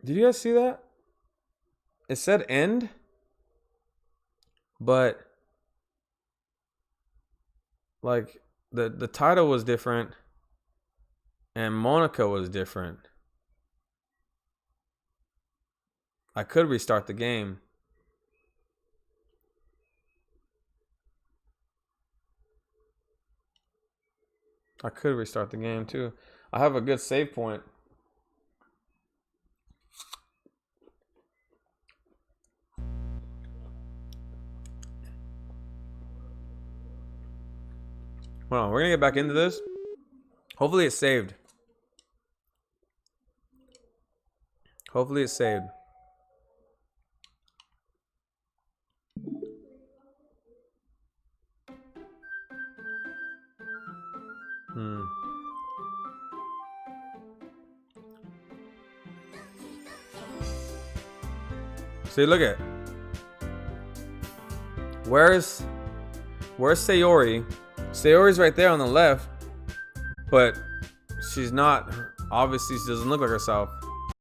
Did you guys see that? It said end, but like the title was different and Monica was different. I could restart the game. I could restart the game too. I have a good save point. Hold on, we're gonna get back into this. Hopefully it's saved. Hopefully it's saved. See, look at. Where's Sayori? Sayori's right there on the left, but she's not. Obviously, she doesn't look like herself.